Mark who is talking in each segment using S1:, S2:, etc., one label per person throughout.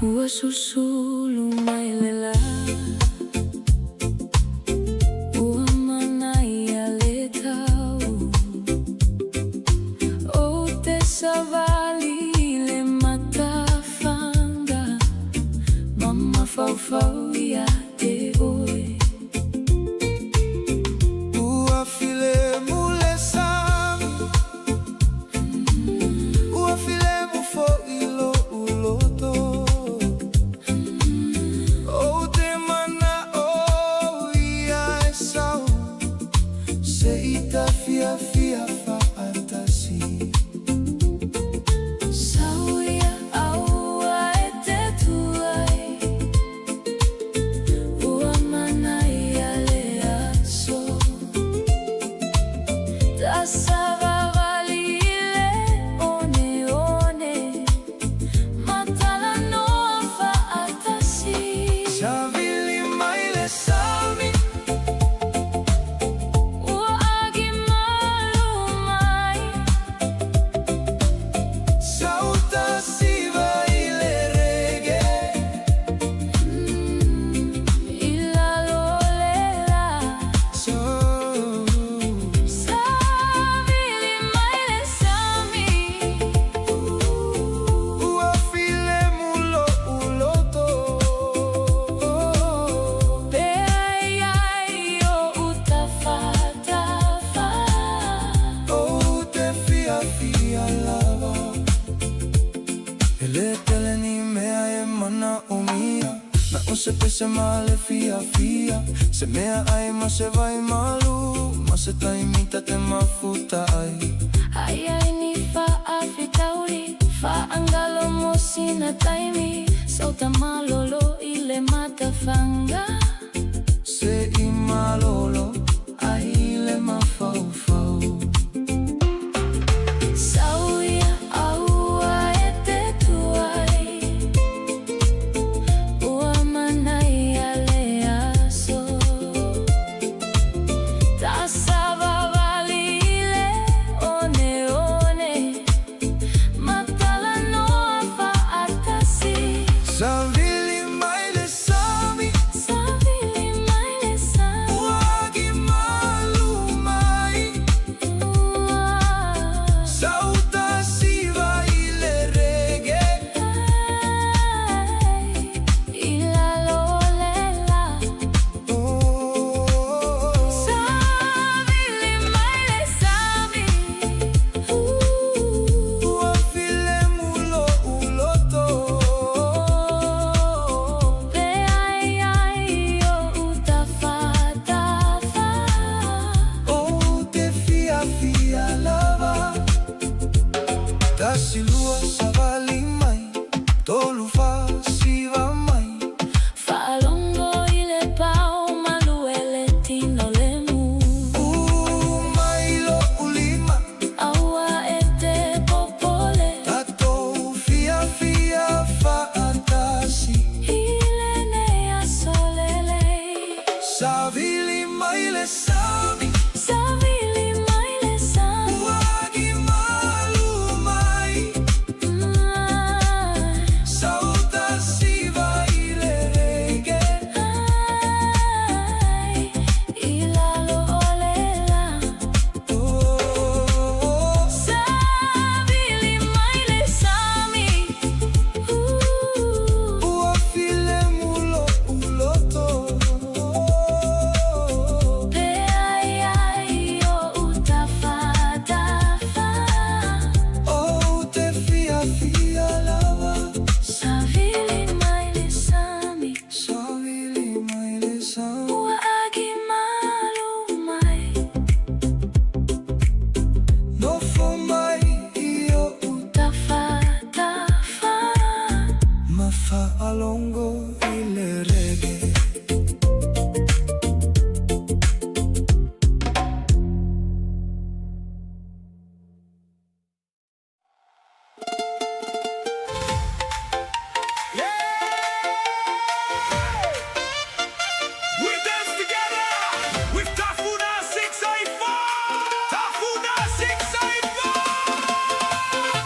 S1: Ua susulu mai lela Ua manai ale tau O te savali le matafanga Mama faufau ia te oe
S2: Ua file mule sami Ua file mufo ilo uloto O te mana o ia e sau Se ita fia fia fantasi
S1: Sau ia aua e te tuai Ua manai ale aso Ta savavali le one one Matala noa faatasi
S2: Savili mai le sami
S1: Ua agi malu mai
S2: Sauta siva ile reggae
S1: Ila lolela Savili mai le sami
S2: Ua file mulo uloto
S1: Pe ai ai o utafatafa
S2: O te fia fia lava Ele tele ni mea e mana o mia Na o se pese male fia fia Se mea ai ma se vai malu Ma se taimita te mafuta ai
S1: Ai ai ni fa afitauri Fa angalo mo sina taimi Sauta malolo ile matafanga
S2: Se i malolo ai le mafaufau
S1: Sauia aua e te tuai Ua manai ale aso Ta savavali le one one Matala noa faatasi
S2: Savili mai le sami
S1: Savili mai le sami
S2: Uagi malu mai Sauta siva ile reggae
S1: Ila lolela
S2: Oh
S1: Savili mai le sami
S2: Ua file mulo uloto
S1: Pe ai ai o utafatafa
S2: O te fia fia lava Tasilua savali mai TALOFA siva mai
S1: Falongo ile pau maluele tino lemu
S2: Mailo ulima
S1: Aua e te popole
S2: Tato fia fia fantasi
S1: Ile nea solele
S2: Savili mai le sami
S1: Savili mai le sami
S2: Uagi malu mai Sauta siva ile reggae
S1: Ai Ila lolela
S2: Oh
S1: Savili mai le sami
S2: Ua file mulo uloto
S1: Pe ai ai o utafatafa
S2: Oh te fia fia lava
S1: Savili mai le sami
S2: Savili mai le sami
S1: Ua agi malu mai
S2: No fo mai io
S1: Utafatafa
S2: Ma fa alongo ile reggae
S3: We dance together with Tafuna 684. Tafuna 684.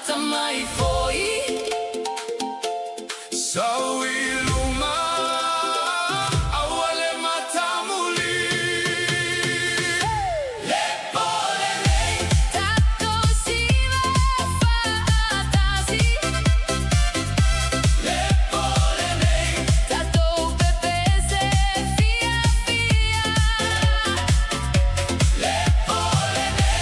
S1: matamai foi
S2: Sawi luma awale matamuli
S1: Le polene tato siva fatasi
S2: Le polene
S1: tato pepese fia fia
S2: Le polene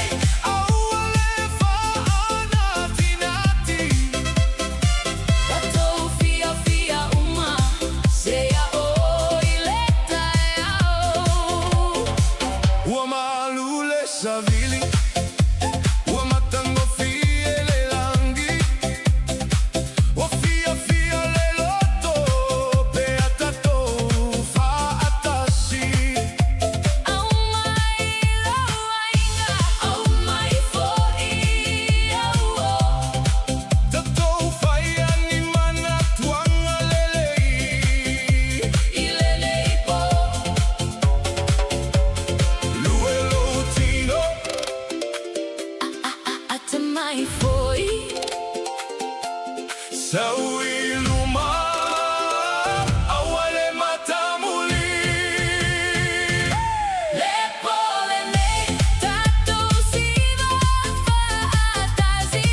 S2: awale faanati nati
S1: tato fia fia uma seya o ileta yao
S2: Wamalule savili Wamatango fiele langi Wafia fia le loto Beatato faatasi
S1: au mai loainga au mai foi au
S2: Tato faya ni mana tuanga lelei
S1: ilele ipo
S2: Luelo tino
S1: atamai foi
S2: Sawi luma awale matamuli
S1: le polene tato siva fatasi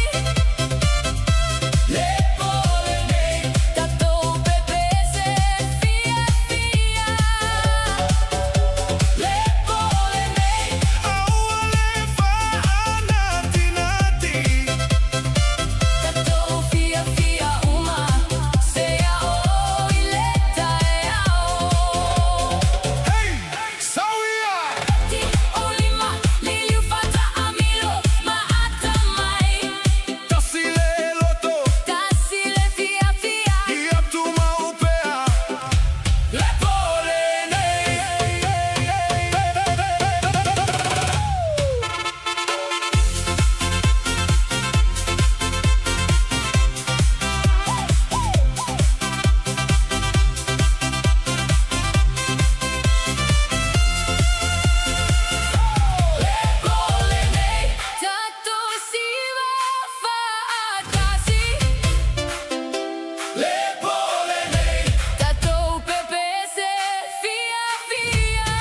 S2: Le polene
S1: tato pepese fia fia le polene
S2: awale faanati nati
S1: tato fia fia uma seya o ileta yao
S2: Hey Sawia
S1: Ti olima liliufata amilo maatamai
S2: Tasile loto
S1: tasile fia fia
S2: Iatuma upea Le polene
S1: tato siva fatasi
S2: Le polene
S1: tato pepese fia fia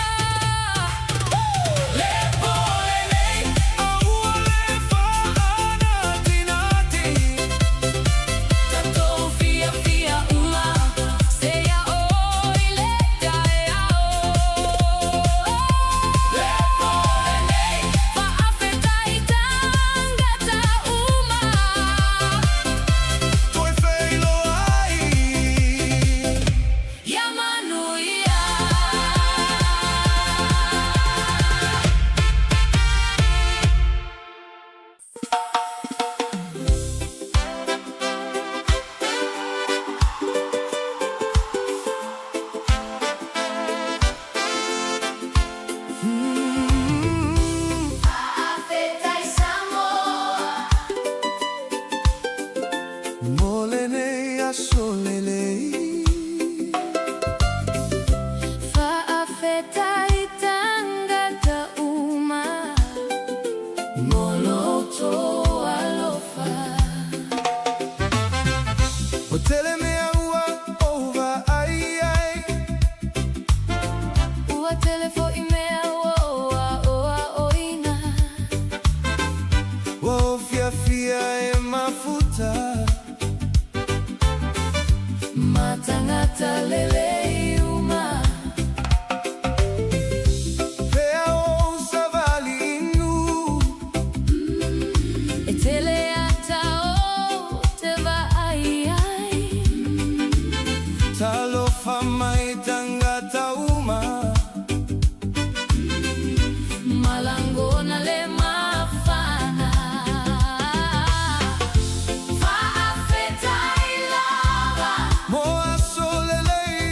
S2: Le polene awale faanati nati
S1: tato fia fia uma seya o ileta yao
S2: Le polene
S1: faafeta itangata uma
S2: Toi feilo ai
S1: Yamanuia Faafetai Samoa
S2: Molene asolelei
S1: Faafetai tangata uma Moloto alofa
S2: Otele me aua over ai ai
S1: Ua telefo imea oa oa oina
S2: Wofia fia e mafuta
S1: Matangata lelei uma
S2: Pea o savali inu
S1: Etele ata o te va ai ai
S2: Talofa mai tangata uma
S1: Malangona le mafana Faafetai lava
S2: Moa solelei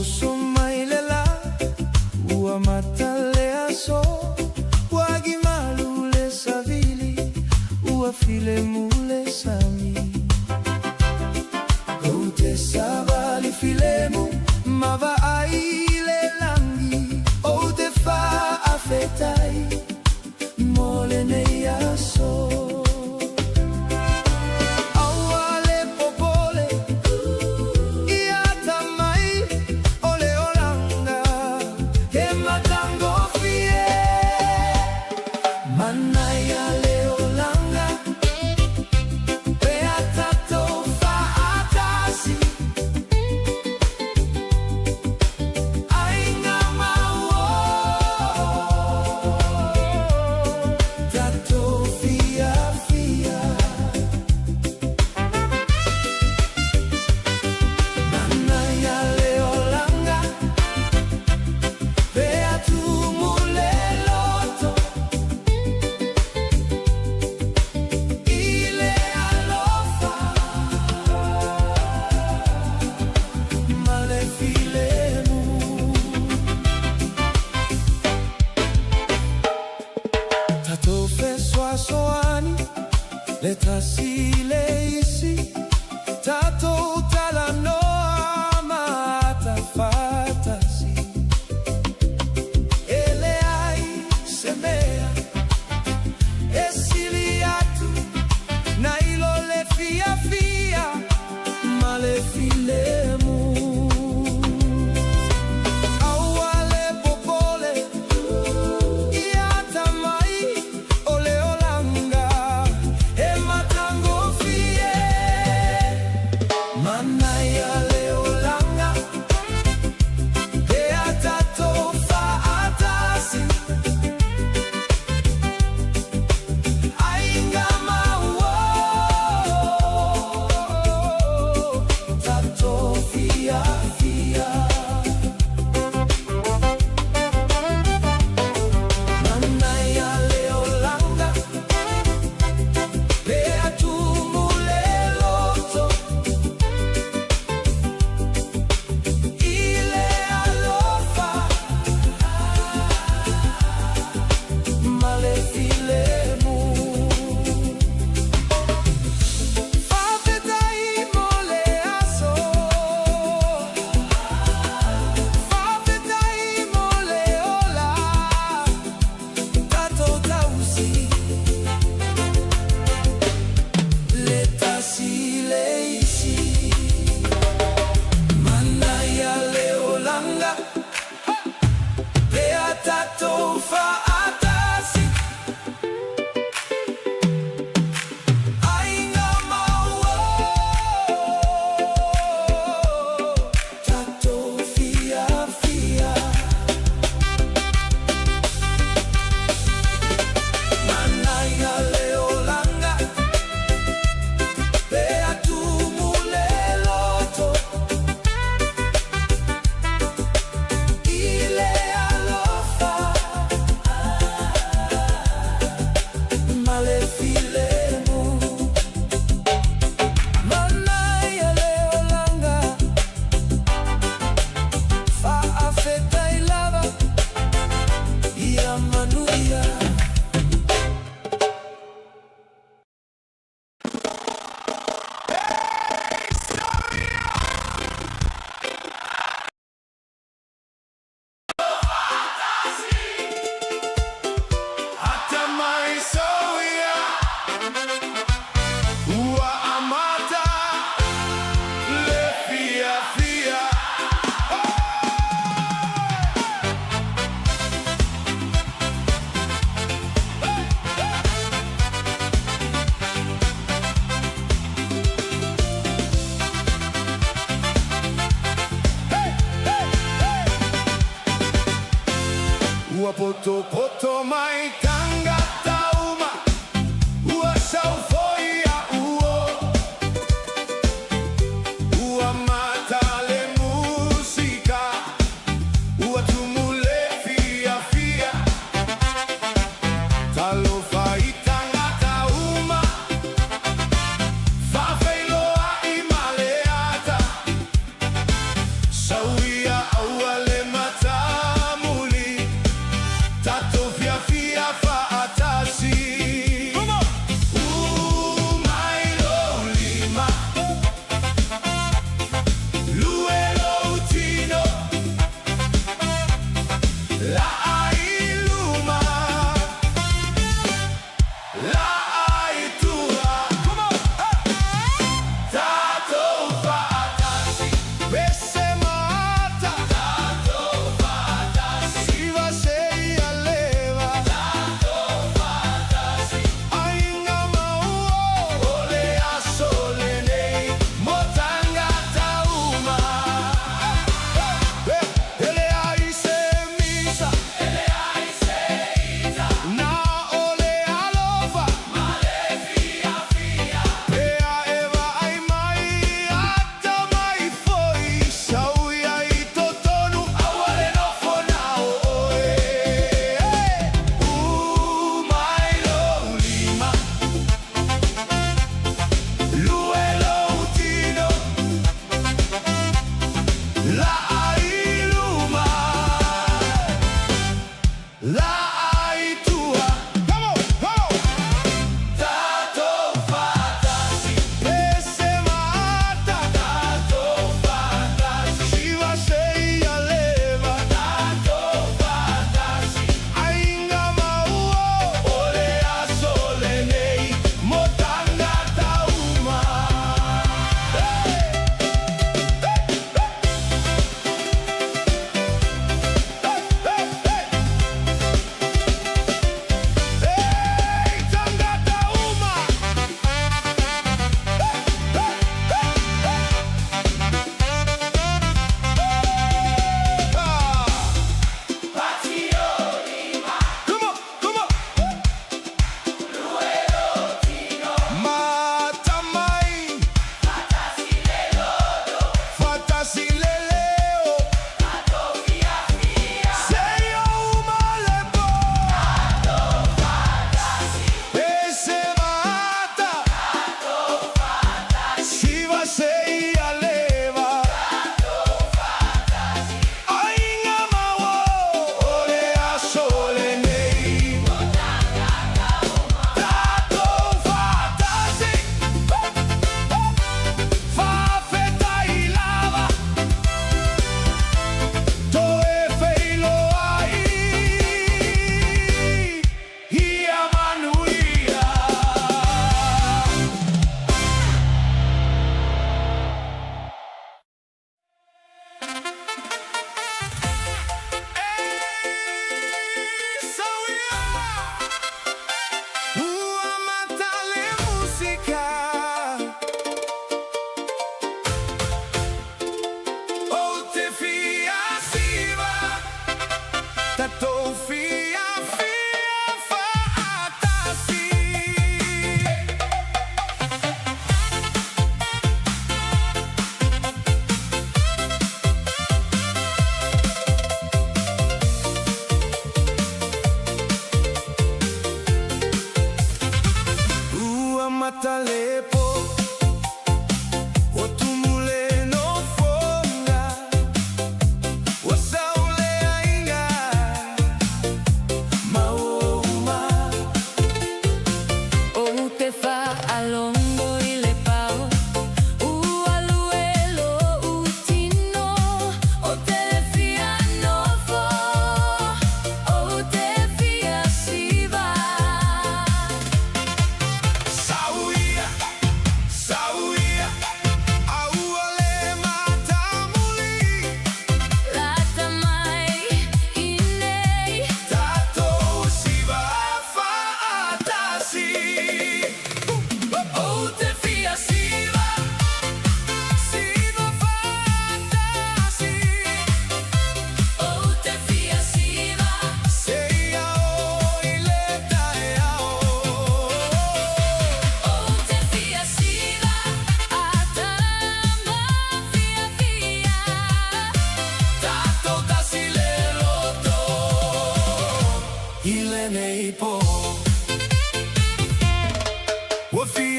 S2: Oso mailela ua matalea so wagi malule savili ua file mule sami Goute savali filemu mava aile langi Oute fa afetai mole neia so Leta sile isi tato talanoa mata fatasi ele ai semea esiliatu na ilole fia fia male filemu awale popole iata mai ole olanga
S3: Poto poto mai tanga tauma ua saufoia ua matale musika ua tumule fia fia talofa itanga tauma fafeiloa imaleata sauia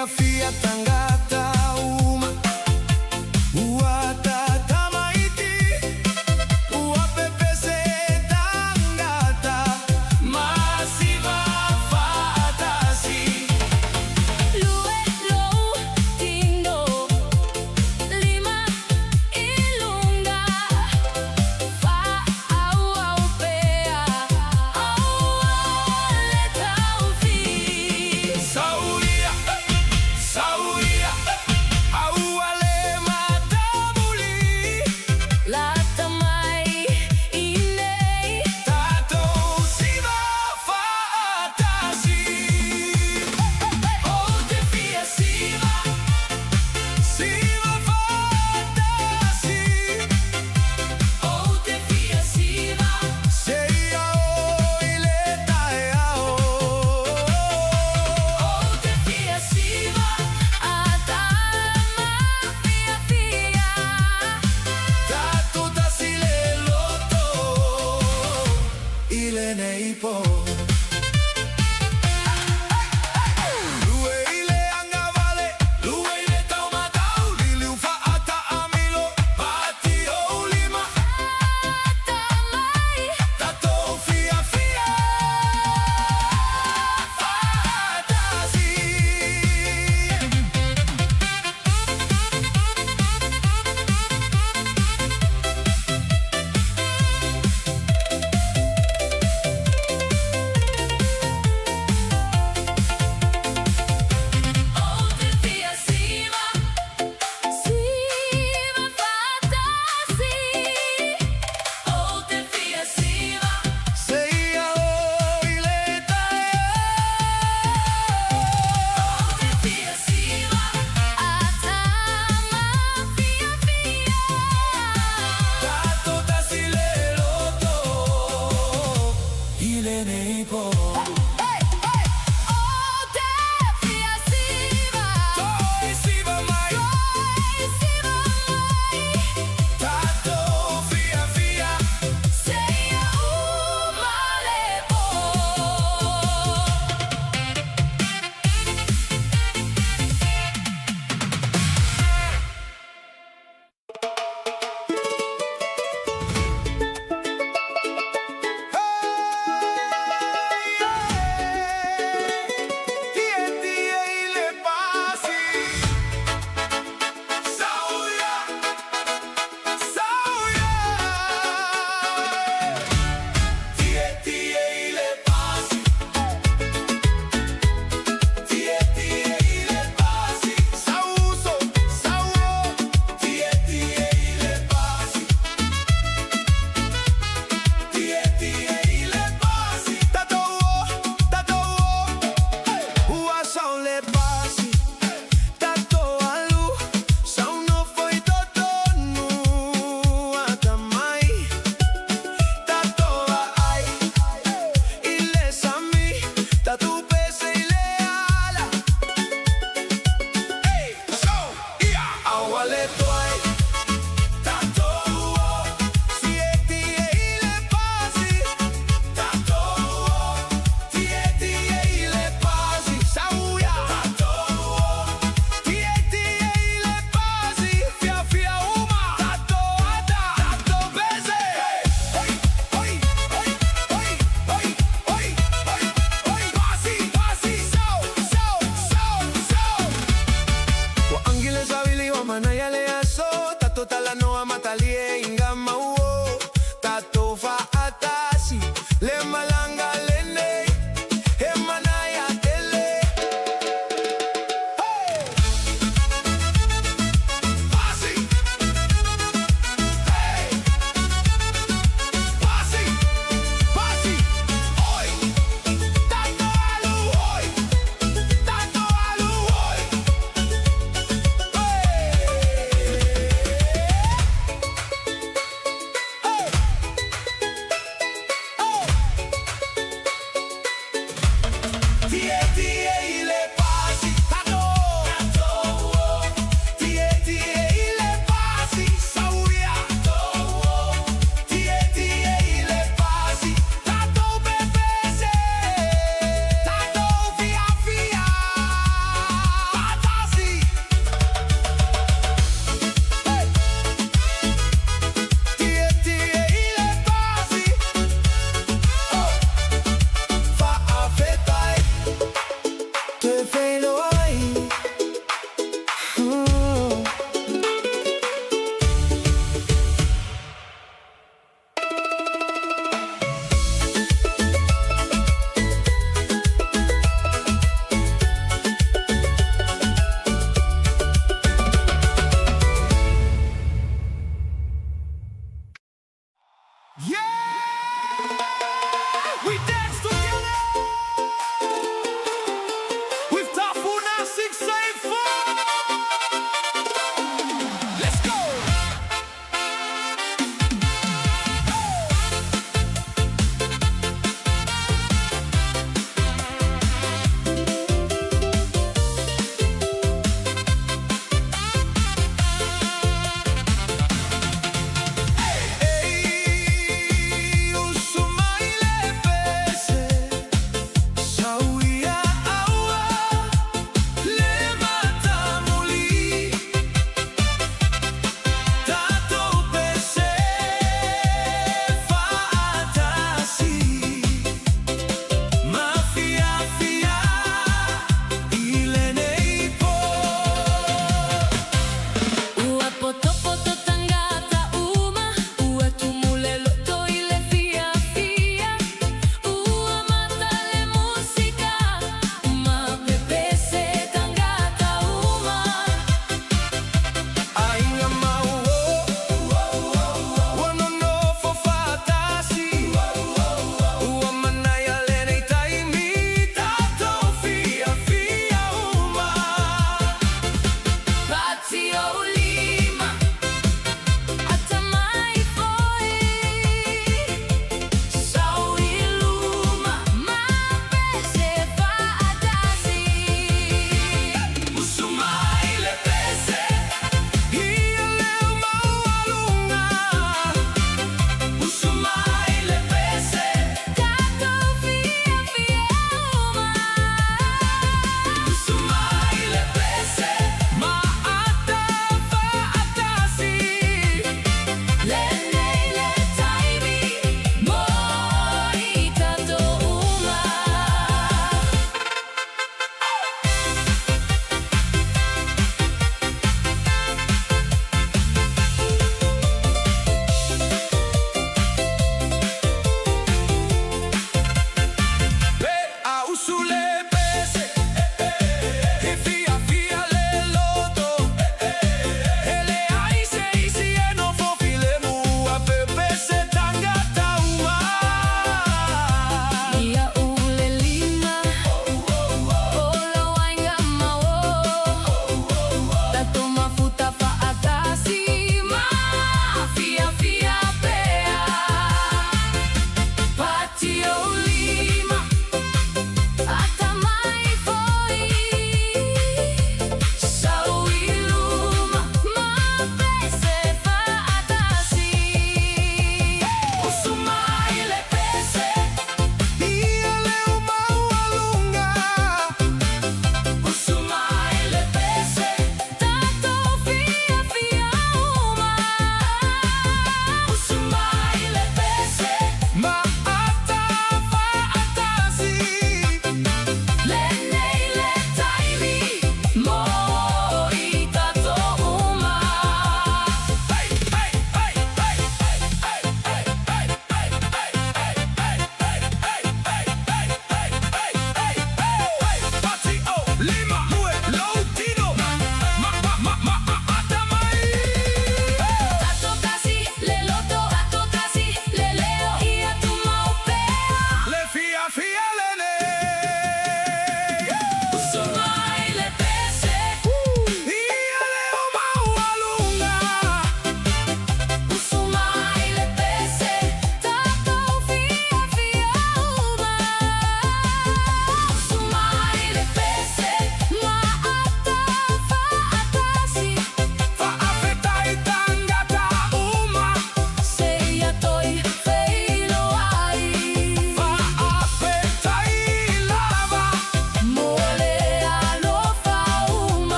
S2: fia fia tangata uma ua tata maiti ua pepese tangata masiva fatasi
S1: Lue low tindo lima ilunga fa au au pea au ale taufi
S2: sauria sauria auale matamuli
S1: lata mai inei
S2: tato siva fatasi
S1: o te fia siva
S2: siva fatasi
S1: o te fia siva
S2: sei ao ileta e ao
S1: o te fia siva atama fia fia
S2: tato da sile loto ile neipo Lue ile angavale, lue ile taumatau, lili ufa ata amilo, pati o lima,
S1: tamai
S2: tato fia fia, fatasi.
S3: We dance together with TALOFA 684. Let's go.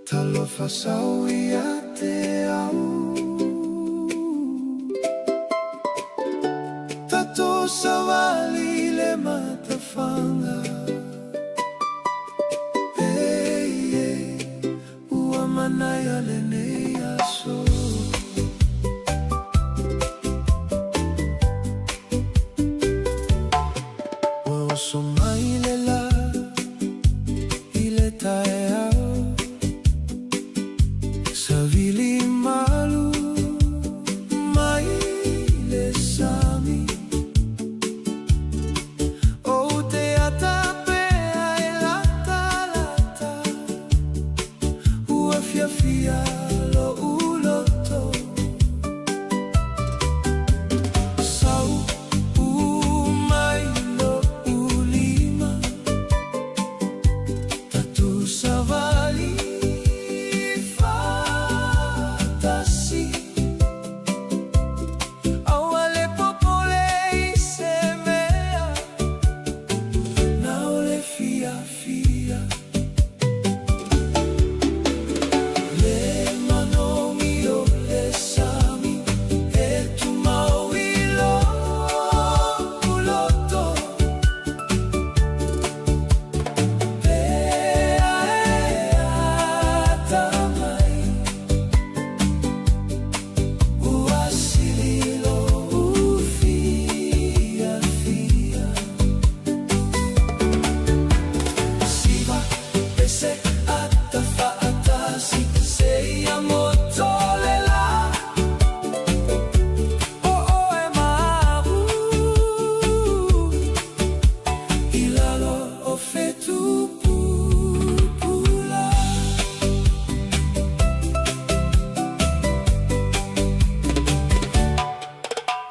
S2: TALOFA sauia te au Tato sawali le matafanga Hey, hey, ua manaya le ne aso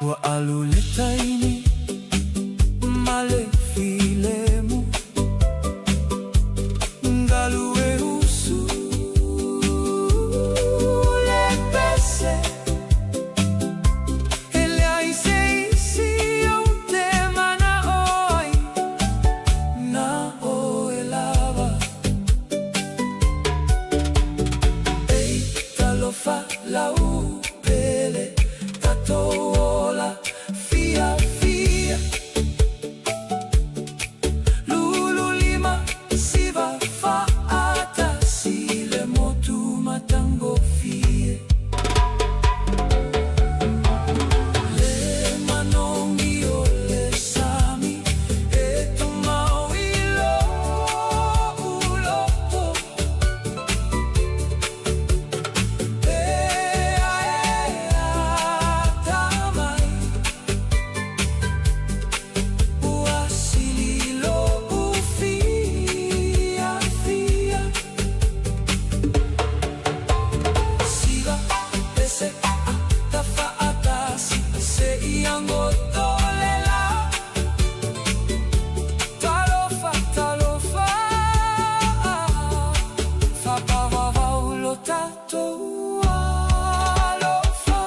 S2: wa alulitaini male filemu ngalue usu lepese ele aise isi yote mana oi na oelava ei talofa lau pele tatola fia fia lulu lima siva fa ata sile motu matango fie le manongi ole sami e tu mau ilo ulopo tamai uasililo ufia fia siga pese tafa atasi se iango tolela talofa talofa fa pavava ulotato alofa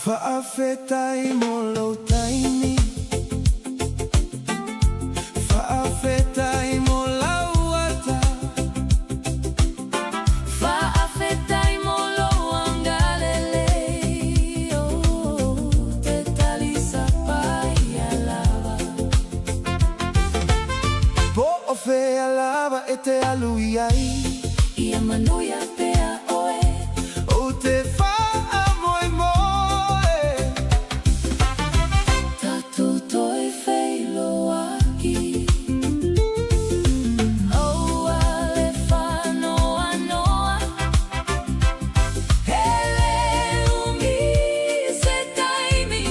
S2: Faafetai molo taimi Faafetai molauata
S1: Faafetai molo angalele te talisa pai alava
S2: Po ofe alava ete aluiai
S1: Ia manuia pea oe
S2: O te fa moe moe
S1: Tato toi feilo aki O ale whanoa noa Hele umi se taimi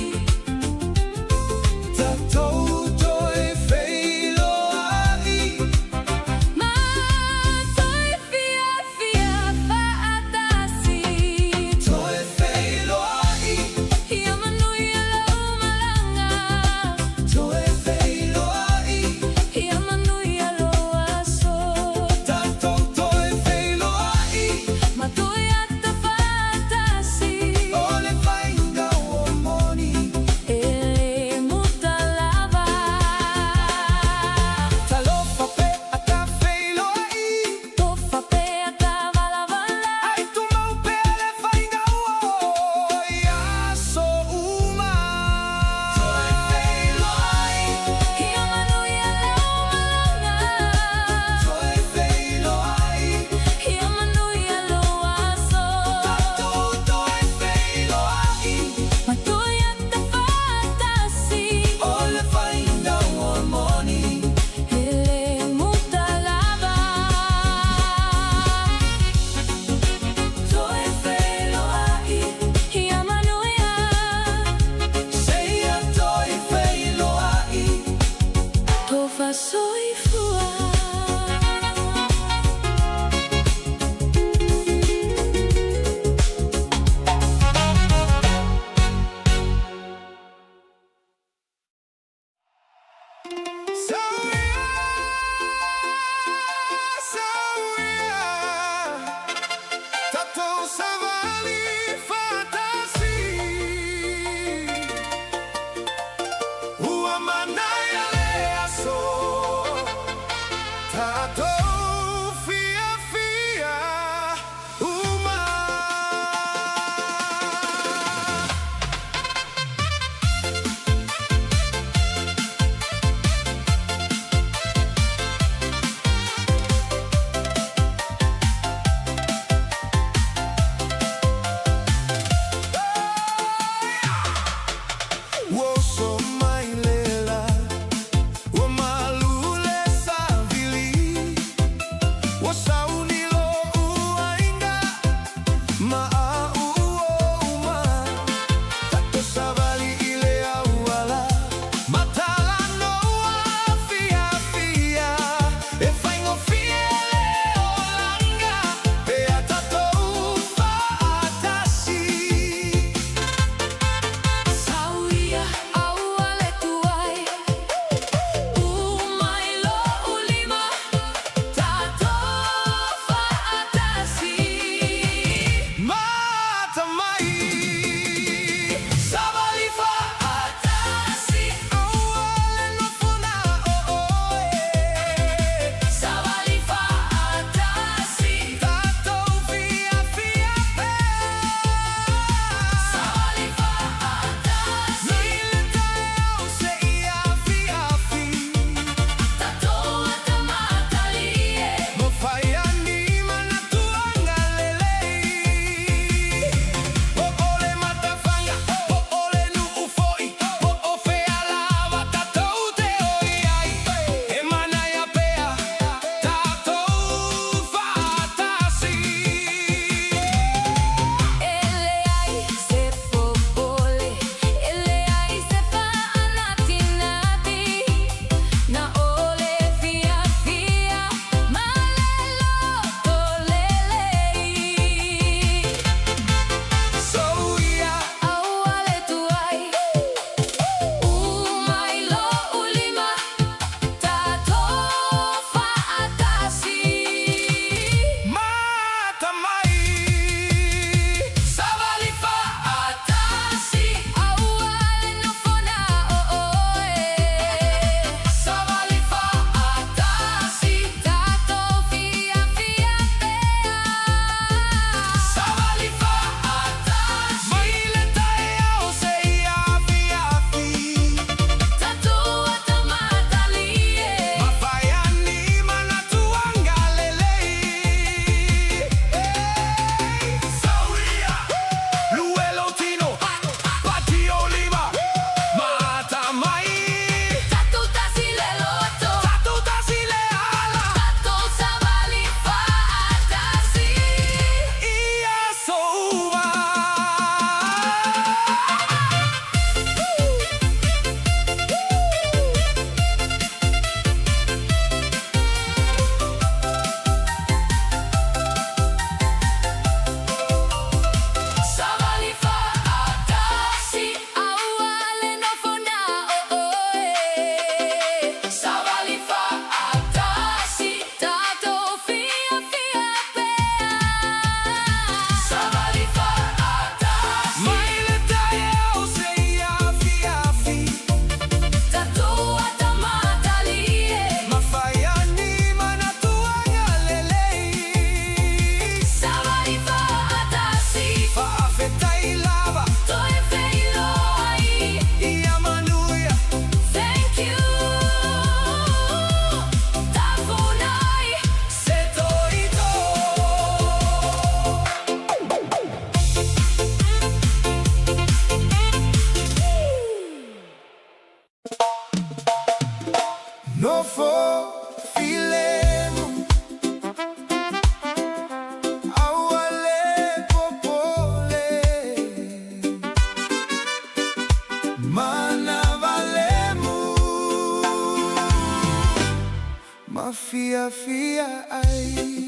S2: fia ai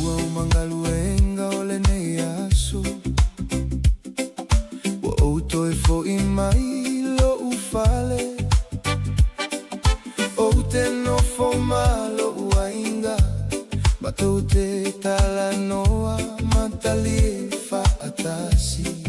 S2: Ua umangaluenga ole nei aso Wa outo e fo I mai lo ufale Oute no fo malo uainga Bato te tala noa matali fa atasi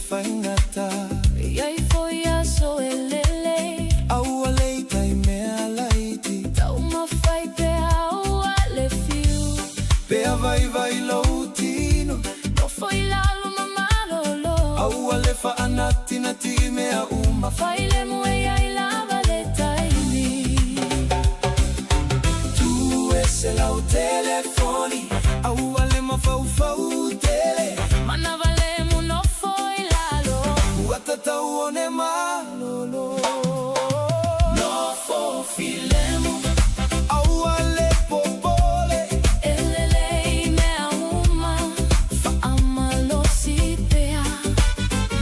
S2: faingata
S1: Yai foia so elele
S2: Au aleita I mea laiti
S1: Tau mawhai pe au ale fiu
S2: Pea vai lautino
S1: No foi lalo mamalolo
S2: Au alefa anati na ti mea uma
S1: Mawhai le mue ai lava le taimi
S2: Tu ese lau telefoni Au ale mafau tele
S1: Mana vale mu no foi lalo
S2: Uatata uone malolo
S1: No fo filemo
S2: Au ale popole
S1: Elelei mea uma Whaamalo si pea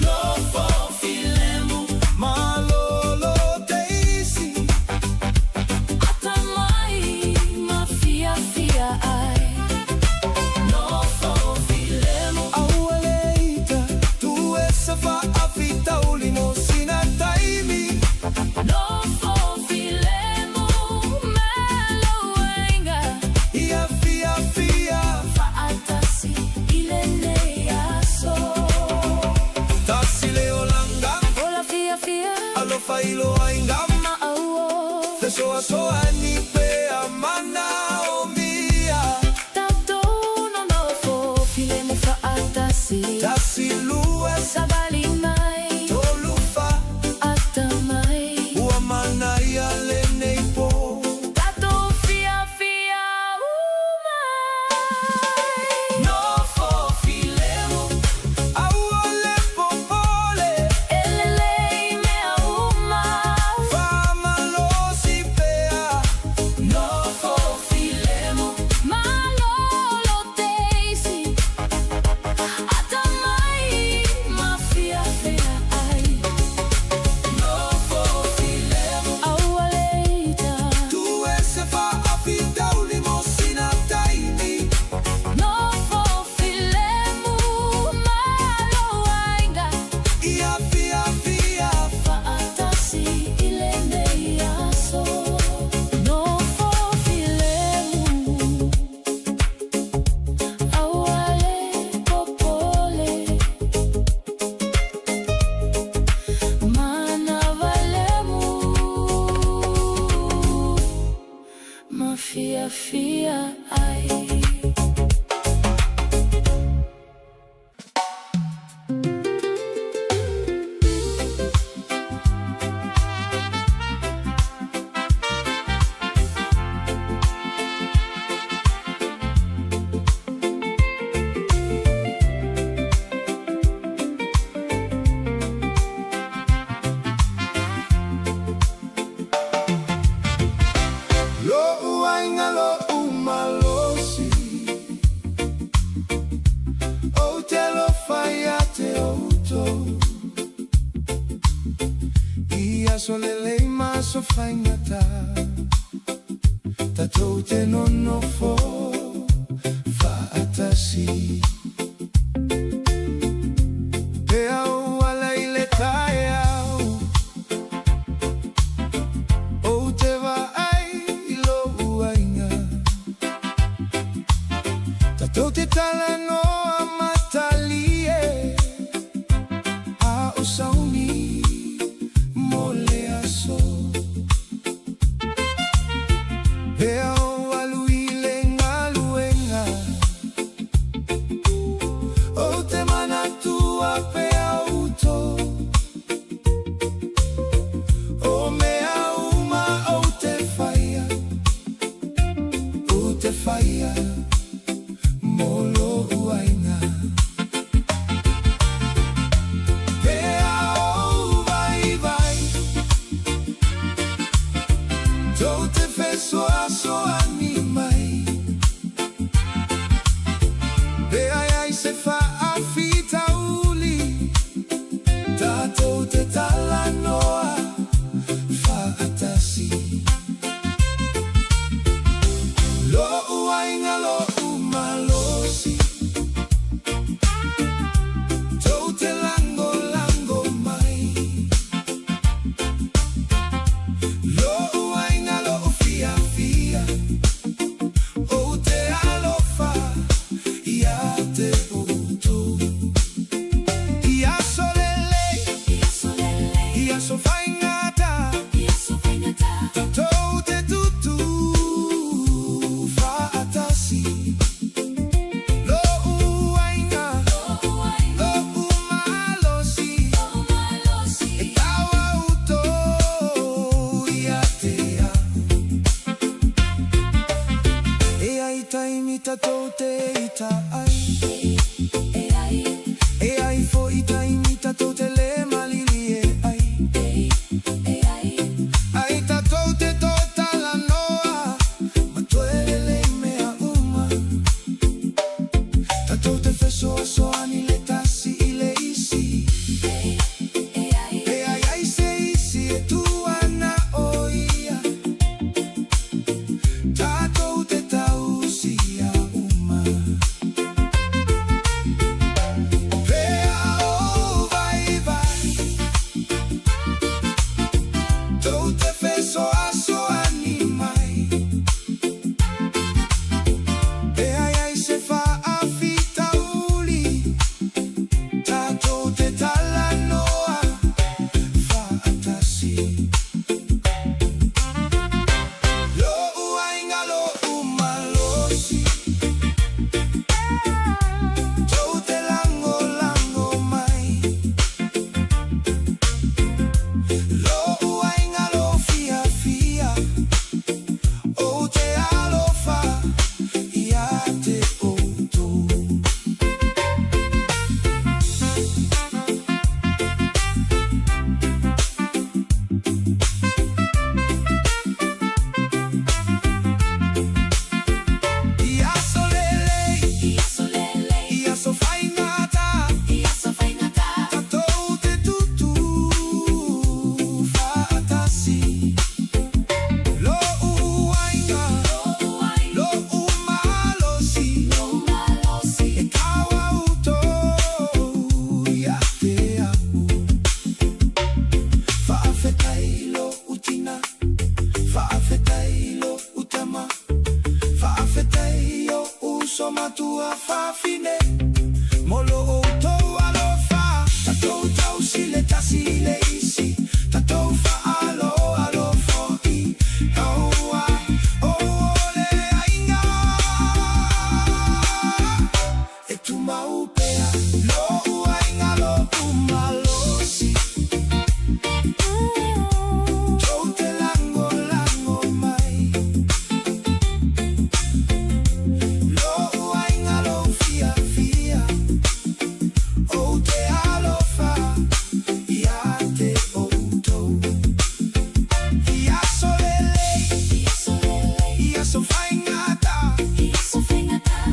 S2: No fo filemo Malolo teisi
S1: Ata mai mafia fia ai No fo filemo
S2: Au aleita Tu esa fa afita ulimo sina taimi
S1: No fo filemo Melo wenga
S2: Ia fia
S1: Faatasi ilene aso
S2: Tasi leo langa
S1: Ola fia fia
S2: Alofa ilo aingama
S1: Maauo
S2: Te soa soa ni pea mana o mia
S1: Tauto no fo filemo faatasi
S2: Tasi lua
S1: Sabali mai
S2: tolufa
S1: Ata mai
S2: Ua mana ia le neipo
S1: Tato fia fia umai
S2: No fo filemo Au ale popole
S1: Elelei mea uma
S2: Fama lo si pea
S1: No fo filemo Malolo teisi Ata mai mafia fea ai
S2: No fo filemo
S1: Au aleita
S2: Tu ese fa afita ulimo sina taimi
S1: No fo filemo Malo ainga
S2: Ia fia
S1: Faatasi ilene aso No fo filemo Au ale popole Mana valemu Mafia fia ai
S2: Lo uainga lo umalosi O te lo fai a te outo Ia solelei maso fai ngata Tatou te nono fo Faatasi Te au ala ile tae au O te va ai lo uainga Tatou te tala no amatalie A o sauni mole aso Pea o aluile ngaluenga maupea lo uainga lo umalosi Jote lango lango mai Lo uainga lo fia fia O te alofa Ia te outou Ia solele Ia sofaingata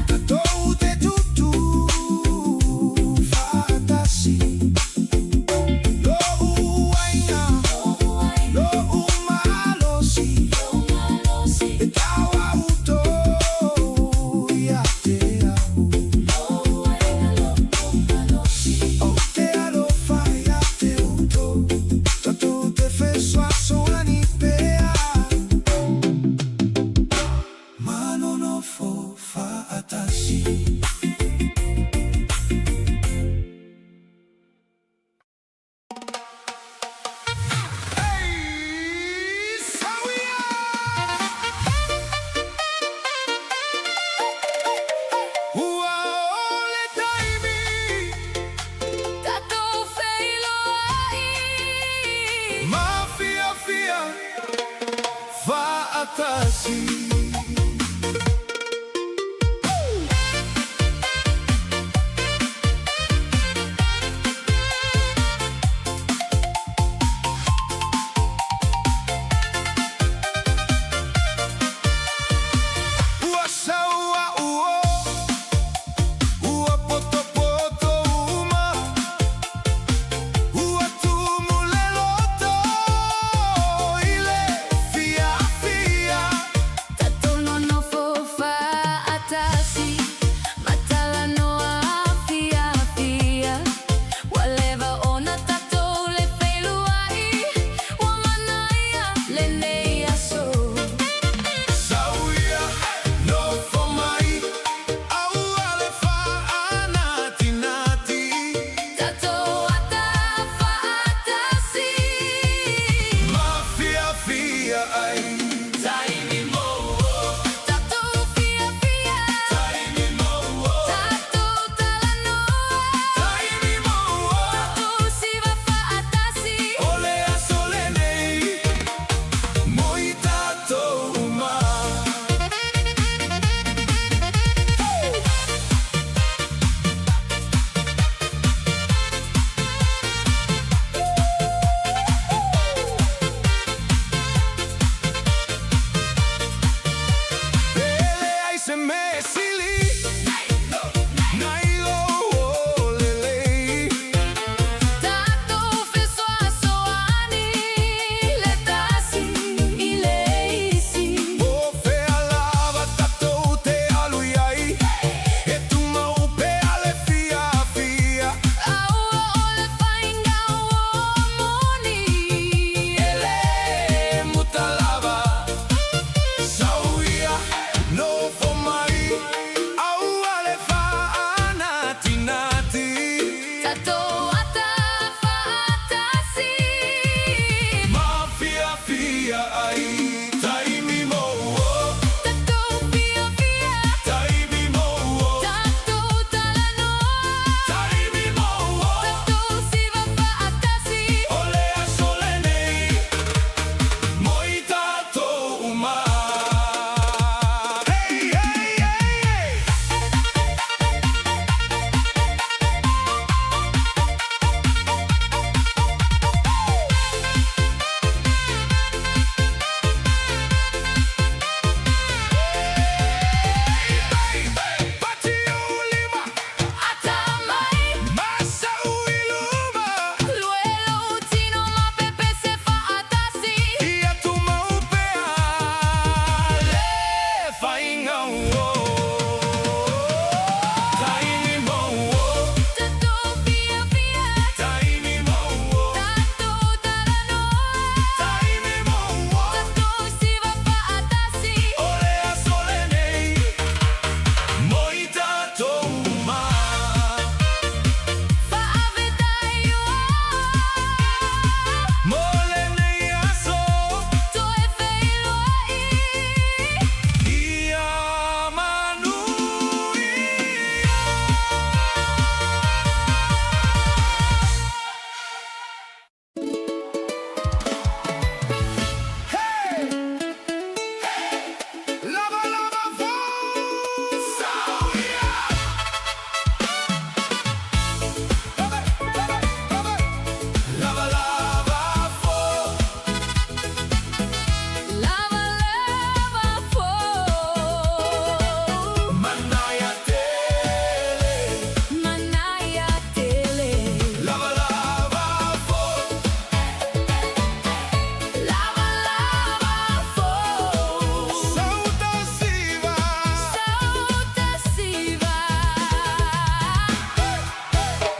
S2: Tatou te tutu Fatasi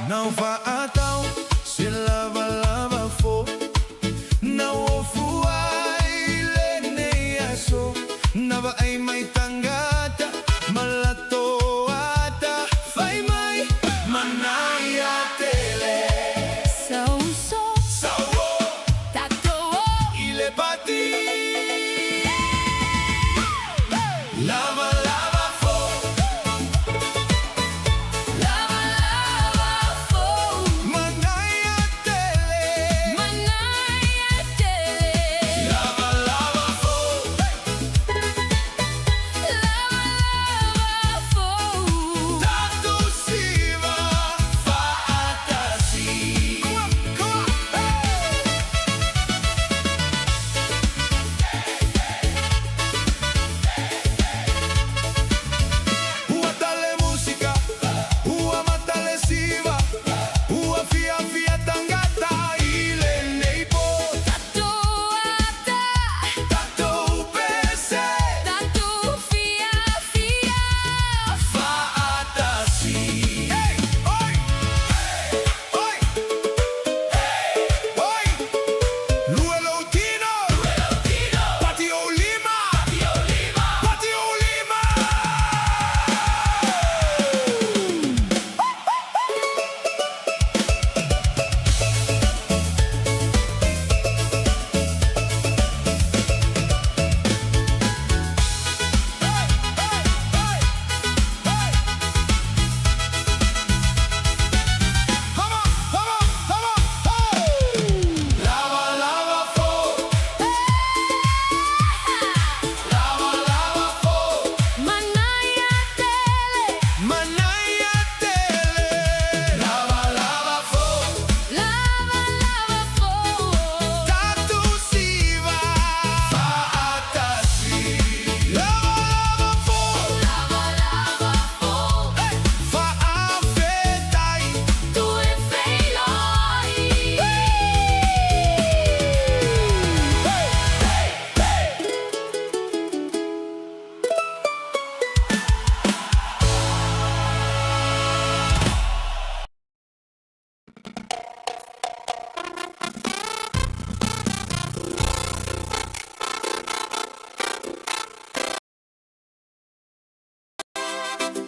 S2: Não vá atau, se lava lava fo. Não ofu ai le nei aso. Nava ai mai tangata, malatoata. Fai mai manaya tele.
S1: Sauso,
S2: Sawo,
S1: tatoa,
S2: ile pati. Lava lava fo.
S1: lava lava fo,
S2: Manaya tele.
S1: manaya tele,
S2: Lava lava fo.
S1: lava lava fo,
S2: Tatu siva faatasi. Come on, Ua tale música, ua matale siva, ua fia fia tangata ile neipo.
S1: tatoata,
S2: Tatu pese
S1: tatu fia fia,
S2: faatasi. Hey, oi, oi, oi. Luelo Tino, Patio Lima, Patio Lima. Lava lava fo, lava lava fo,
S1: manaya tele,
S2: manaya tele. Lava lava fo,
S1: lava lava fo,
S2: tatu siva faatasi. Lava lava fo,
S1: lava lava fo,
S2: faafetai.
S1: tu e feiloi.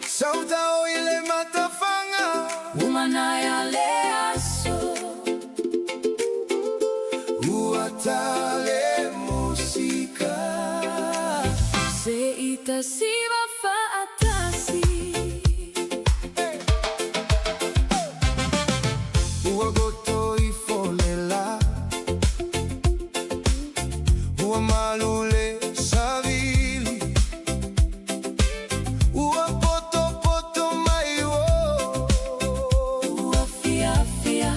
S2: Sautao ile matafanga.
S1: Umanaya leaso,
S2: Uatale música.
S1: se ita siva faatasi.
S2: Uagoto i fonela. Uamalule savili. Uapoto poto maiwo.
S1: Ua fia fia,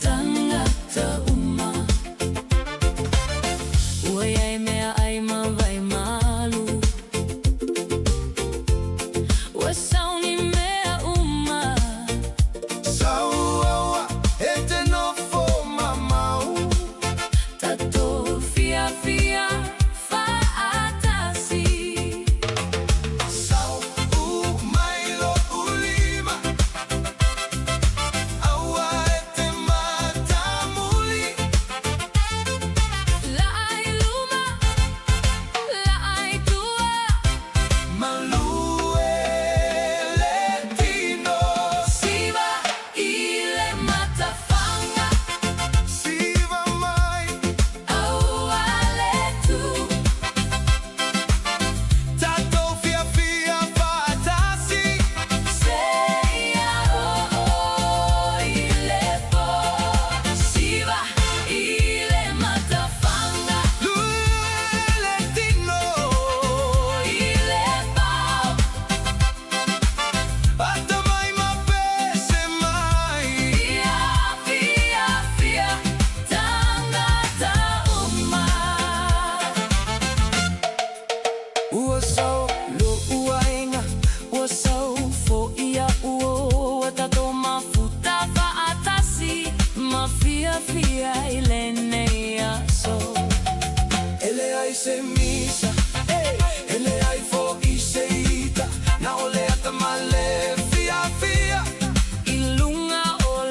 S1: tangata uma. Ua yai mea ai mawai malu. Ua sauni mea uma.
S2: Sauaua ete no fo mamau.
S1: Tato fia fia, faatasi.
S2: Sau mailo ulima. Aua ete matamuli.
S1: La ai luma, la ai tua.
S2: Maluele Tino.
S1: Siva ile matafanga,
S2: Siva mai.
S1: auale tu.
S2: Tato fia fia faatasi.
S1: Seia ile po. Siva ile matafanga,
S2: Luele Tino.
S1: ile pau.
S2: Ata mai mapese mai.
S1: Fia fia fia, tangata uma.
S2: Ua sau lo ua inga.
S1: Ua sau fo ia uo. Ua tato mafuta faatasi. Mafia fia ile neia so.
S2: Ele ai se misa. Ele ai fo i se ita. Na ole ata male fia fia.
S1: Ilunga o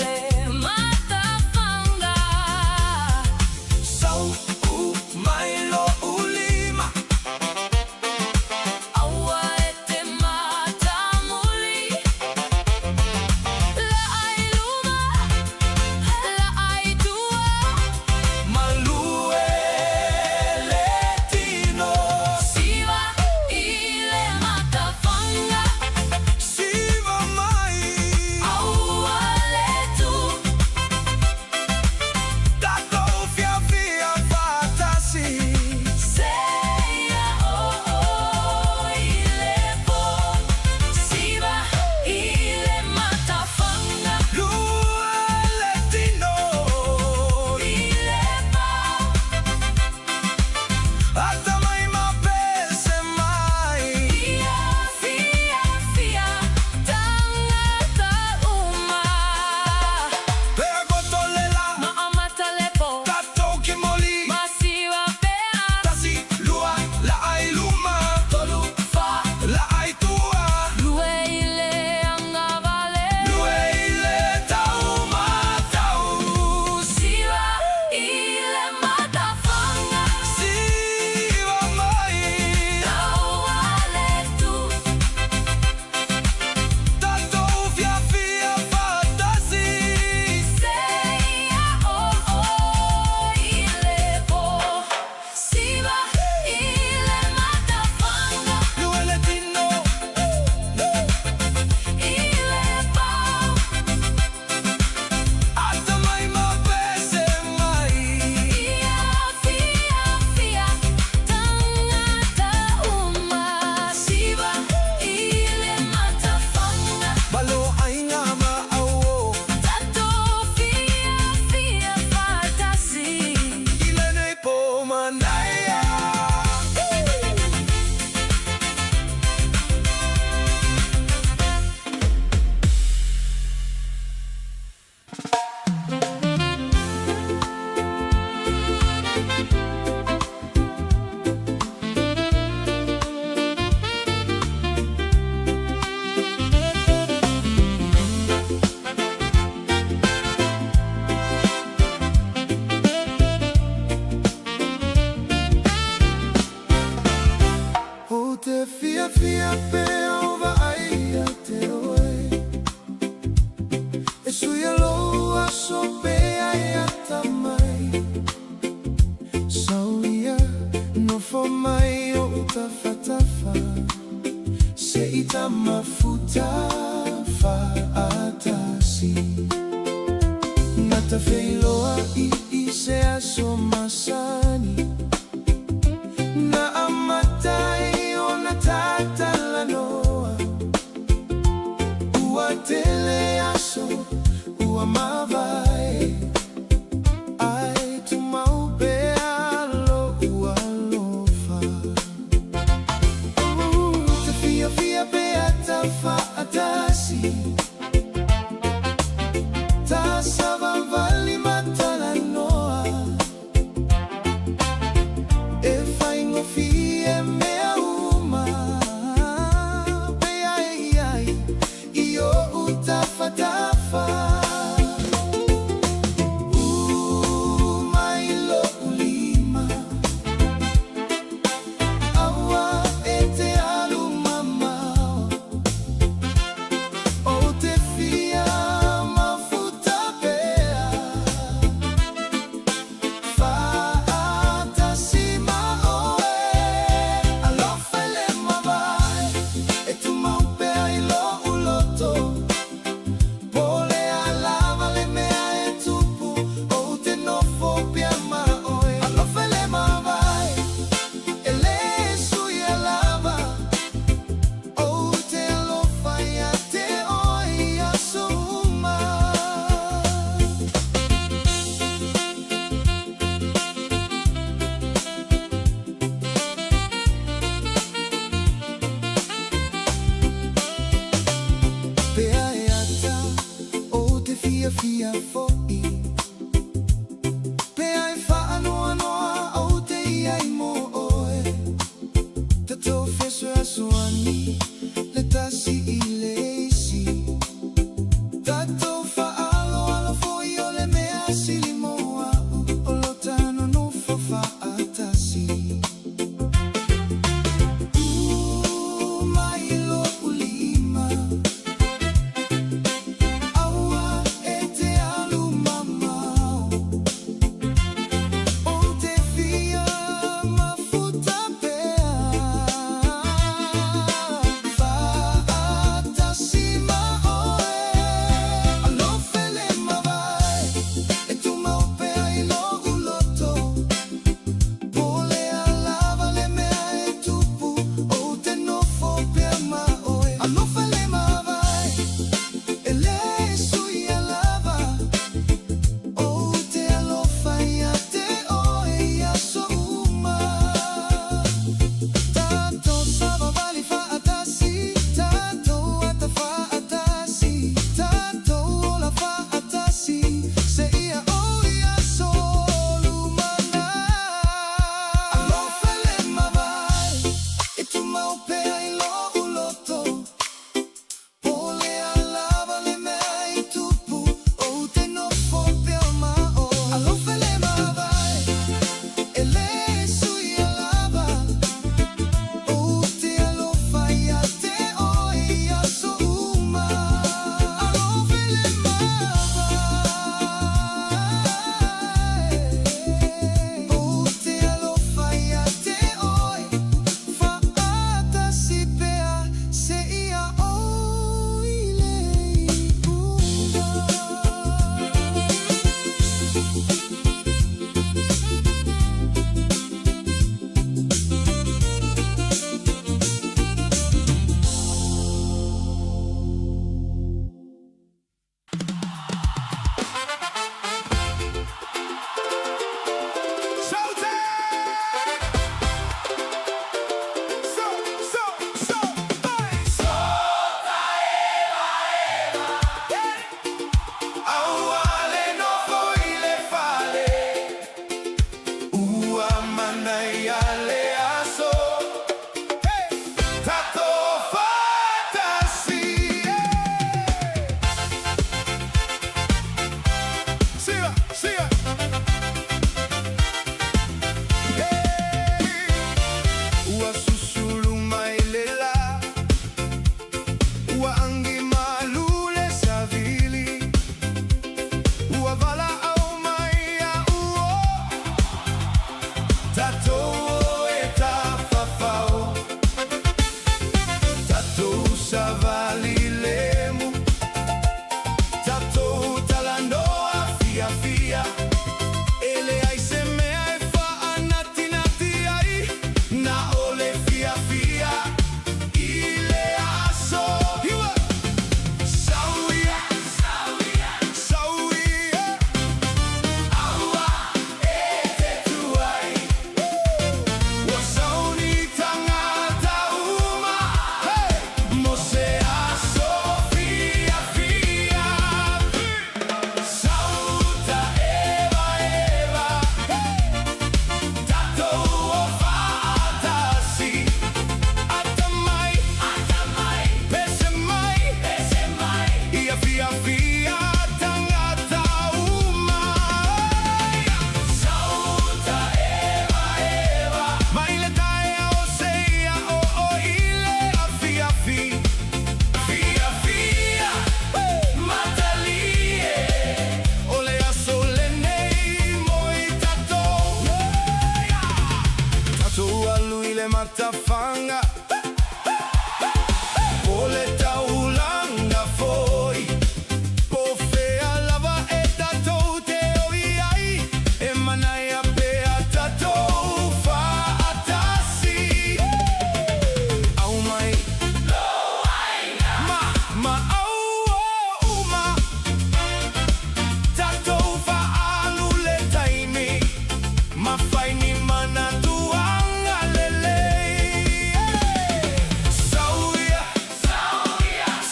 S2: za mafuta faatasi Natafeiloa iise asomasani Na amatai ona tatalanoa Uatele aso uamavae Ai tumaupe alo ualofa Tafia fia beata faatasi Tasava vali matalanoa E faingo fie mea uma Bea ei Iyo utafatafa Umailo ulima Awa ete alumamao O te fia mafuta pea Faatasi maoe Alofele mawai E tu maupea ilo uloto Pole alava le mea e tupu O te nofobia maoe Alofele mawai Ele sui alava O te alofa ia te oi asuma Pea e ata O te fia fia fo'i Pea e whaanoa noa O te ia i mo oe Tato feso asoani Le tasi i leisi Tato whaalo alo fo'i o le mea sili moa O lotano no faatasi Mailo ulima Aua e te alumamao O te fia mafuta pea Faatasi maoe Alofele mawai E tu matafanga Ole taulanga foi Pofea lava eta tote oiai E manaya pea tatofa atasi Au mai Ma au uma Tatofa alule taimi Ma faini mana tuanga lele Sauia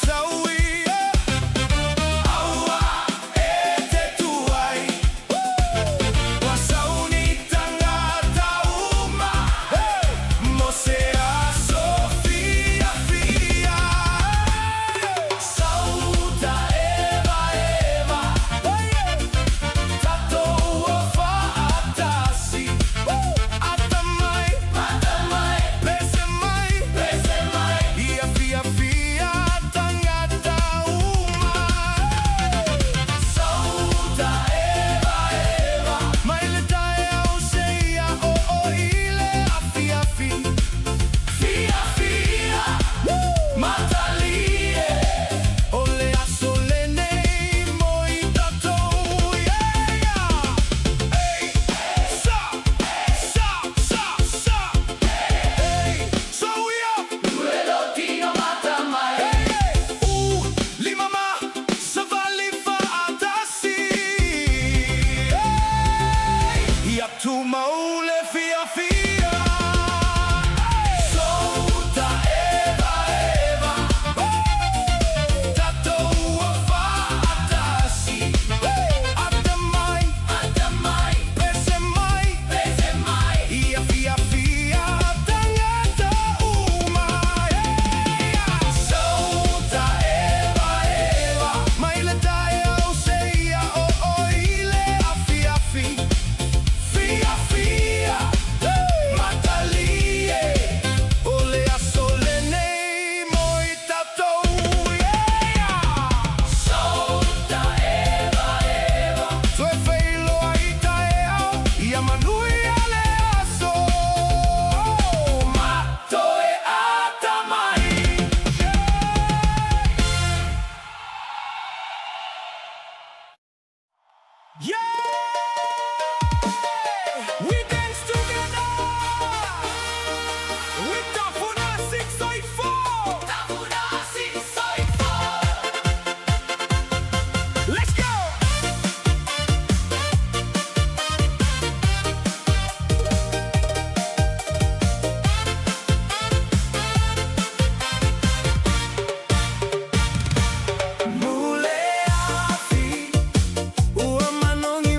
S2: Sauia Aua ete tuai Wa sauni tangata uma Mosea Sofia fia Sauta eva eva Tatoa fa atasi Atamai Pese mai Ia fia fia tangata uma Sauta eva Mai le tae au seia o ile Afia fi Fia fia Matalie Ole asole nei moi tatou Hey Sa Hey So we up Duelotino matamai Lima ma Savali fa atasi Ia tu maule fia fia Souta eva Tatoa fa atasi Atamai Pese mai Ia fia fia tangata uma Souta eva Mai le tae au seia o ile Afia fi Fia fia Matalie Ole asole nei moi tatou Souta eva Tue feilo ai tae au Ia manui ale aso Matoe atamai Yeah! We dance together with TALOFA 684. Let's go! Mule afi Ua manongi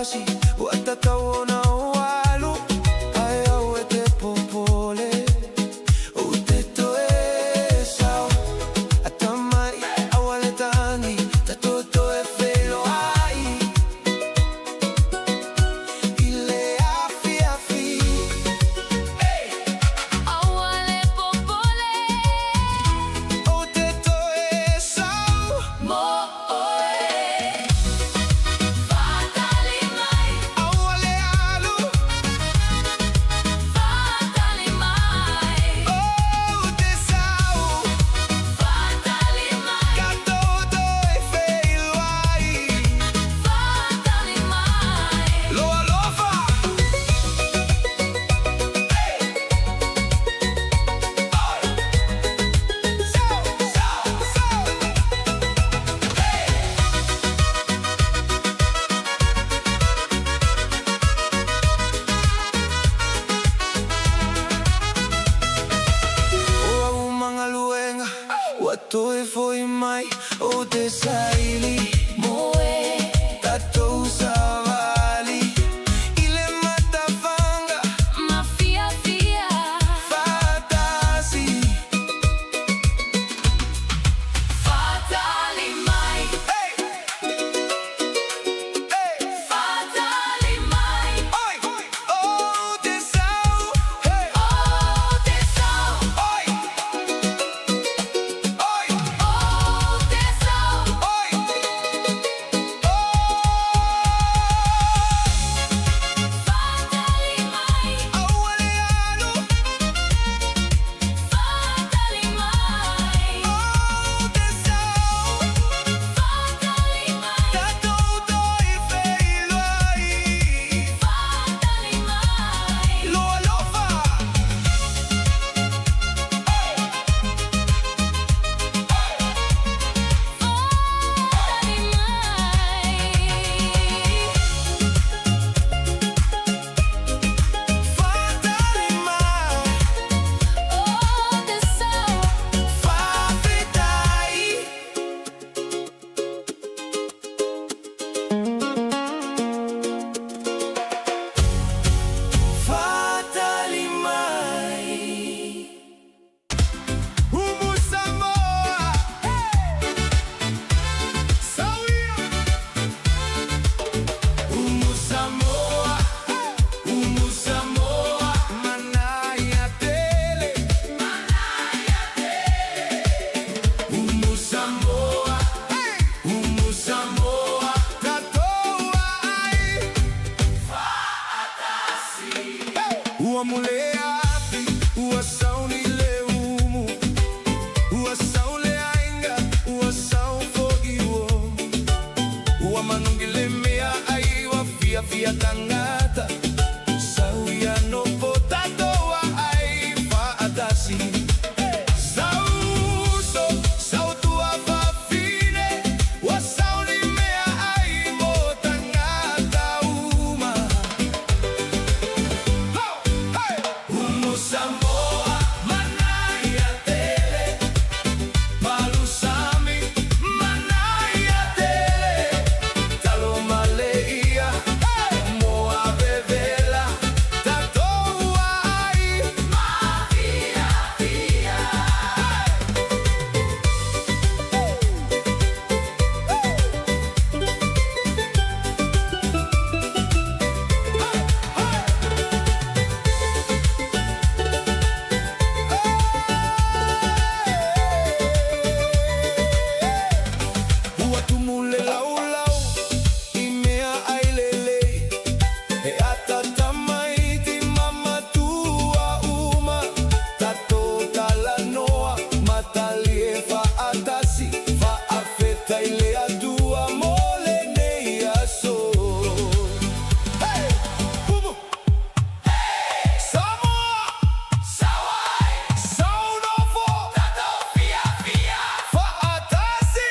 S2: atasi watatawona walu aya wete popole utetoe sao atamai awaletangi tatotoe felo ai ile afi afi
S1: awale popole
S2: utetoe sao
S1: mo fatali mai
S2: awale alu
S1: fatali mai
S2: ute sao
S1: fatali mai
S2: katotoe felo ai
S1: fatali mai
S2: lo alofa o mga luenga watoe foi mai o te saili
S1: moe
S2: tatou savali ile matavanga
S1: mafia fia
S2: fatasi
S1: fatali mai
S2: hey hey
S1: fatali mai
S2: oi o te sao hey
S1: oh tesao
S2: oi oi
S1: oh tesao
S2: oi
S1: fatali mai
S2: awale alu
S1: fatali mai
S2: o te sao
S1: fatali mai
S2: tatou doi felo ai
S1: fatali mai
S2: lo alofa
S1: fatali mai
S2: fatali mai
S1: oh tesao
S2: fafitai fatali mai Umu Samoa Sawia Umu Samoa Manaya tele Umu Samoa Tatoa ai Ua mule api Ua sauni le umu Ua saule ainga Ua sau fo iwo Ua manungile mea ai Ua fia fia tangata Sau ya no potatoa ai Faatasi Sau so Sau tua fafine Ua sauni mea ai Mo tangata uma Umu Samoa Manaya tele Malusami Manaya tele Talo maleia Moa bevela Tatoa ai
S1: mafia fia
S2: Ua tumule lau lau Imea ai lele E atata maiti mama tua uma Tato talanoa Matalie fa atasi Fa afeta ile adua Mole nei aso Hey! Bubu! Samoa!
S1: sawai
S2: Saunofo!
S1: tato fia fia
S2: Fa atasi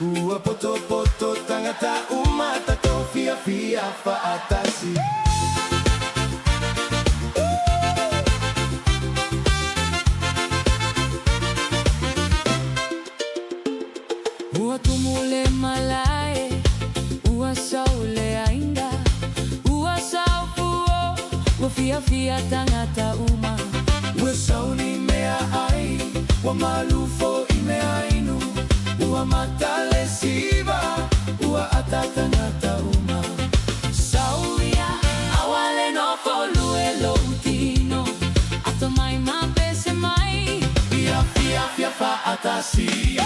S2: Ua poto poto tangata uma tato fia fia faatasi.
S1: Ua tumule malae, ua saule ainda, ua saufuo, ua fia fia tangata uma.
S2: Ua sauni mea ai, ua malufo i mea inu, ua matale siva, ua atatangata uma.
S1: Sauia, awale no folue lo utino, ato mai mapese mai,
S2: Fia fia fia faatasi.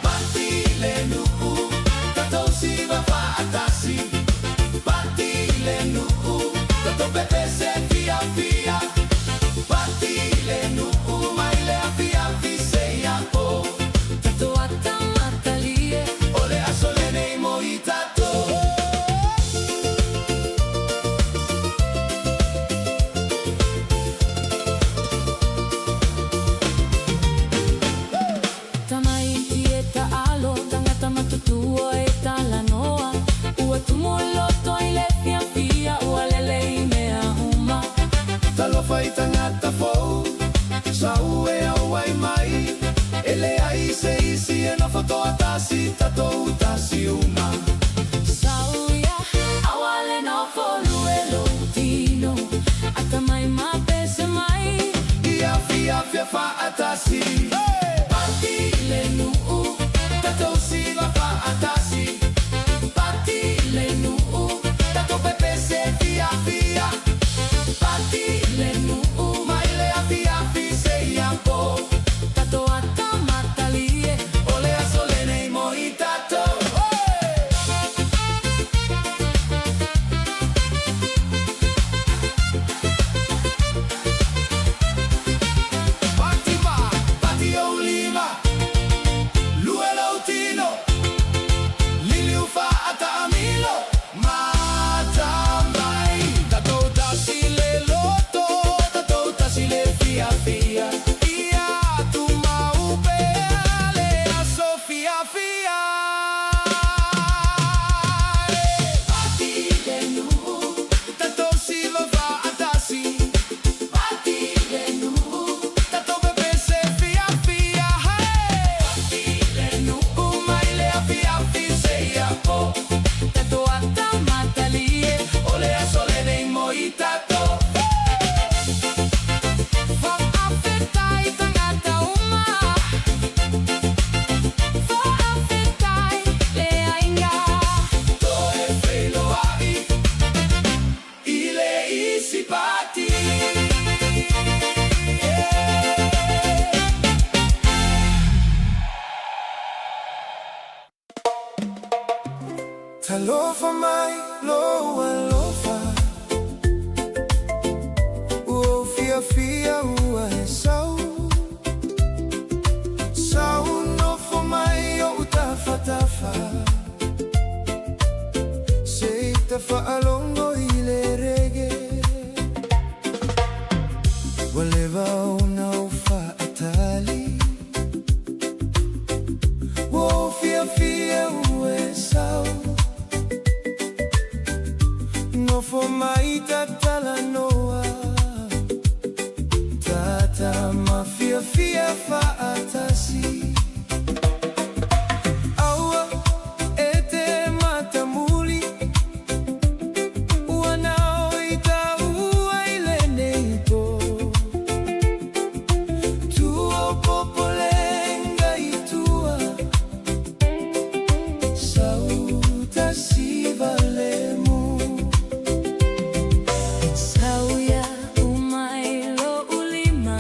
S2: Patile nuku, tato siva faatasi. Patile nuku, tato pepese fia fia. Patile nuku, maile a fia fiseia po.
S1: tato ata matalie,
S2: Ole a solene i moitato.
S1: tamaiti e taalo, tangata matutuo e talanoa, ua tumuloto i le fia fia, ua lele i mea uma.
S2: Talofa i tangata fou, sau e au ai mai. Ele ai se isi e na foto atasi, tato utasi uma.
S1: Sauia, awale no folue lo utino, ata mai mapese mai,
S2: Fia fia fia faatasi. Patile nuku, tato siva faatasi. Patile nuku, tato pepese fia fia. Patile nuku, maile a fia fiseia po.
S1: tato ata matalie,
S2: Ole a solene i moitato. Pati va, pati oliva, lue lautino, liliu fa ata amilo, mata mai. Tato tasi le loto, tato tasi le fia fia. Ia tu mau peale a Sofia fia. Patile nuku, tato siva fa atasi. Patile nuku, tato pepese fia fia. Patile nuku, maile a fia fiseia po.
S1: tato ata matalie,
S2: Ole a solene i moitato.
S1: fa afetai tangata uma, fa afetai le ainga.
S2: Toe felo ai, ile isi pati. Talofa mai, loa lofa. Ua fia fia, ua e sau. Sau nofo mai o utafa tafa. Sei tafa alongo ile reggae. Waleva una ufa atali. Ua fia fia, ua e sau. Nofo mai tatala noa. Tata mafia fia faatasi. Aua ete matamuli. Ua nao ita ua ile neito. Tuo popolenga itua. Sauta si valemu.
S1: Sauia umai lo ulima,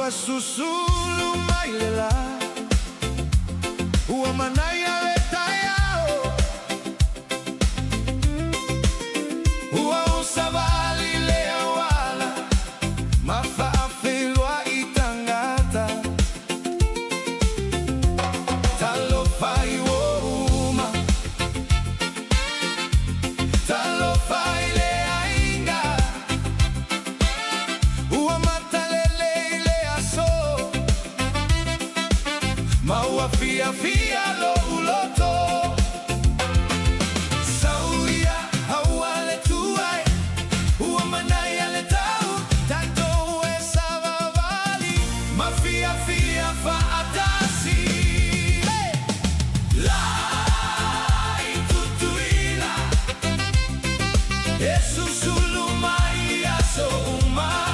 S2: Susulu mailela Ua manaya letayao Ua usabali lea wala Mafaafilwa itangata Talofa iwo uma Talofa ilea inga Ua Maua fia fia lo uloto Sauia hawale tuai Ua manaya le tau Tato e savavali Mafia fia fa atasi Lai tutuila Yesu sulu mai aso uma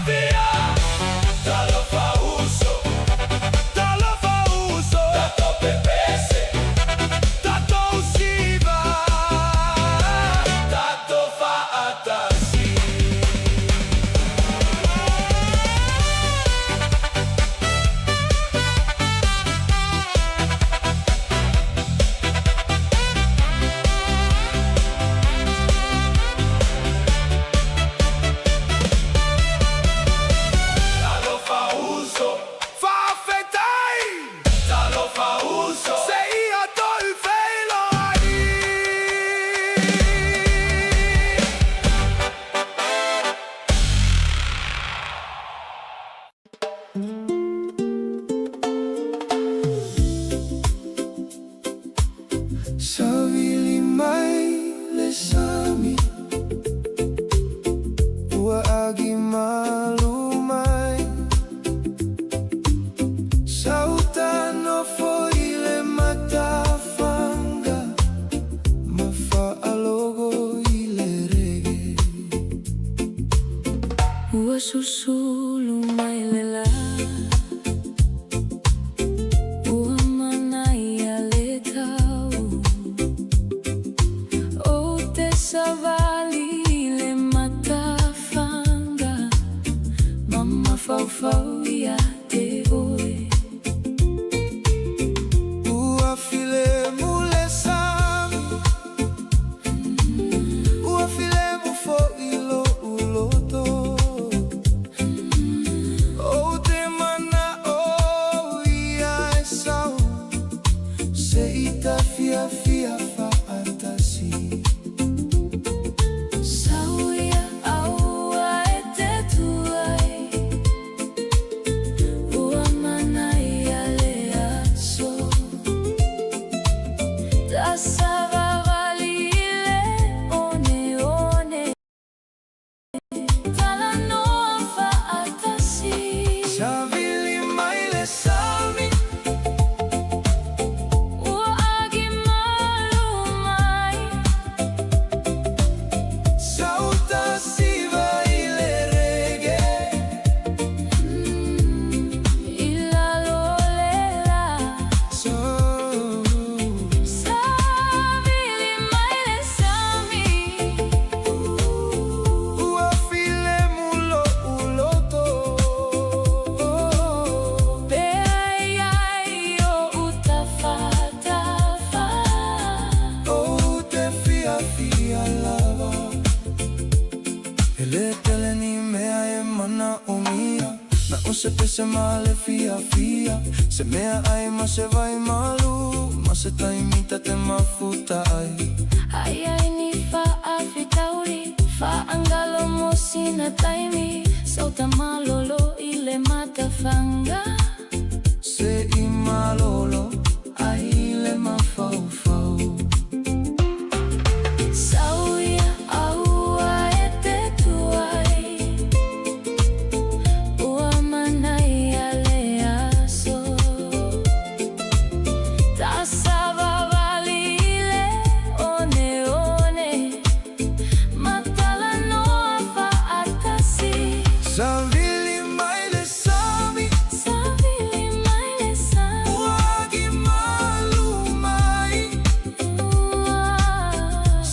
S3: fia, talofa uso, tato pepese, tato usiva, tato fa atasi. Talofa uso, fa fetai, talofa uso, sei a toi velo ai.
S2: Savili mai le sami Ua agi malu mai Sautano foi le matafanga Mafa alogo ile reggae
S1: Ua susulu mai lela Ua manai ale tau O te savali le matafanga Mama fau ia te oe
S2: Ua file mule sami Ua file mu fo ilo uloto O te mana o ia e sau Se ita fia fia fa atasi
S1: Sauia aua e te tuai Ua manai ale aso Tasava valile one one Tala noa fa atasi
S2: Savili mai le sami
S1: Ua agi malu mai
S2: Sauta siva ile reggae
S1: Ila lolela Savili mai le sami
S2: Ua file mulo uloto
S1: Pe ai ai o utafatafa
S2: O te fia fia lava Ele tele ni mea e mana o mia Na o se pese male fia fia Se mea ai ma se vai malu Ma se taimita te mafuta ai
S1: Ai ai ni fa afitauri Fa angalo mo sina taimi Sauta malolo ile matafanga
S2: Se i malolo ai le mafau fau
S1: Sauia aua e te tuai Ua manai ale aso Tasava valile one one Matala noa fa atasi
S2: Savili mai le sami
S1: Savili mai le sami
S2: Uagi malu mai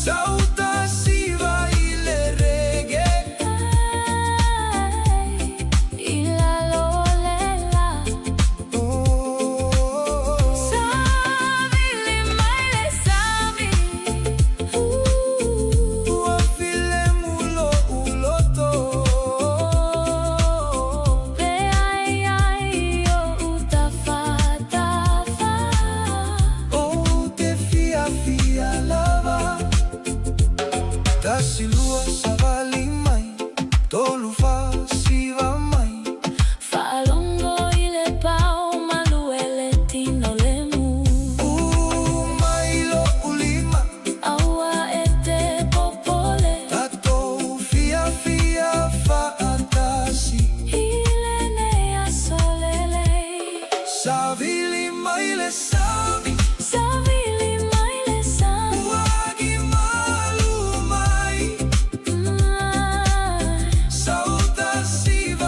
S2: Sauta siva ile reggae
S1: Ila lolela
S2: Oh
S1: Savili mai le sami
S2: Ua file mulo uloto
S1: Pe ai ai o utafatafa
S2: O te fia fia lava Tasilua savali mai Tolufa siva mai
S1: Falongo ile pau maluele tino lemu
S2: Mailo ulima
S1: Aua e te popole
S2: Tato fia fia fa atasi
S1: Ile nea solele
S2: Savili mai le sami
S1: Savili mai le sami
S2: Uagi malu mai Sauta siva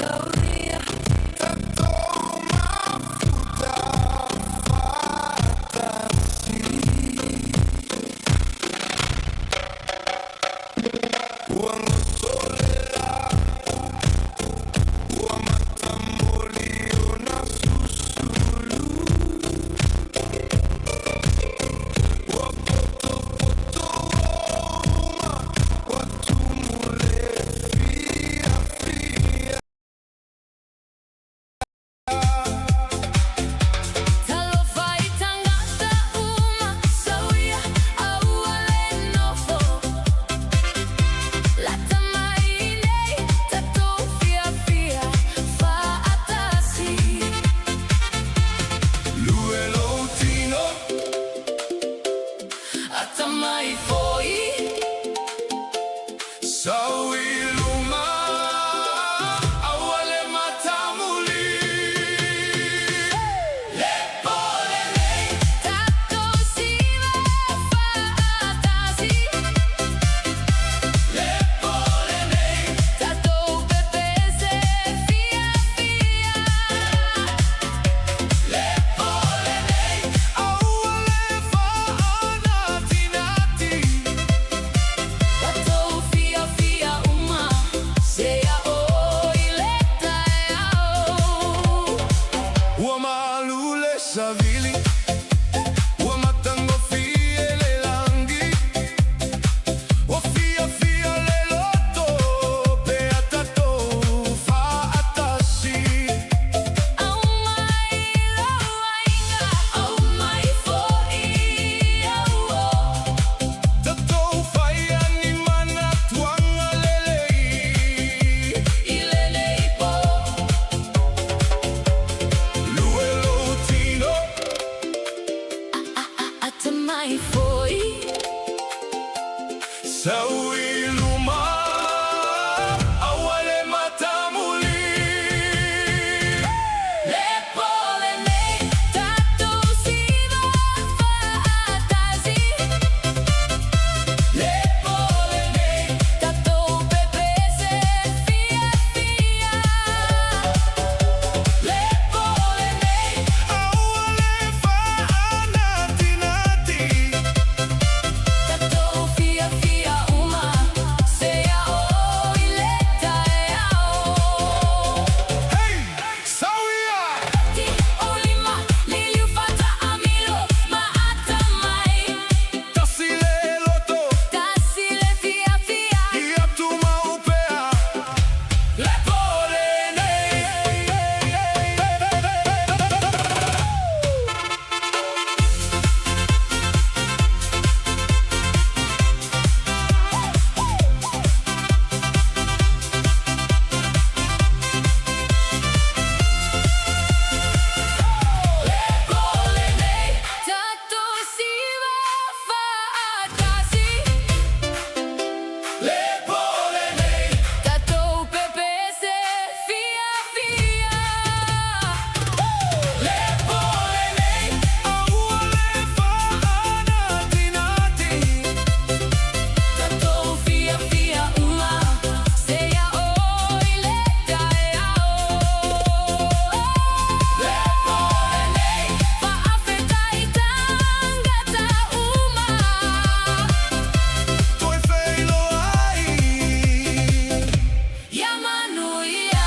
S1: sauria
S2: tatoa mafuta fatasi wangotolela wa matamoli una susulu wapoto uma watumule fia fia
S1: Talofa itangata uma sauia auale nofo Lata maine tato fia fia faatasi
S2: luelo tino
S1: Atamai foi
S2: sawi luma awale matamuli
S1: Polynesian tato siva faatasi
S3: Polynesian
S1: Tato pepese fia fia
S3: Polynesian
S2: awale faanati nati
S1: Tato fia fia uma Seya oileta yao
S2: wamalule savili wamatango fiele langi wafia fia leloto peatato faatasi
S1: Au mai loainga Au mai foi au
S2: tato faya ni mana tuanga lelei
S1: Ilele ipo
S2: luelo tino
S1: Atamai foi
S2: sawi luma awale matamuli
S1: Polynesian tato siva faatasi
S3: Polynesian
S1: Tato pepese fia fia
S3: Polynesian
S2: awale faanati nati
S1: Tato fia fia uma Seya oileta yao
S2: hey sawia
S1: Ti olima liliufata amilo maatamai
S2: tasile loto
S1: Tasile fia fia
S2: iatuma upea
S1: Tato siva faatasi
S3: Polynesian
S1: Tato pepese fia fia
S3: Polynesian
S2: awale faanati nati
S1: Tato fia fia uma Seya oileta yao Faafeta itangata uma
S2: toi feilo ai
S1: Yamanuia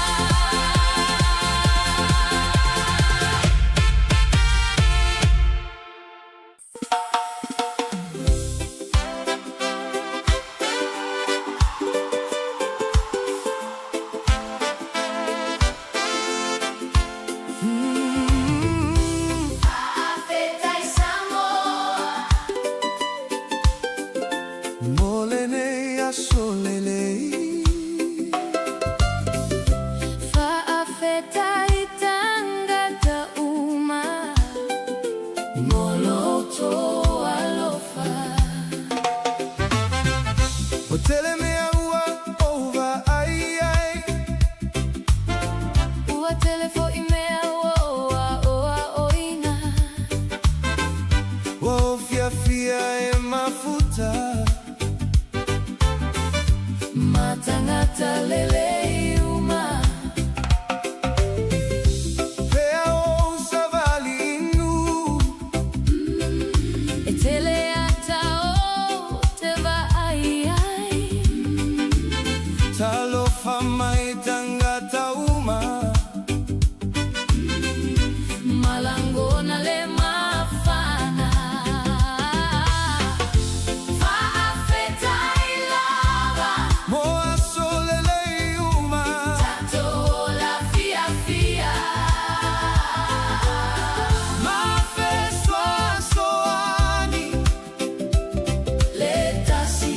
S1: Faafeta Samoa
S2: molene asolelei
S1: Faafeta itangata uma Moloto alofa
S2: otelemea ua over ai ai
S1: Ua telefo imea oa oa oina
S2: wofia fia e mafuta
S1: Matangata lele uma
S2: TALOFA maitanga tauma
S1: malango na lema fana faafeta ilava
S2: moa solele uma
S1: tatola fia fia
S2: mafeswa soani
S1: letasi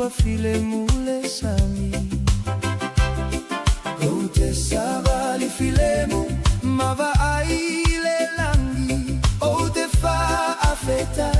S2: file mule sami Oute sabali filemu Mava aile langi Oute fa afeta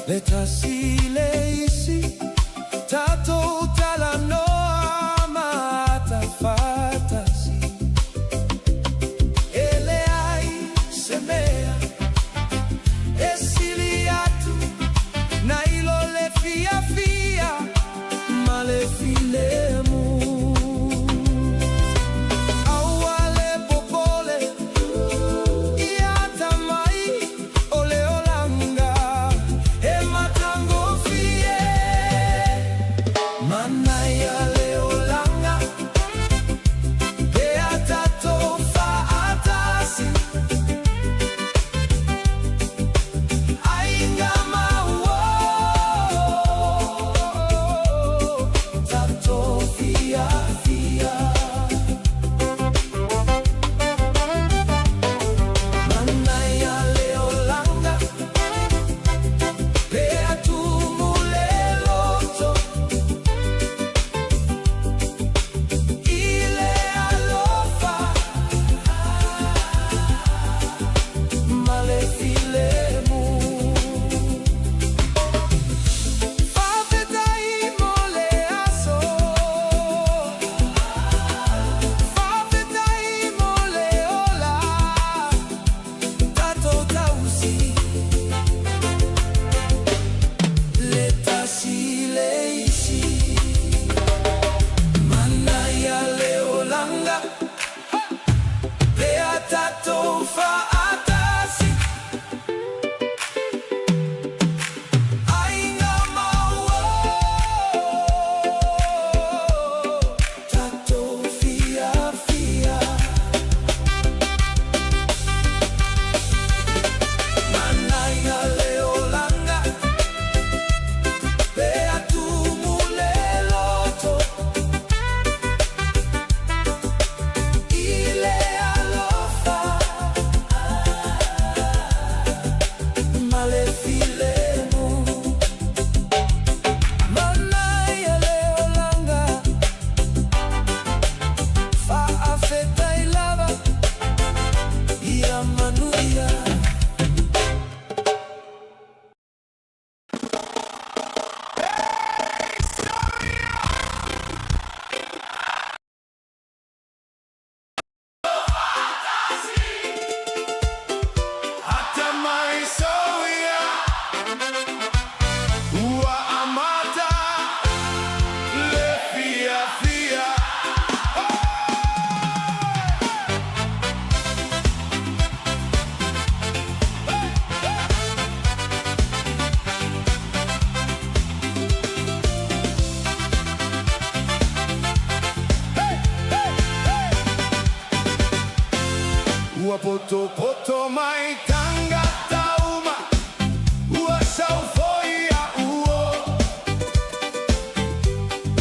S2: leta sileisi tato talanoa matafatasi eleai semea esiliatu na ilole fia fia malefilemu awale popole iatamai oleolanga ematango fie manaya leolanga beatato faatasi ainga mawo tato fia fia manaya leolanga beatumuleloto ile alofa malefilemu fafetai moleaso fafetai moleola tato tausi leta sileisi manaya leolanga beatato faatasi ainga mawo tato fia fia manaya leolanga beatumuleloto ile alofa malefilemu manaya leolanga faafeta ilava ia manuia
S3: Hata maisoya Ua amata Le fia fia Ua poto poto mai tanga tauma Ua saufoia uo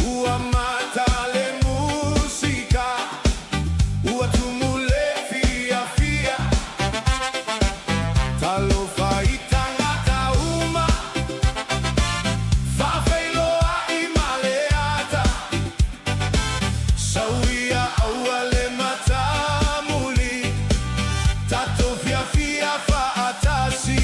S3: Ua mata le musica Ua tumule fia fia Talofa i tanga tauma Fafeiloa i maleata Sauia aua le matamuli Tato fia fia faatasi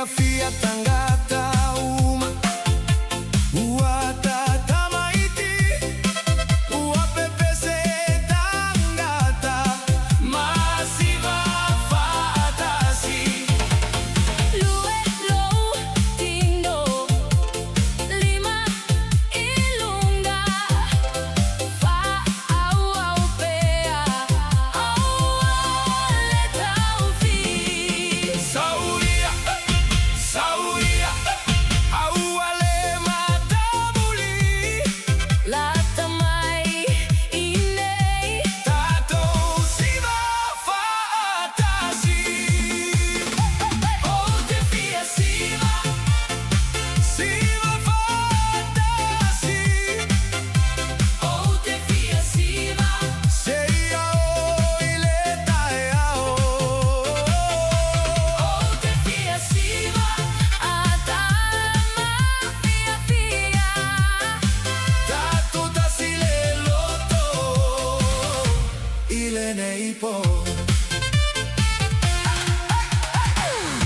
S2: fia tangata uma ua tatamaiti ua pepese tangata
S1: Masiva fatasi Lue lou tindo Lima ilunga Fa au au pea Au ale taufi
S3: Sauria, sauria,
S2: auale matamuli
S1: Lata mai inei
S2: tato siva fatasi
S1: O te fia siva
S2: siva fatasi
S1: O te fia siva
S2: seia oile taeao
S1: O te fia siva Atama fia fia
S2: tato tasile loto ile neipo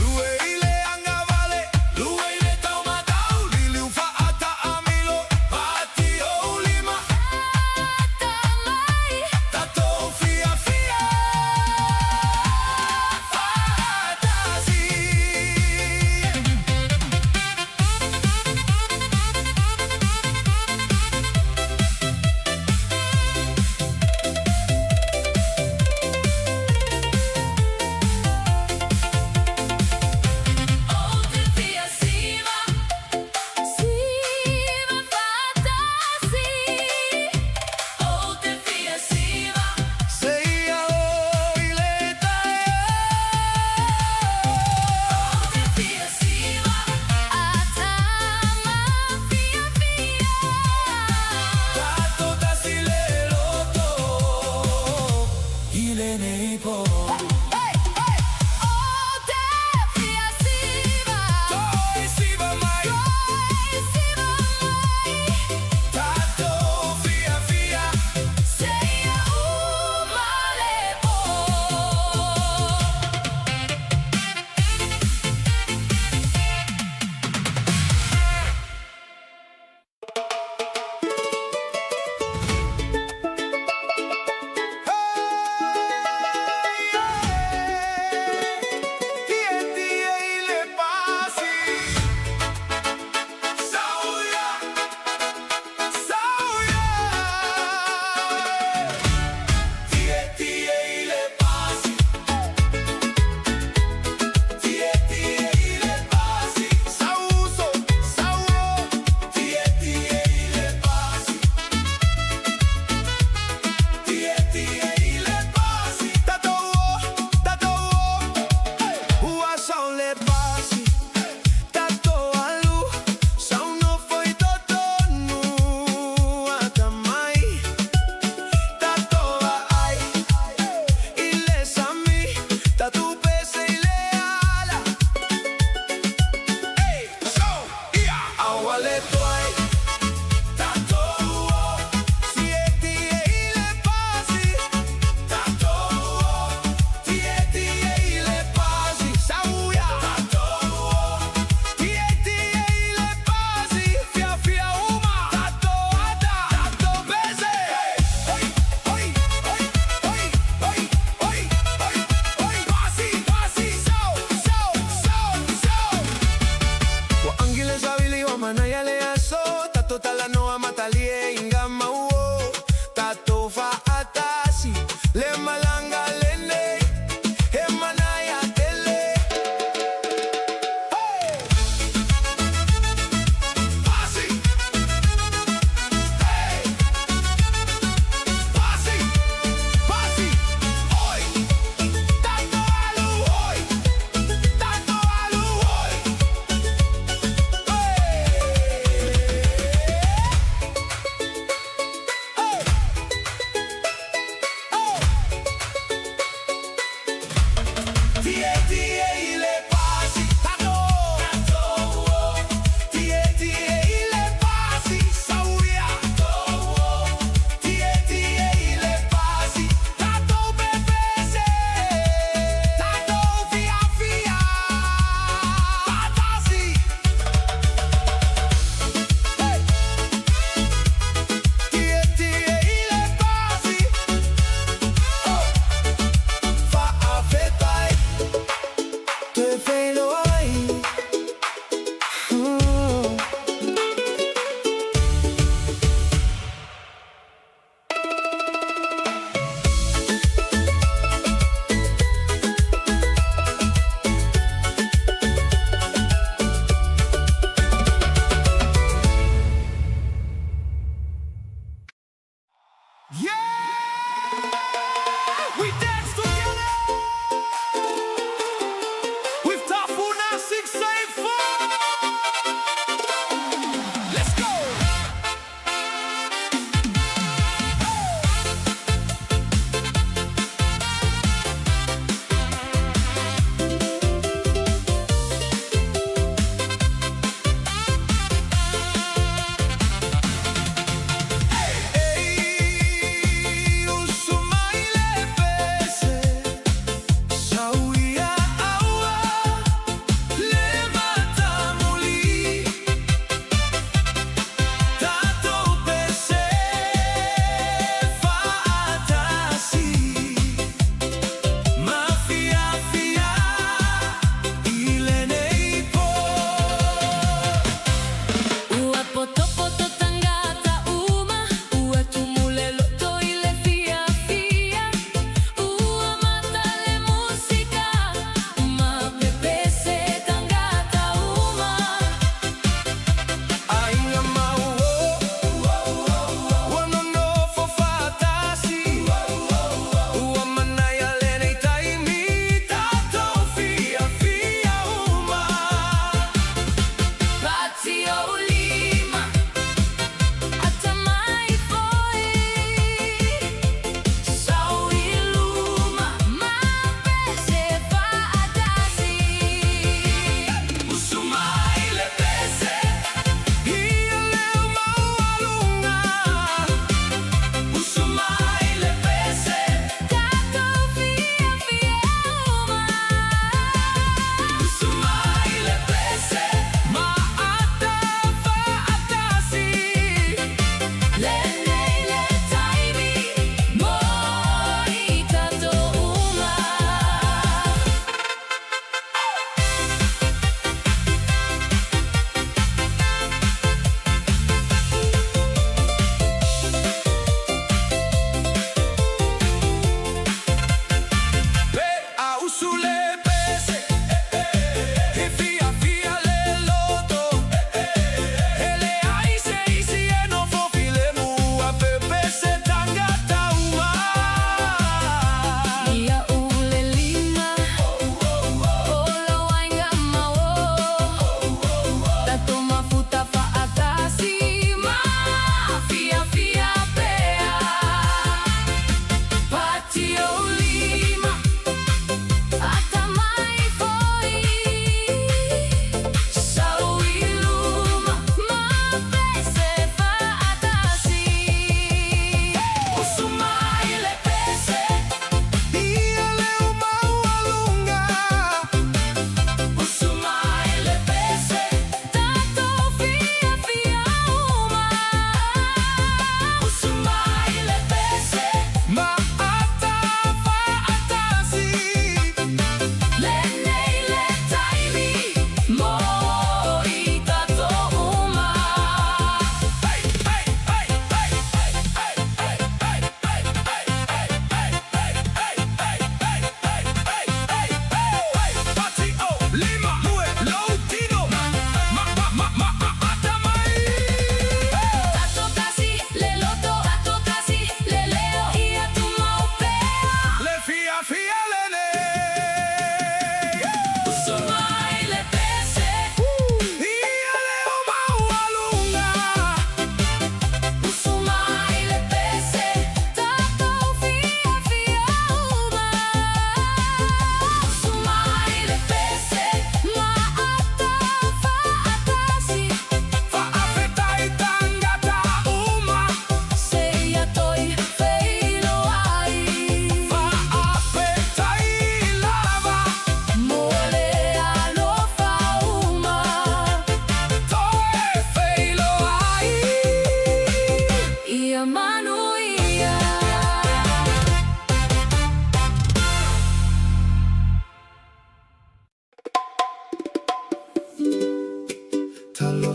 S2: Lue ile angavale, lue ile taumatau, liliu faata amilo, pati olima,
S1: Tamai
S2: tato fia fia, fatasi.
S1: O te fia siva Siva fatasi O te fia siva
S2: Seia oile
S1: O te fia siva Atama fia fia
S2: tato tasile loto, ile neipo.
S1: O te fia siva
S2: Toi siva mai,
S1: Siva mai
S2: tato fia fia.
S1: Seia umalepo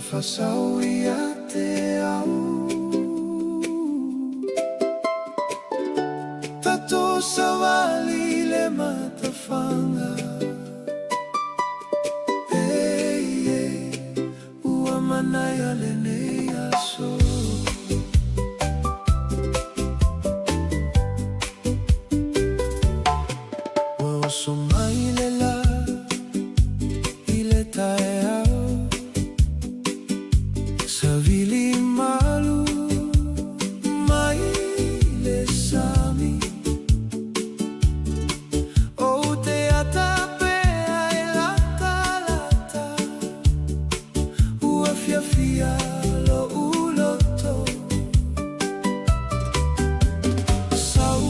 S2: fa sauia te au Tato sawali le matawhanga Hey, hey, ua manaya le nei aso Wa oso mai le la I le tae au Savili malu mai le sami O te ata pe ai lata lata Ua fia fia lo uloto Sau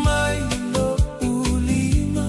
S2: mai lo ulima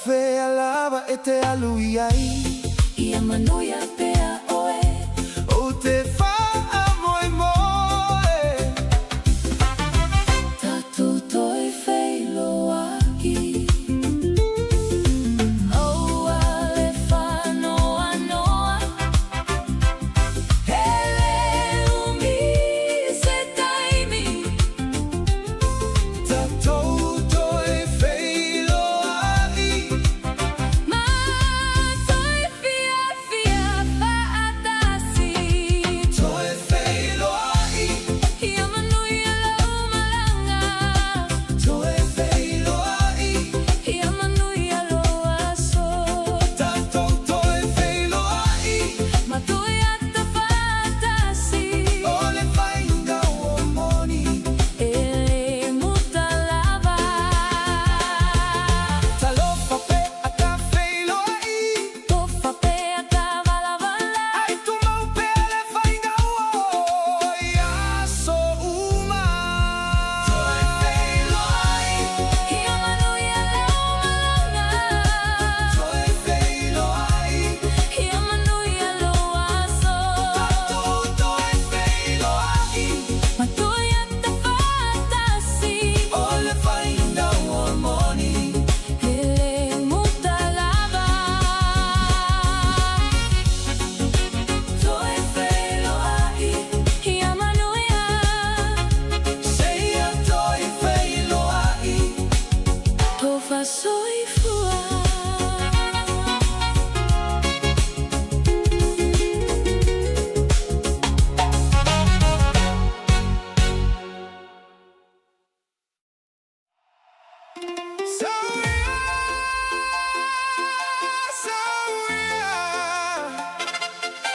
S2: fe alaba e te aluiai.
S1: Ia manuia pea oe.
S2: O te wha moe moe.
S1: Tatou toi whailoa i. Aua le whanoa noa. Hele umi se taimi.
S2: Tatou toi whailoa i.
S1: Ma toi fia fia whaatasi.
S2: Toi whailoa i.
S1: Ia manuia lau malanga.
S2: Toi whailoa i.
S1: Ia manuia loa so.
S2: Tatou toi whailoa i.
S1: Ma toi ata whaatasi.
S2: O le whainga o moni.
S1: Ele muta lava.
S2: Talofa pe a ta whailoa i.
S1: Tofa pea ka wala wala.
S2: Ai tu mau pe le whainga o. Ia so uma. Toi whailoa i.
S1: Ia manuia lau malanga.
S2: Toi whailoa i.
S1: Ia manuia loa so.
S2: Tatou toi whailoa i.
S1: Ma toi ata whaatasi.
S2: O le whainga o moni.
S1: Ele muta lava. Toi whailoa i. Ia manuia.
S2: Seia toi whailoa i.
S1: Tofa soifua.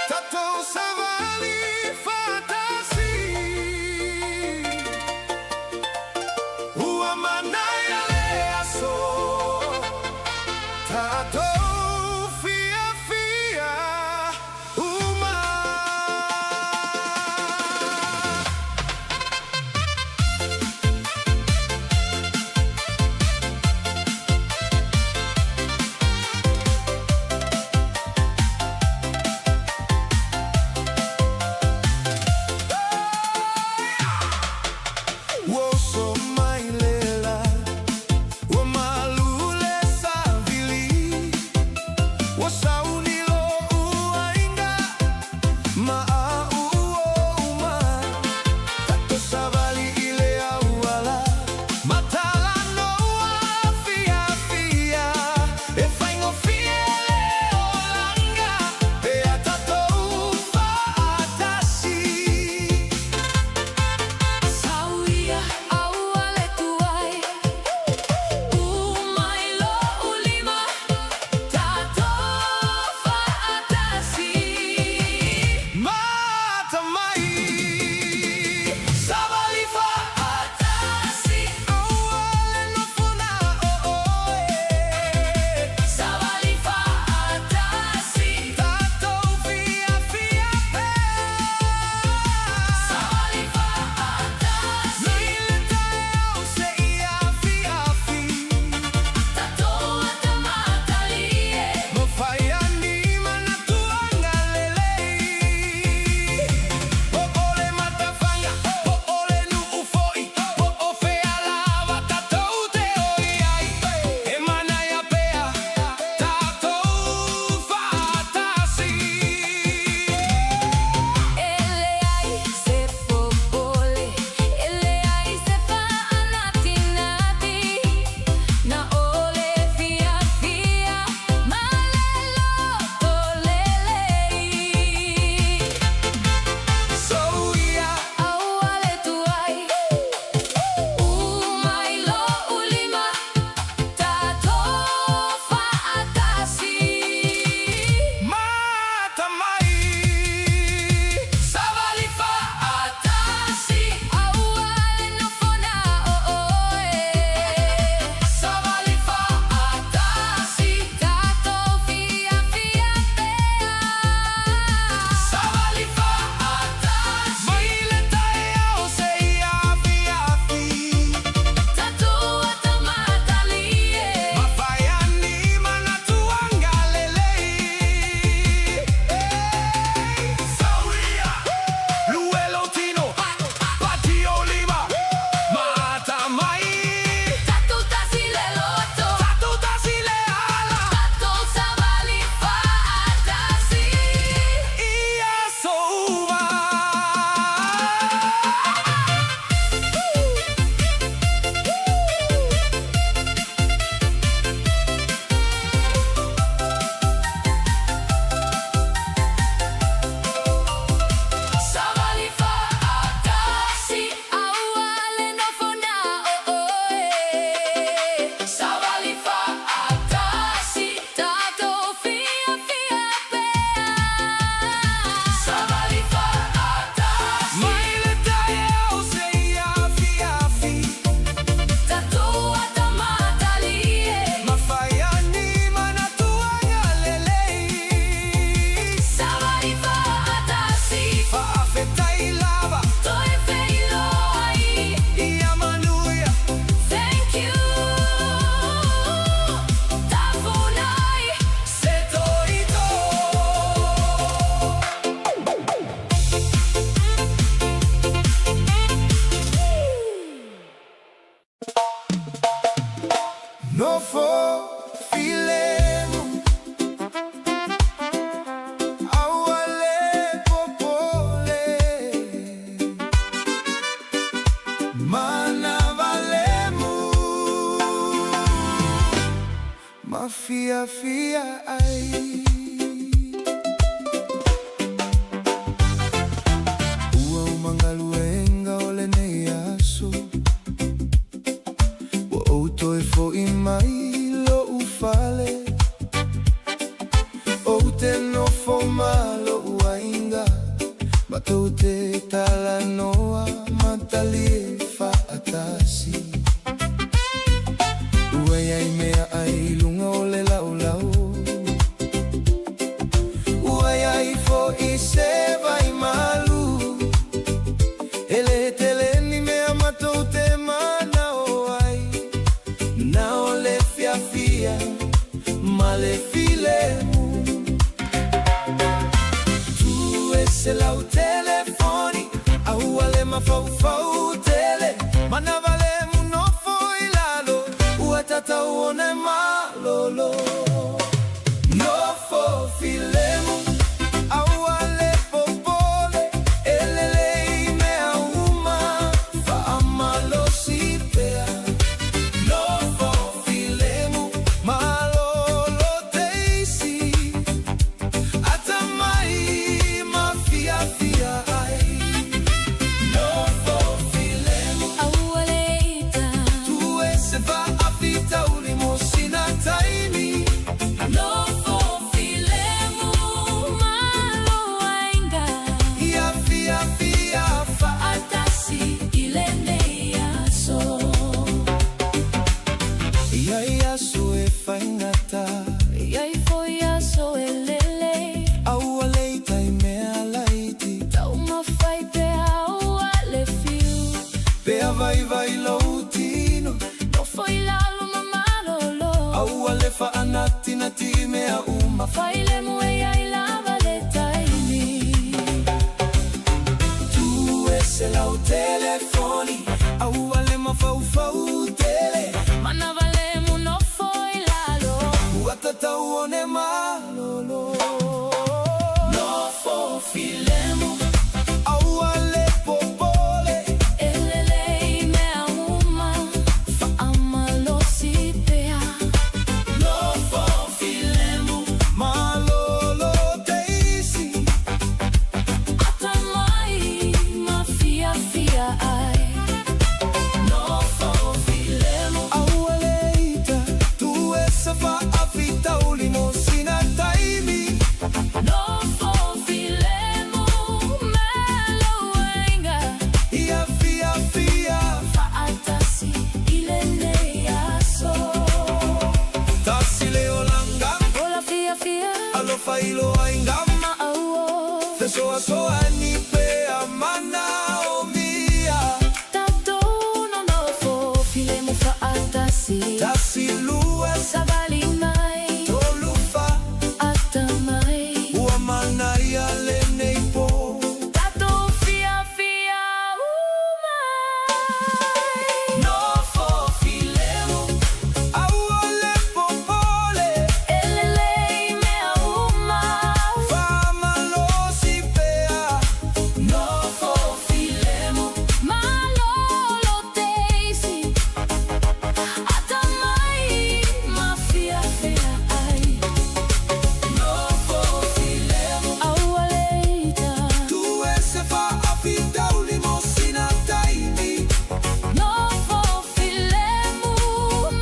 S2: Tatou savali fatasi. Ua manaya le aso. Tatou fia fia uma. Wo so mai lela. Wo malule savili. Mafia fia ai Ua umangaluenga ole nei aso Wa outo e fo I mai lo ufale Oute no fo malo uainga Bato te tala noa matali fa atasi Uaya I mea ai lunga ole lau lau Uaya I fo I se vai malu Ele tele ni mea mato te mana o ai Na ole fia fia male filemu Tu ese lau telefoni Au ale ma fau fau tele Mana vale no foi lalo Ua tata uone malolo No fo filemu Au ale popole Elele I mea uma Fa amalo si pea No fo filemu Malolo teisi Ata mai mafia fia ai No fo filemu
S1: Au aleita
S2: Tu ese va a fita ulimosina taimi
S1: No fo filemu malo ainga
S2: Ia fia fia fa
S1: Atasi ilene aso
S2: Ia ia su e faingata
S1: Iai foi aso elele
S2: Au aleita I mea laiti
S1: Tau mawhai pe au ale fiu
S2: Pea vai lautino
S1: No foi lalo mamalolo
S2: Au ale fa anati na ti mea uma
S1: Mawhai le mue ai lava le taimi
S2: Tu ese lau telefoni Au ale ma fau fau tele
S1: Mana vale mu no foi lalo
S2: Ua tata uone malolo
S1: No fo filemu
S2: Au ale popole
S1: Elele I mea uma Fa amalo si pea
S2: No fo filemu Malolo teisi
S1: Ata mai mafia fia ai No fo filemu
S2: Au aleita Tu ese fa a fita ulimosina taimi
S1: No fo filemu malo ainga
S2: Ia fia fia
S1: Fa atasi ilene aso
S2: Tasi leo langam
S1: Ola fia fia
S2: Alofa ilo aingam
S1: ma au
S2: Te soa soa ni pea mana o mia
S1: Tato no fo filemu fa atasi
S2: Tasi lua
S1: Sabali mai
S2: tolufa
S1: ata mai
S2: Ua mana ia le nei po
S1: Tato fia fia umai
S2: No fo filemu Au ale popole
S1: Elele I mea uma
S2: Fama lo si pea
S1: No fo filemu malolo teisi Ata mai mafia fia ai
S2: No fo filemu
S1: Au aleita
S2: Tu ese fa a fita ulimosina taimi
S1: No fo filemu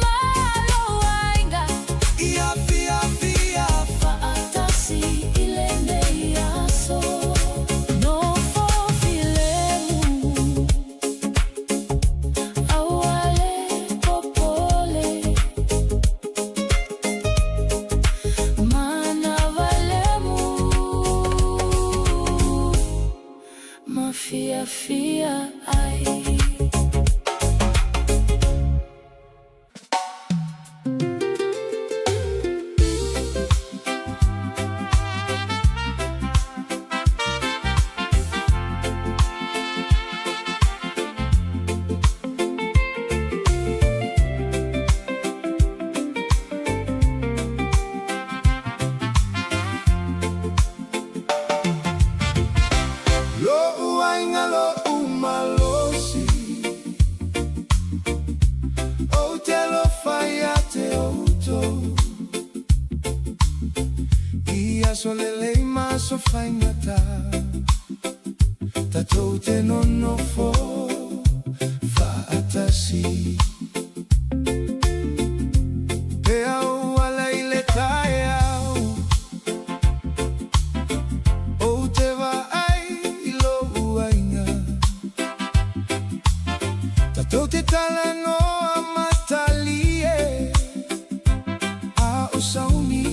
S1: malo ainga
S2: Ia fia fia
S1: Fa atasi ilene aso No fo filemu Au ale popole Mana valemu Mafia fia ai
S2: Lo uainga lo umalosi O te lo fai a te outou solelei maso faingata tatou te nonofo faatasi pe au ala ile tae au o te va ai ilo uainga tatou te tala no amatalie a o sauni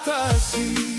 S2: atasi.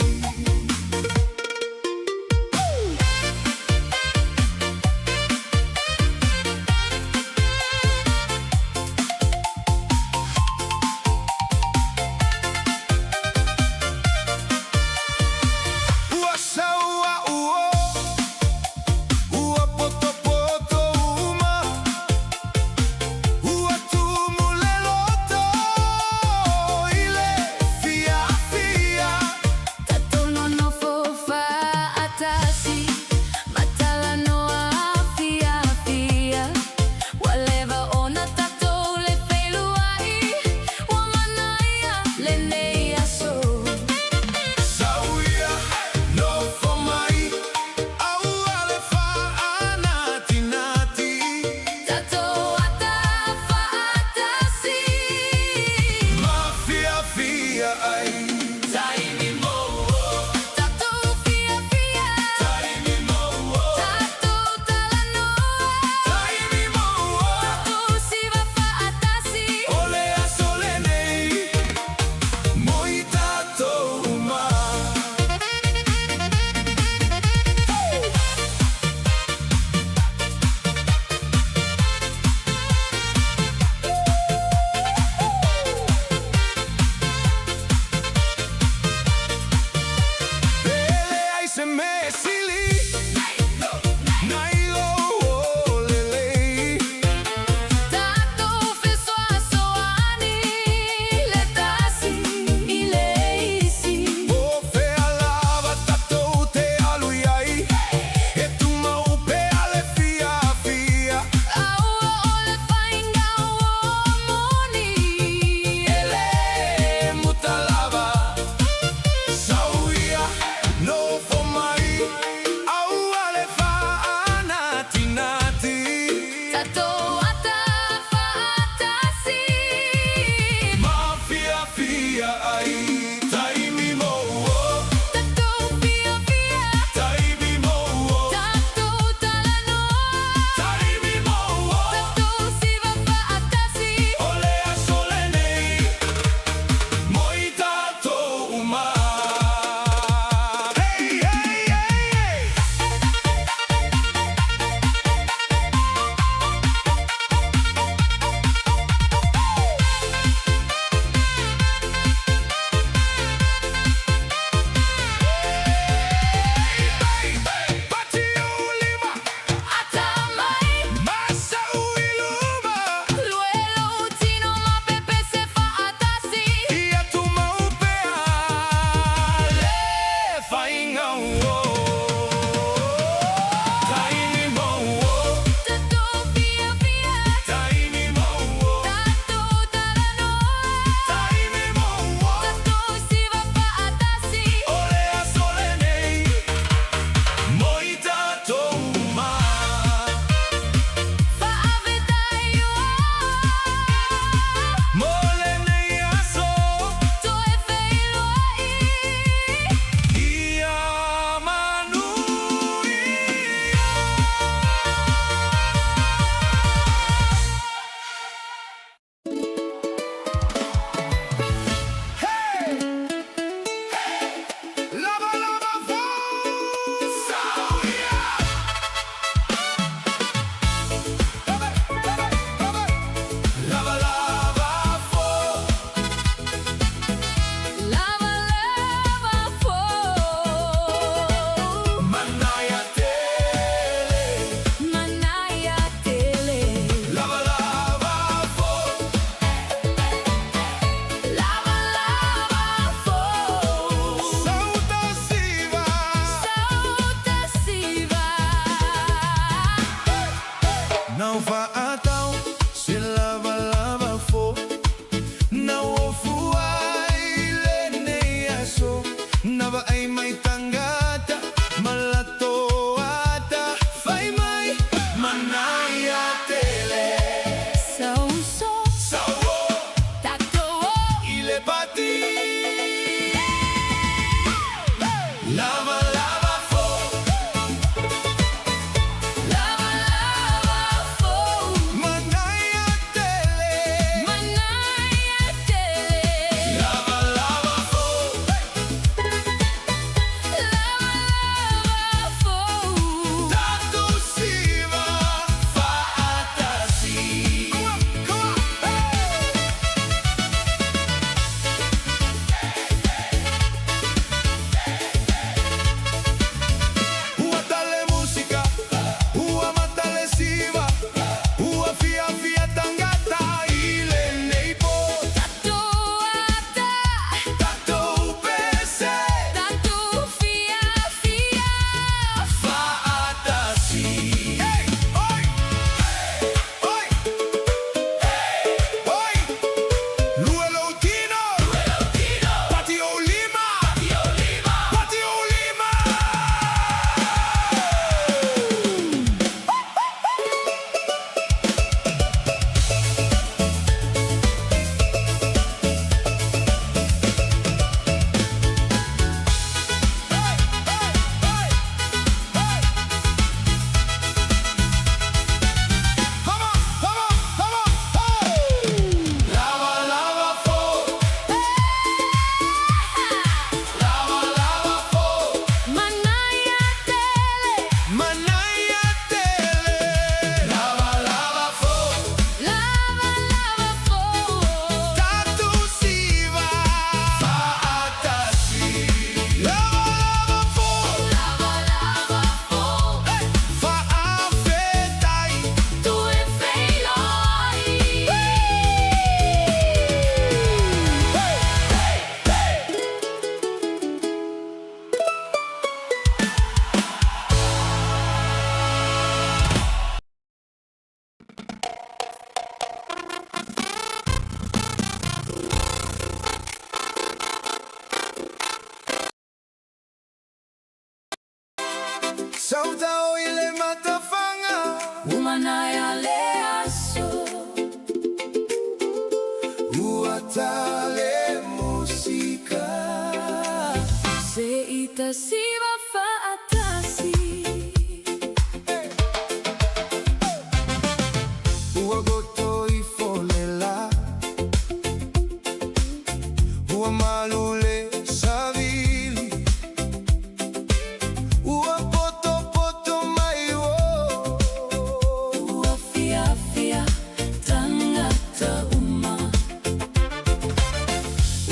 S2: tale música.
S1: Se itasiwa faatasi.
S2: Uagoto ifolela, uamalule savili, uapoto maiwo,
S1: Uafiafia tangata uma.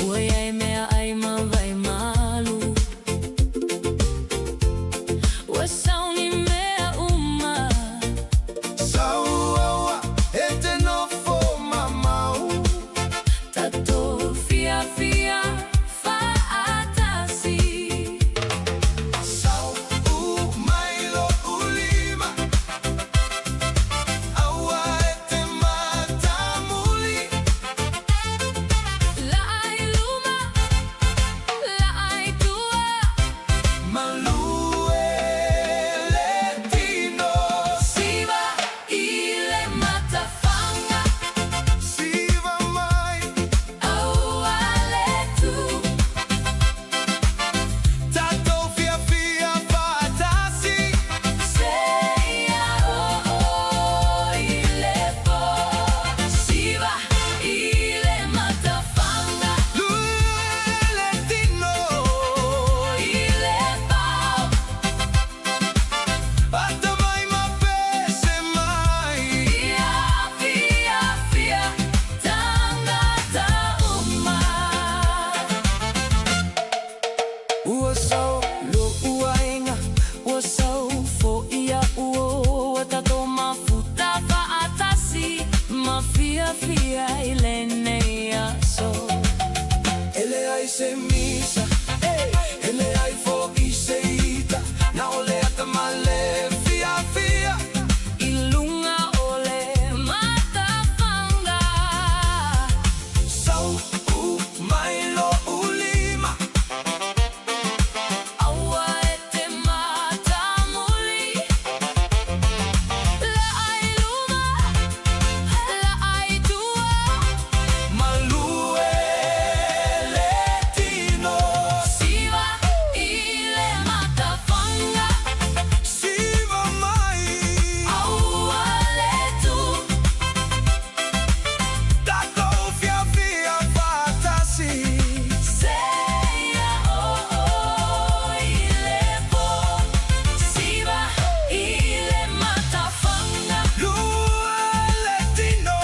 S1: Uayaimea aima vai malu. Uasauni mea uma.
S2: sauaua etenofo mamau.
S1: Tato fiafia faatasi.
S2: Sau mailo ulima, aua ete matamuli.
S1: Laai luma, laai tua.
S2: Malue letino,
S1: Siwa ile matafanga.
S2: siva mai,
S1: Aualetu.
S2: tato fia fia fatasi.
S1: Seia ilepo. Siwa ile matafanga.
S2: Lue letino,
S1: Ilepau.
S2: atamai mapese mai.
S1: Fiafia tangata uma.
S2: Ua sau lo ua inga,
S1: Ua sau fo ia uo. Ua tato mafuta faatasi. Mafiafia ile neia so.
S2: ele ai se misa, ele ai fo iseita, na ole atamale fia fia.
S1: Ilunga ole matafanga.
S2: Sau mailo ulima,
S1: Aua ete matamuli. Laai luma, laai tua.
S2: malue letino,
S1: Siwa ile matafanga.
S2: siva mai,
S1: Aualetu.
S2: tato fia fia fatasi.
S1: Seia ilepo. Siwa ile matafanga.
S2: Lue letino,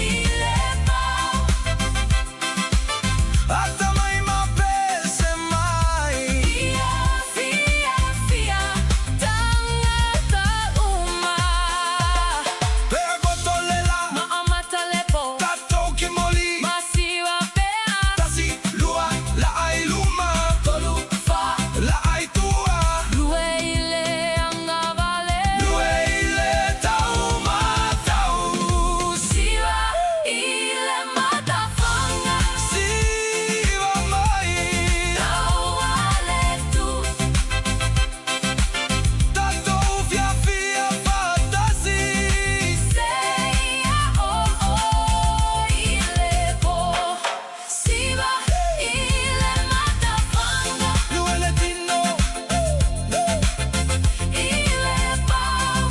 S1: Ilepau.
S2: atamai mapese mai.
S1: Fiafia tangata uma.
S2: Pegotolela,
S1: Maamatalepo.
S2: tato kimoli,
S1: Masiwa pea.
S2: tasi lua la ai luma,
S1: Tolufa.
S2: la ai tua.
S1: Lue ile angavale.
S2: Lue ile tau matau,
S1: Siwa ile matafanga.
S2: siva mai.
S1: Aualetu.
S2: Tato fia fia fatasi.
S1: Seia ilepo. Siwa ile matafanga.
S2: Lue letino,
S1: Ilepau.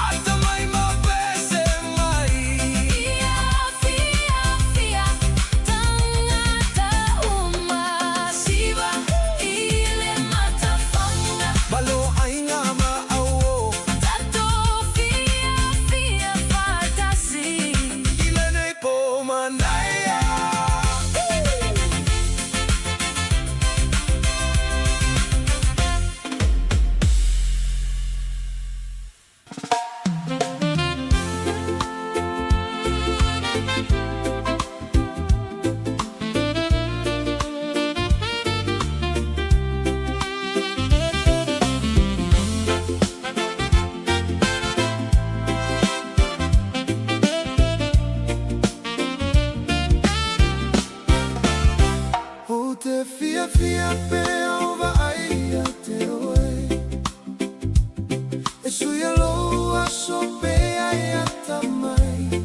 S2: atamai mapese mai.
S1: Fiafia tangata uma. Siwa ile matafanga.
S2: Balo ai nga maawo,
S1: Tato fiafia fatasi.
S2: ilene po manaya. O te fia fia pe ova ai te oe. E sui aloha so pe ai atamai.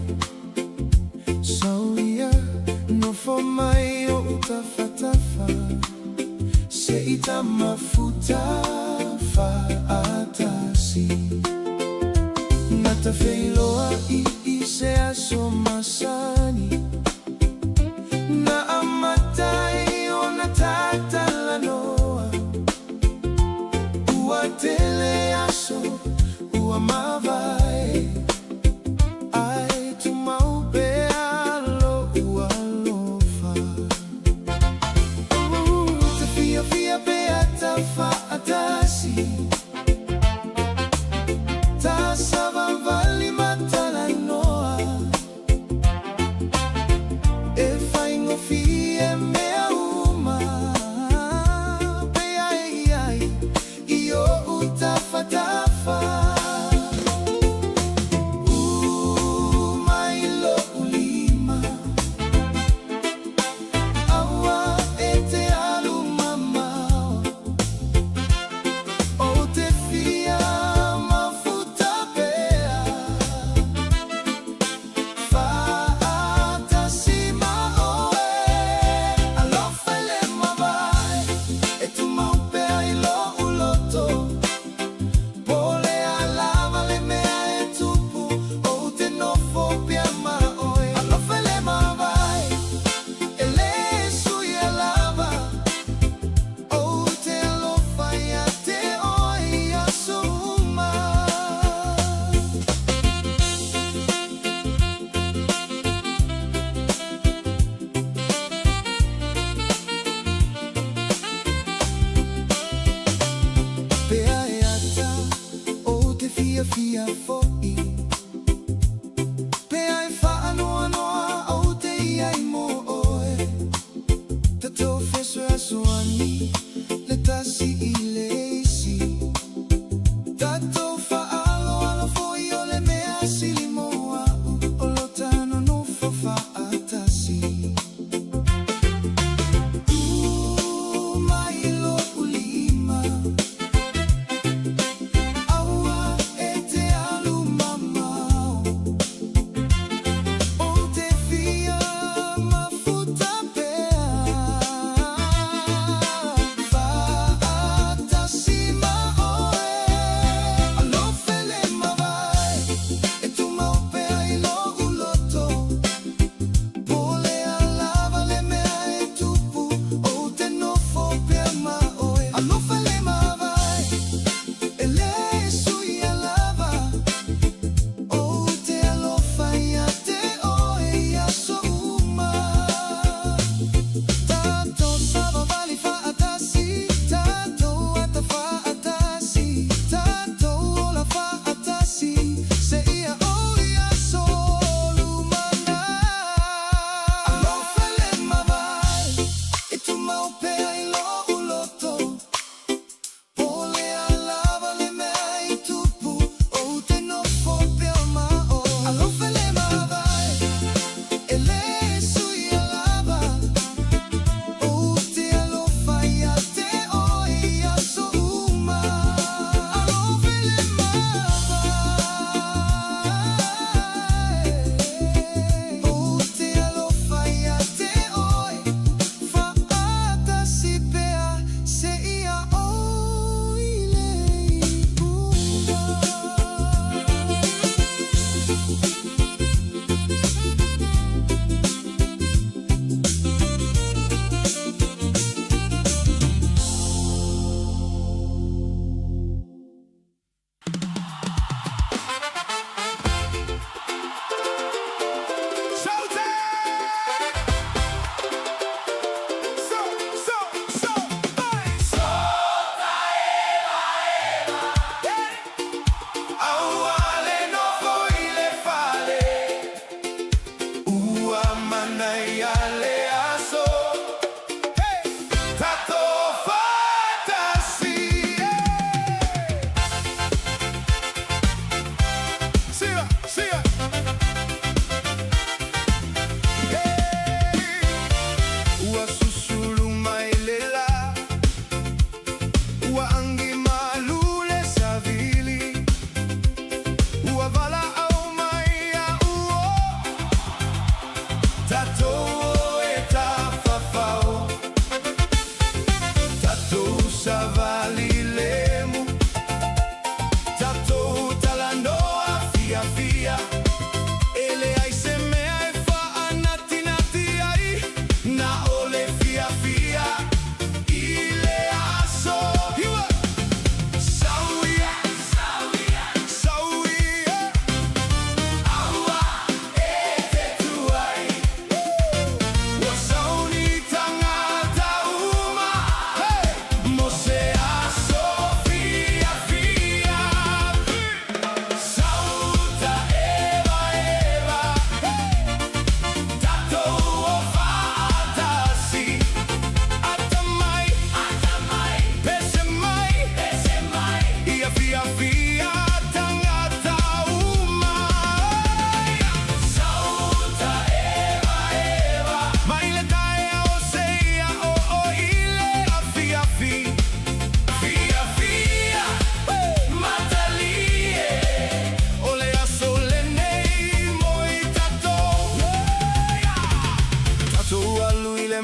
S2: masani na amatai ona tatalanoa uatele aso ua mavae ai tumaupealo ualofa tafia fia beata faatasi tasava vali matalanoa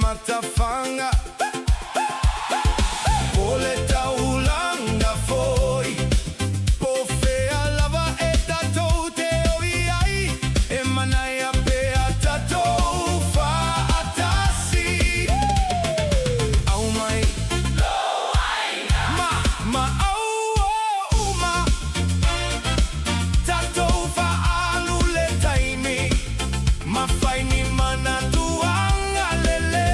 S2: matafanga Pole taulanga foi Pofea lava e tatou te oiai E manaya pea tatou fa atasi Au mai Ma au ma Tatou fa alule taimi Ma fai ni mana tuanga lele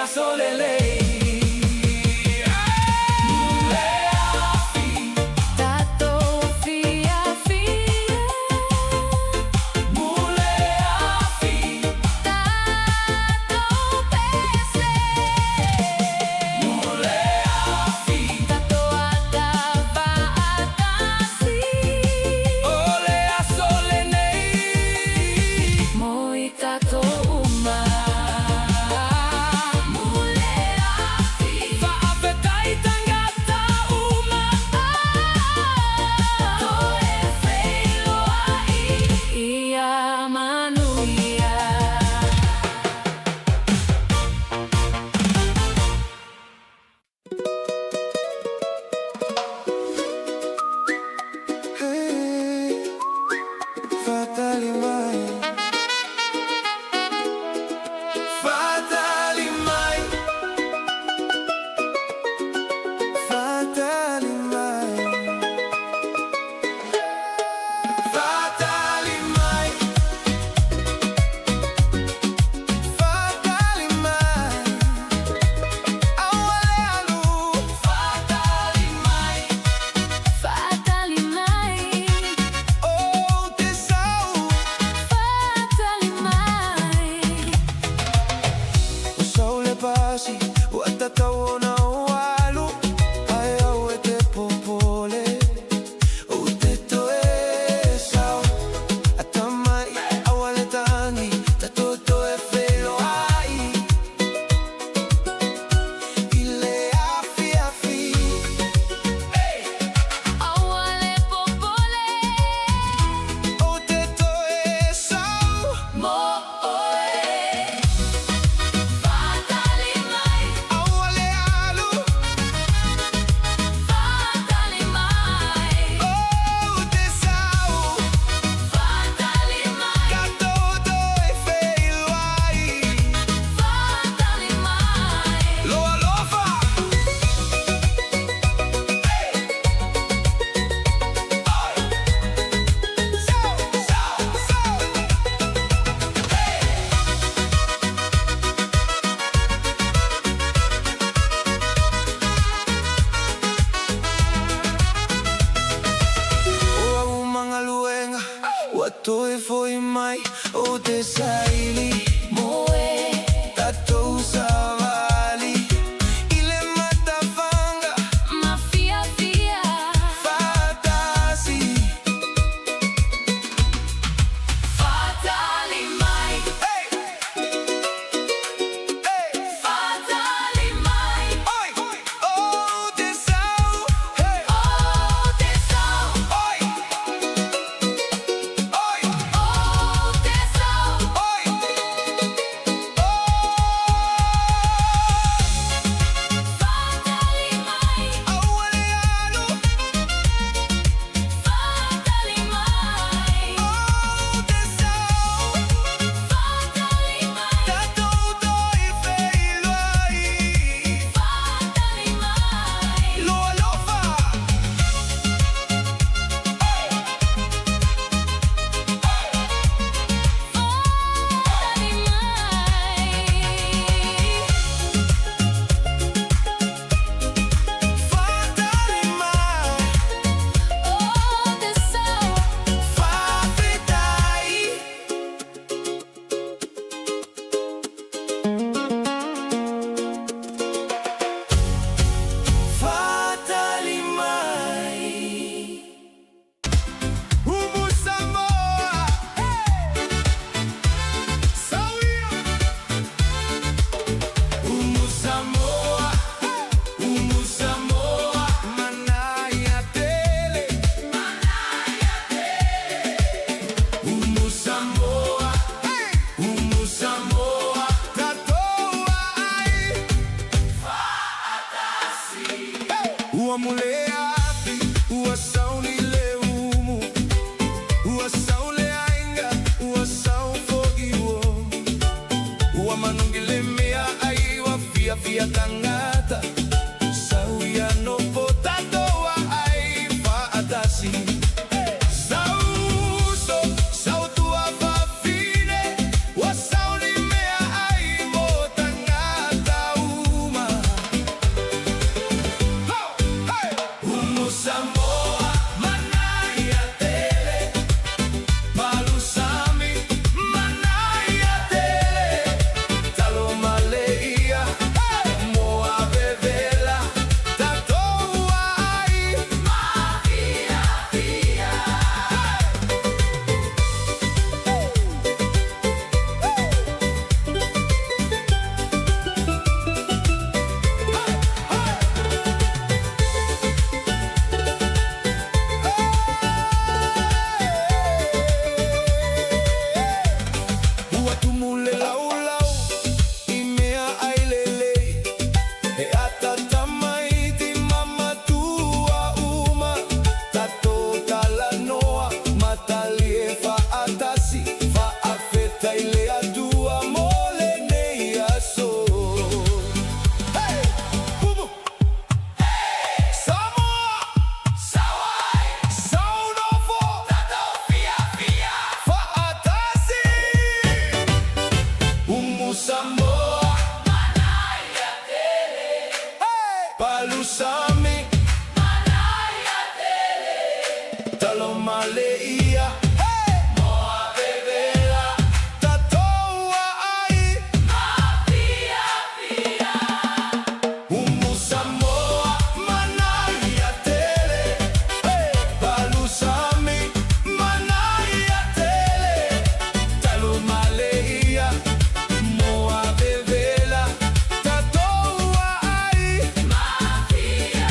S3: sole lei.
S2: Toi foi mai o te saili moe tatou savali ile matavanga
S1: mafia fia
S2: fatasi
S1: fatali mai
S2: hey hey
S1: fatali mai
S2: oi oh te sau hey
S1: oh te sau
S2: oi Balusami,
S3: Manaya tele,
S2: Talomaleia,
S3: moa bebela,
S2: Tatoa ai,
S3: mafia fia.
S2: Umu Samoa, Manaya tele, Balusami, Manaya tele, Talomaleia, Moa bebela, Tatoa ai,
S3: Mafia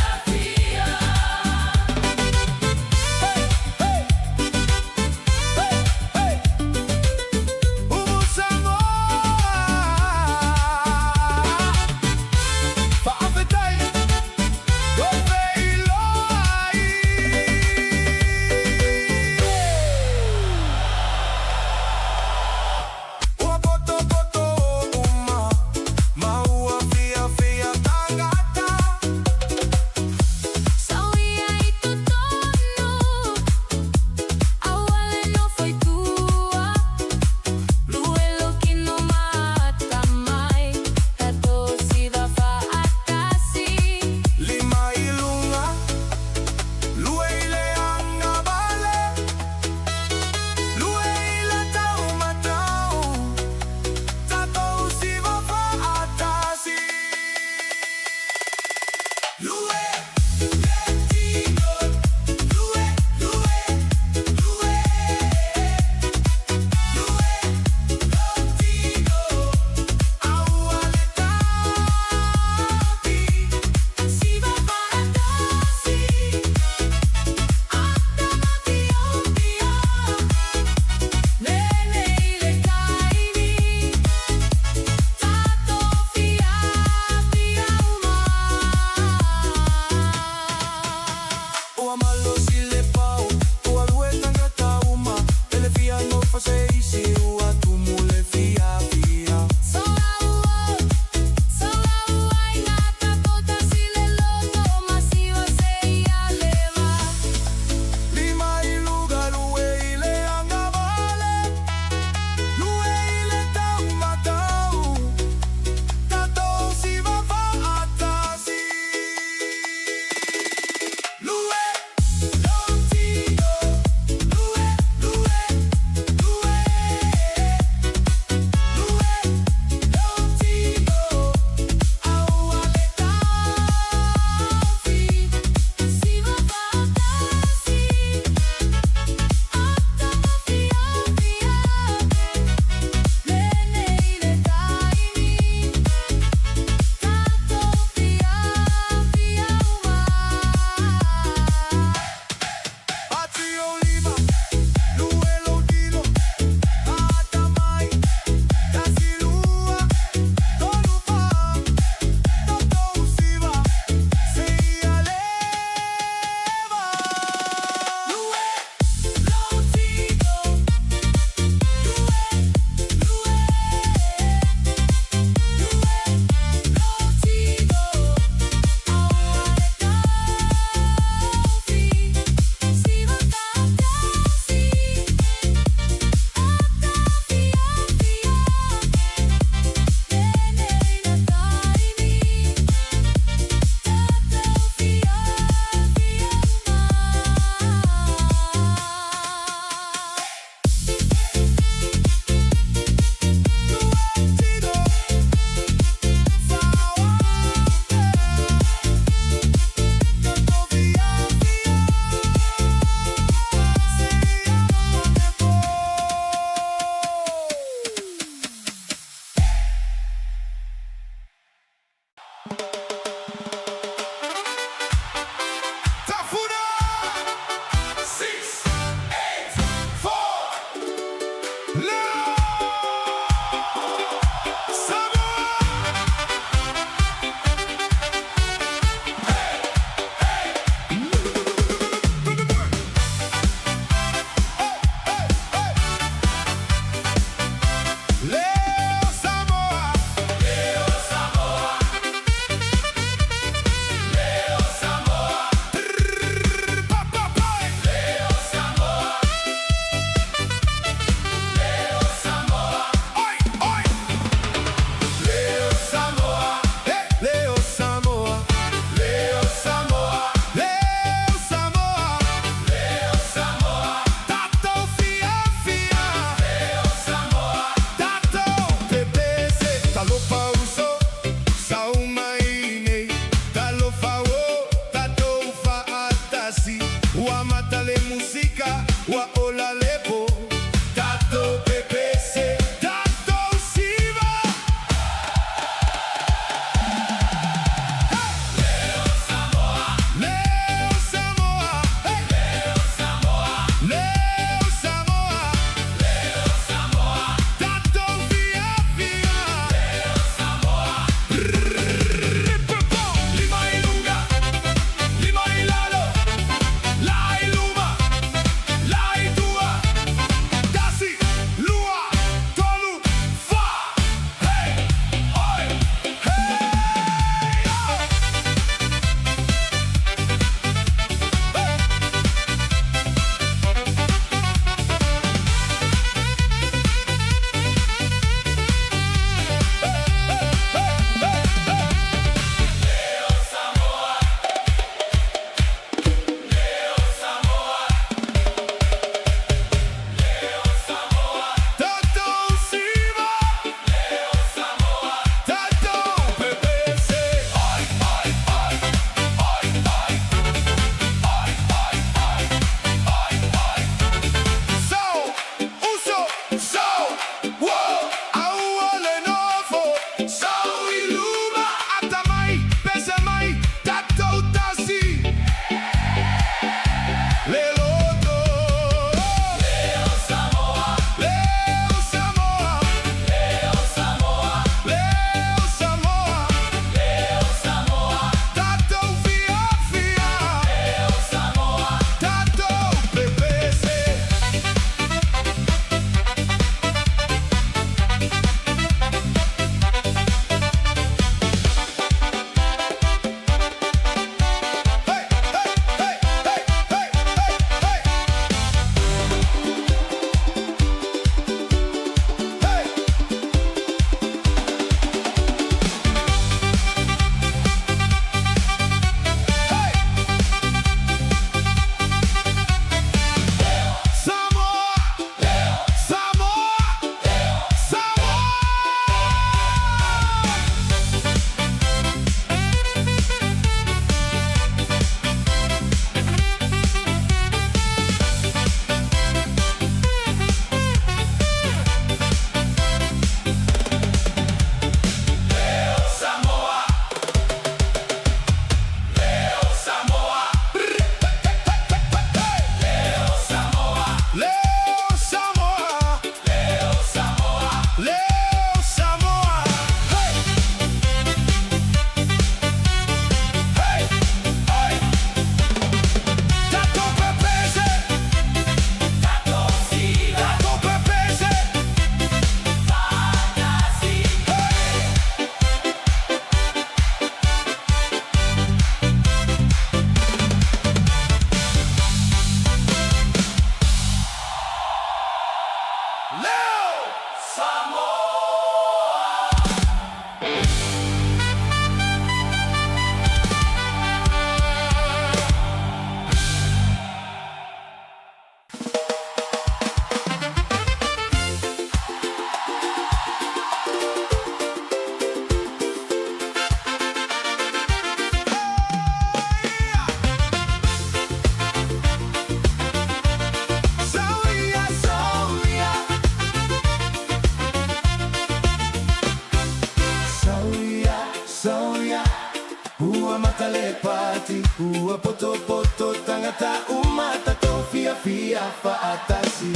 S2: tale party ua poto poto tangata uma tato fia fia faatasi.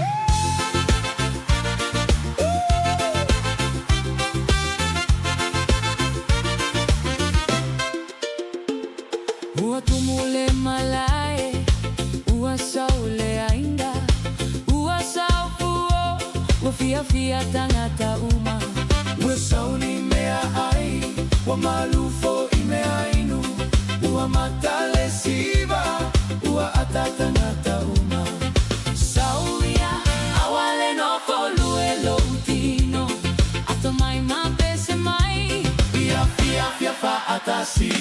S1: Ua tumule malae, ua saule ainda, ua saufuo, ua fia fia tangata uma.
S2: Ua sauni mea ai, ua malufo I mea inu, ua matale siva, ua atatangata uma.
S1: Sauia, awale no foluelo utino, ato mai mapese mai,
S2: Fia fia fia faatasi.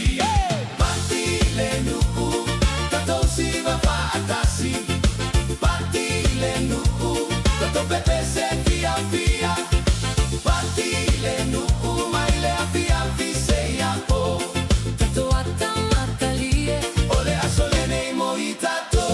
S2: Partile nuku, tato siva faatasi. Partile nuku, tato pepese fia fia. Partile nuku, maile a fia fiseia po.
S1: tato atamatalie,
S2: Ole a solene I moitato.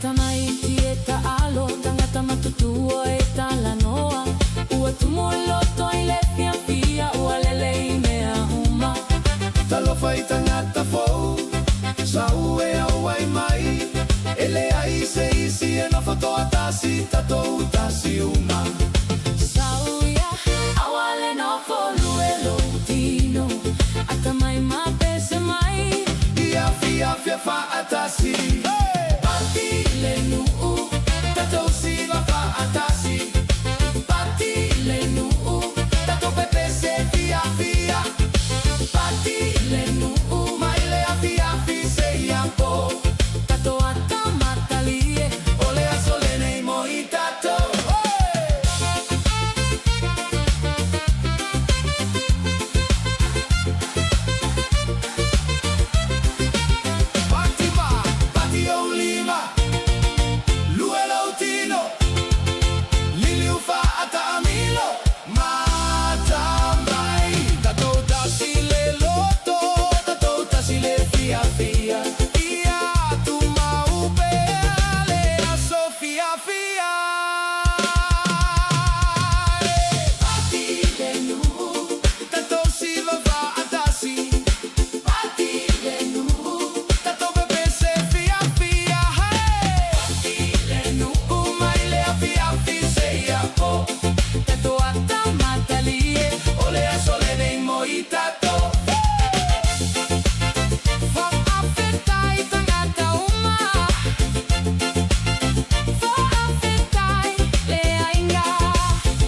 S1: tamaiti e taalo, tangata matutua e talanoa, ua tumoloto I le fia fia, ua lele I mea uma.
S2: Talofa I tangata fou, sau e au ai mai. Ele ai se isi e no foto atasi, tato utasi uma.
S1: Sauia, awale no foluelo utino, ata mai mapese mai,
S2: Fia fia fia faatasi. Partile nuu, tato siva faatasi. Partile nuu, tato pepese fia fia. Partile nuu, maile a fia fiseia po.
S1: tato atamatalie,
S2: Ole a solene I moitato. Party ba, party oliva, lue lautino, liliu fa ata amilo, matamai. Tato tasi le loto, tato tasi le fia fia. Ia tu maupe ale a Sofia fia. Partile nu, tato siva fa atasi. Partile nu, tato pepese fia fia. Partile nu, maile a fia fiseia po.
S1: tato atamatalie,
S2: Ole a solene I moitato.
S1: fa afetai tangata uma, fa afetai le ainga.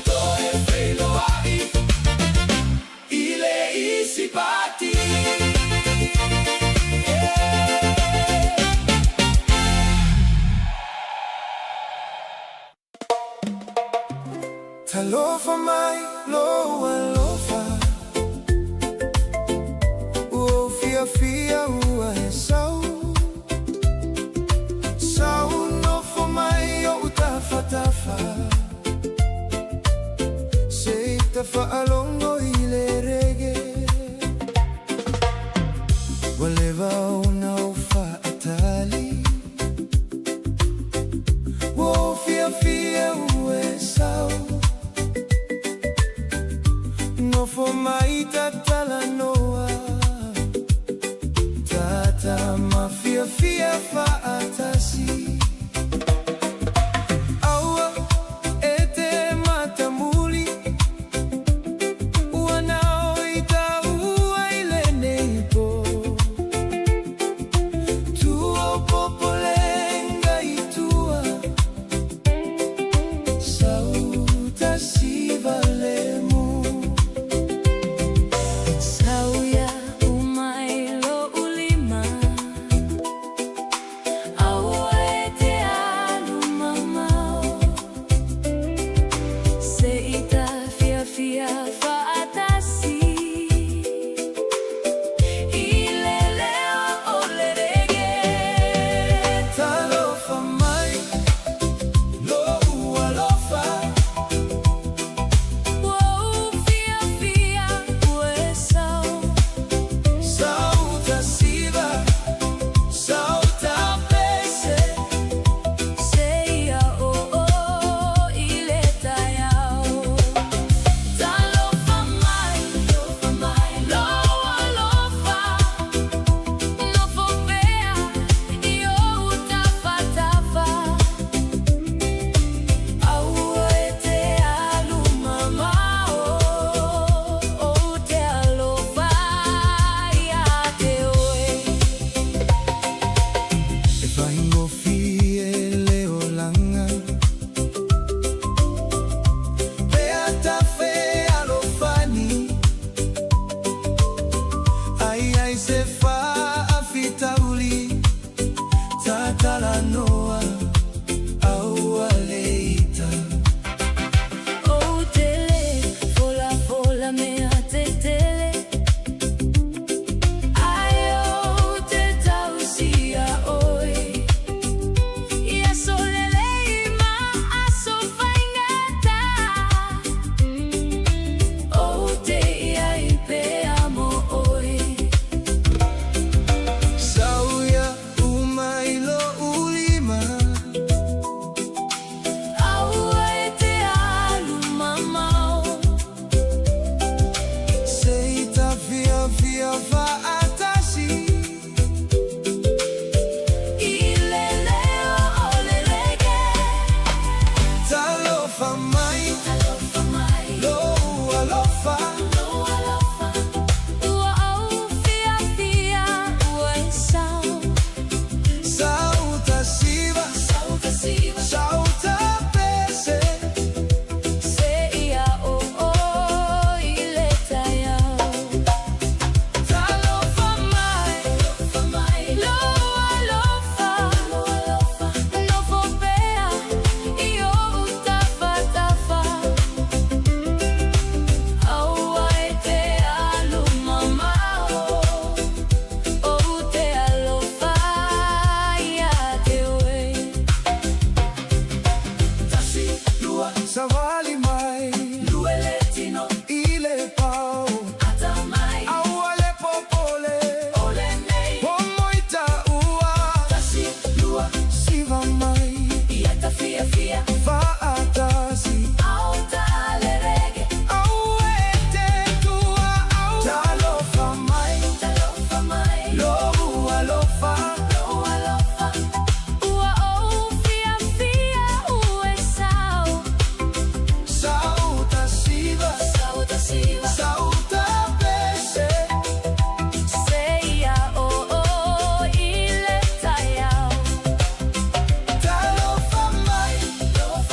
S2: Toe freilo ai, ile isi pati. Talofa mai, loa lofa. Ua fia fia, ua e sau. Sau nofo mai o utafa tafa. Se tafa alongo ile reggae. Waleva una ufa atali. Ua fia fia, ua e sau. Nofo mai tatala noa. Tata mafia fia faatasi. Aua ete matamuli. Ua nao ita ua ile neipo. Tuo popolenga itua. Sauta siva lemu.
S1: Sauia, umailo ulima, aue
S2: Noa au Waleita.
S1: Oh tele, fola fola mea te tele. Ayo te tausia oi. Ia solelei ma aso faingata. Oh te ia ipe amo oi.
S2: Sauya umailo ulima.
S1: Aua e te alu mamau.
S2: Seita via via va atasi.
S1: Ileleo ole reggae.
S2: Talofa mai,
S1: Talofa mai.
S2: lo alofa.
S1: Loa lofa. Ua au fia fia. Ua e sau.
S2: Sauta siva,
S1: Sauta siva.
S2: sauta pese.
S1: Se ia o o ileta iau.
S2: Talofa mai,
S1: Lofa mai. Loa lofa. Loa lofa. Nofo pea. Io utafa tafa. Aua e te alu mamao. O te alofa ia te oe.
S2: tasi lua savali mai.
S1: Lueletino.
S2: Ile pau,
S1: Ata mai.
S2: auale popole.
S1: Ole nei.
S2: Pomoita ua,
S1: Tasi lua.
S2: siva mai.
S1: Iata fia fia.
S2: Va atasi.
S1: Auta le reggae.
S2: Auete tua au. Talofa mai,
S1: Talofa mai.
S2: lo alofa.
S1: Loa lofa. Ua ou fia fia. Ue sau.
S2: Sauta siva,
S1: Sauta siva.
S2: sauta pese.
S1: Se ia o o ileta iau.
S2: Talofa mai,
S1: Lofa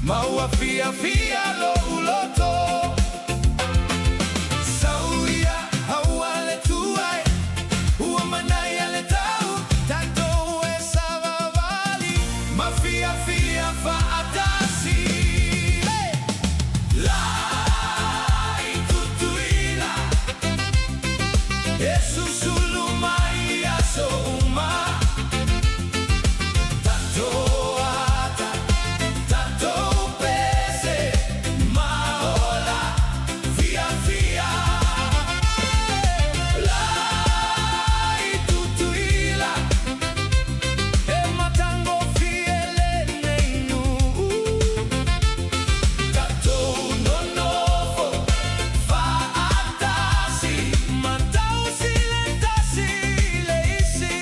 S2: maua fia fia lo uloto sauia hawale tuai ua manaya le tau tato e savavali mafia fia fa atasi lai tutuila Yesu sulu mai aso uma tato ata tato pese maola via via lai tutuila e matango fiele neinu tato nonofo fa atasi matau silentasi leisi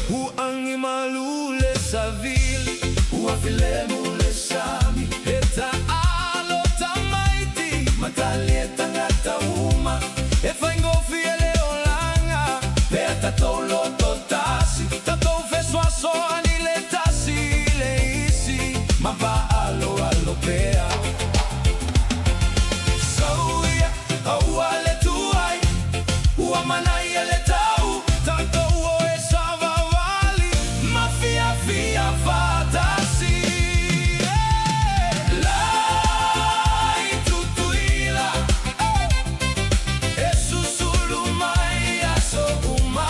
S2: uangi malule savili uafilemu le sami eta alo tamaiti matalieta ngata uma e faingo fiele olanga pe tato loto tasi tato feswa so anile tasi leisi mapa alo alo pea sauia auale tuai ua manai le tau tato o e savavali mafia fia fatasi lai tutuila e susulu mai aso uma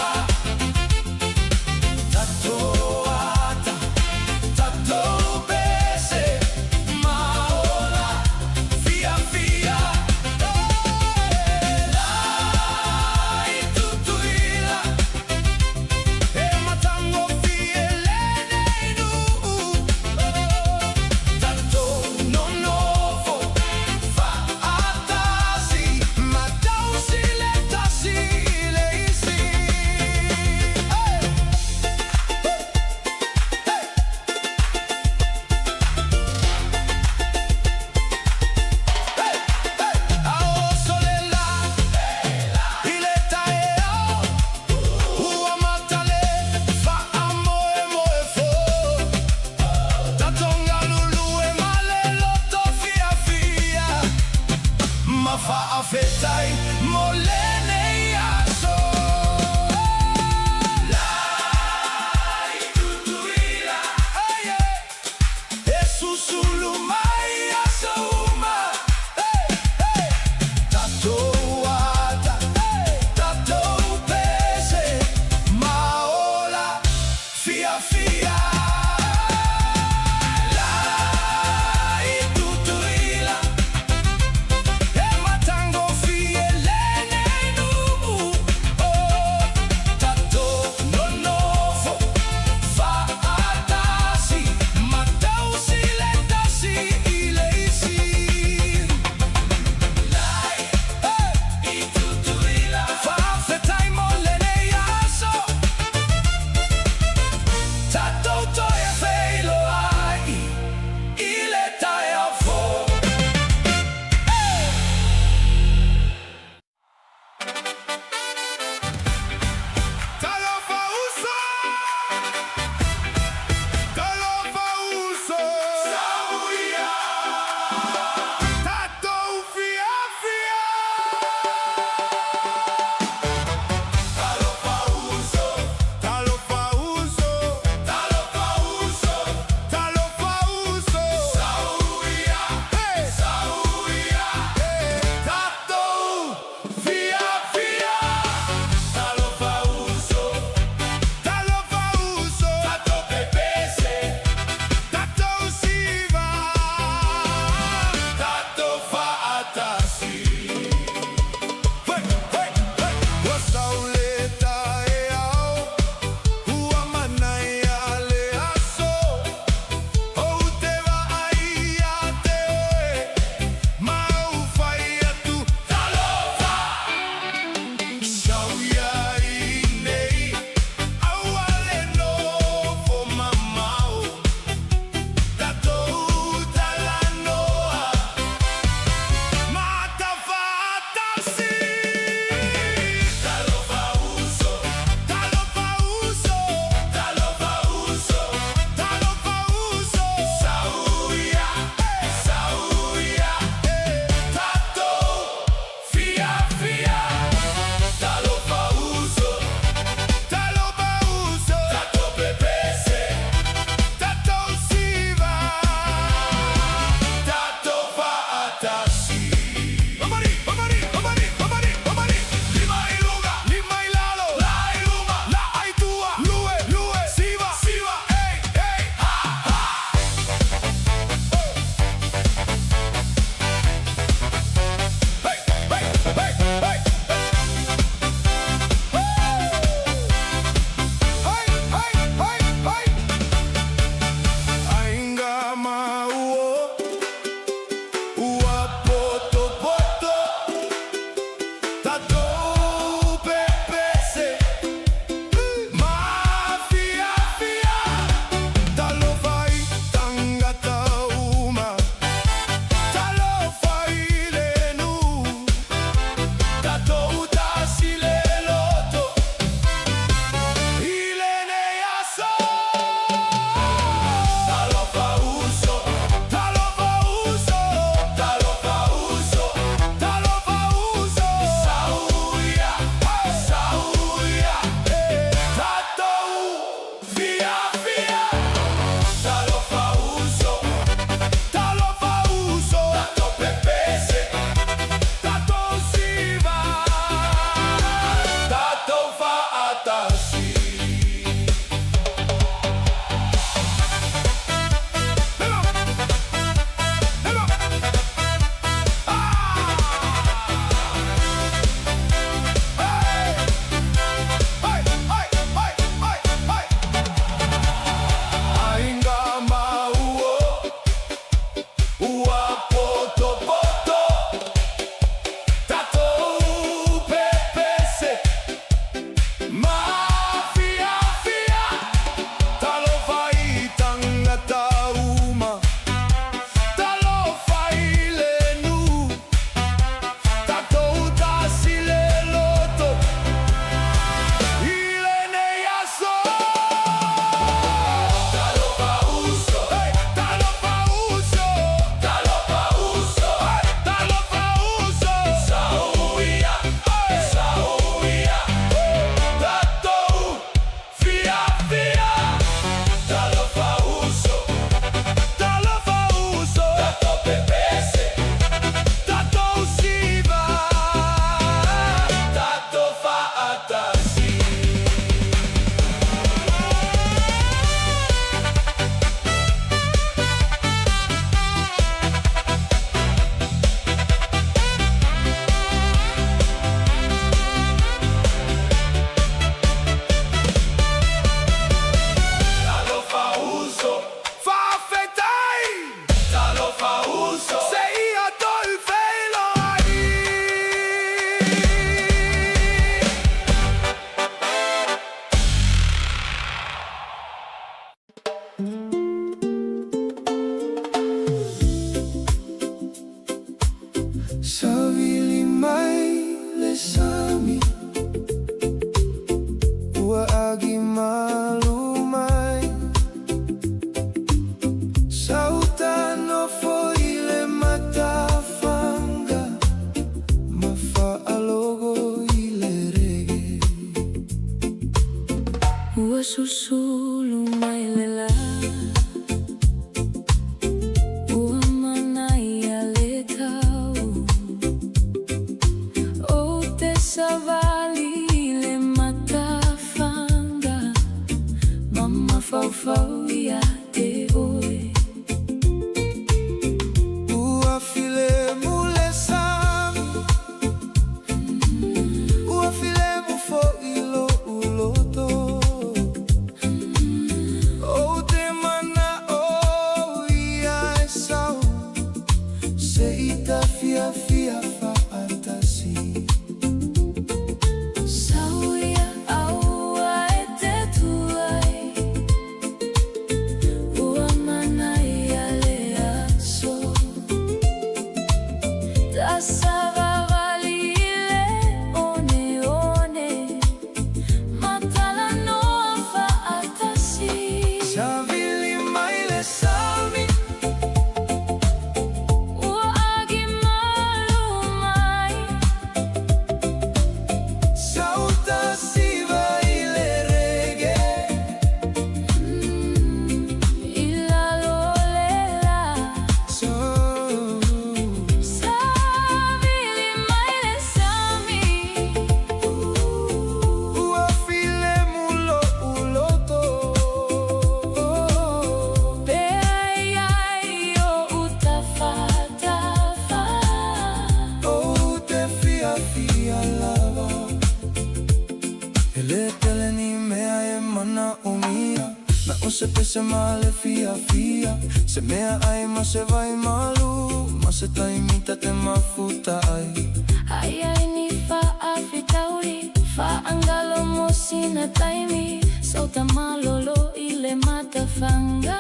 S2: se male fia fia. Se mea ai ma se vai malu, ma se taimita te mafuta ai.
S1: Ai ai ni fa afitauri, fa angalo mo sina taimi. Sauta malolo ile mata fanga.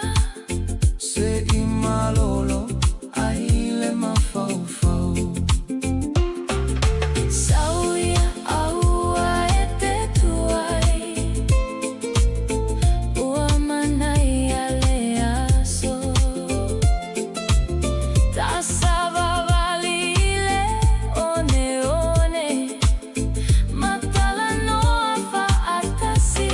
S2: Se i malolo, ai le mafau fau.
S1: Sauia aua e te tuai. Ua manai ale aso. Tasava valile one one. Matala noa fa atasi.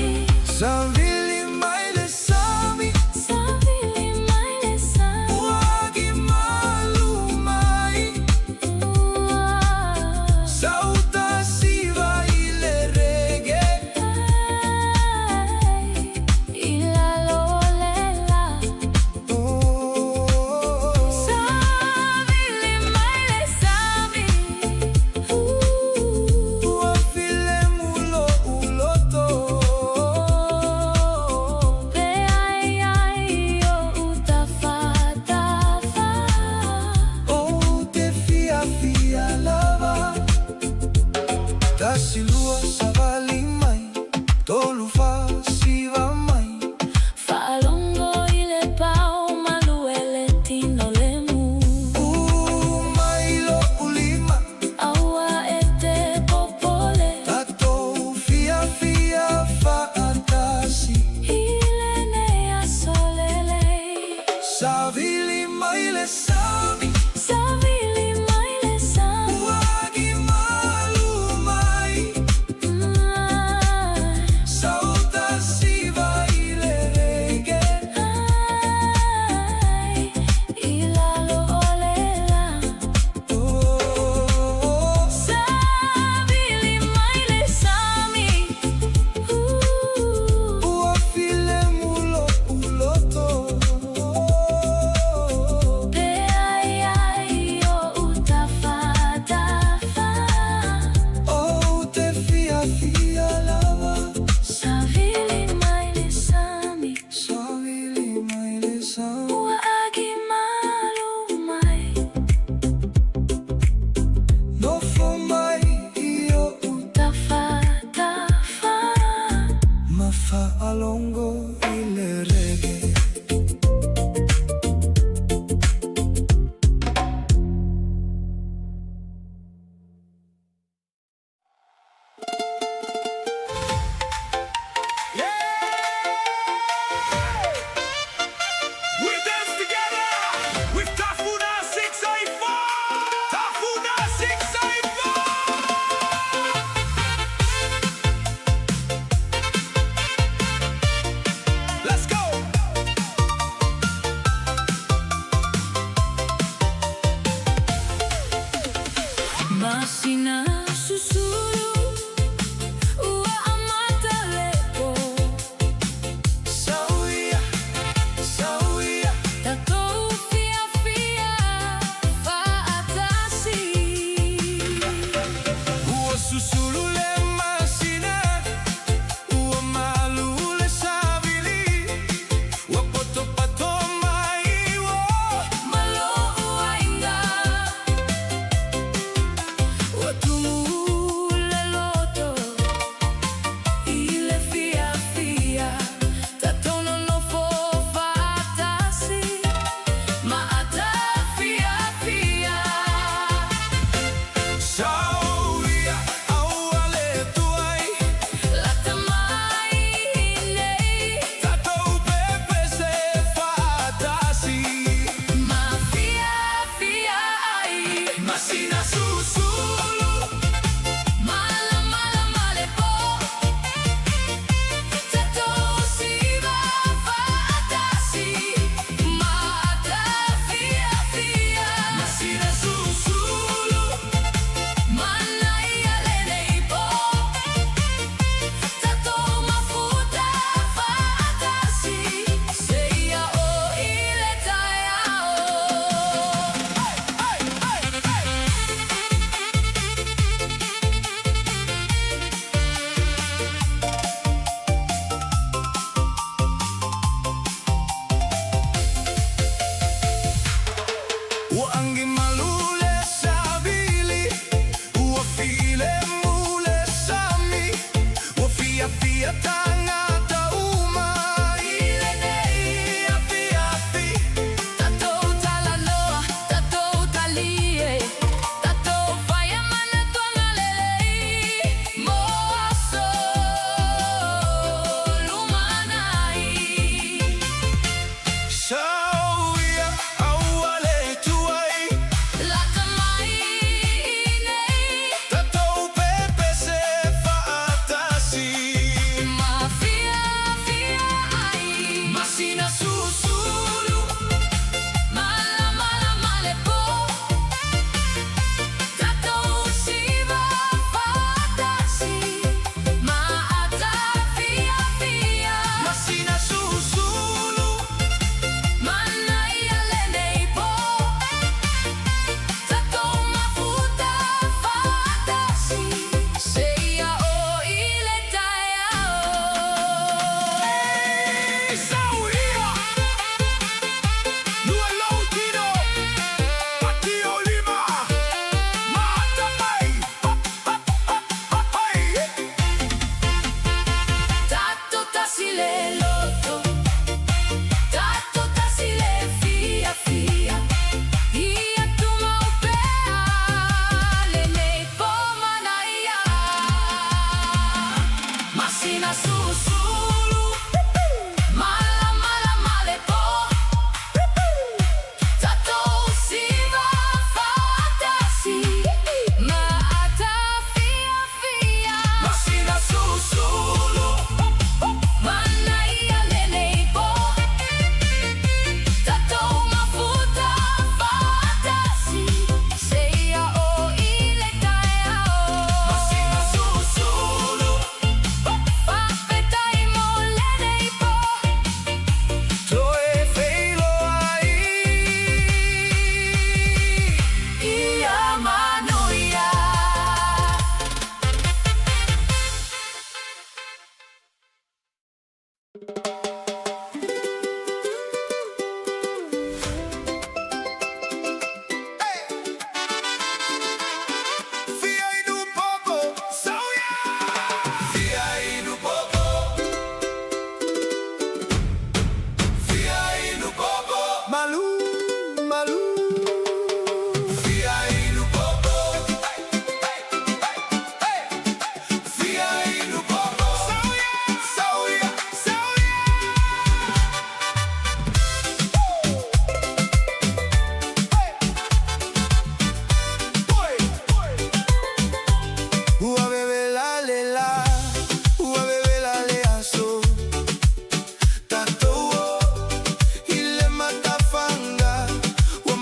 S2: Savili maile sami,
S1: Savili maile sami.
S2: uagi malu mai. Sauta siva ile reggae.
S1: Ila lolela.
S2: Oh,
S1: Savili maile sami.
S2: uafile mulo uloto.
S1: Pe ai ai o utafatafa.
S2: Oh, te fia fia lava. Tasilua savali mai, TALOFA siva mai.
S1: Falongo ile pao maluele tino lemu.
S2: Mailo ulima,
S1: Aua ete popole.
S2: tato fia fia faatasi.
S1: Ile nea solele.
S2: Savili maile sami,
S1: Savili maile sami.
S2: uagi malu mai. Sauta siva ile reggae.
S1: Ai, ila lolela.
S2: Oh,
S1: Savili maile sami.
S2: uafile mulo uloto.
S1: Pe ai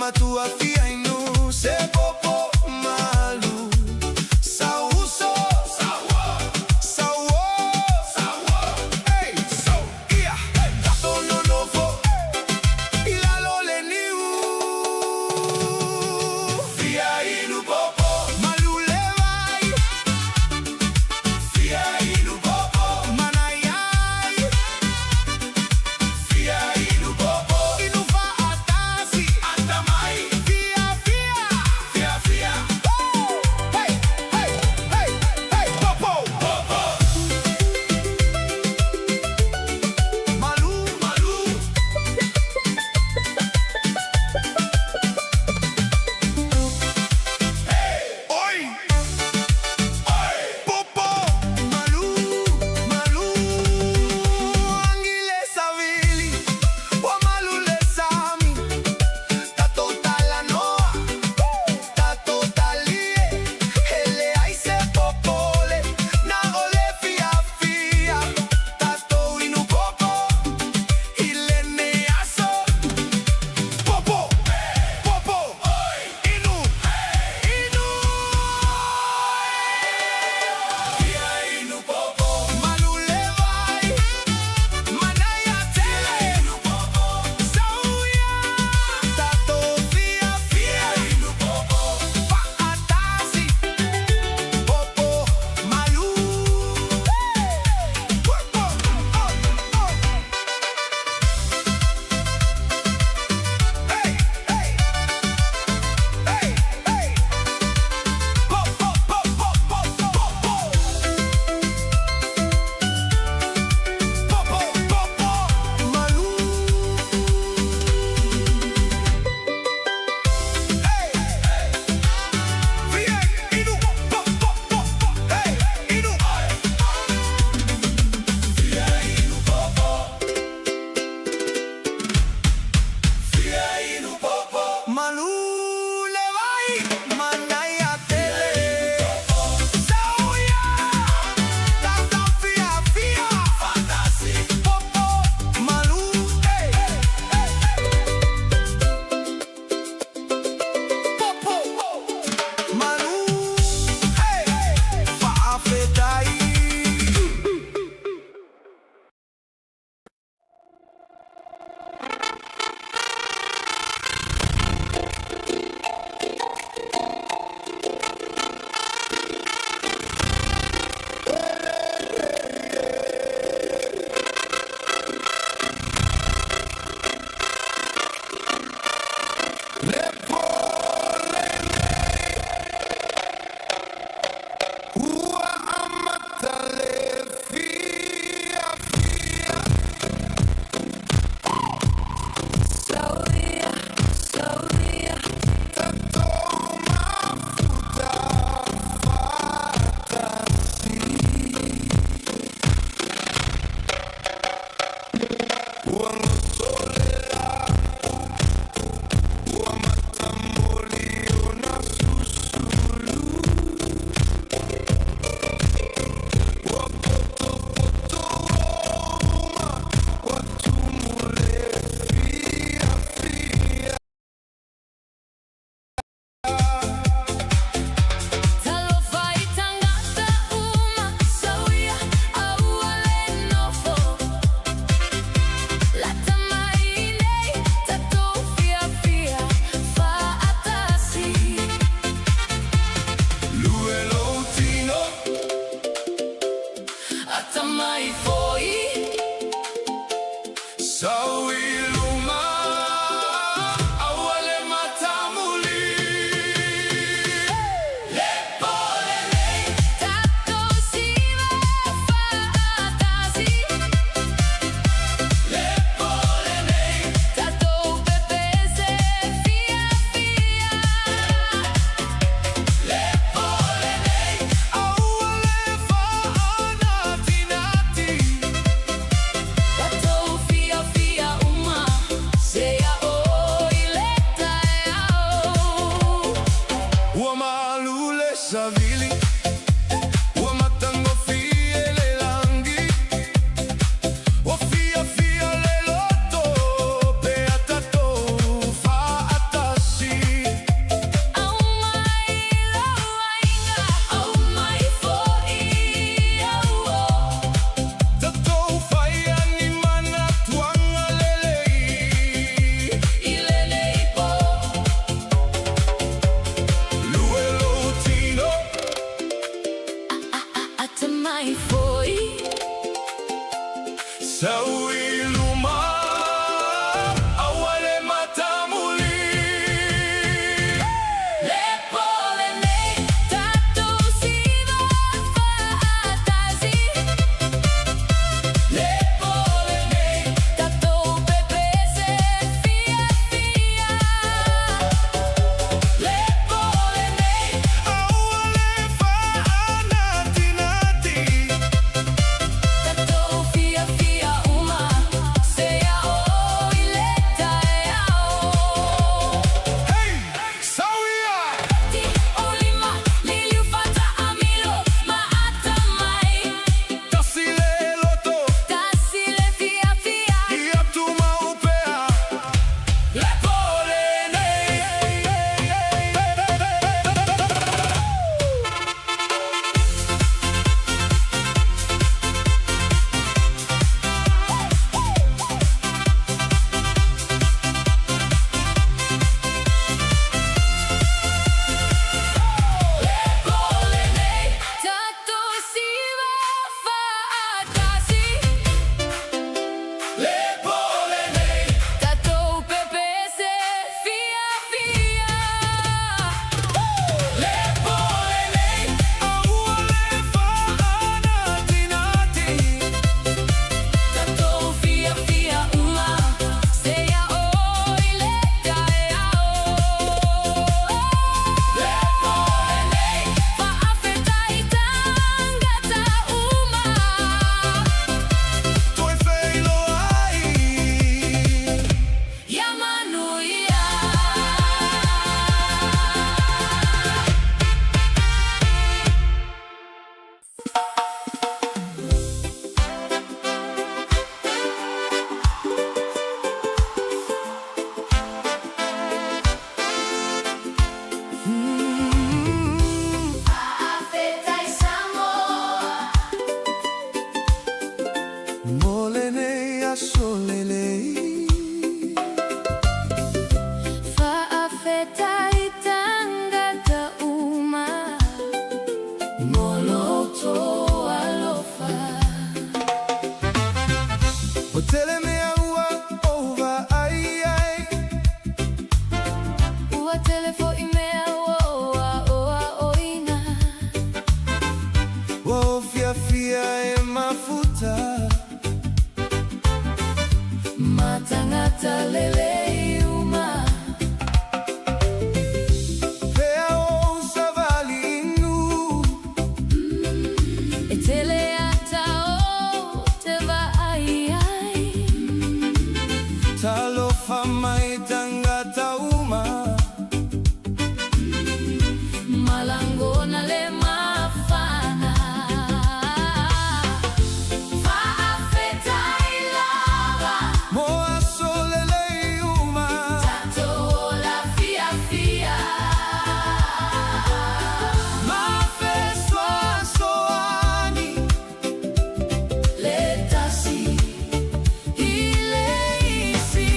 S2: matua fia inu se popo malu sauso sawo hey so ia no novo ilalo leniu fia inu popo malu levai fia inu popo manayai fia inu popo inu fa atasi atamai fia hey hey hey hey popo malu oi popo malu angile savili wa malu le sami ta totala noa ta totalie ele ai se popole na ole fia ta to inu popo ile ne aso popo inu fia inu popo malu levai manaya tele inu popo sauya tato fia inu popo fa atasi popo malu popo hey hey hey popo malu hey fia inu popo hey inu fia inu popo fia inu popo malu levai manaya tele sauya tata fia fantasi popo malu hey popo malu hey fa afetai Ua amatale fia
S1: Saulia, Saulia,
S2: tato mafuta fatasi ua ngotolela ua matamoli ona susulu ua poto uma watumule fia
S1: Talofa itangata uma sauya auale nofo Latamaine tato fia fa atasi
S2: luelo tino
S1: Atamai foi
S2: Sawiluma awale matamuli
S1: tato siva fa atasi tato pepese fia
S2: awale fa anati nati
S1: tato fia uma seya oileta yao
S2: ua malule savili ua matango fie le langi ua fia le loto pe atato fa atasi
S1: Samoa, telefo imea oina.
S2: Fia e mafuta
S1: Matangata lele uma.
S2: Pea o savalinu
S1: Etele ata o te va ai.
S2: Talofa mai tangata uma
S1: Malangona le mafana. Faafeta ilava.
S2: Moa solele uma
S1: Tatola fia fia.
S2: Mafeswa soani
S1: Letasi ileisi.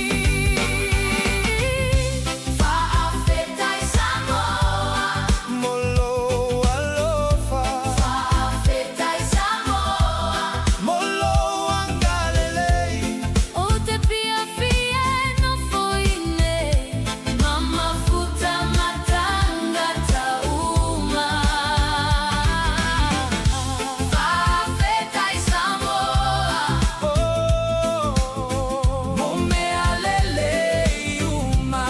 S1: Faafeta Samoa.
S2: Molo alofa
S1: Faafeta Samoa.
S2: Molo angalelei
S1: O te pia fia no foine. Mama futa matanga tauma. Faafeta Samoa.
S2: Momea lelei uma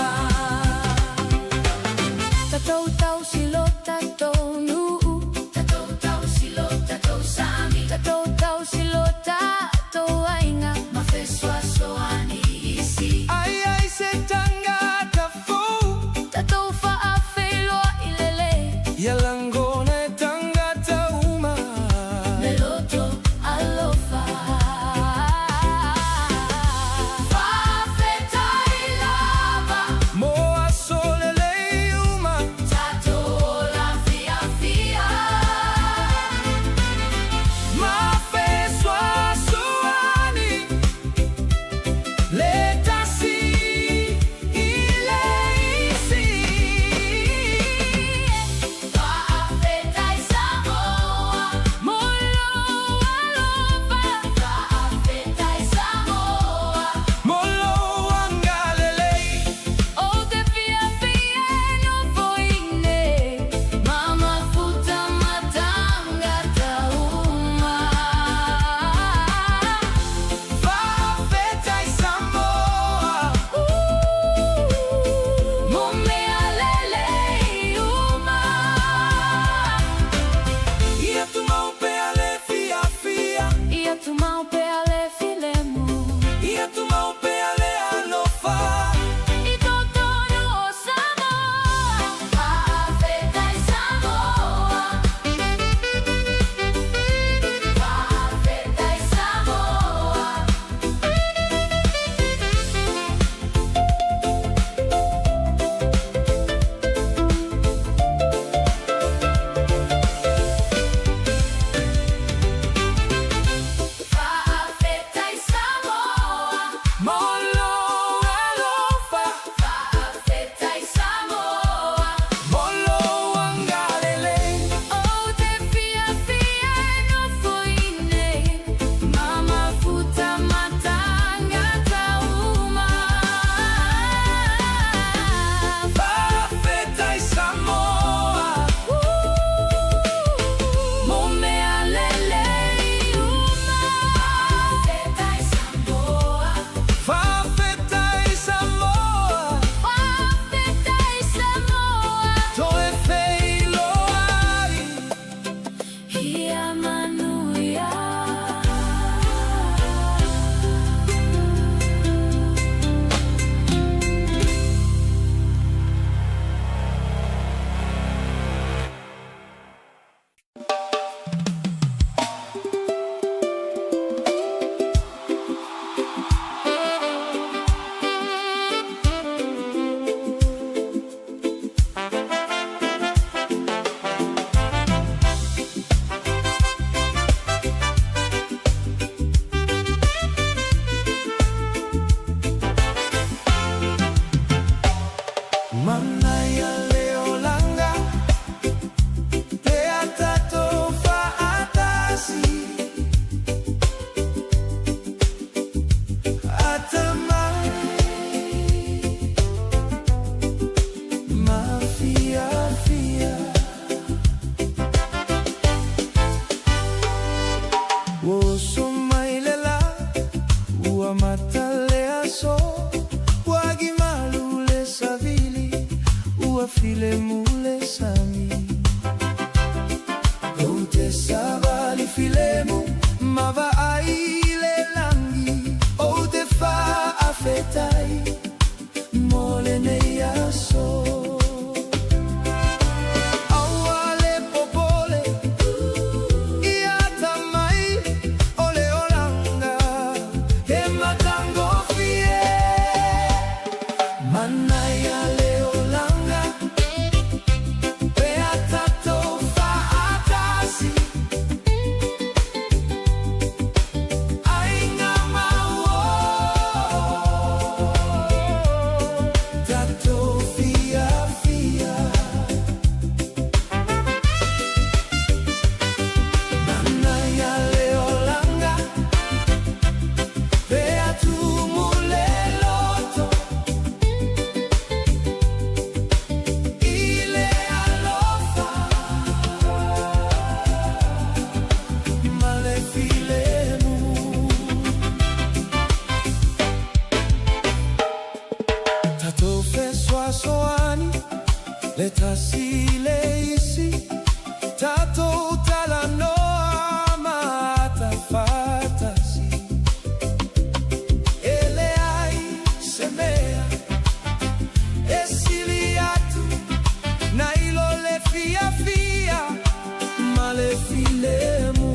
S1: Tatou tau silo tatou nuu. Tatou tau silo tatou sami. Tatou tau silo tatou ainga. Mafeswa soani isi.
S2: Ai ai se tangata fu
S1: Tatou faafelo ilele.
S2: Yalangona e tangata uma
S1: Meloto alofa. Faafeta ilava.
S2: Moa solelei uma
S1: Tatola fia fia.
S2: Mafeswa soani Letasi ileisi
S1: Faafeta Samoa. Molo alofa. Faafeta Samoa.
S2: Molo angalelei
S1: O te fia fia no foine. Mama futa matanga tauma.
S2: Fafeta e Samoa
S1: Momea lele uma.
S2: Ia tu mão pea le fia fia
S1: Ia tu mau pe ale filemu.
S2: Ia tu mão pea le alofa
S1: I totono o Samoa. Faafeta Samoa. Faafeta Samoa. Faafeta Samoa.
S2: Molo alofa
S1: Faafeta Samoa.
S2: Molo angalelei
S1: O te fia fia no foine. Mama futa matanga tauma.
S2: Fafeta e Samoa
S1: Momea lele uma. Faafeta Samoa.
S2: Fafeta e Samoa
S1: Faafeta Samoa.
S2: Toe fei loari
S1: Ia manuia.
S2: Manaya leolanga Pea tato faatasi Atamai file mule sami Oute sabali filemu Mava aile langi Oute fa afetai Mole ne yaso Leta sileisi tato talanoa matafatasi eleai semea esiliatu na ilole fia fia malefilemu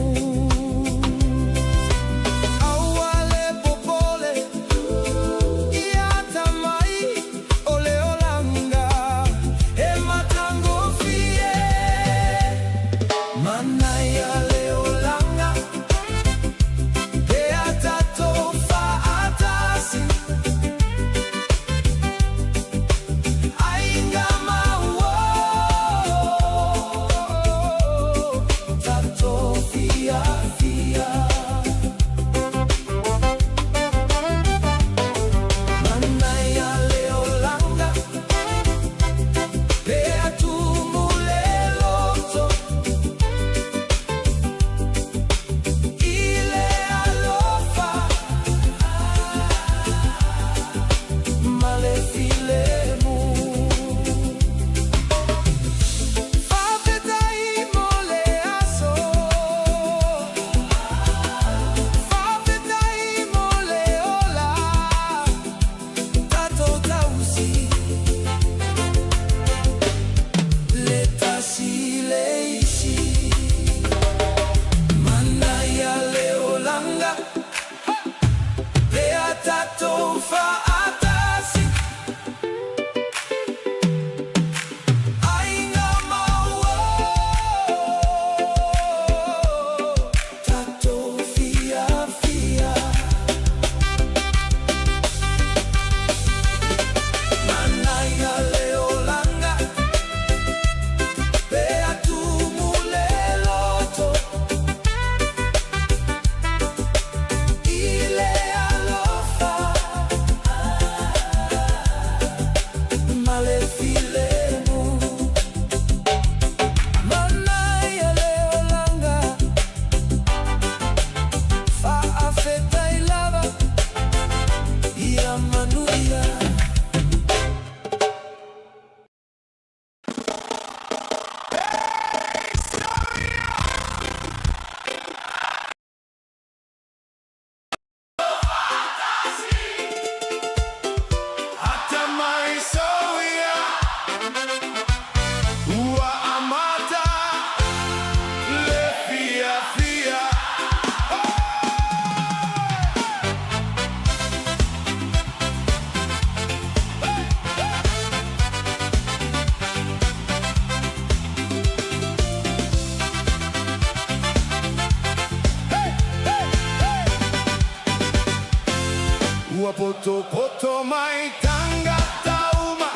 S4: Poto poto mai tanga tauma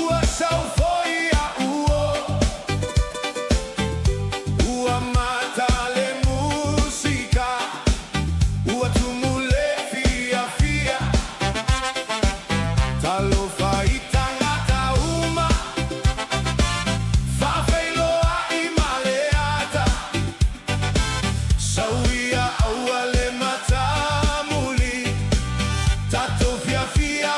S4: ua saufoia ua matale musika ua tumule fia fia talofa itanga tauma fafeiloa imaleata sauia auale matamuli tato fia fia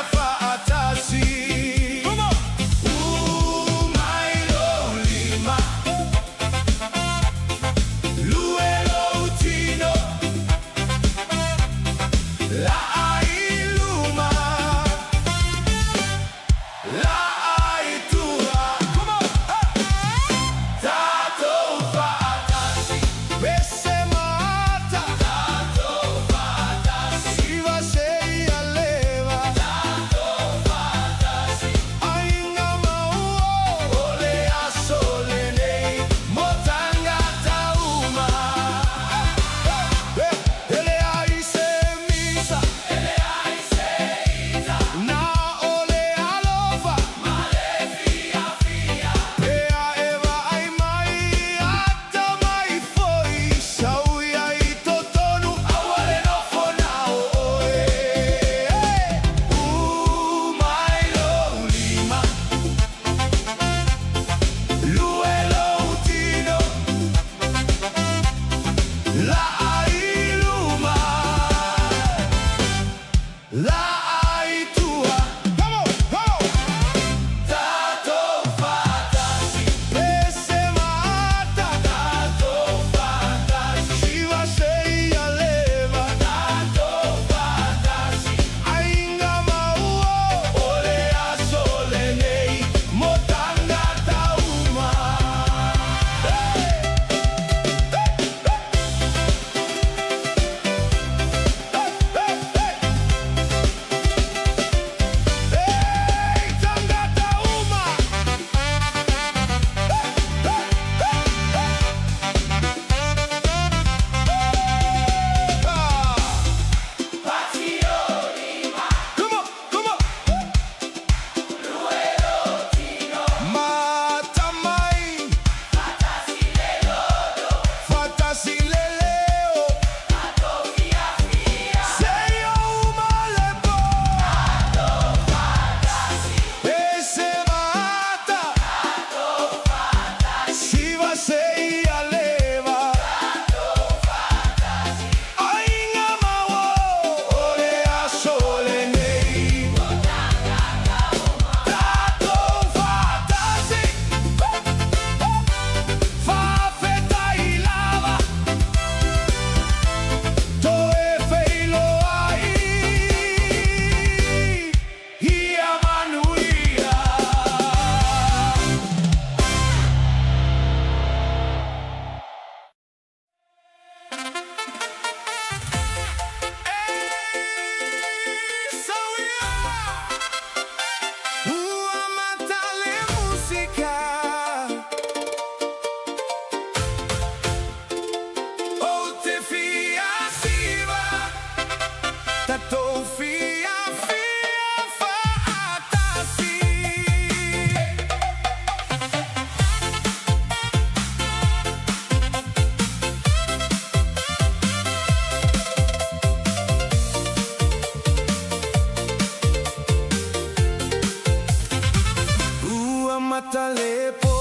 S2: matalepo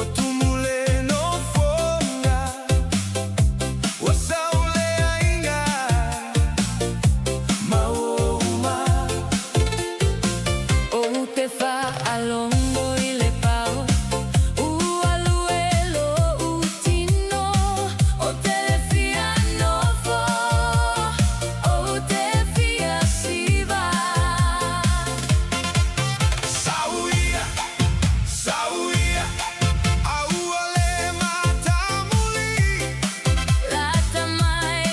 S2: Otumule no fonga Wasaule ainga Maoma
S1: O te fa alongo i le pao Ualuelo utino O te fia novo O te fia siva
S4: Sauia, sauia, auale matamuli
S1: Lata mai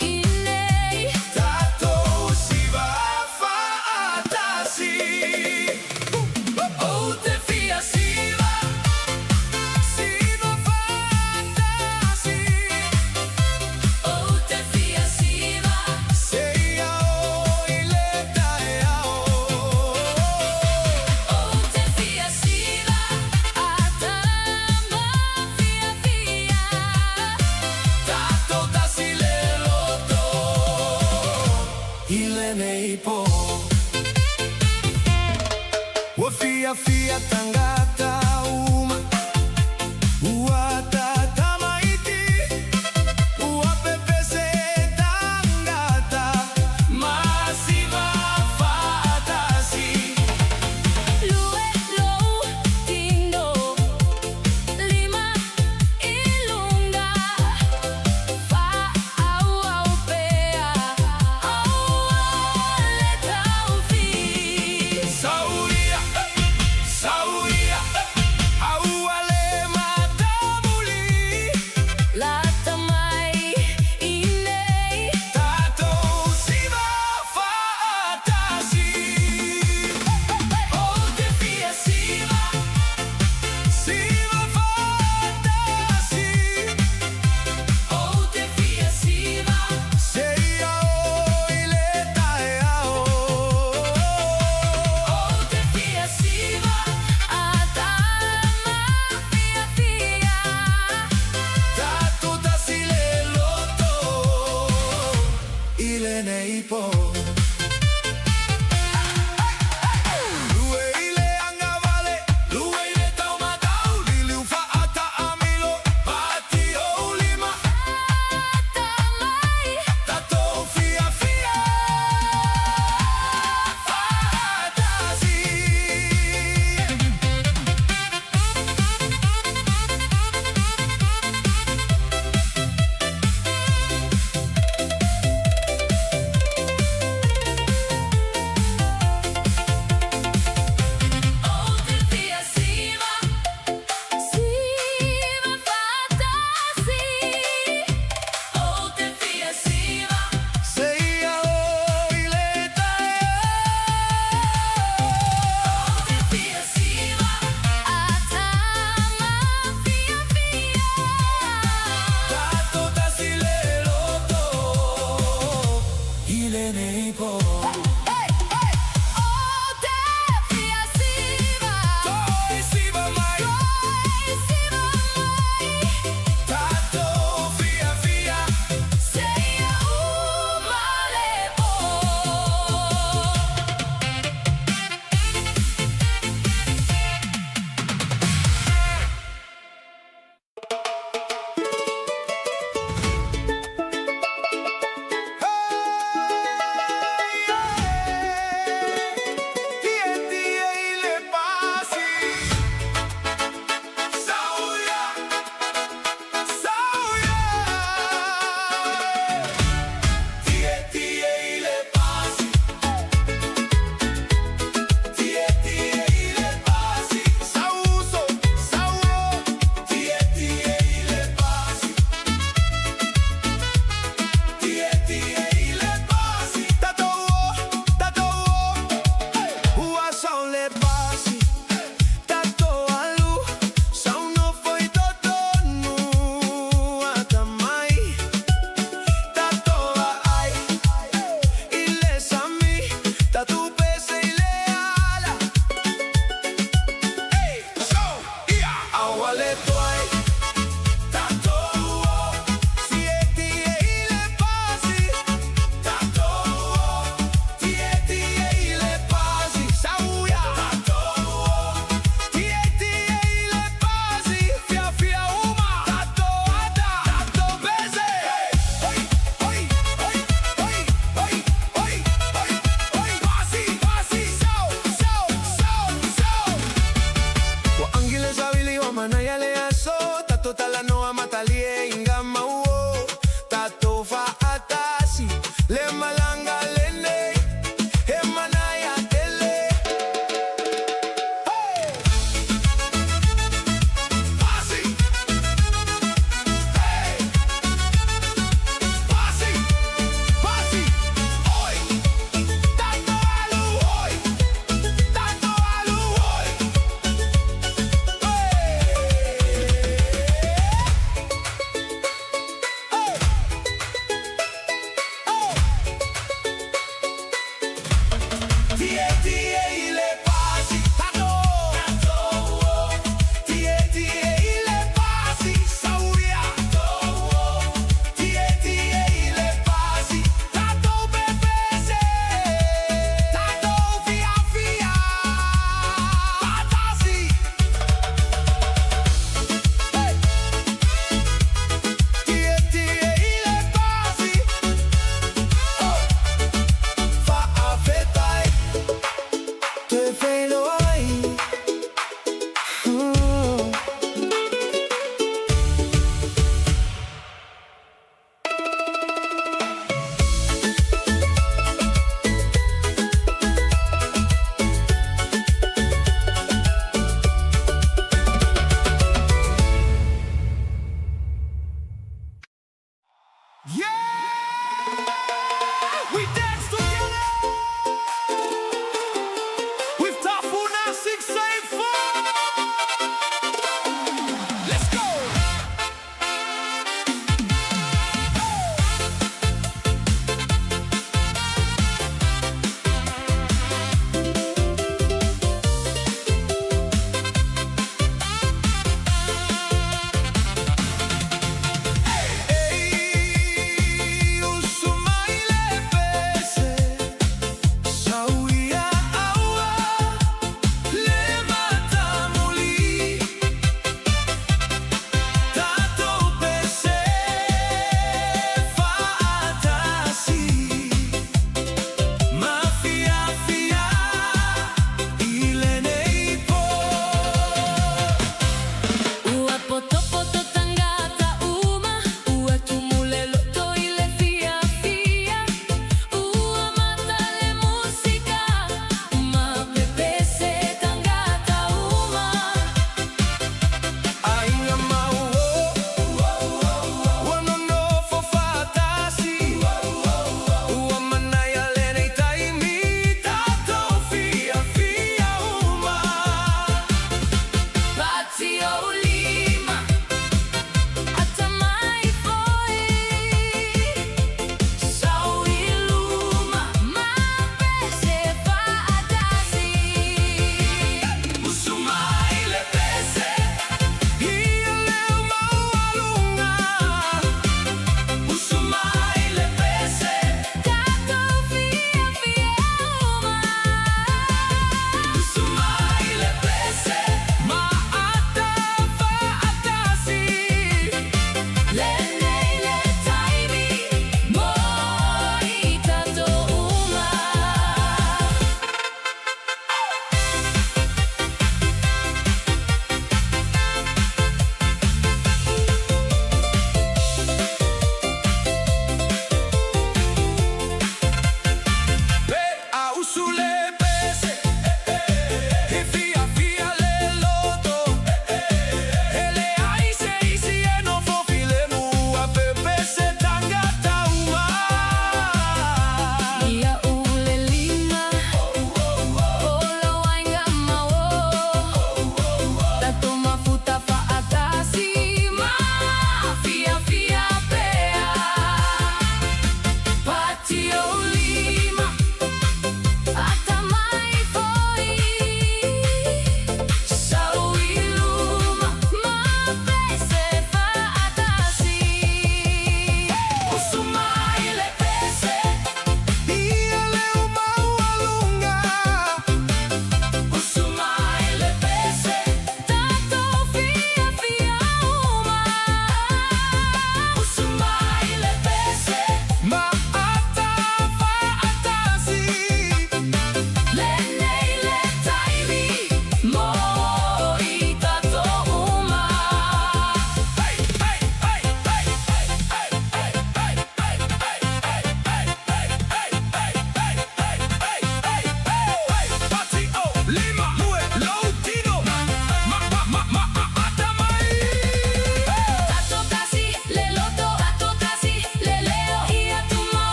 S1: inei
S4: Tato siva faatasi
S3: O te fia siva,
S4: Siva faatasi
S3: o te fia siva,
S4: Seia o ileta e ao
S3: o te fia siva,
S1: Atama fia fia
S3: tato tasi le loto.
S2: Ilene ipo Wafia fia tangata uma Uata tamaiti Uapepese tangata
S3: Masiva faatasi,
S1: Lue lou tindo Lima ilunga Fa au au pea Au ale tau fi
S3: sauia, sauia,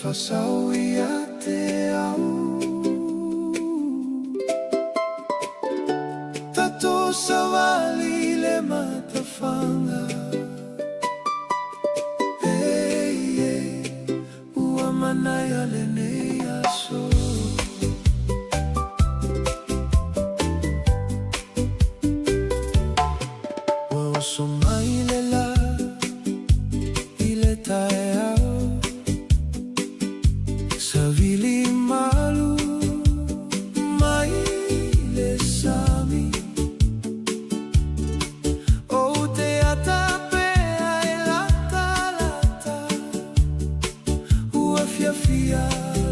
S2: fasawia te au tato sawali le matafanga hey hey ua manaya le nei aso wa somai le la ile tae au savili malu mai le sami o te ata pe ai lata lata ua fia fia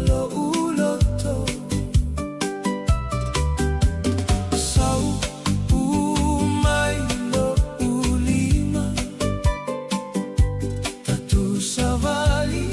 S2: lo uloto sau u mai lo ulima tatu savali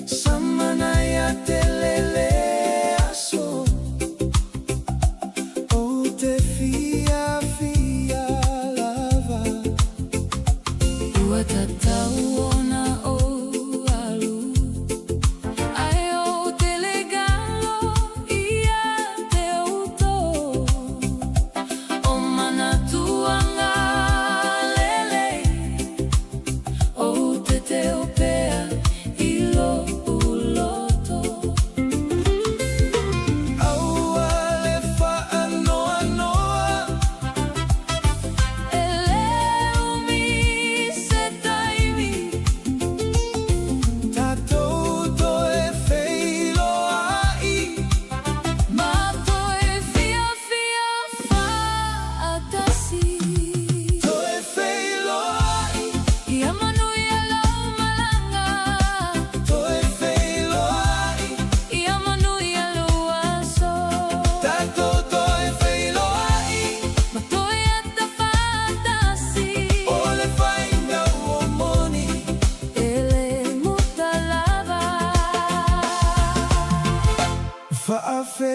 S4: Some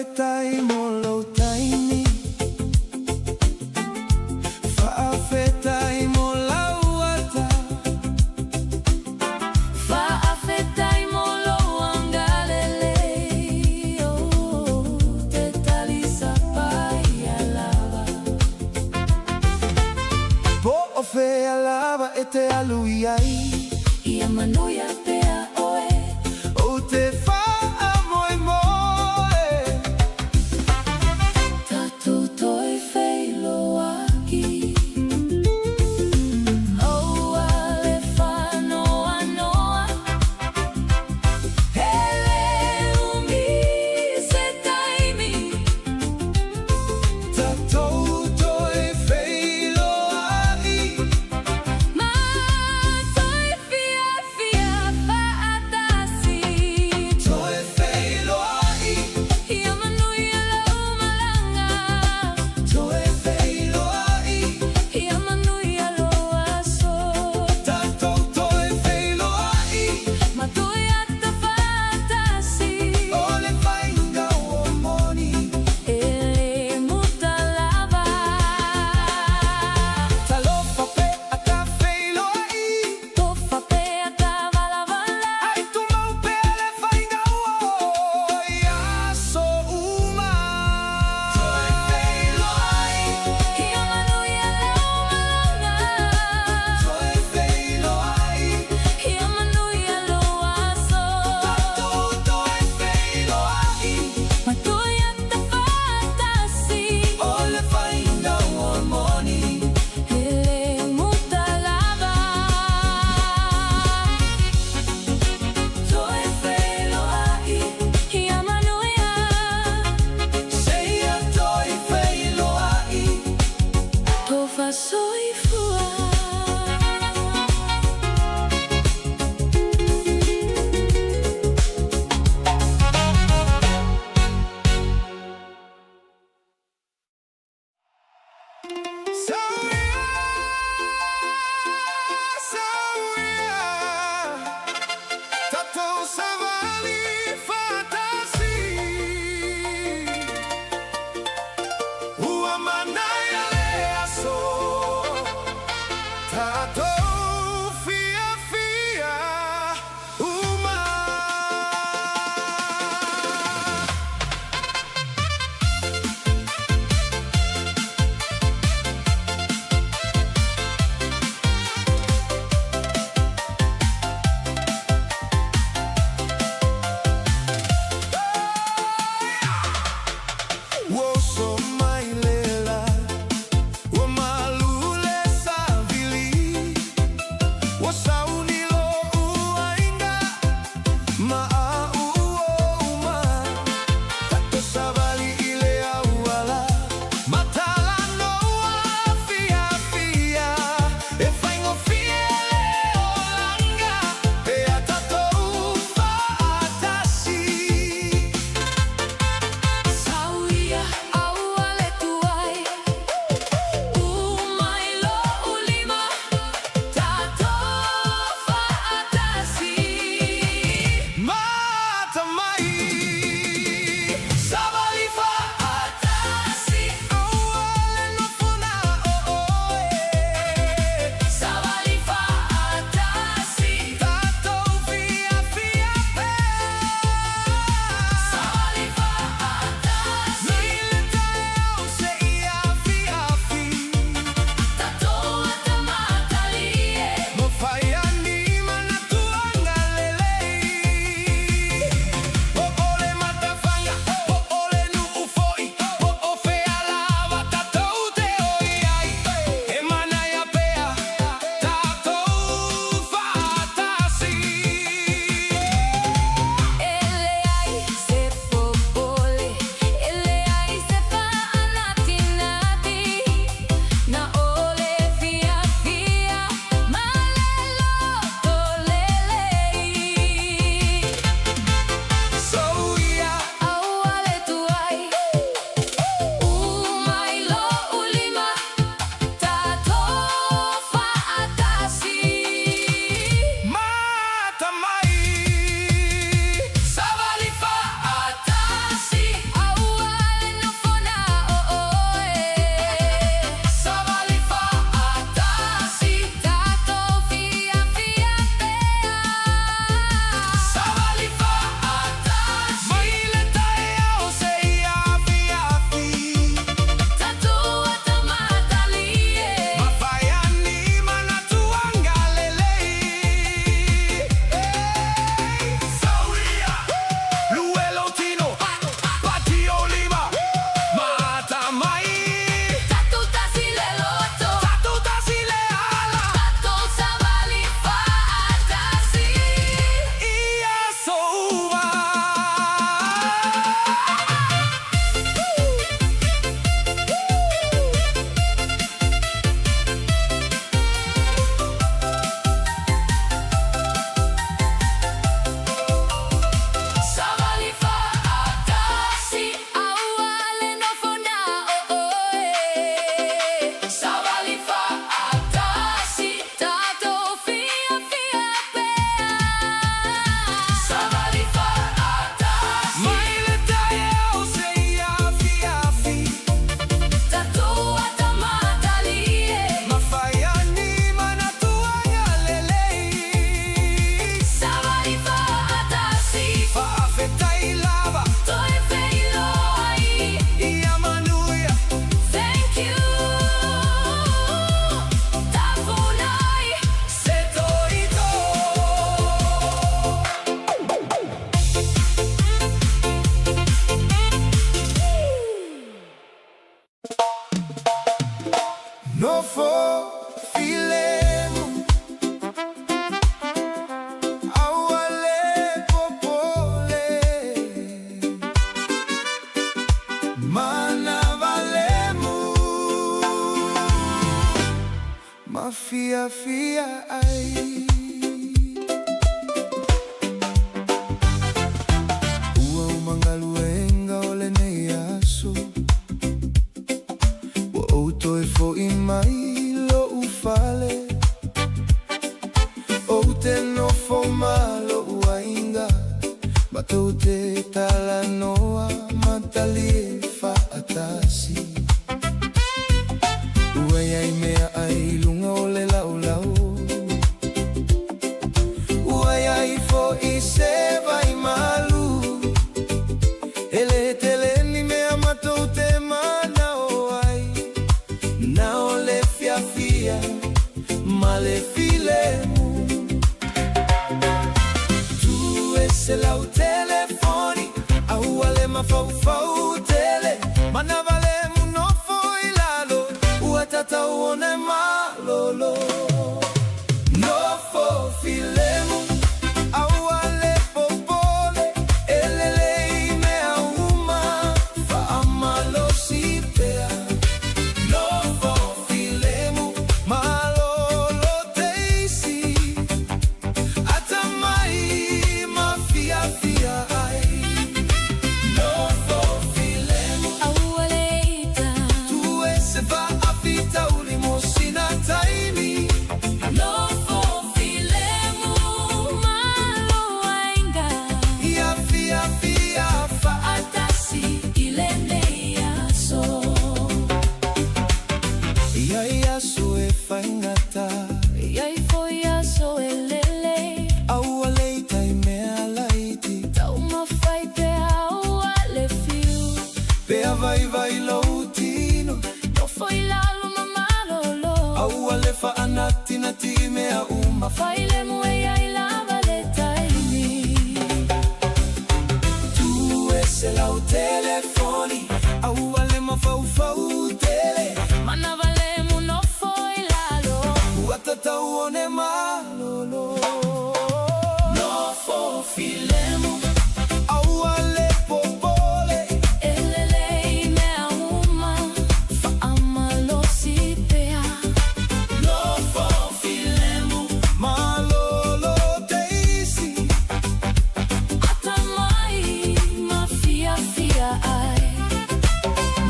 S2: Fa'afetai mo taini Fa'afetai mo lauata
S1: Fa'afetai mo loangalele Te talisa paialava
S2: Po'ofe alava e te aluiai
S1: Ia manuia pea oe
S2: O te whaamoe moe
S1: Tatu toi feilo aki Oa le whanoa noa Hele umi se taimi
S2: Tatou toi whailoai
S1: Ma toi fia fia
S2: fo malo uainga Mataute talanoa matalie faatasi Uaya imea ai lunga ole lau lau Uaya ifo ise vai malu Ele tele ni mea mataute mana oai Na ole fia fia male filemu Tu ese lau telefoni Au ale mafau tele Mana vale muno foi lalo Uatata uone malolo No fo filemu Au ale popole Elele mea uma Fa amalo sipea No fo filemu Malolo teisi Atamai mafia fia ai No fo filemu
S1: Aualeita,
S2: Tu ese va afita ulimosina taimi
S1: no fofilemu, malo ainga,
S2: Ia fia fia fa
S1: atasi ilenea so.
S2: Ia so e faingata
S1: Yai foi a so elele,
S2: Au aleita i mea laiti
S1: tau mawhai pe au ale fiu.
S2: Pea vai lautino
S1: No foi lalo mamalolo,
S2: Au ale fa anati na ti mea uma
S1: failemu e ai lava le taimi.
S2: Tu ese lau telefoni Au ale mafau tele
S1: Mana valemu no foi lalo,
S2: Uatata uone malolo
S1: no fofilemu.
S2: Au ale popole
S1: Elelei mea uma, fa amalo sipea.
S2: No fofilemu Malolo teisi
S1: Atamai mafia fia ai.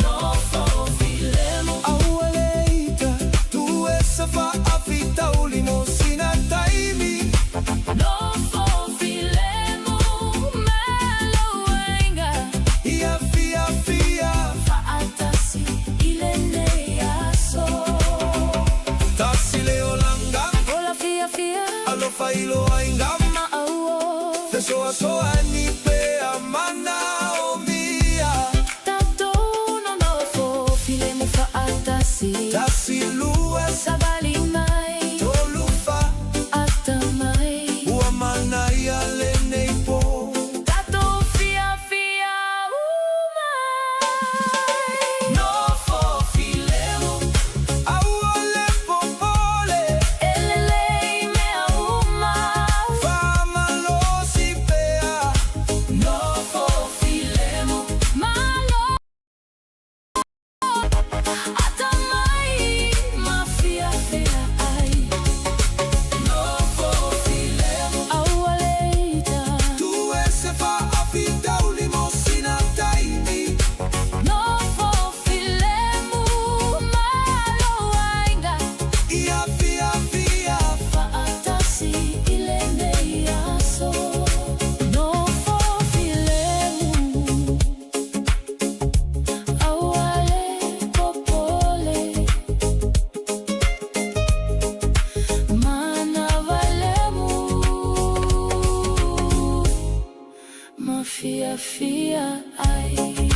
S1: No fofilemu,
S2: Au aleita Tu ese fa afita ulimosina taimi
S1: no fofilemu, melo wenga,
S2: Ia fia
S1: fa atasi ilenea so.
S2: Tasile olanga
S1: Ola fia fia,
S2: Alofa ilo aingama
S1: ma auo.
S2: Te soa soa ni pe amana o mia
S1: Tato no fofilemu, fa atasi.
S2: Tasilua
S1: Sabali mai,
S2: tolufa
S1: atamai.
S2: Uamana ia lene po
S1: Tato fia fia umai.
S2: No fofilemu Au ale popole
S1: Elelei mea uma,
S2: Fama lo sipea
S1: no fofilemu, malo atamai mafia fia ai.
S2: No fofilemu
S1: Aualeita,
S2: Tu ese fa afita ulimosina taimi
S1: no fofilemu, malo ainga,
S2: Ia fia
S1: fa atasi ilenea so. No fofilemu, auale popole, mana valemu mafia fia ai.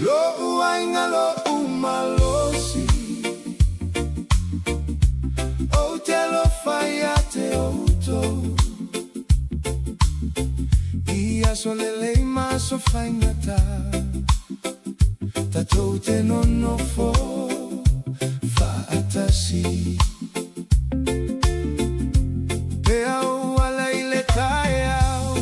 S2: Lo uainga lo umalosi O te lo fai a te outo Ia solele maso fai ngata Tatou te nono fo fa atasi Pe au ala ile tai au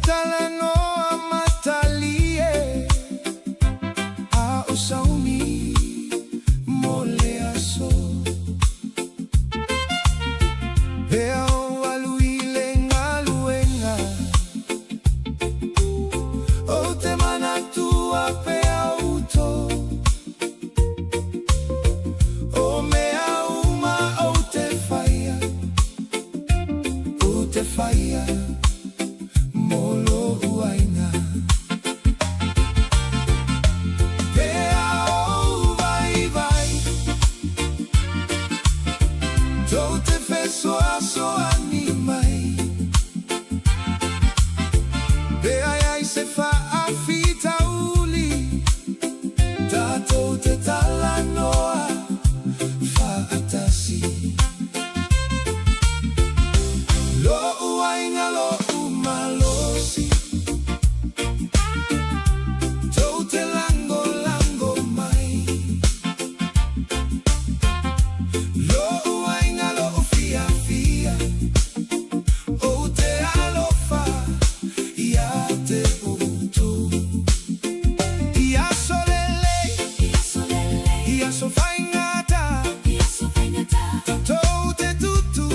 S2: talanoa matalie a usauni mole aso Peo aluile ngaluenga O te mana tua pea uto O mea uma o te faia Molo uaina Pea o vai vai Tou te fesoa soa ni mai Pea ai se fa a fita uli Tatou te talanoa fa atasi Lo uaina lo umalosi Tou te lango lango mai Lo uaina lo ufia fia O te alofa ia te utu Ia solele Ia sofaingata Tou te tutu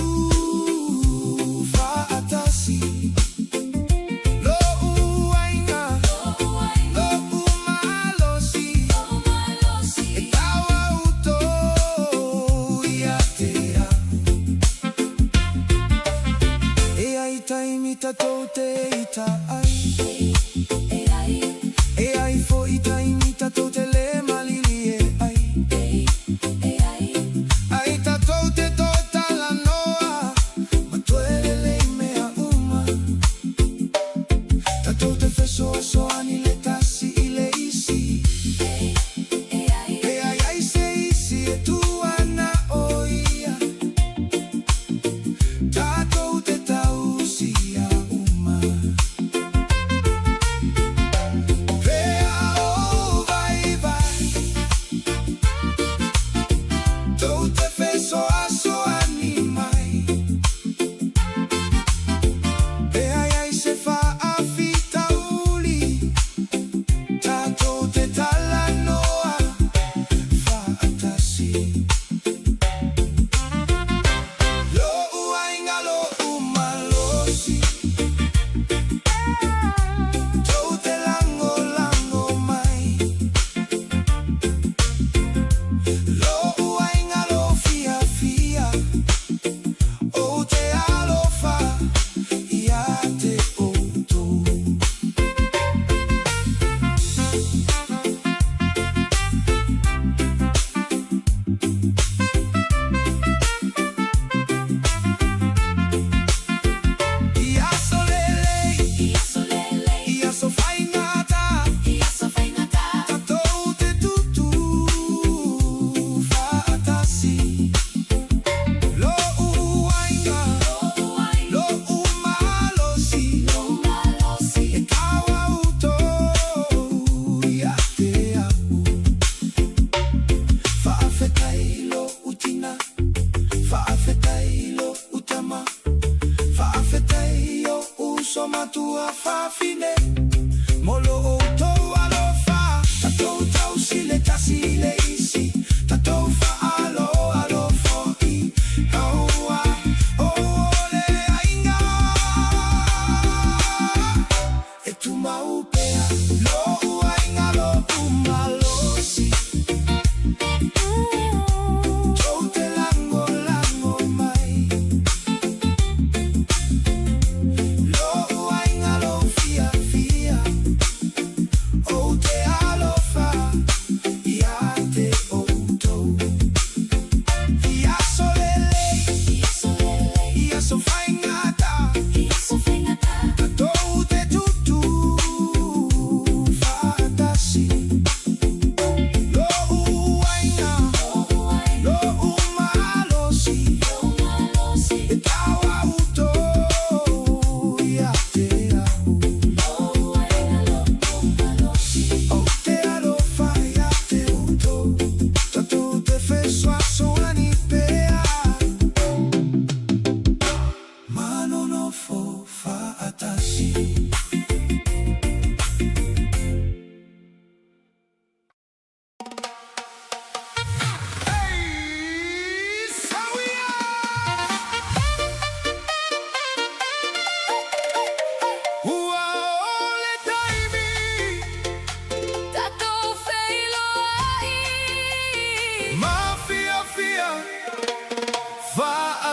S2: Lo uaina, lo umalosi E tawa uto ia te amo E ai taimita tou te ita ai E ai fo i taimita tou te le malili e ai Ai tatou te tota la noa Ma tuele le mea uma Tatou te feso soani le tasi i le isi E ai se isi e tua na oia Tatou te tausi a uma Pea o vai vai Tou te feso a soani mai Pea ai se fa a fita uli Tatou te talanoa fa atasi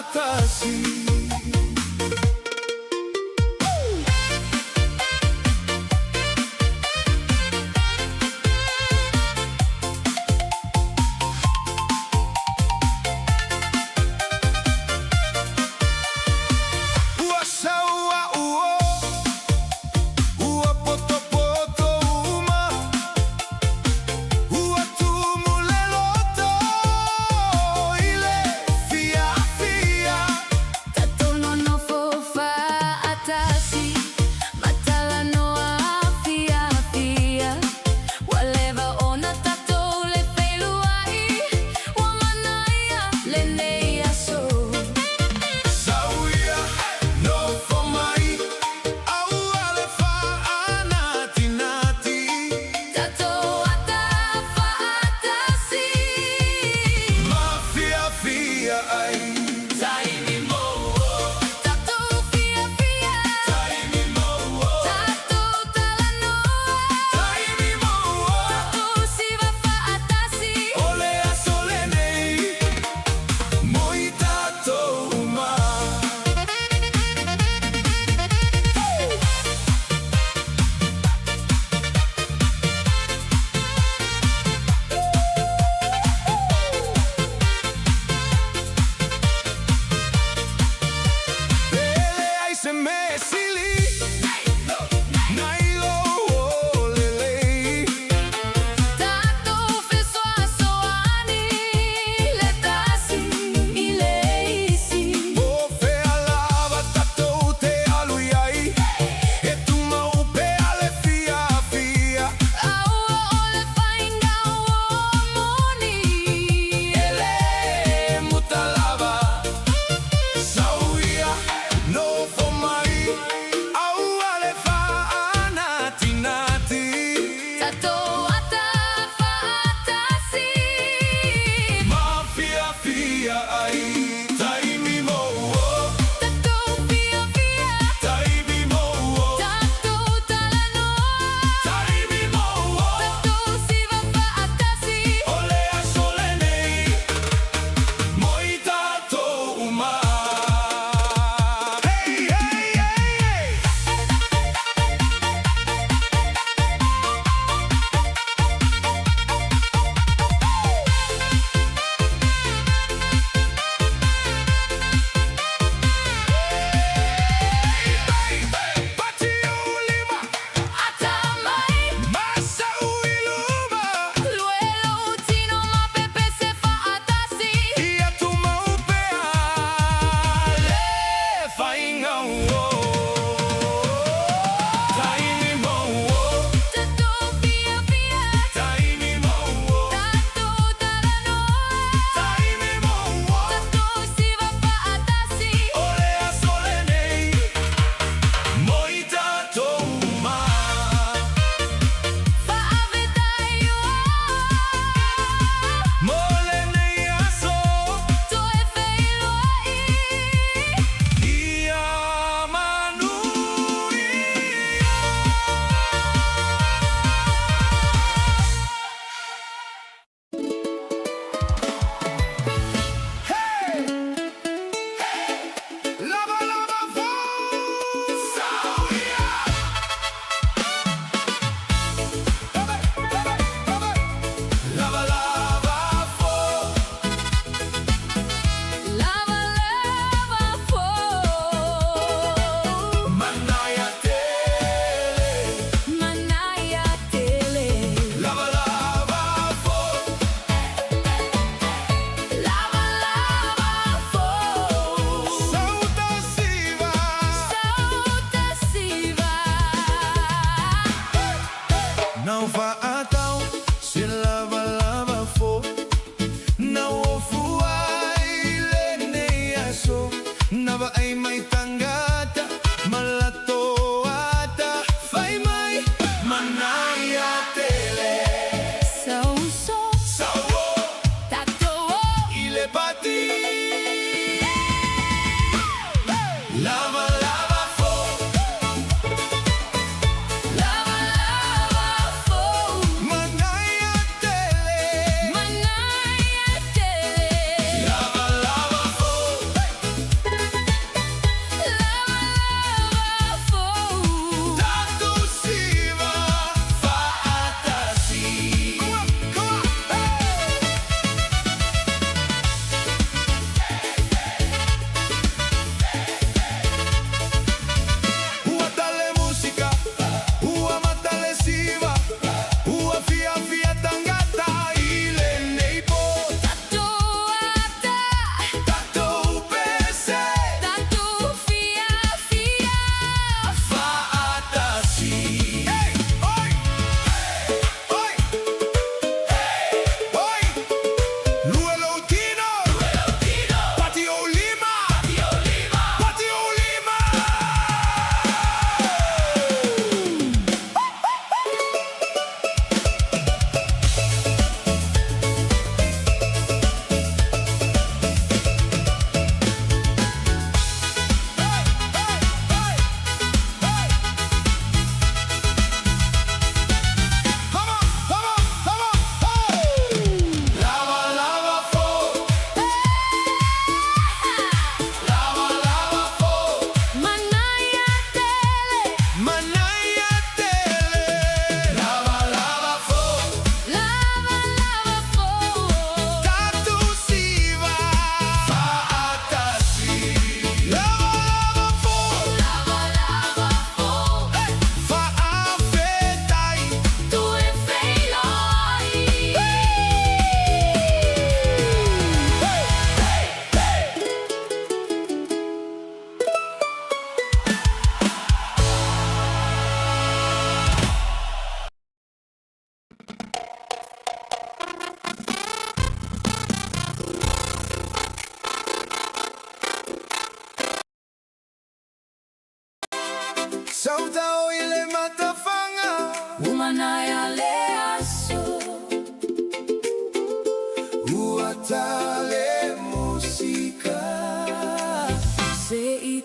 S2: atasi.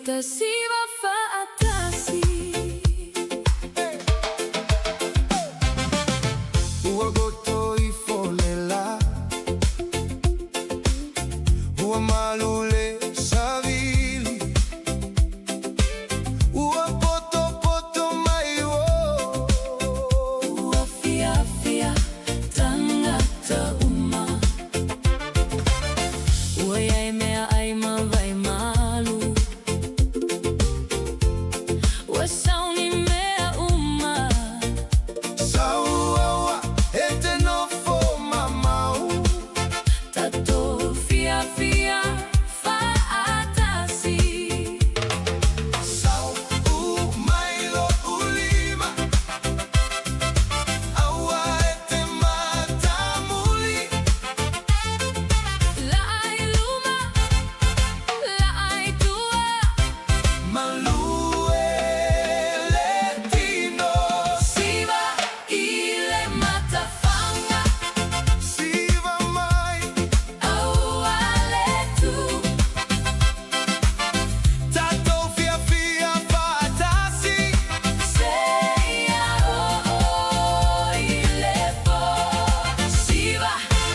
S1: tasiva faatasi.
S2: Ua goto I folela, ua malule savili, ua poto poto mai o,
S1: Ua fia fia tangata uma. Ua iai mea ai mawai malu. Ua sauni mea uma.
S2: sauaua e te nofo mamau.
S1: Tato fia fia faatasi.
S2: Sau mailo ulima, aua e te matamuli.
S1: La ai luma, la ai tua.
S2: Malue letino,
S1: Siva ile matafanga.
S2: siva mai,
S1: Aua letu.
S2: tato fia fia fatasi.
S1: Seia ile po. Siva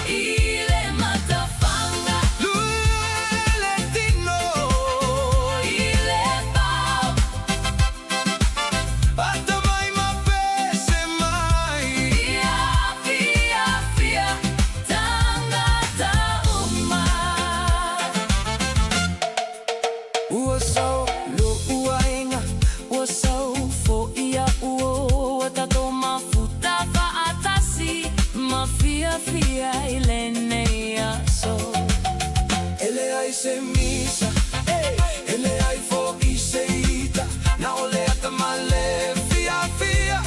S1: ile matafanga.
S2: Lue letino,
S1: Ile pau.
S2: hata mai mapese mai.
S1: Fia fia fia tangata uma.
S2: Ua sau lo ua inga,
S1: Ua sau fo ia uo. Ua tato mafuta faatasi. Mafia fia ile neia so.
S2: ele ai se misa, ele ai fo I se ita, na ole ata male fia fia.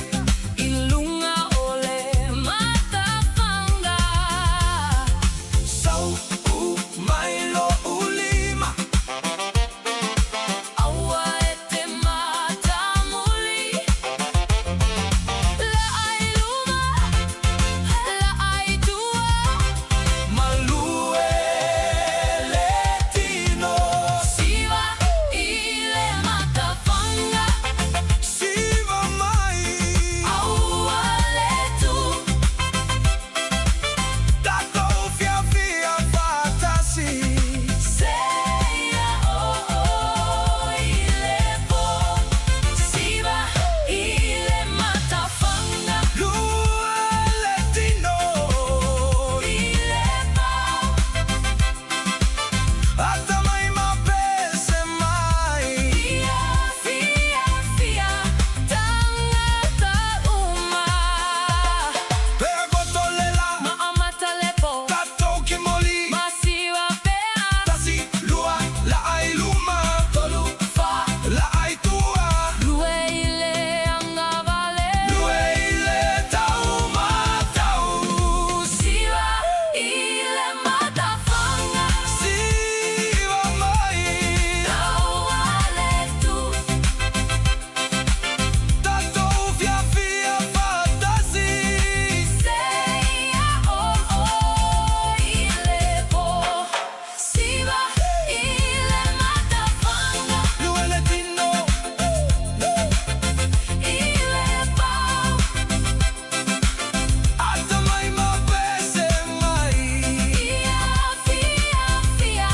S1: Ilunga ole matafanga.
S2: Sau mailo ulima,
S1: Aua e te matamuli. La ai luma, la ai tua.
S2: malue letino,
S1: Siva ile matafanga.
S2: siva mai,
S1: Aua letu.
S2: tato fia fia fatasi.
S1: Seia ile po. Siva ile matafanga.
S2: Lue letino,
S1: Ile pau.
S2: hata mai mapese mai.
S1: Fia fia fia tangata uma.
S2: Pegotolela,
S1: Maamata lepo.
S2: tato kimoli,
S1: Masiwa pea.
S2: tasi lua la ai luma,
S1: Tolu fa.
S2: la ai tua.
S1: Lue ile anga vale.
S2: Lue ile tau matau,
S1: Siwa ile matafanga.
S2: siva mai,
S1: Aua letu.
S2: tato fia fia fatasi.
S1: Seia ile po. Siwa ile matafanga.
S2: Lue letino,
S1: Ile pau.
S2: hata mai mapese mai.
S1: Fia fia fia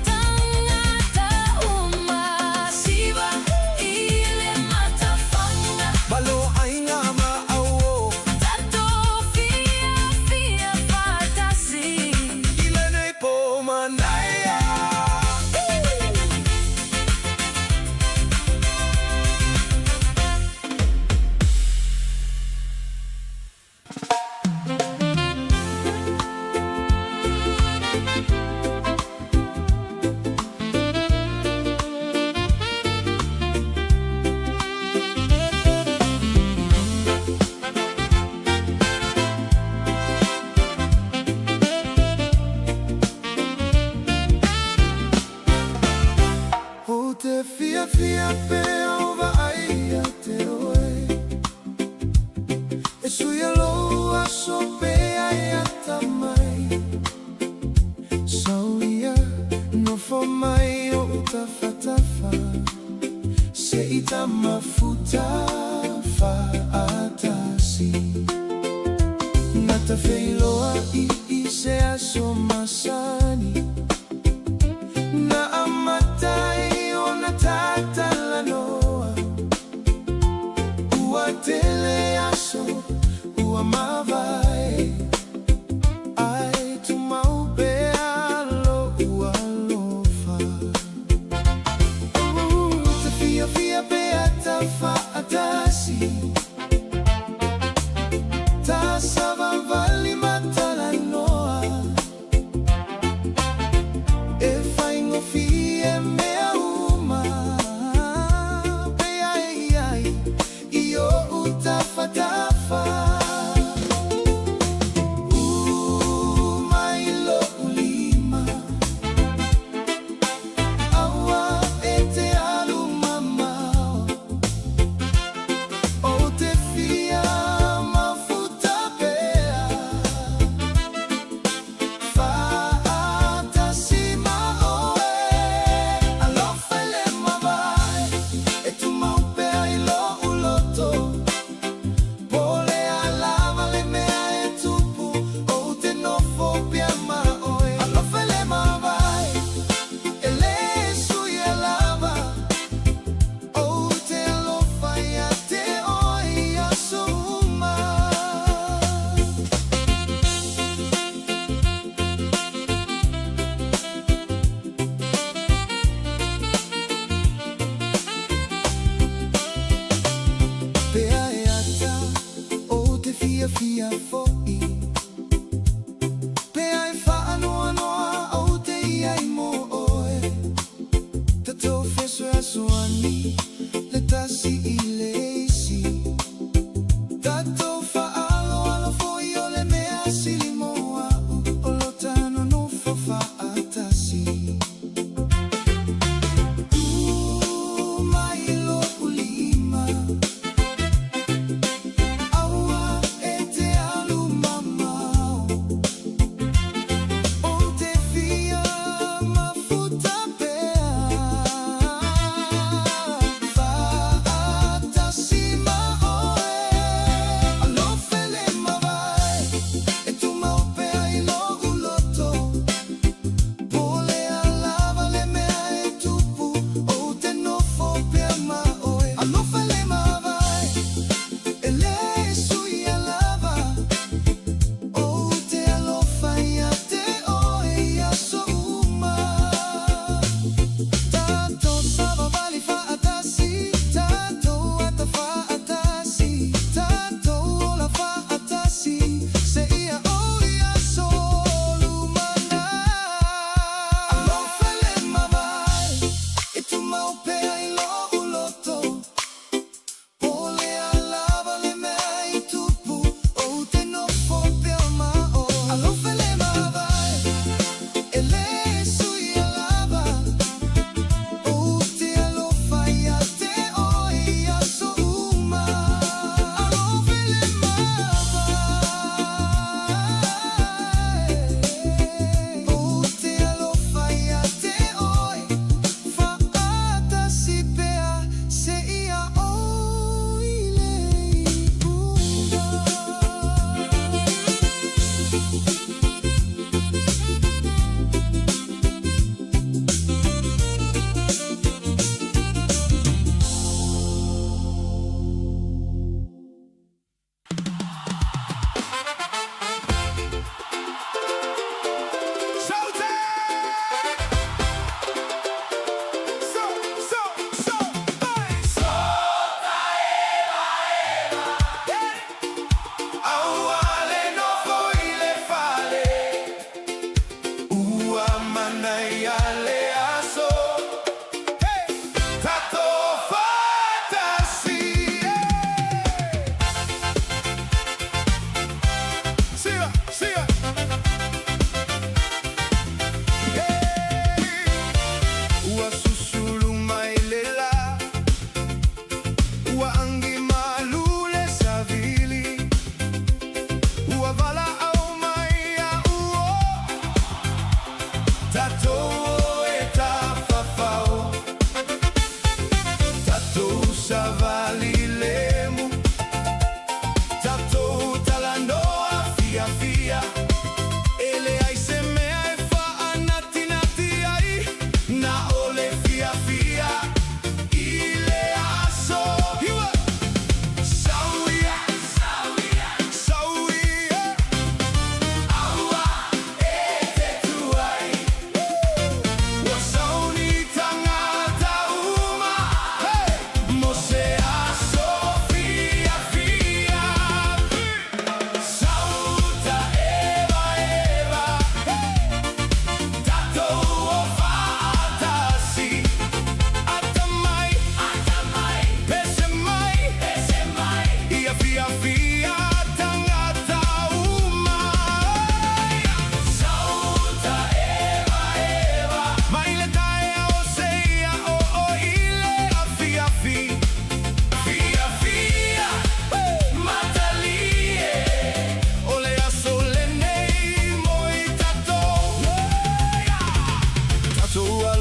S1: tangata uma. Siwa ile matafanga.
S2: Malo ai nga maawo,
S1: Tato fia fia fatasi.
S2: ile nei po manaya. O te fia fia pe ova ai a te oe, e suia loa so pe ai a tamai. Sauia no for mai o uta fata talofa se ita mafuta faatasi Nata feiloa I se aso masani Na amatai o na tatalanoa Ua tele aso, ua mavae Ai tumau bealo ua lofa Te fia fia beata faatasi Ta savavali matalanoa E faingo fie mea uma Bea ai Iyo utafatafa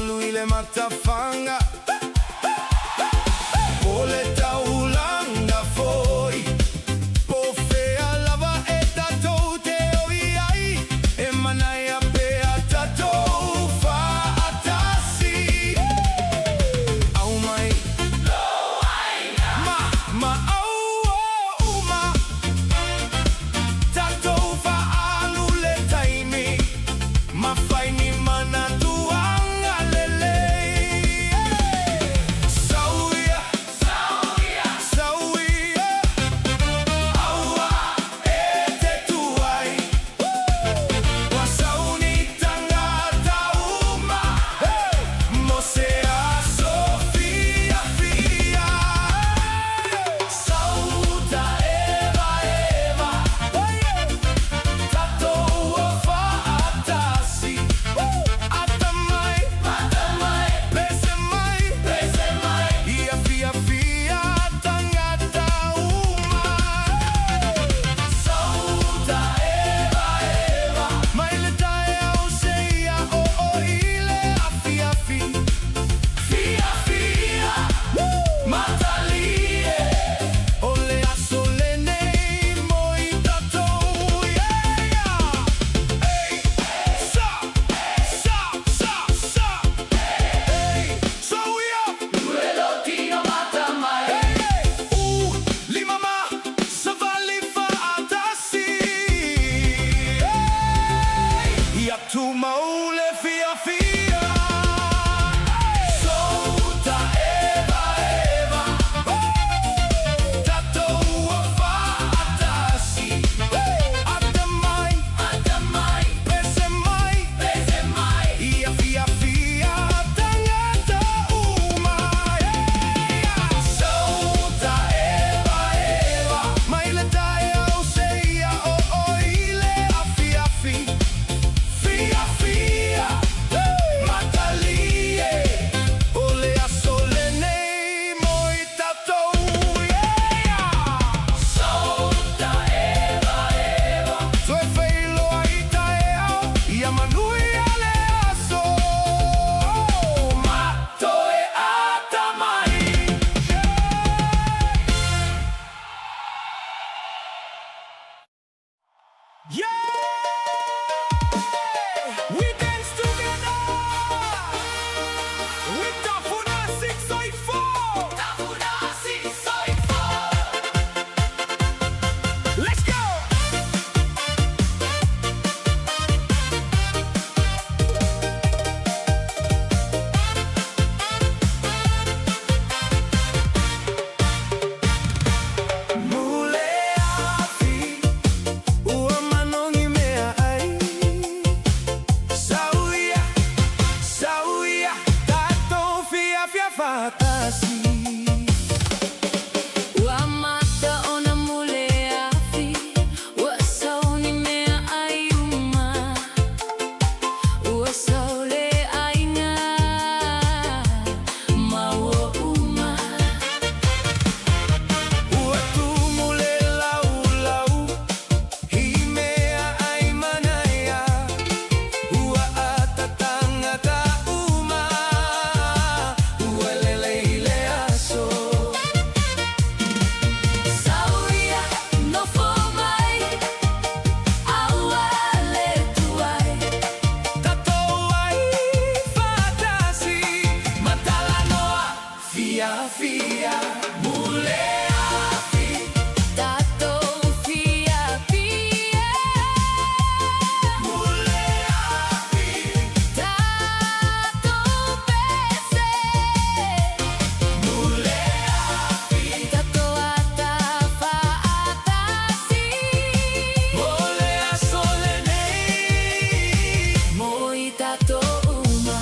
S4: ulu ile matafanga Ole taulanga foi Pofea lava e tatou te oiai E manaya pea tatou fa atasi Au mai Ma au uma Tatou fa alu le taimi Ma fai ni mana tuanga lele Sauia Sauia Aua e te tuai Wa sauni tangata uma Mosea Sofia fia Sauta Eva Eva Tatou fa atasi Atamai Pese mai Ia fia fia tangata uma Sauta Eva Mai le tae au seia o ile afia fi Fia fia Matalie Ole asole nei moi tatou Hey Sa Hey So ia
S3: Duelo tino mata mai
S4: Lima ma Savali fa atasi Ia tu maule fia fia Souta Eva Tatou fa atasi Atamai Pese mai Ia fia fia tangata uma Souta Eva Mai le tae au seia o ile afia fi Fia fia Matalie Ole asole nei moi tatou
S3: Sauta Eva
S4: Sue feilo ai tae au Ia manui ale aso
S3: Toe atamai
S4: Yeah! We dance together with TALOFA 684.
S3: Tafuna si soy fo
S4: Let's go! Mule afi Ua manongi mea ai Sauia Tatou fia fia fatasi
S1: Ua mata ona mule afi Ua sauni mea ai uma Ua saule ai ngā Maua uma
S4: Ua tu mule lau Hi mea ai manaya Ua atatanga ta uma Ua lele ile aso
S1: Sauia no fo mai Aua le tuai
S4: Tatou ai fatasi Matala noa Fia fia Mule afi
S1: Tatou fia fia
S4: Mule afi
S1: Tatou pese
S4: Mule afi
S1: Tatou atafa atasi
S4: Ole asole nei
S1: Moi tatou uma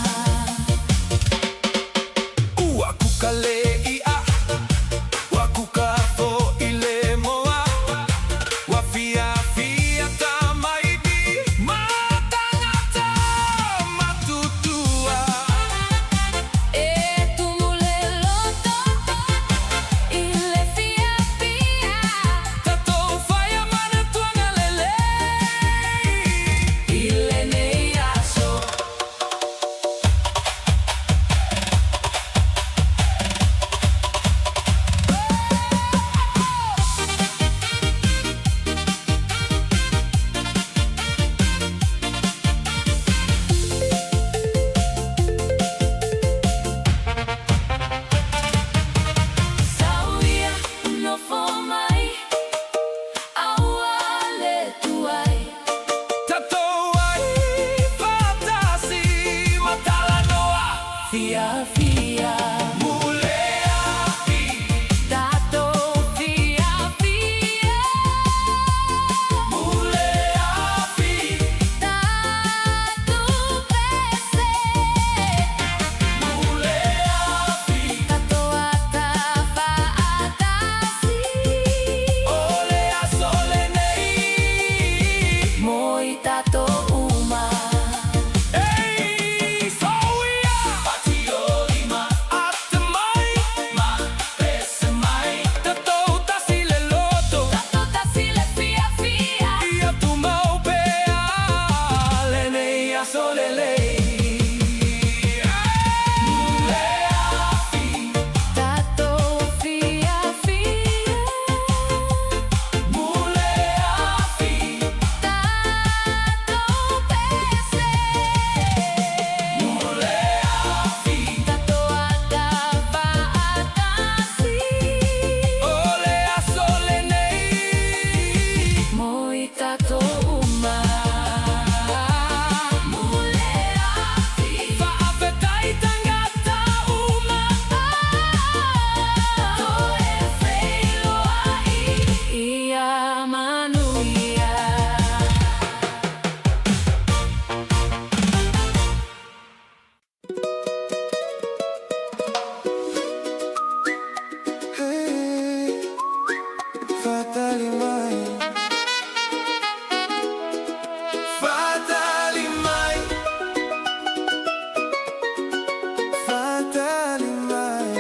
S4: Ua kukale I
S1: Fia fia
S3: Muleafi,
S1: Tato fia fia
S3: muleafi,
S1: Tato pese
S3: muleafi,
S1: Tato atafa atasi
S3: olea solenei.
S1: Moi tato uma
S3: Ei, soia, patiolima, atamai, ma pesemai, tatou tasile loto,
S1: Tato tasile fia fia
S3: ia tu mau pea, lenei a solelei. Muleafi,
S1: Tato fia fia
S3: muleafi,
S1: Tato pese
S3: muleafi,
S1: Tato atafa atasi
S3: olea solenei.
S1: Moi tato uma Muleafi
S3: Faafetai tangata uma,
S1: Toe feiloai Ia manuia
S2: Hey, fatali mai, fatali mai, fatali mai,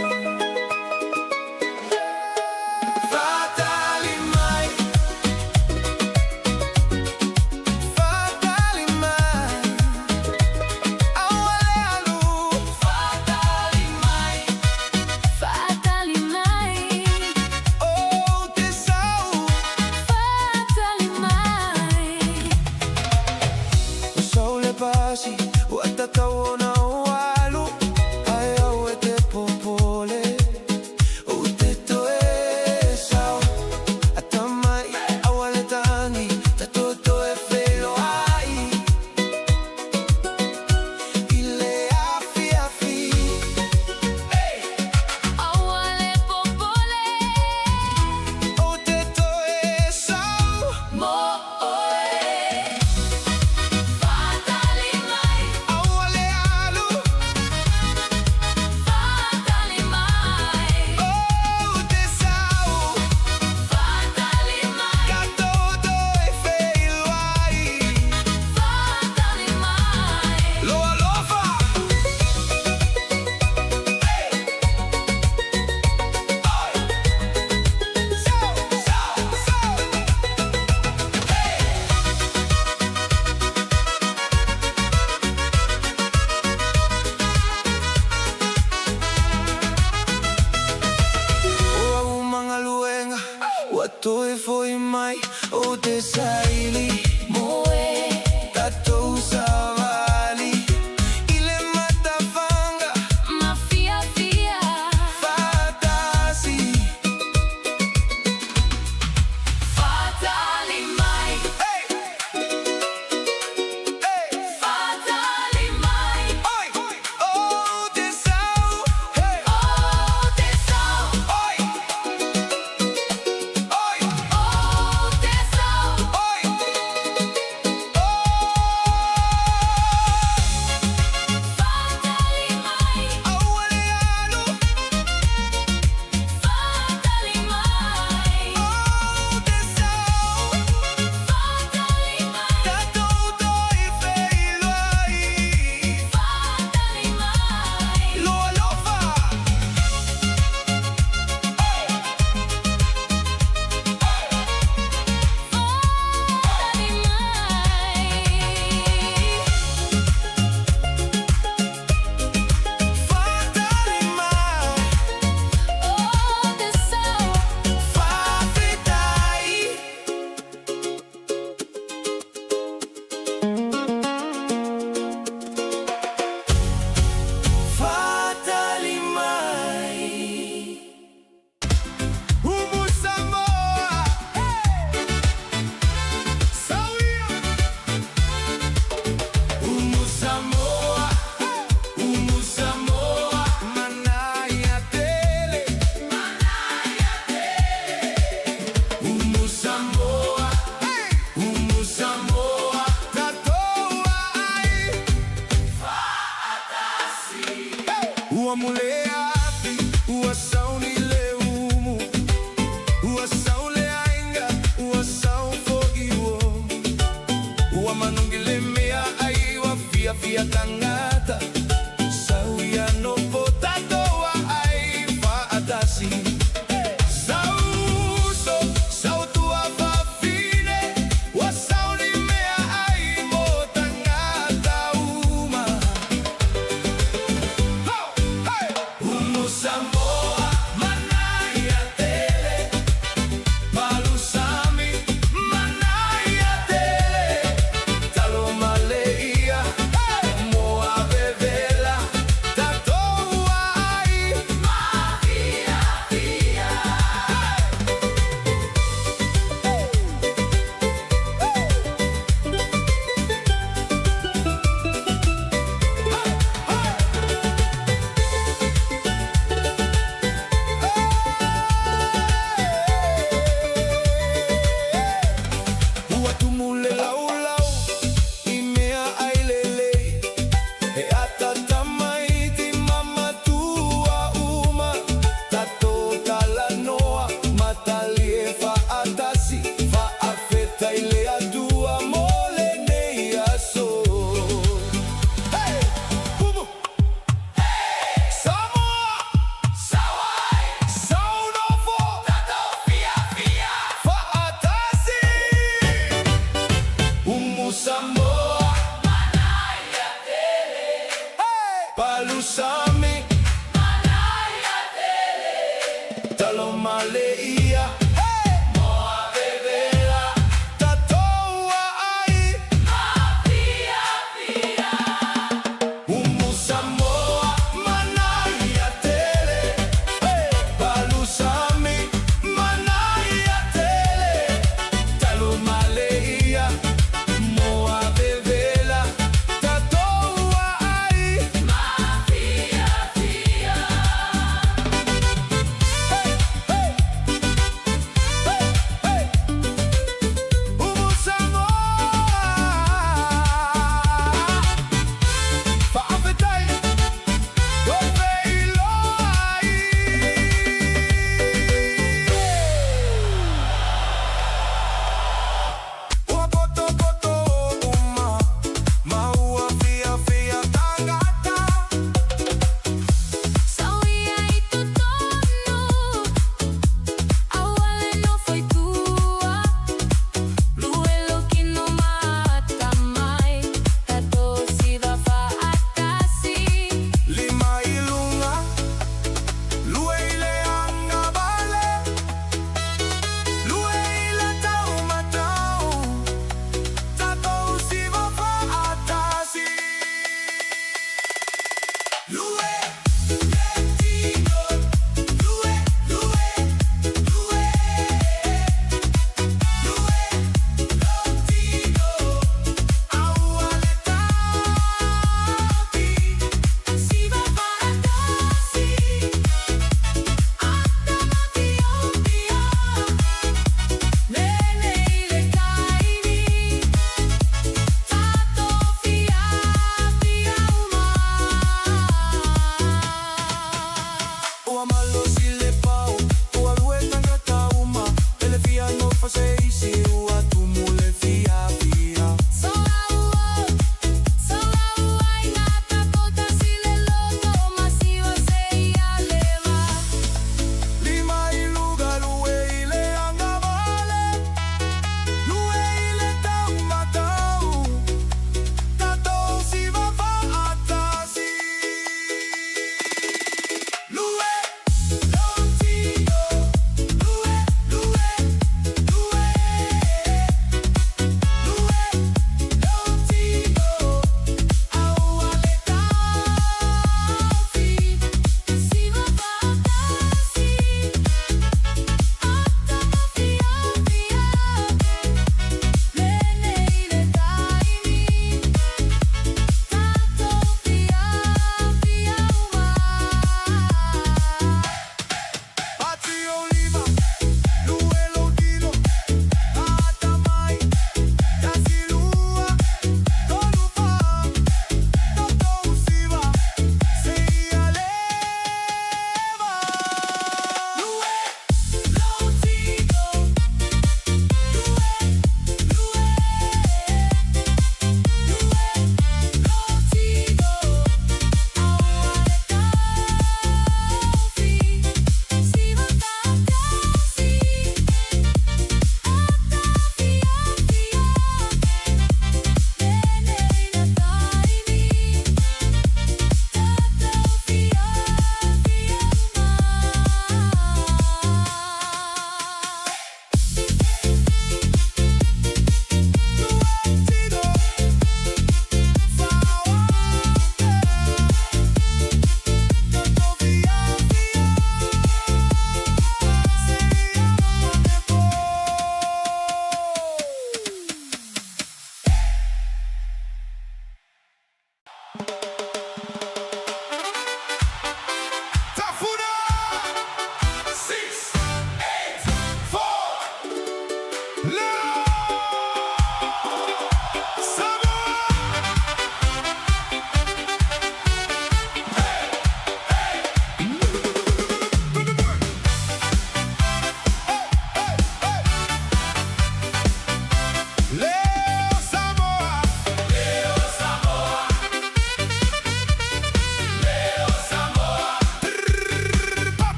S2: fatali mai, fatali mai, awale alu,
S3: fatali mai,
S1: Fatali mai
S2: oh tesau,
S1: Fatali mai
S2: usau le pasi, watatau na walu, ayau te popole. Uteto e sao, atamai, awale tangi, tatoto e felo ai. Ile afi afi,
S1: Awale popole
S2: uteto e sao,
S1: Moe Fatali mai
S2: awale alu,
S1: Fatali mai
S2: oh tesau,
S1: Fatali mai
S2: tatoto e felo ai.
S1: Fatali mai
S2: Lo alofa, o mga luenga, watoe foi mai o te saili,
S1: Moe
S2: tatou savali, ile matafanga,
S1: Mafia fia
S2: fatasi,
S1: Fatali mai
S2: hey, hey,
S1: Fatali mai
S2: oi, oh te sau, hey,
S1: Oh tesao
S2: oi, oi,
S1: Oh tesao
S2: oi,
S4: muleapi uasau ni leumu uasau le ainga uasau fogiwo uamanungile mea ai wa fia tangata sau ya no potato wa ai fa atasi sau so sau tua fa fine uasau ni mea ai mo tangata uma Samoa, manaya tele, palusami, manaya tele, talomaleia, moa bebela, tatoa ai, mafia fia. Uatumule lau imea ailele e atatamaiti mama tua uma tato talanoa matalie fa atasi fa afeta ile adua mole nei aso hey bubu hey Samoa sawai saunofo tato fia fa atasi Samoa, manaya tele, palusami, manaya tele, talomaleia, moa bebela, tatoa ai, mafia fia. Samoa, manaya tele, palusami, manaya tele, talomaleia. Moa bebela, tatoa ai, mafia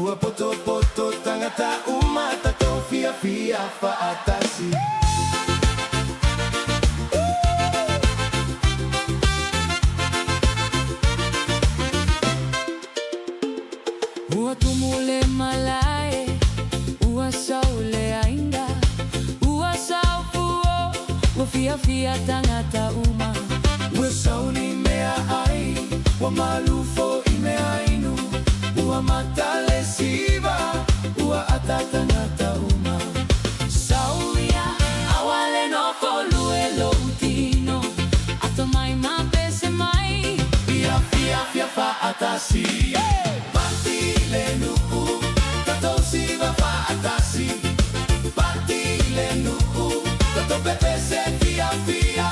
S4: Ua poto poto tangata uma tatou fia fia faatasi.
S1: Ua tumule malae, ua saule ainda, ua sau fuo, ua fia fia tangata uma.
S4: Ua sauni mea ai, ua malufo I mea inu, ua matale siva, ua atatangata uma.
S1: Sauia, awale no folue lo utino, ato mai mapese mai,
S4: Fia fia fia faatasi. Partile nuku, tatou siva faatasi. Partile nuku, tatou pepese fia fia.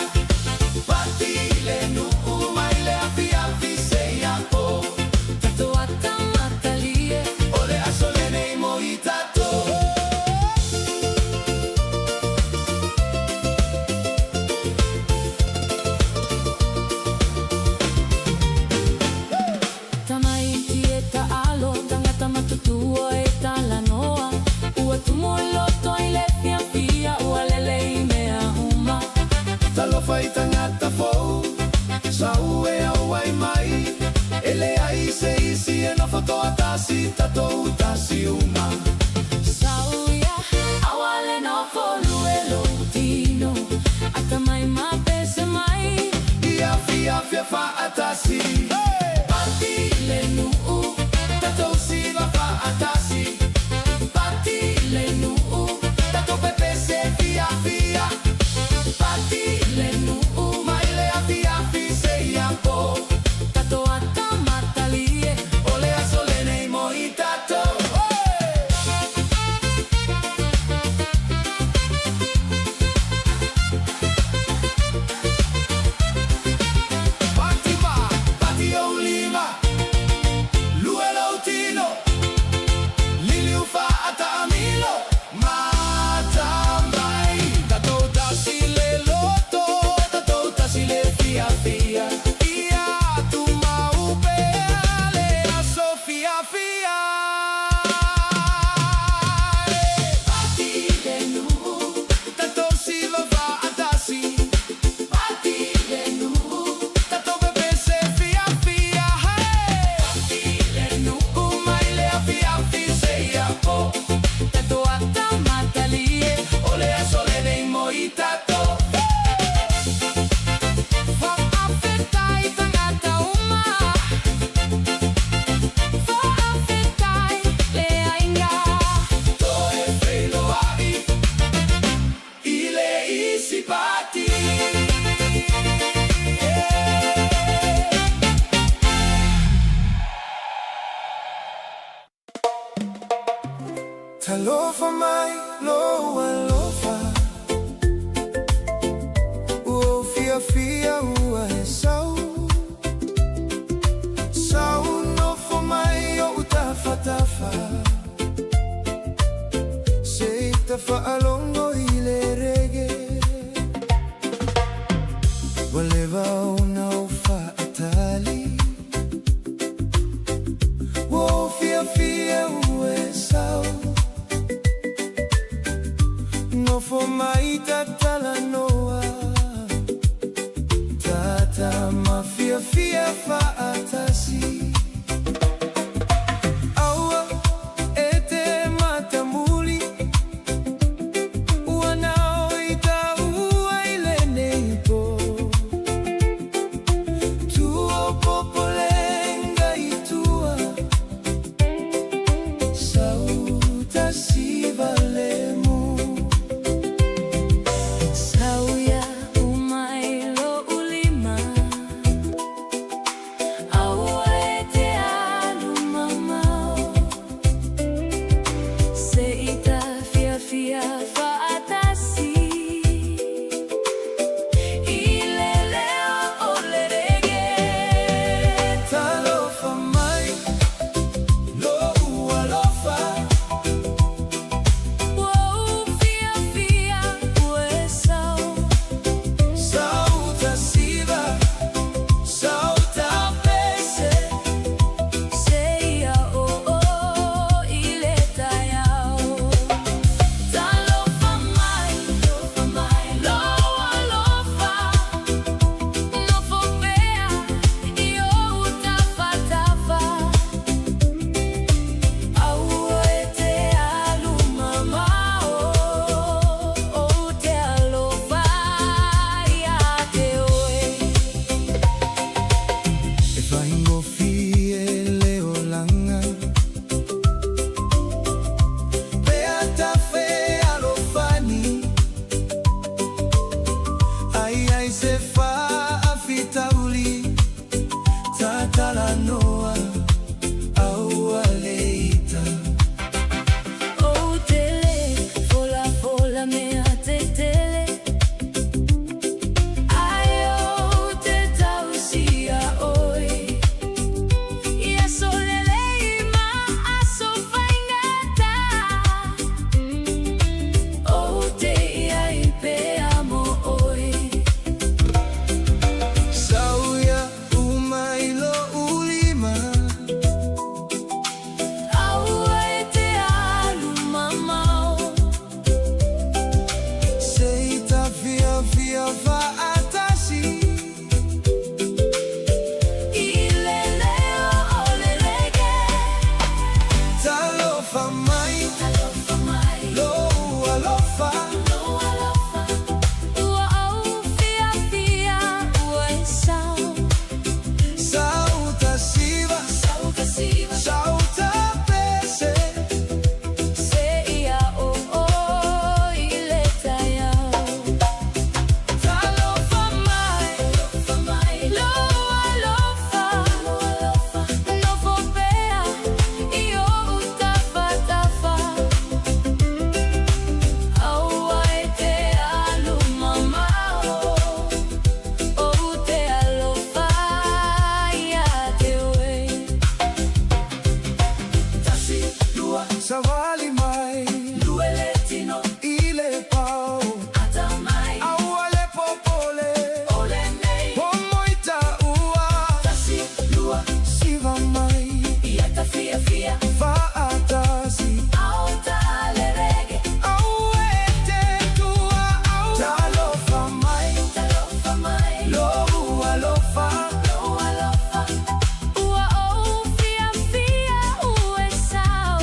S4: Partile nuku, maile a fia fiseia po.
S1: tato ata matalie,
S4: Ole a solene I moitato.
S1: tamaiti e taalo, tangata matutua e talanoa, ua tumoloto I le fia fia, ua lele I mea uma.
S4: Talofa I tangata fou, sau e au ai mai. Ele ai se isi e no foto atasi, tatou tasi uma.
S1: Sauia, awale no folue lo utino, ata mai mapese mai,
S4: Fia fia fia faatasi. Partile nuku, tatou siva faatasi. Partile nuku, tatou pepese fia fia. Partile nuku, maile a fia fiseia po.
S1: tato ata matalie,
S4: Ole a solene I moitato. Parti va, parti oliva, lue lautino, liliu fa atamilo, matamai. Tatou tasi le loto, tatou tasi le fia fia. Ia tu maupe ale a sofia fia. Partile nuku, tatou siva fa atasi. Partile nuku, tatou pepese fia fia. Partile nuku, maile a fia fiseia po.
S1: tato ata matalie,
S4: Ole a solene I moitato.
S1: fa afetai tangata uma, fa afetai le ainga.
S4: Toe feilo ai, ile isi pati. Talofa mai loa lofa, ua fia fia ua e sau. Sau nofo mai o utafa tafa. Se tafa alongo I le reggae. Waleva una ufa atali. Ua fia fia ua e sau. Nofo mai tatala noa. Tata mafia fia faatasi. Aua ete matamuli.
S2: Talofa mai,
S1: Talofa mai,
S2: loa lofa.
S1: loa lofa. Ua au fia fia, ua e sau.
S2: Sauta siva,
S1: Sauta siva,
S2: sauta pese.
S1: se ia o i le taiau. Talofa mai, talofa mai, loa lofa, loa lofa. No fopea, i o utafa tafa. Aua e te alu mamao, o te alofa ia te ue. Tasi lua,
S2: Savali mai,
S1: luele tino,
S2: ile pau.
S1: ata mai,
S2: Auale popole,
S1: ole nei.
S2: pomoita ua.
S1: Tasi lua,
S2: Siva mai,
S1: ia ta fia fia,
S2: faatasi.
S1: au tale reggae.
S2: Aue te tua au. Talofa mai,
S1: Talofa mai,
S2: loa lofa.
S1: loa lofa. Ua ou fia fia, ue sau.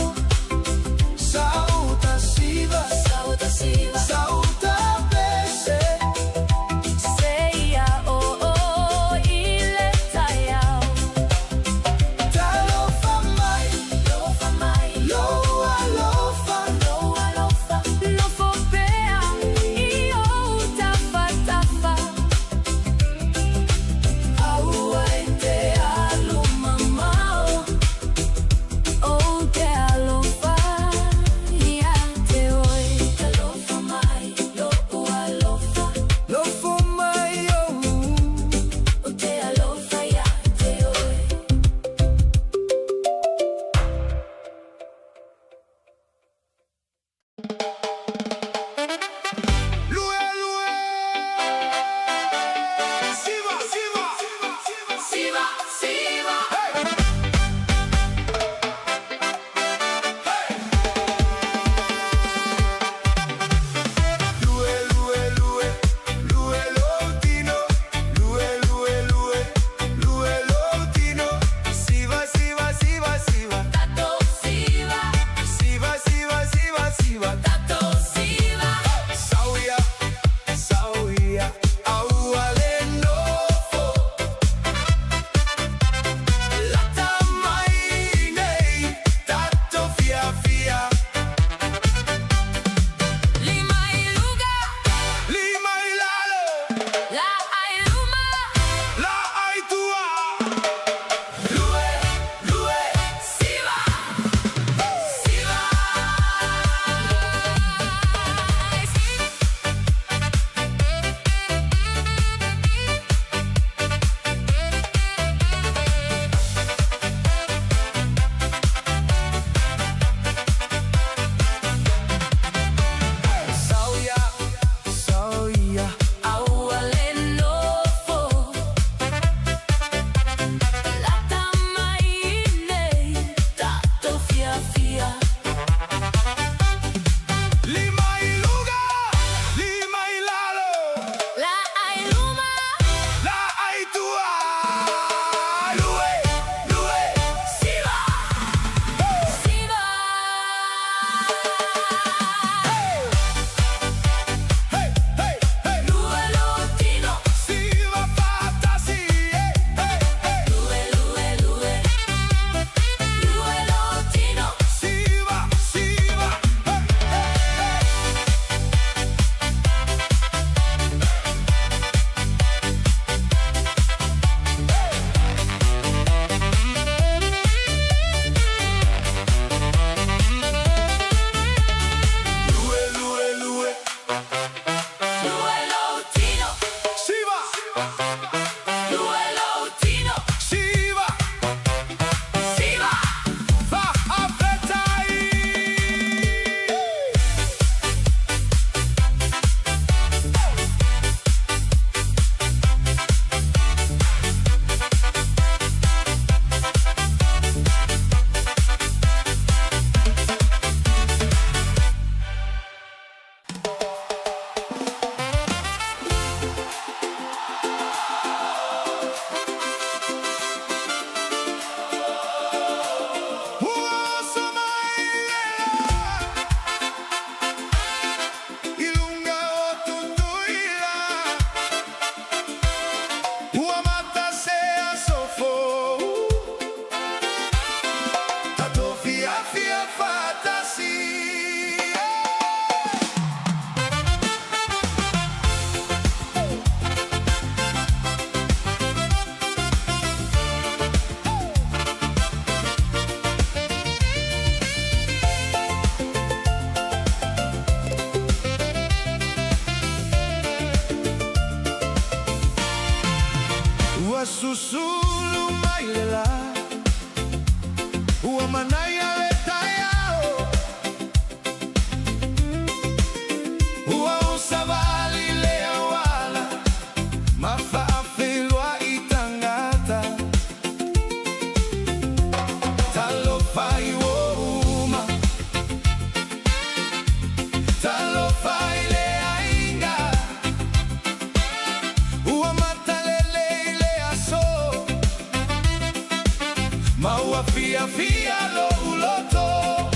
S4: fia fia lo uloto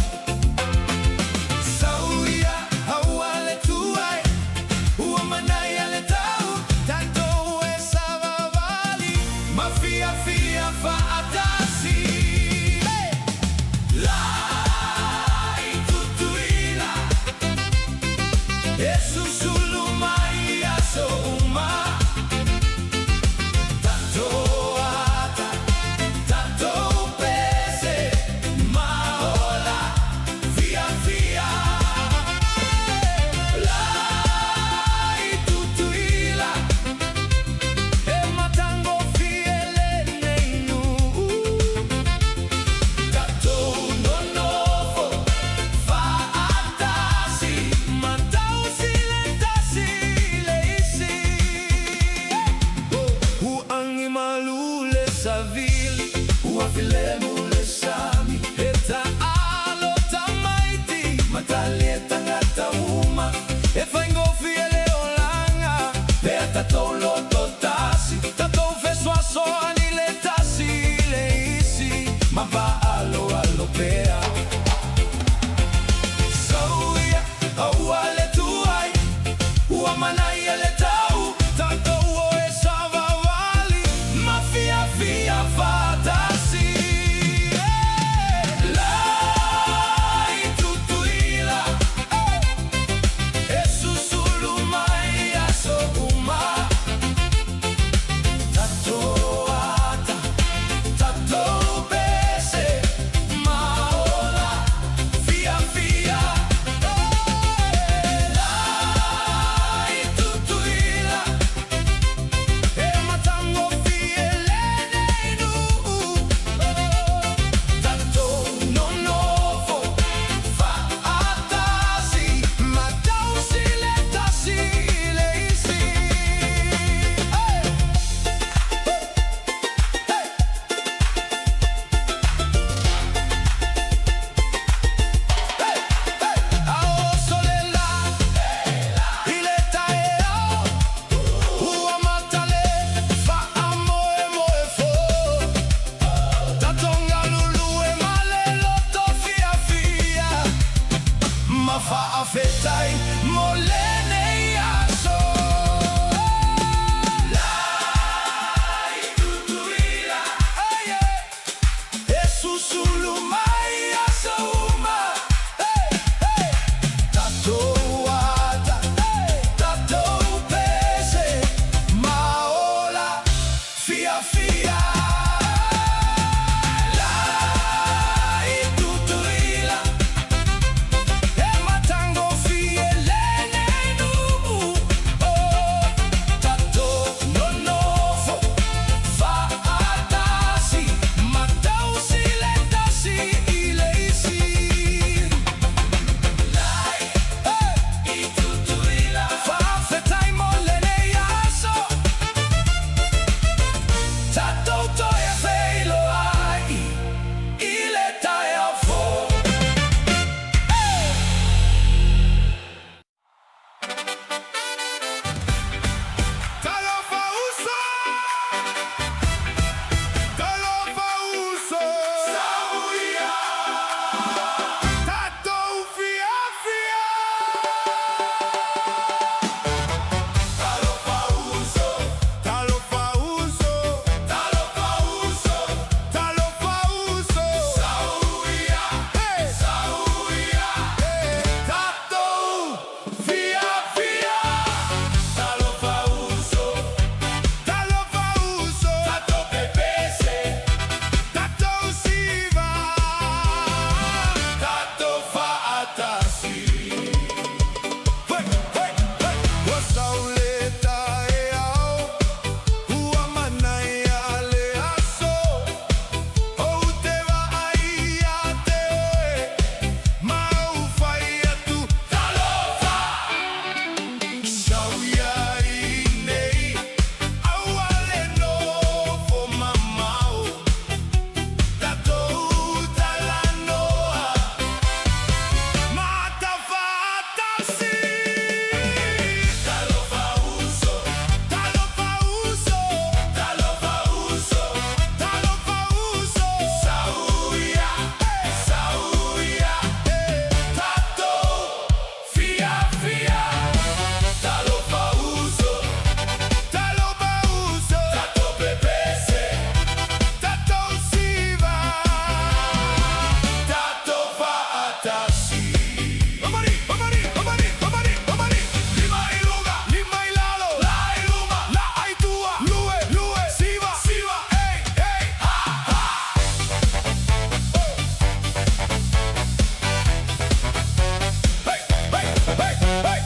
S4: sauya hawale tuai uamanaya le tau tanto esa vavali mafia fia fa atasi la itutuila Jesus sulumai aso uma atasi. Mamari, mamari, mamari, mamari, mamari. Lima iluga, lima ilalo, la iluma, la aitua, lue, lue, siva, siva, hey, hey, ha, ha. Hey, hey, hey, hey.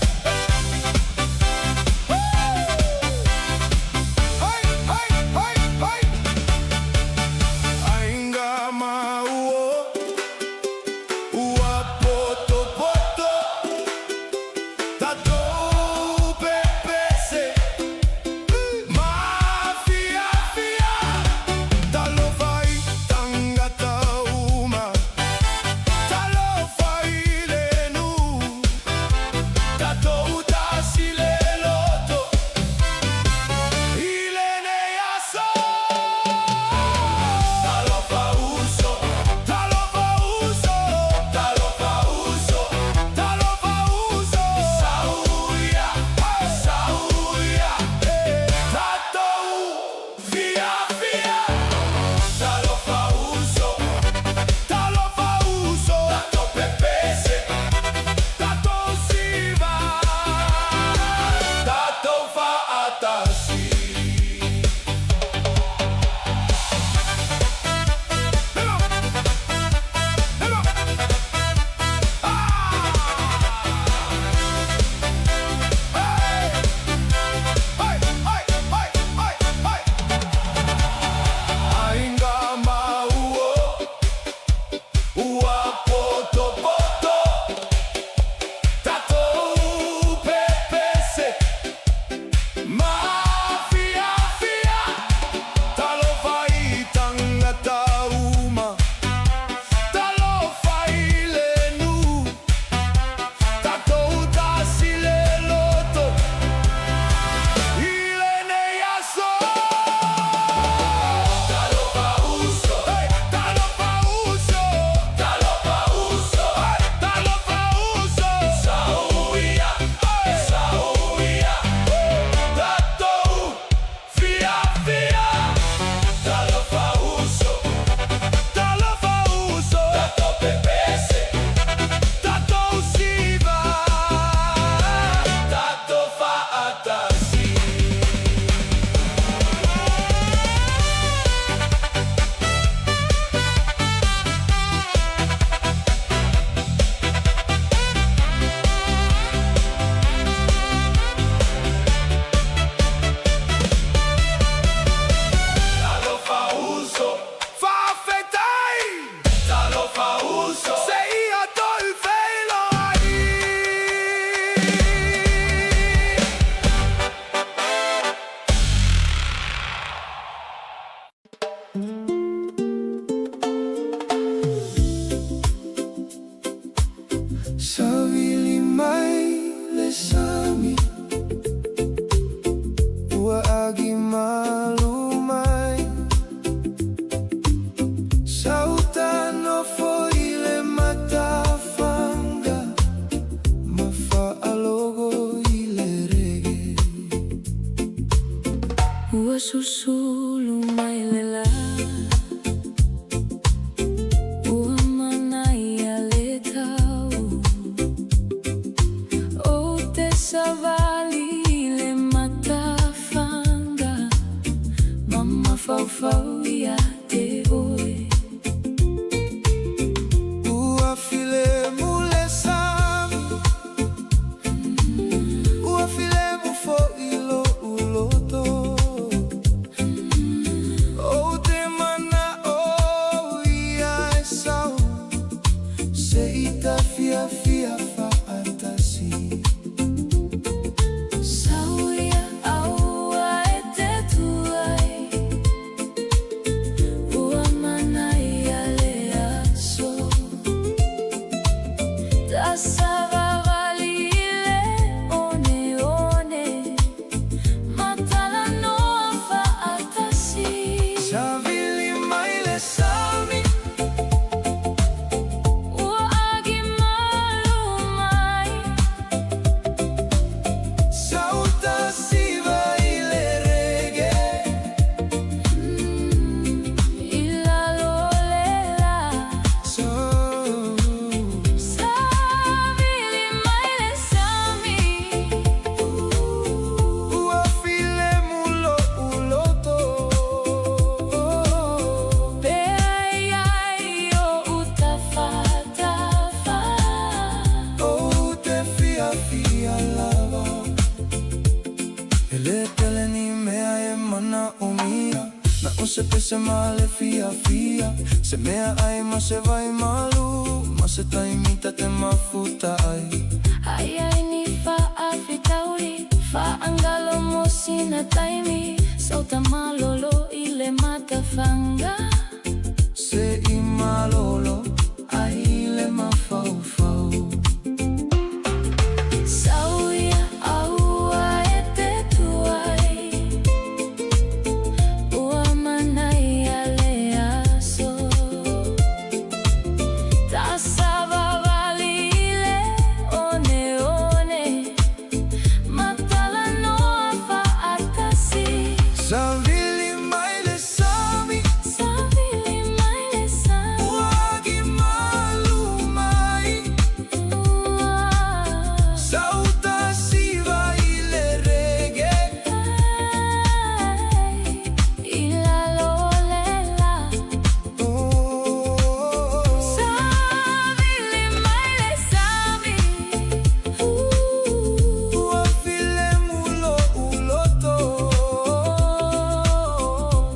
S2: Savili mai le sami ua agi malumai sautano foi le matafanga mafaalogo i le reggae
S1: ua susulu mai le la savali matafanga mama fau ia te oi
S2: ua file mule sam ua file mu fo ilo uloto o te mana o ia sau se ita fia fia fa atasi se pese male fia fia. Se mea ai ma se vai malu, ma se taimita te mafuta ai.
S1: Ai ai ni fa afitauri, fa angalo mo sina taimi. Sauta malolo ile mata fanga.
S2: Se i malolo, ai le mafau fau.
S1: Sauia aua e te tuai. Ua manai ale aso. Tasava valile one one. Matala noa fa atasi.
S2: Savili maile sami,
S1: Savili maile sami.
S2: uagi malu mai. Sauta siva ile reggae.
S1: Ila lolela.
S2: Oh,
S1: Savili maile sami.
S2: uafile mulo uloto.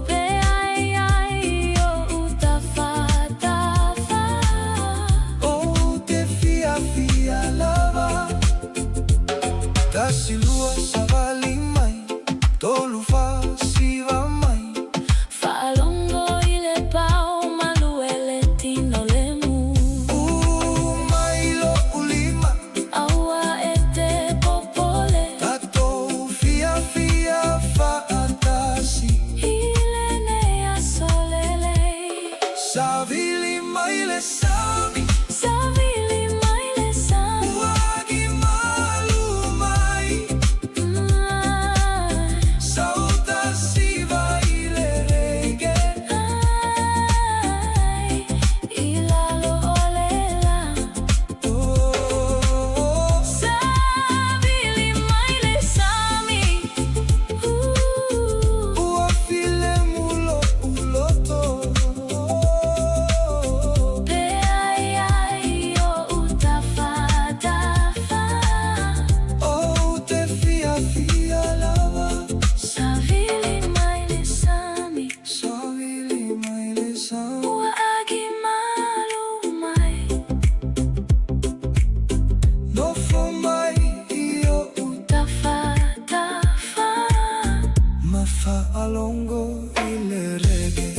S1: Pe ai ai o utafatafa.
S2: Oh, te fia fia lava. Tasilua savali mai, TALOFA siva mai.
S1: Falongo ile pao maluele tino lemu.
S2: Mailo ulima,
S1: Aua ete popole.
S2: tato fia fia faatasi.
S1: Ile nea solele.
S2: Savili maile sami,
S1: Savili maile sami.
S2: uagi malu mai. Sauta siva ile reggae.
S1: Ai, ila lolela.
S2: Oh,
S1: Savili maile sami.
S2: uafile mulo uloto.
S1: Pe ai ai o utafatafa.
S2: Oh, te fia fia lava.
S1: Savili maile sami.
S2: Savili maile sami.
S1: Ua agi malu mai.
S2: No for mai io
S1: Utafatafa.
S2: mafa alongo ile reggae.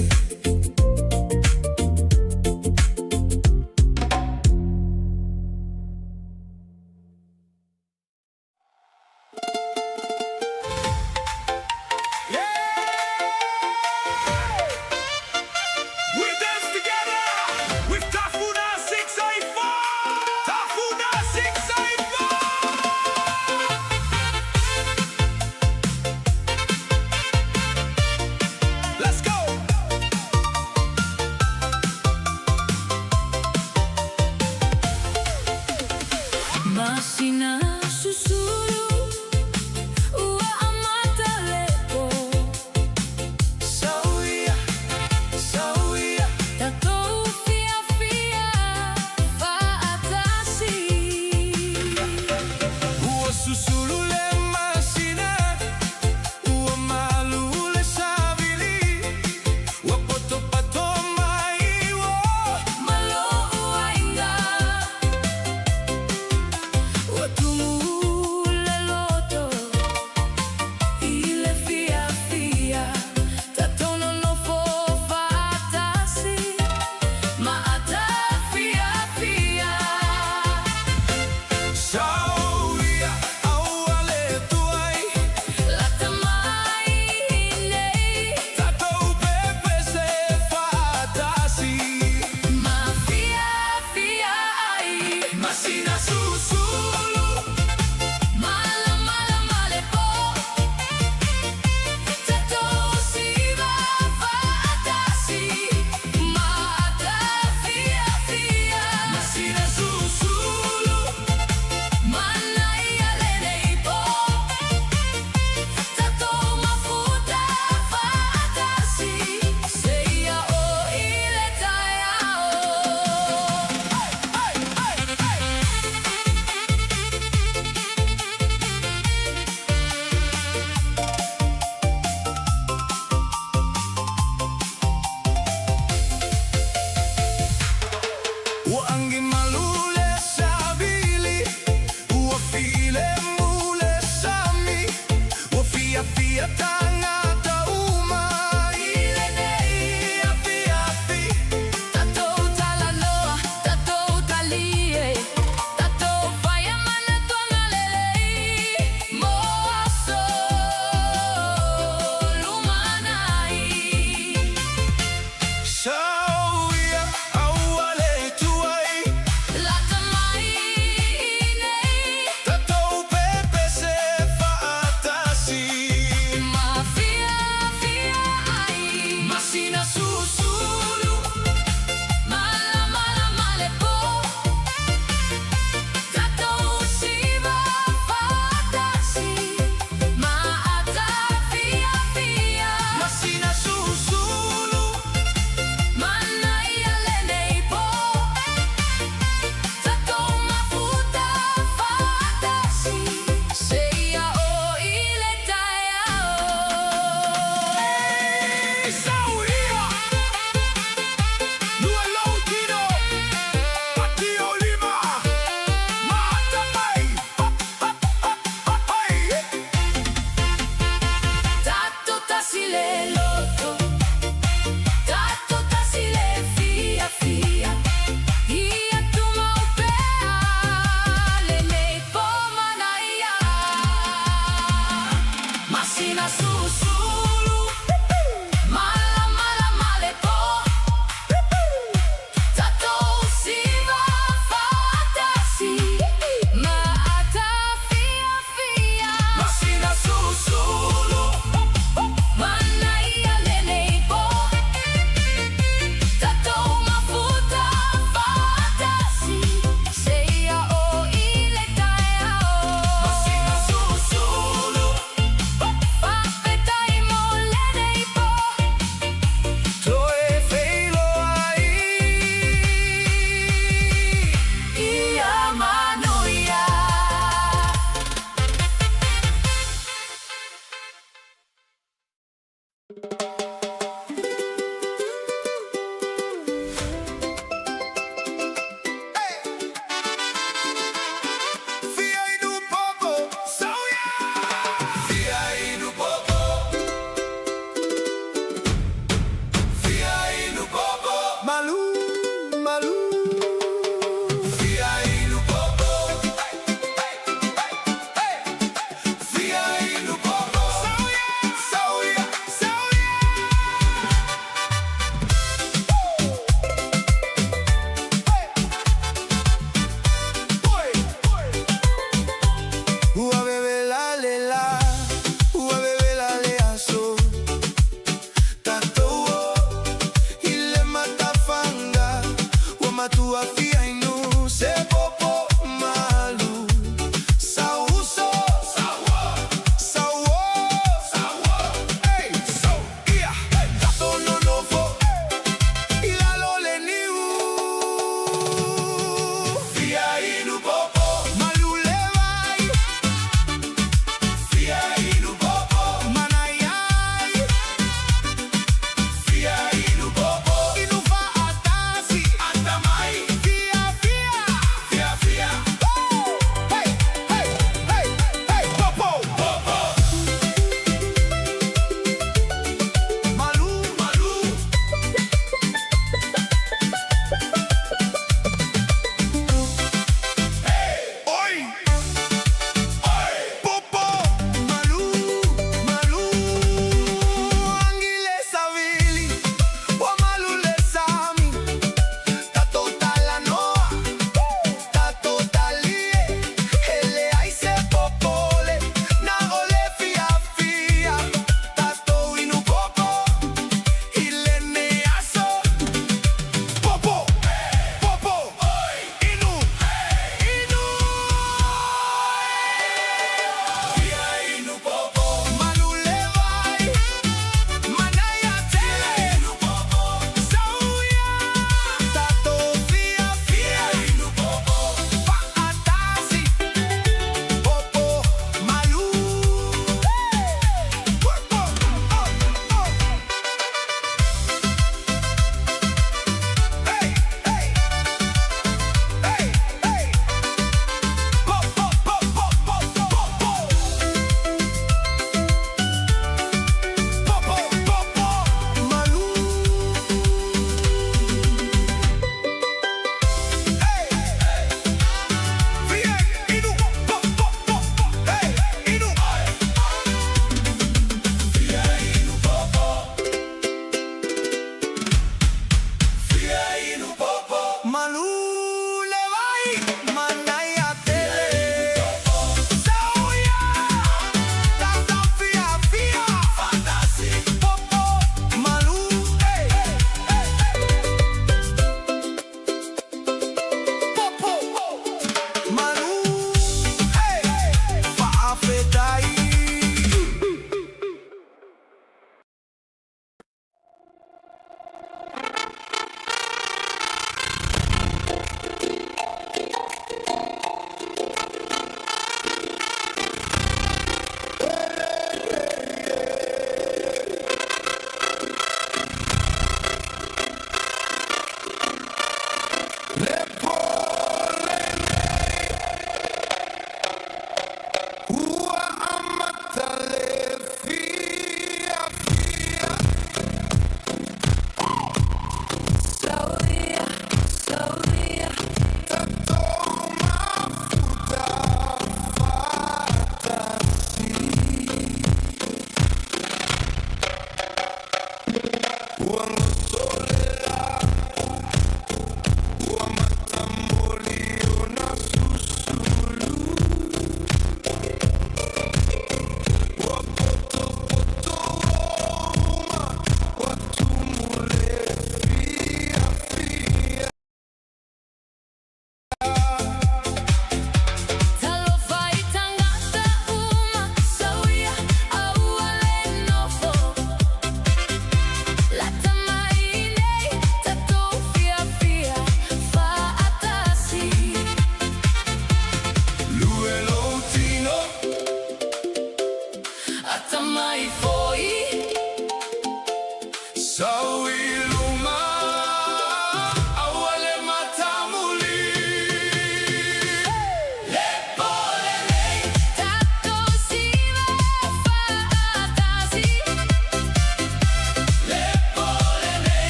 S3: We dance together with Tafuna 684. Tafuna 684. Let's go.
S1: Masina susuru. Ua amata lepo.
S2: Sauia, sauia,
S1: Tatou fia fia. Faatasi.
S2: ua susulu le masina, ua malu le savili, ua poto pato mai wo.
S1: Malo uainga. Ua tumu le loto. Ile fia fia. Tatou no fo faatasi. Maata fia fia.
S2: Sauia, aua le tuai,
S1: Lata mai nei.
S2: tatou pepe se faatasi.
S1: Ma fia fia ai.
S2: Masina susulu,
S1: Mala mala male po. Tatou siva faatasi. Maata fia fia.
S2: masina susulu,
S1: Manai ale nei po. Tatou mafuta faatasi. Seia o ile tai ao.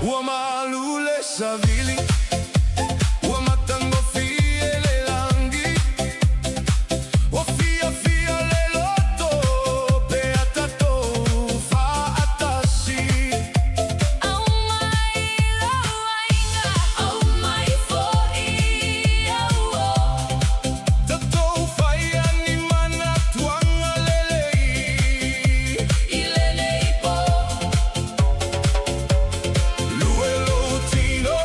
S4: Wamalule savili Wamatango fie le langi Wafia fia le loto Beatato fa atasi
S1: Au mai loainga, au mai foi au
S4: Tato faya ni mana tuanga lelei
S1: ilelei po
S4: Luelo tino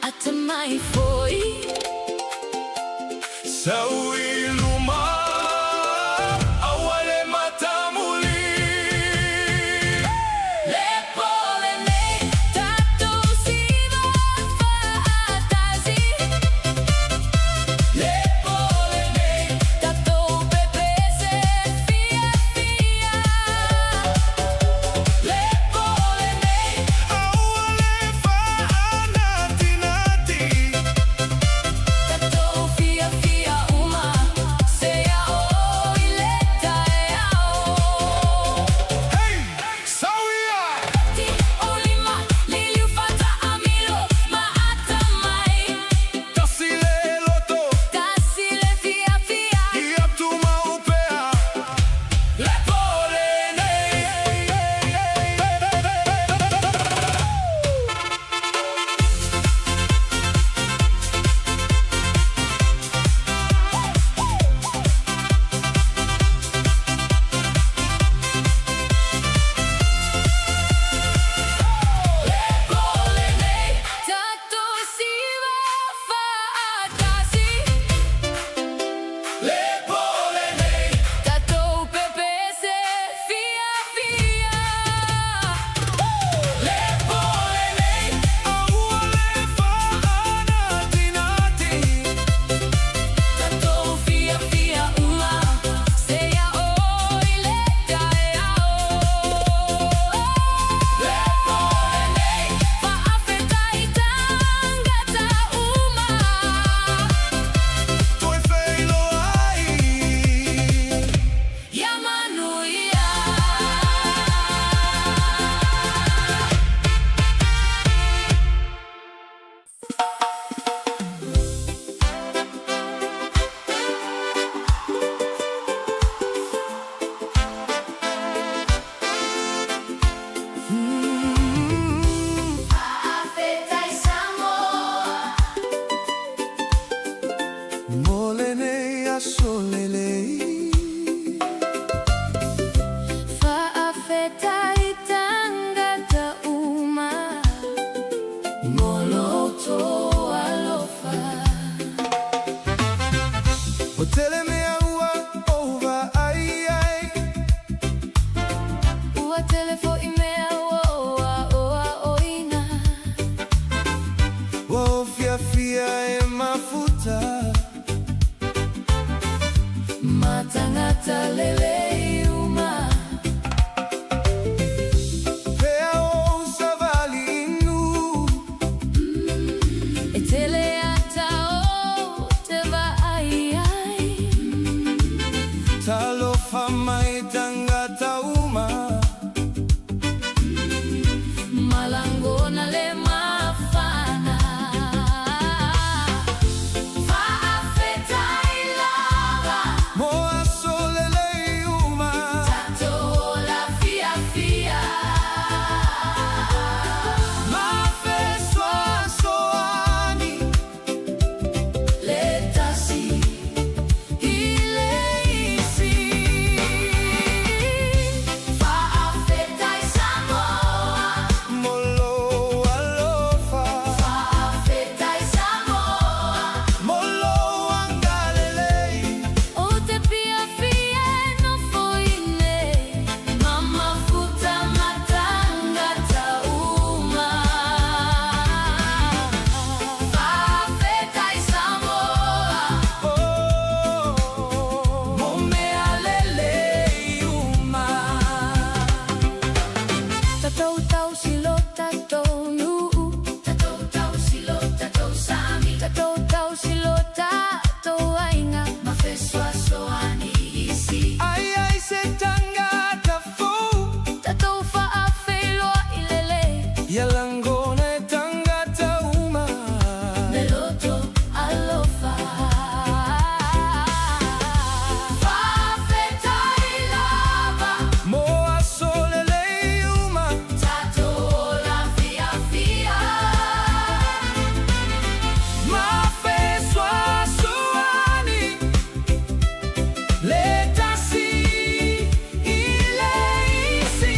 S1: ata mai foi
S4: Sawi luma Awale matamuli
S1: le polene tato siva fa atasi le polene tato pepe se fia fia le polene
S4: Awale fa anati nati
S1: tato fia fia uma seya o ileta ao
S4: Hey! Sawia!
S1: ti olima liliu fata amilo maata mai
S4: Tasile loto
S1: tasile fia fia
S4: Iatuma upea
S1: le polene tato siva fa atasi
S4: Le polene
S1: tato pepe se fia fia le polene
S4: Awale fa anati nati
S1: tato fia fia uma seya o ileta ao le polene fa afeta itangata uma
S4: Toi feilo ai
S1: Yamanuia Afetai Samoa
S4: Molene asolelei
S1: fa afetai tangata uma moloto alofa
S4: Otele me aua over ai ai
S1: ua telefo imea oa oa oina
S4: Wofia fia e mafuta
S1: matangata lelei uma
S4: Pea o savali inu
S1: etele ata o te va ai ai
S4: Talofa mai tangata uma
S1: malangona le mafana fa afetai lava
S4: Moa solelei uma
S1: tato la fia fia
S4: Mafe soa soani
S1: letasi ileisi fa afetai Samoa
S4: Molo Yalangone tangata uma
S1: Meloto alofa Fafeta ilava
S4: Moa solele uma
S1: Tatola fia fia
S4: Mafeswa suani Letasi ileisi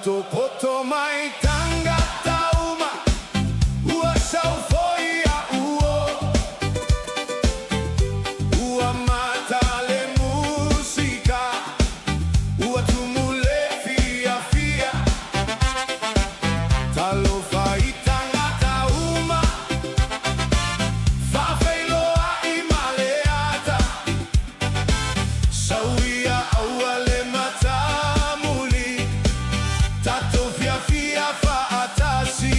S4: poto poto mai tanga tauma ua saufoia uo ua matale musika ua tumule fia fia talofa i tanga tauma fafeiloa i maleata sauia auale matamuli tato fia fia fa atasi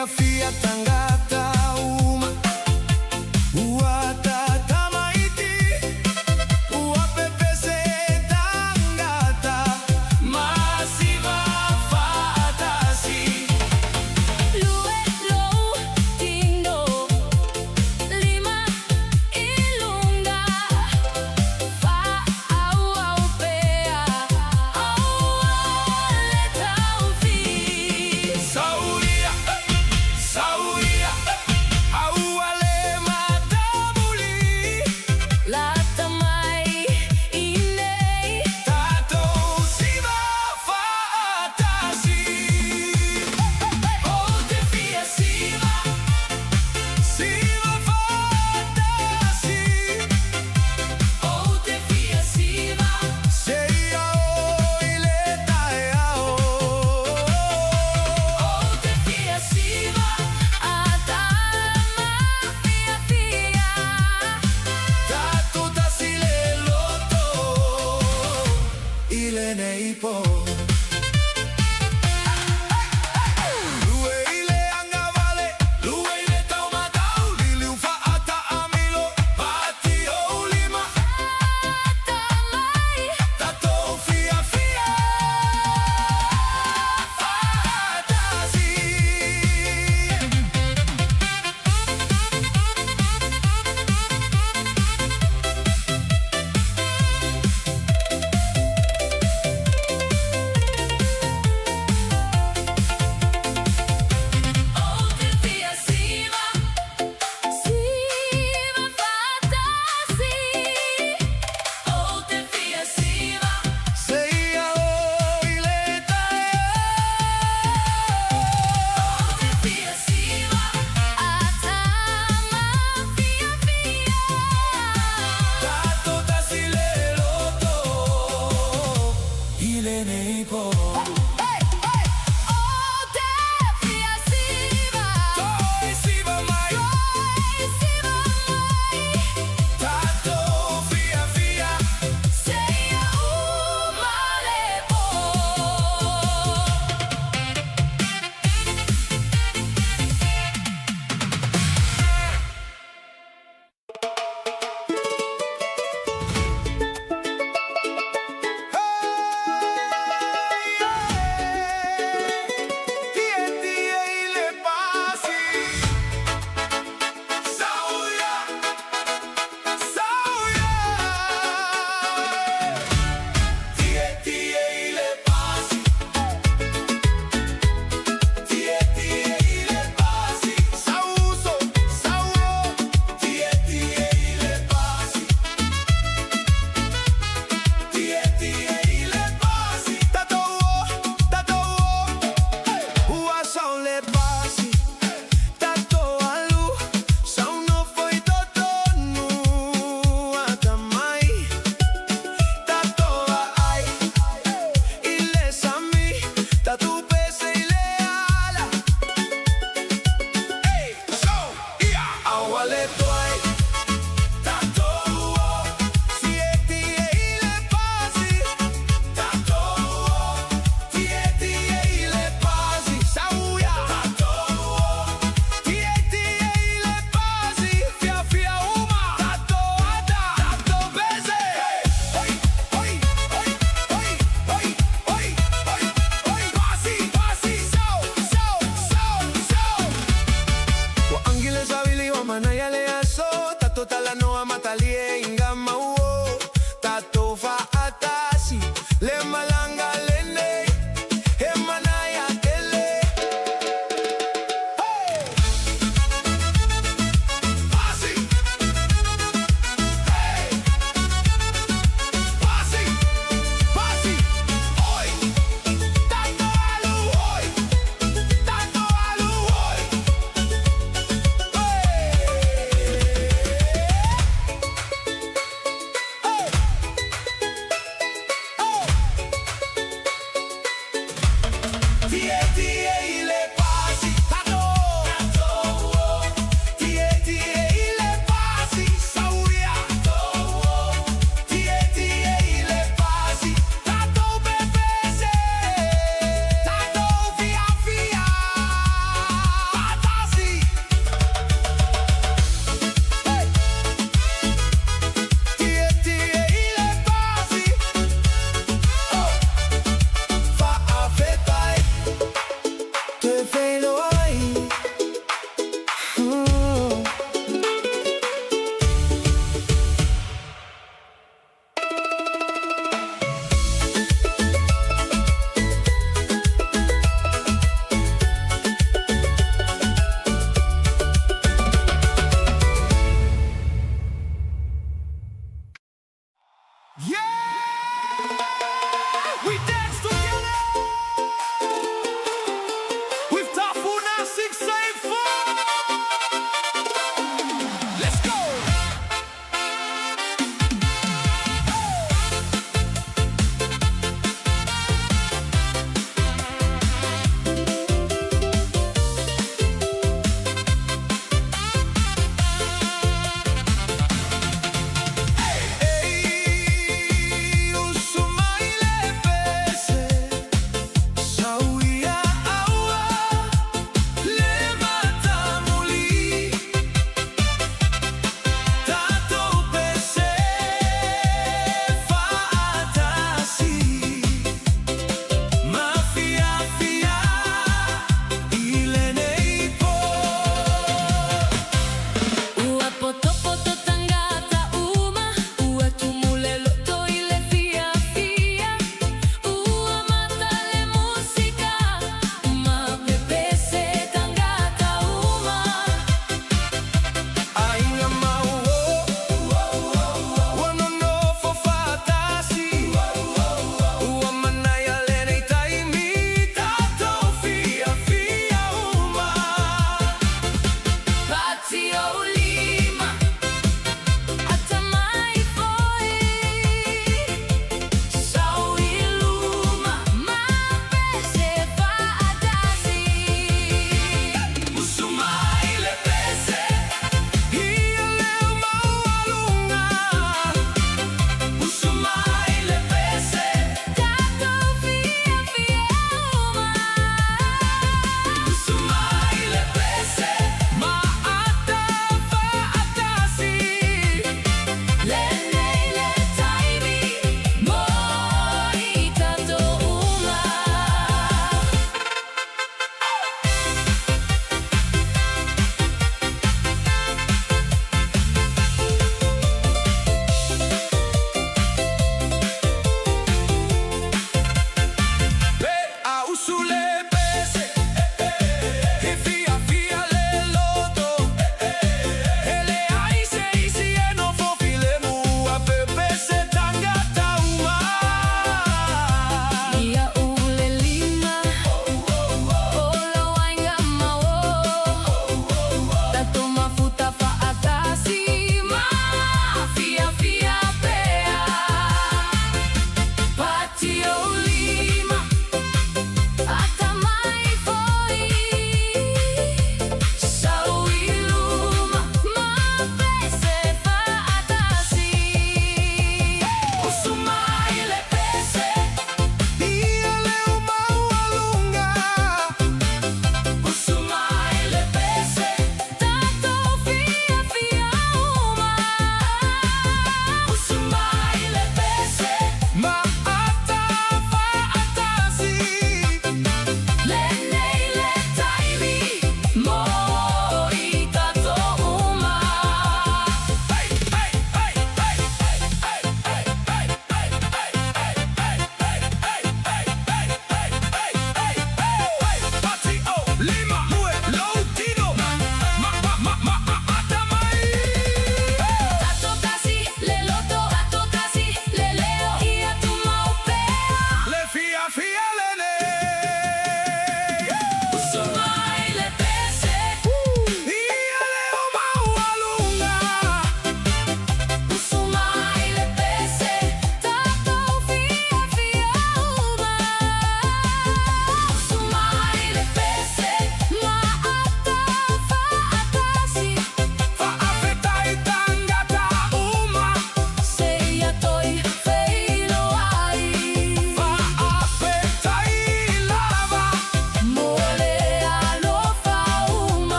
S4: fia fia tangata uma ua tata maiti ua pepese tangata masiva fatasi
S1: Lue low tindo lima ilunga fa au au pea au le taufi
S4: sauria sauria auale matamuli
S1: la tamai inei
S4: tato siva fatasi
S1: o te fia siva
S4: siva fatasi
S1: o te fia siva
S4: sei ao ileta e ao
S1: o te fia siva atama fia fia
S4: tato tasile loto ile neipo Lue ile angavale, lue ile taumatau, liliu faata amilo, pati olima,
S1: tamai
S4: tato fia fia, fatasi.
S1: o te fia siva siva fatasi o te fia siva
S4: Sei ao ileta
S1: o te fia siva atama fia fia
S4: tato tasile loto, ile neipo.
S1: o te fia siva
S4: Toi siva mai,
S1: siva mai
S4: tato fia fia.
S1: sei o male po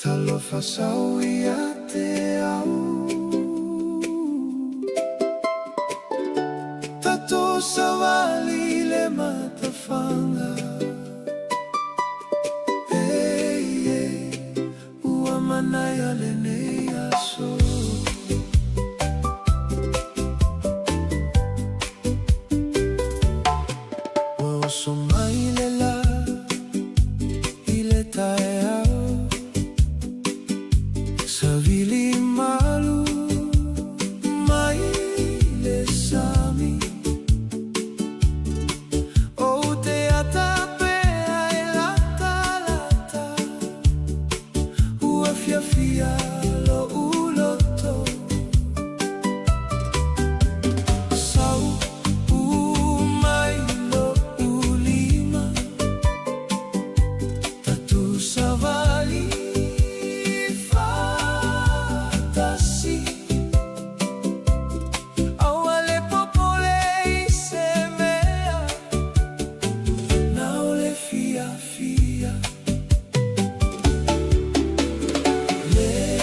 S2: TALOFA sauia te au Tato sawali le matafanga Hey, hey, ua manaya le nei aso Wa oso mai le la ile tae au Savili malu mai le sami O te atape ai lata lata Ua fia fia lo uloto Sau mai lo ulima Tatu savali Le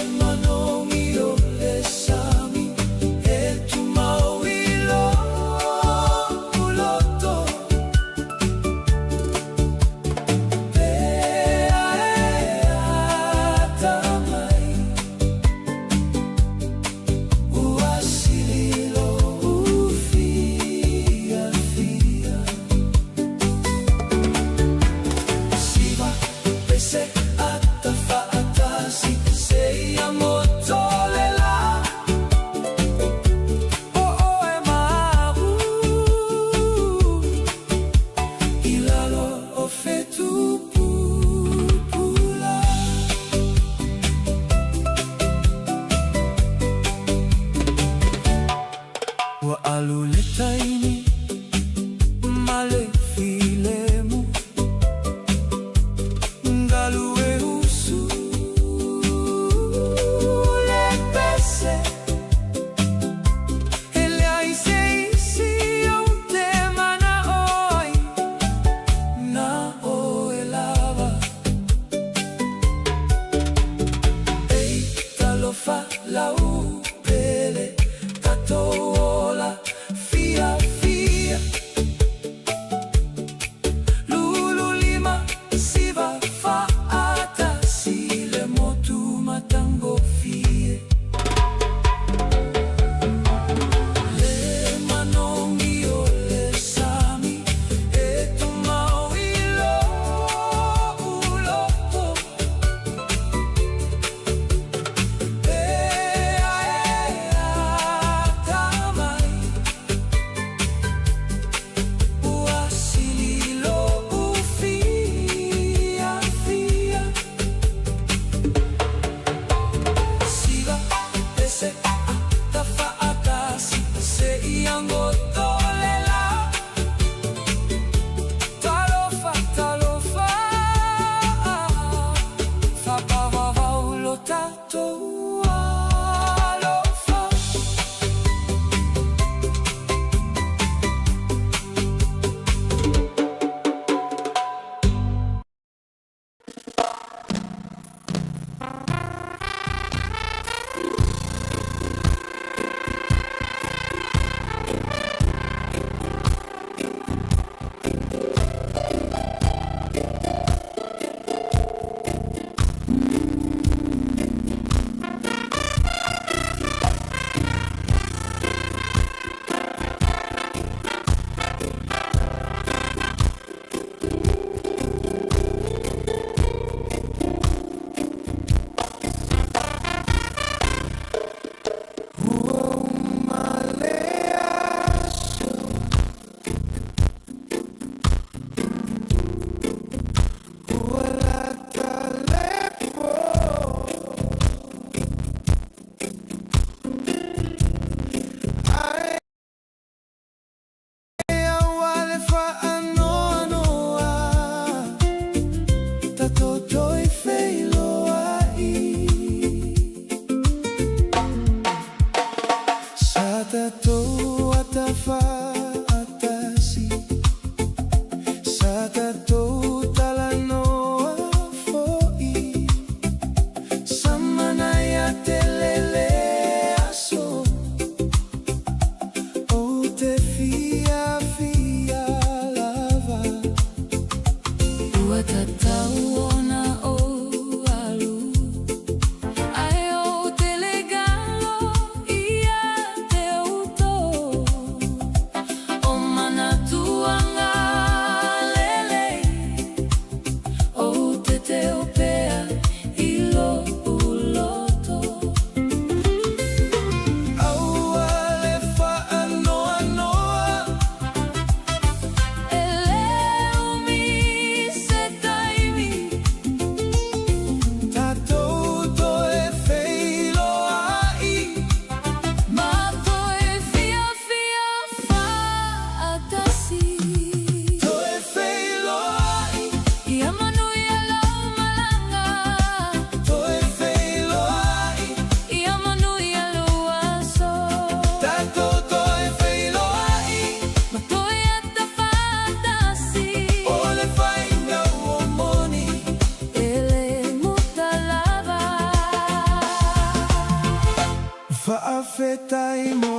S2: Fa'afetai mo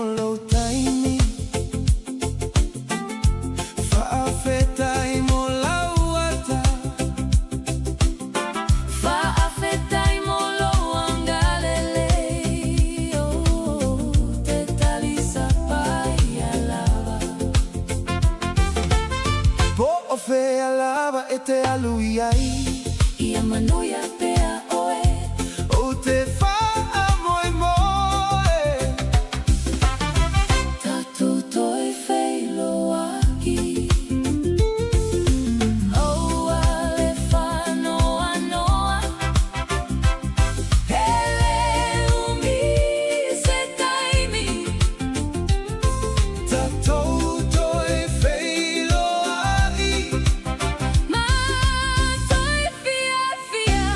S2: taimi, fa'afetai mo lauata,
S1: fa'afetai mo loangalele, te talisa pai alava.
S2: po ofe alava e te aluiai,
S1: Ia manuia pea oe,
S2: o te fa'a moe moe.
S1: tatu toi feilo aki. O ale whanoa noa, hele umi se taimi.
S2: Tatou toi feiloai,
S1: Ma toi fia fia,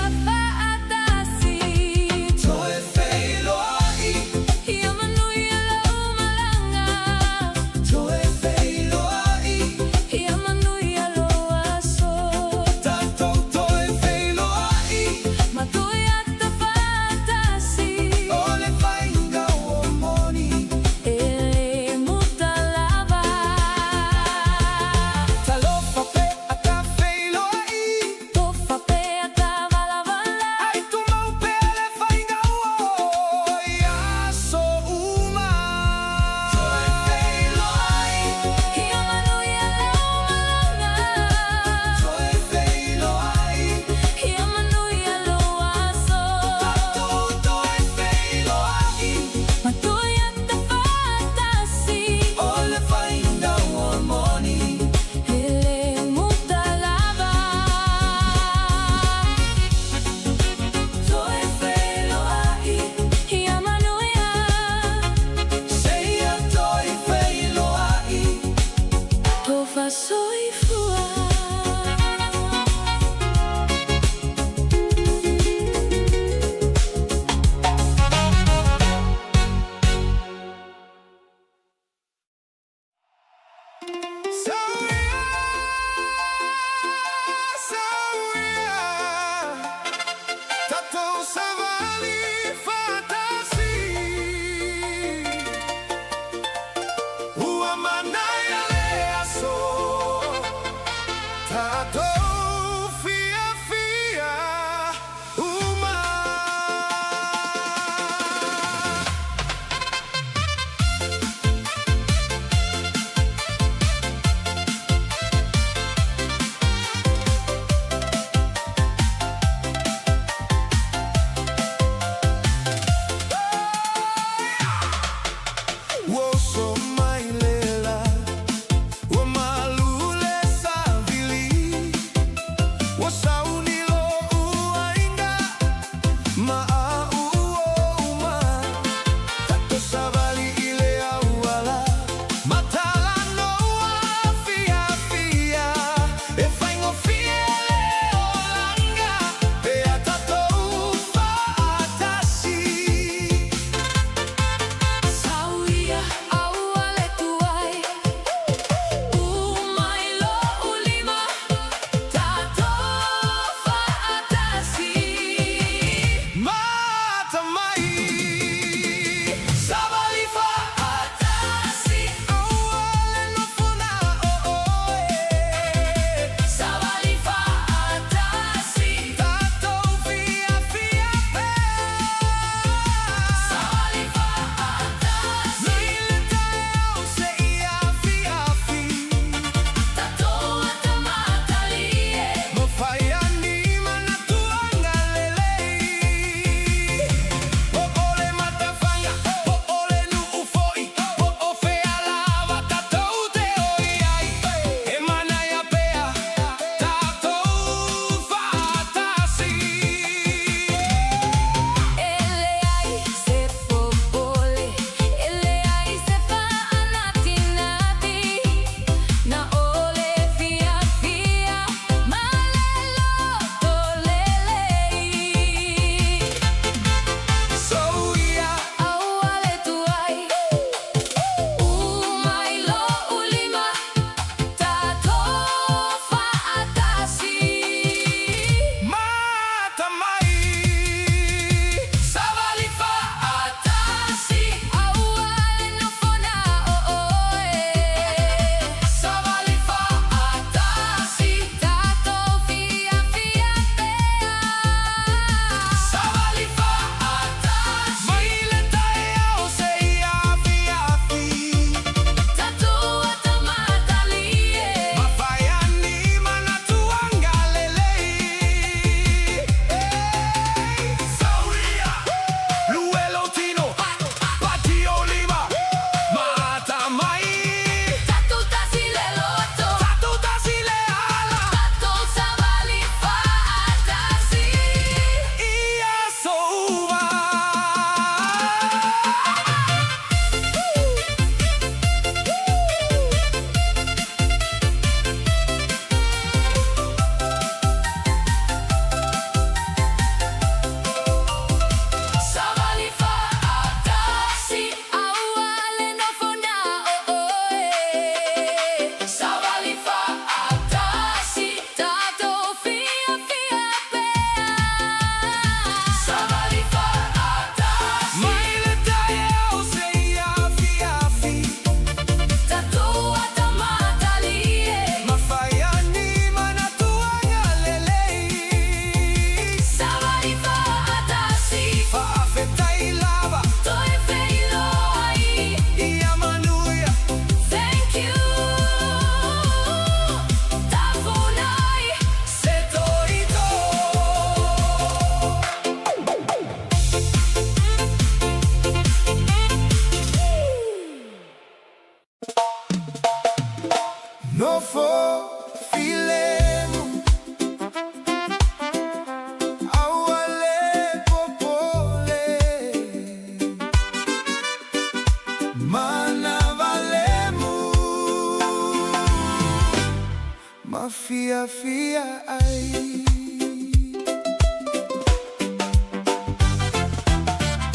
S2: fia ai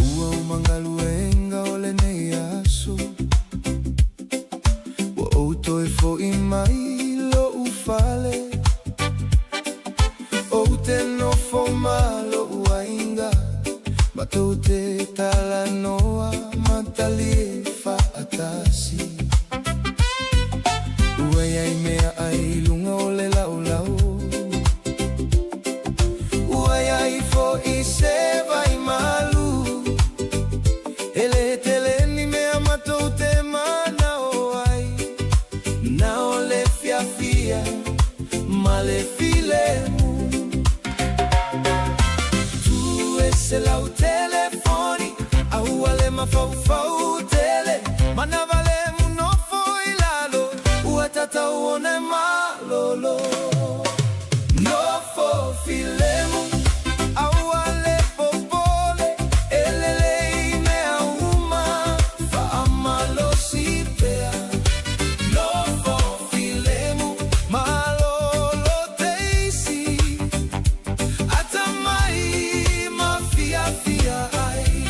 S2: Ua umangaluenga ole nei aso Wa outo e fo I mai lo ufale Oute no fo malo uainga Matou te tala noa matali fa atasi Uai mea ai lunga ole lau lau Uai ai fo I se vai malu Ele tele ni mea matou te mana o ai Na ole fia fia male filemu Tu ese lau telefoni Au ale mafau fau tele Mana vale no foi lalo Tata uone malolo No fo filemu Au ale popole Elelei mea uma Fa amalo sipea No fo filemu Malolo teisi Atamai mafia fia ai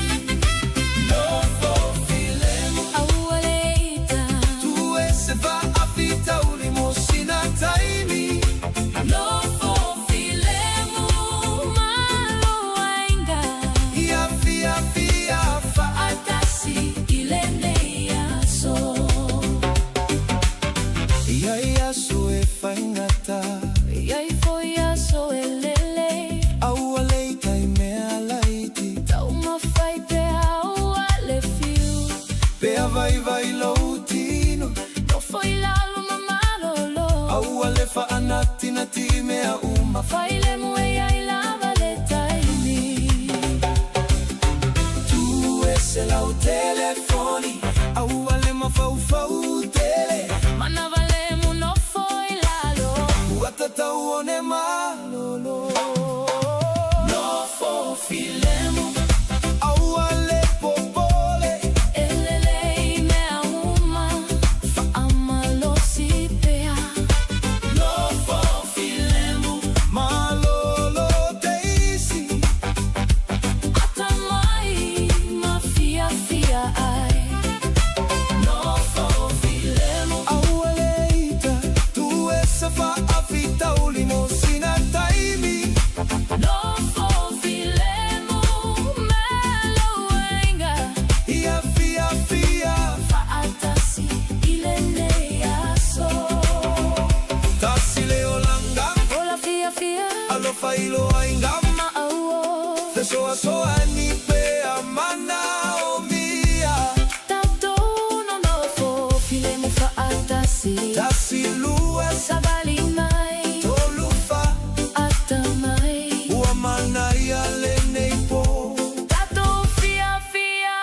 S2: No fo filemu
S1: Au aleita
S2: Tu ese va Vita ulimosina taimi
S1: No fo filemu malo ainga
S2: Ia fia fia fa
S1: Atasi ilene aso
S2: Ia so e faingata
S1: Ia foi aso elele
S2: Au aleita I mea laiti
S1: Tau mawhai pe au ale fiu
S2: Pea vai loutino
S1: No foi lalo mamalolo
S2: Au ale fa anati na ti mea uma
S1: Faile mue ai lava le taimi
S2: Tu ese lau telefoni Au ale mafau fau tele
S1: Mana valemu no foi lalo
S2: Uatata uone malolo
S1: No fo filemu
S2: Au ale popole
S1: Elelei mea uma Fa amalo sipea
S2: No fo filemu Malolo teisi
S1: Atamai mafia fia ai No fo filemu
S2: Au aleita Tu esa fa afita ulimosina taimi
S1: No fo filemu Melo wenga
S2: Ia fia fia
S1: Fa atasi ilene aso
S2: Tasile olanga
S1: Ola fia fia
S2: Alofa ilo aingam
S1: Ma auo
S2: Te soa soa ni pe amana o mia
S1: Tauto no fo filemu fa atasi
S2: Tasilua
S1: Sabali mai
S2: tolufa
S1: Atamai
S2: Uamana ia lene po
S1: Tato fia fia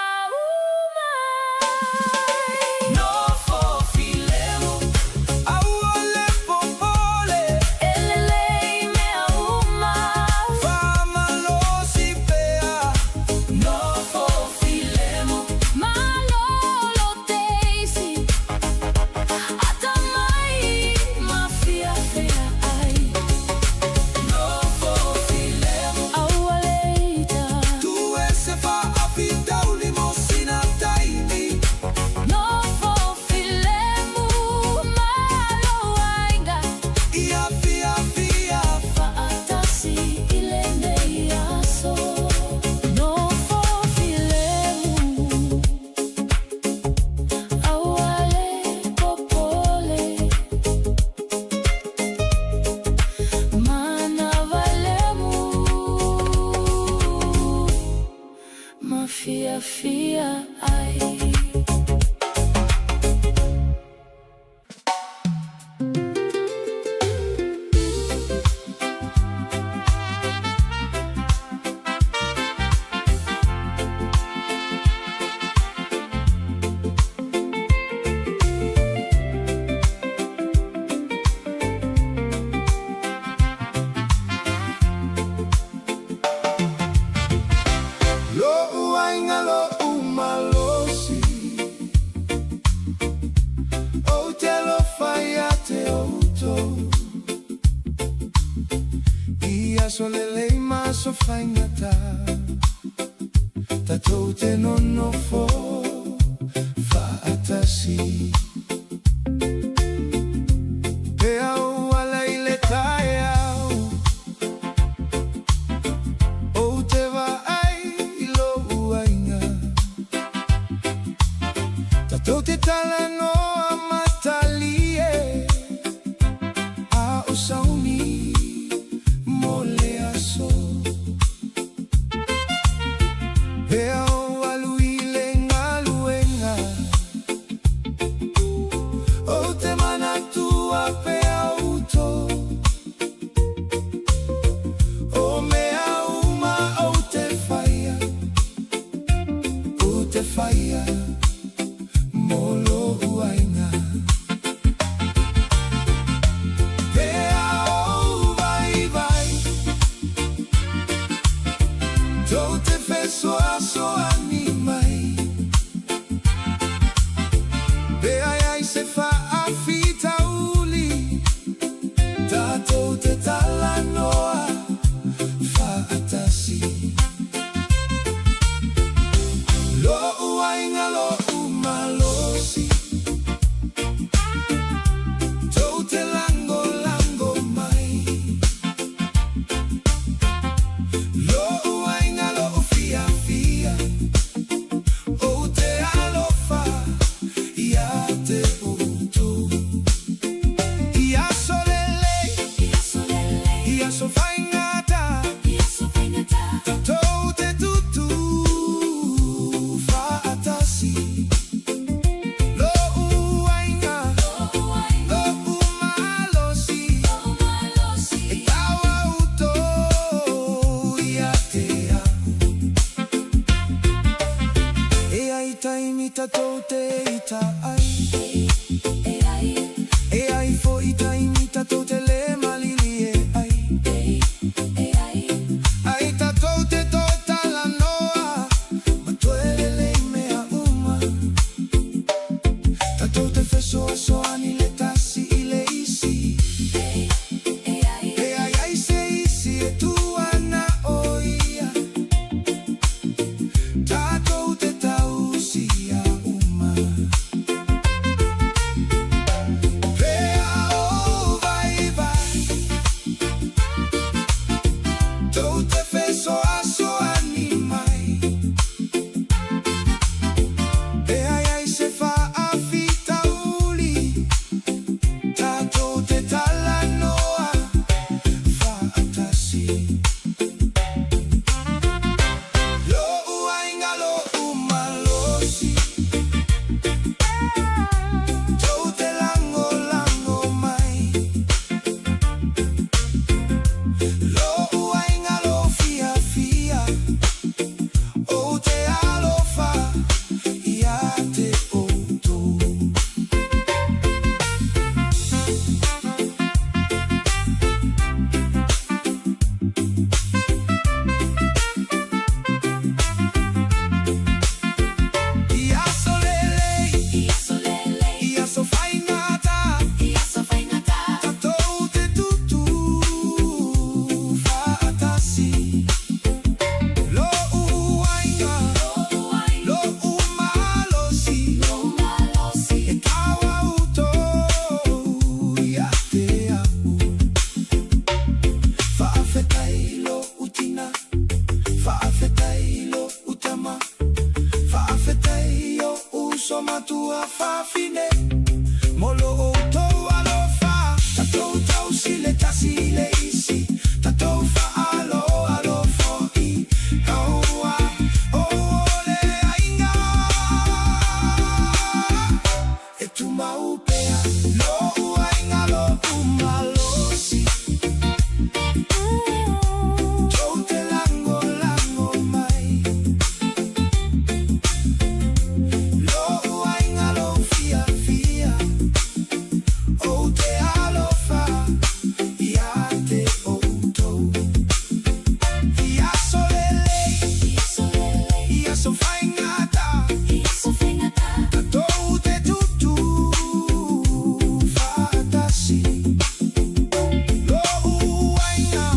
S1: umai
S2: No fo filemu Au ale popole
S1: Elelei mea uma
S2: Fama lo si pea
S1: No fo filemu Malolo teisi Atamai mafia fia ai
S2: No fo filemu
S1: Au aleita
S2: Tu ese fa afita ulimosina taimi
S1: No fo filemu Malo ainga
S2: Ia fia fia
S1: Fa atasi ilene aso No fo filemu Au ale popole Mana valemu Mafia fia ai
S2: Lo uainga lo umalosi O te lo fai a te outo solele maso faingata tatou te nonofo faatasi pe au ala ile tae au o te vai ilo uainga tatou te talano amatalie a o saumi mole aso pe au aluile ngaluenga o te manatua pe auto o mea uma o te faia molo uainga pe au vai tou te fesoa so animai pe ai se fa afita uli tatou te talanoa fa atasi lo uainga lo umalosi tou te lango mai lo uainga lo fia o te alofa ia te utu ia solele ia sofaingata tatou te tutu fa atasi lo uainga lo umalosi e taua uto ia te au e ai taimi tatou te ita ai e ai fo i taimi tatou te le malili e ai tatou te totala noa ma tuele le mea uma tatou te fesoa so ani le tasi i le isi e ai se isi e tua na oia tatou te tausi a uma pe au vai tou te fesoa so animai pe ai se fa afita uli tatou te talanoa fa atasi lo uainga lo umalosi tou te lango mai lo uainga lo fia o te alofa ia te outou ia solele ia sofaingata tatou te tutu fa atasi lo uainga lo umalosi e taua uto ia te au fa afetai lo utina fa afetai lo utama fa afetai o uso matua fa fine molo outo alofa tatou tausi le tasi le isi tatou fa alo foi aua o le ainga e tu maupea lo uainga lo umalosi tou te lango mai lo uainga lo fia o te alofa ia te outou ia solele ia sofaingata tatou te tutu fa atasi lo uainga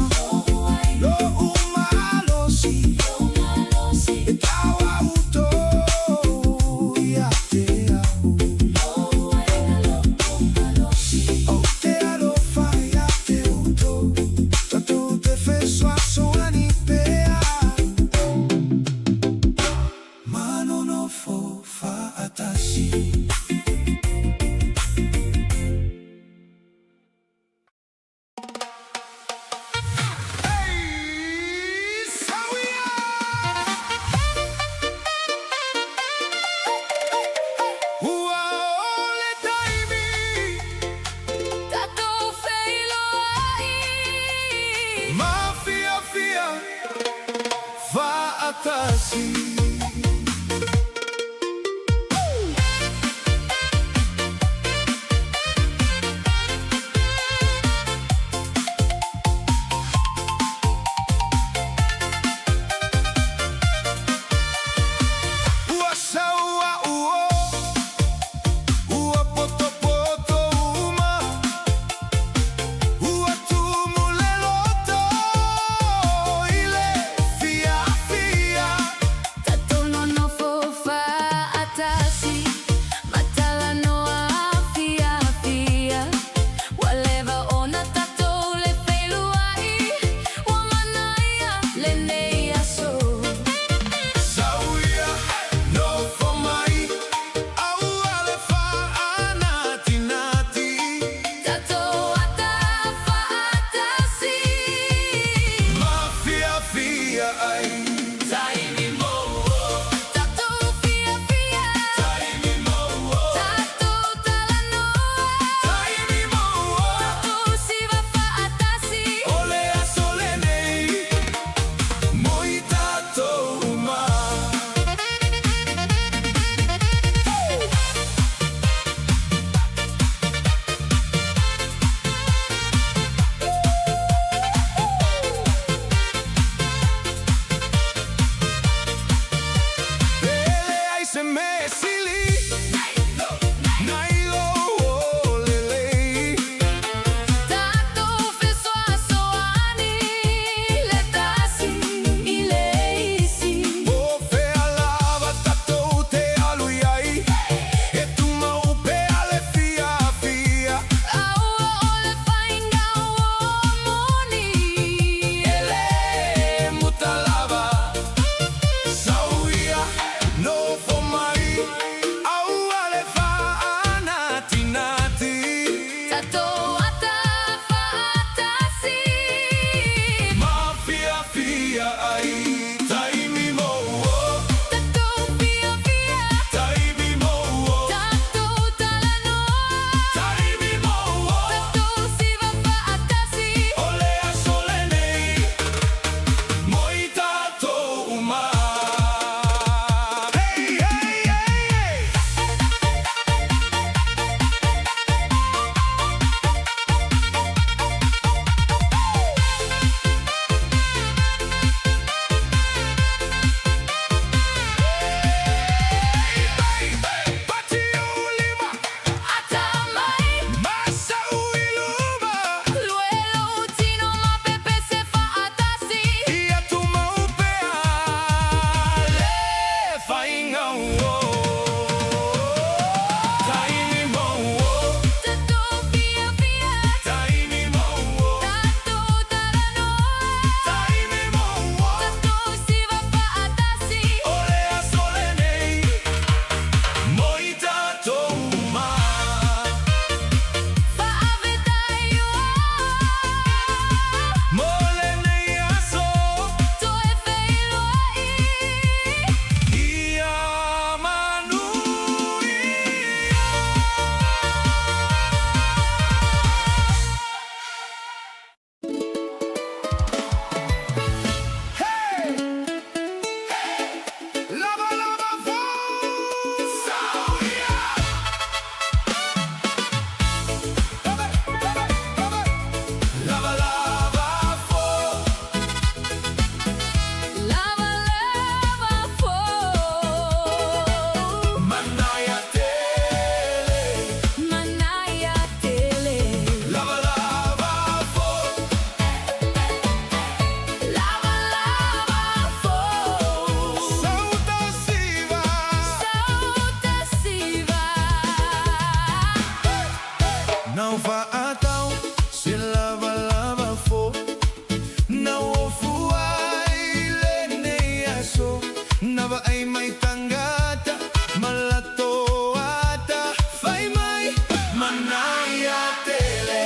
S4: mai tangata malatoata fai mai manaya tele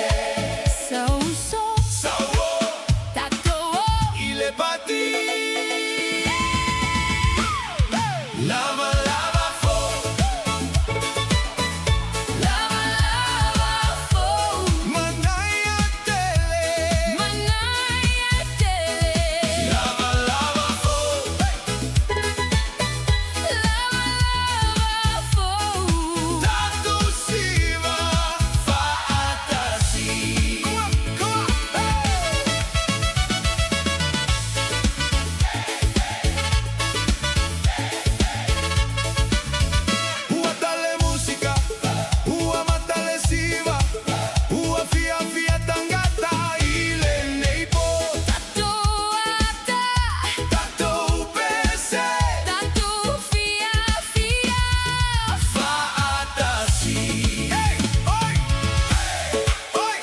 S1: Sauso
S4: sawo
S1: Tatoa
S4: ile pati lava lava fo
S1: Lava lava fo
S4: manaya tele
S1: Manaya tele
S4: lava lava fo
S1: Lava lava fo
S4: tatu siva faatasi Ua tale musica, ua matale siva, ua fia fia tangata ile neipo
S1: Tatoata
S4: tato pese
S1: Tatu fia fia
S4: faatasi. Hey, oi, oi,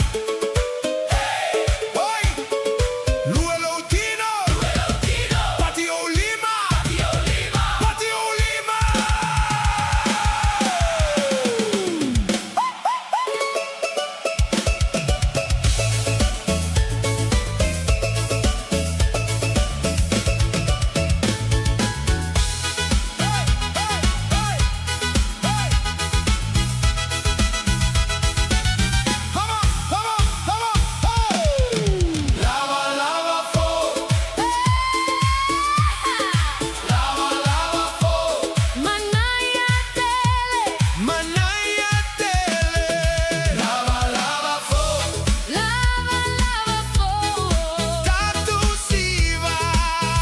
S4: oi, Luelotino, Patio Lima, Patio Lima. Lava lava fo, lava lava fo,
S1: Manaya tele
S4: manaya tele. Lava lava fo,
S1: Lava lava fo
S4: tatu siva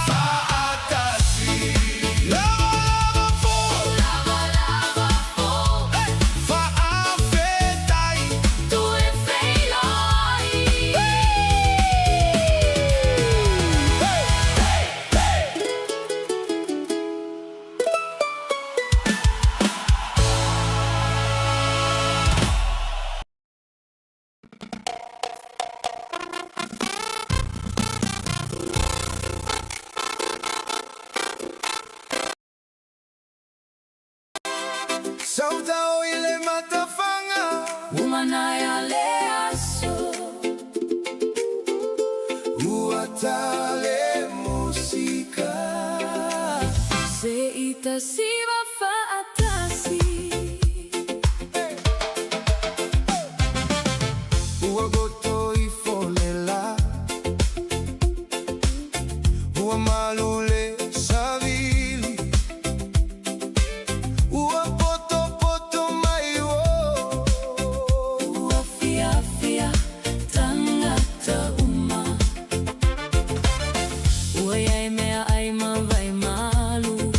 S4: faatasi. Lava lava fo,
S1: Lava lava fo
S4: faafetai.
S1: Tu e feiloi
S4: Sautao ile matafanga.
S1: Umanaya leaso
S4: Uatale musica.
S1: Se ita siva faatasi
S4: Uagoto ifolela. Uamalule savili. Uapoto poto maiwo.
S1: Ua fia fia tangata uma Ua yaimea aima vai malu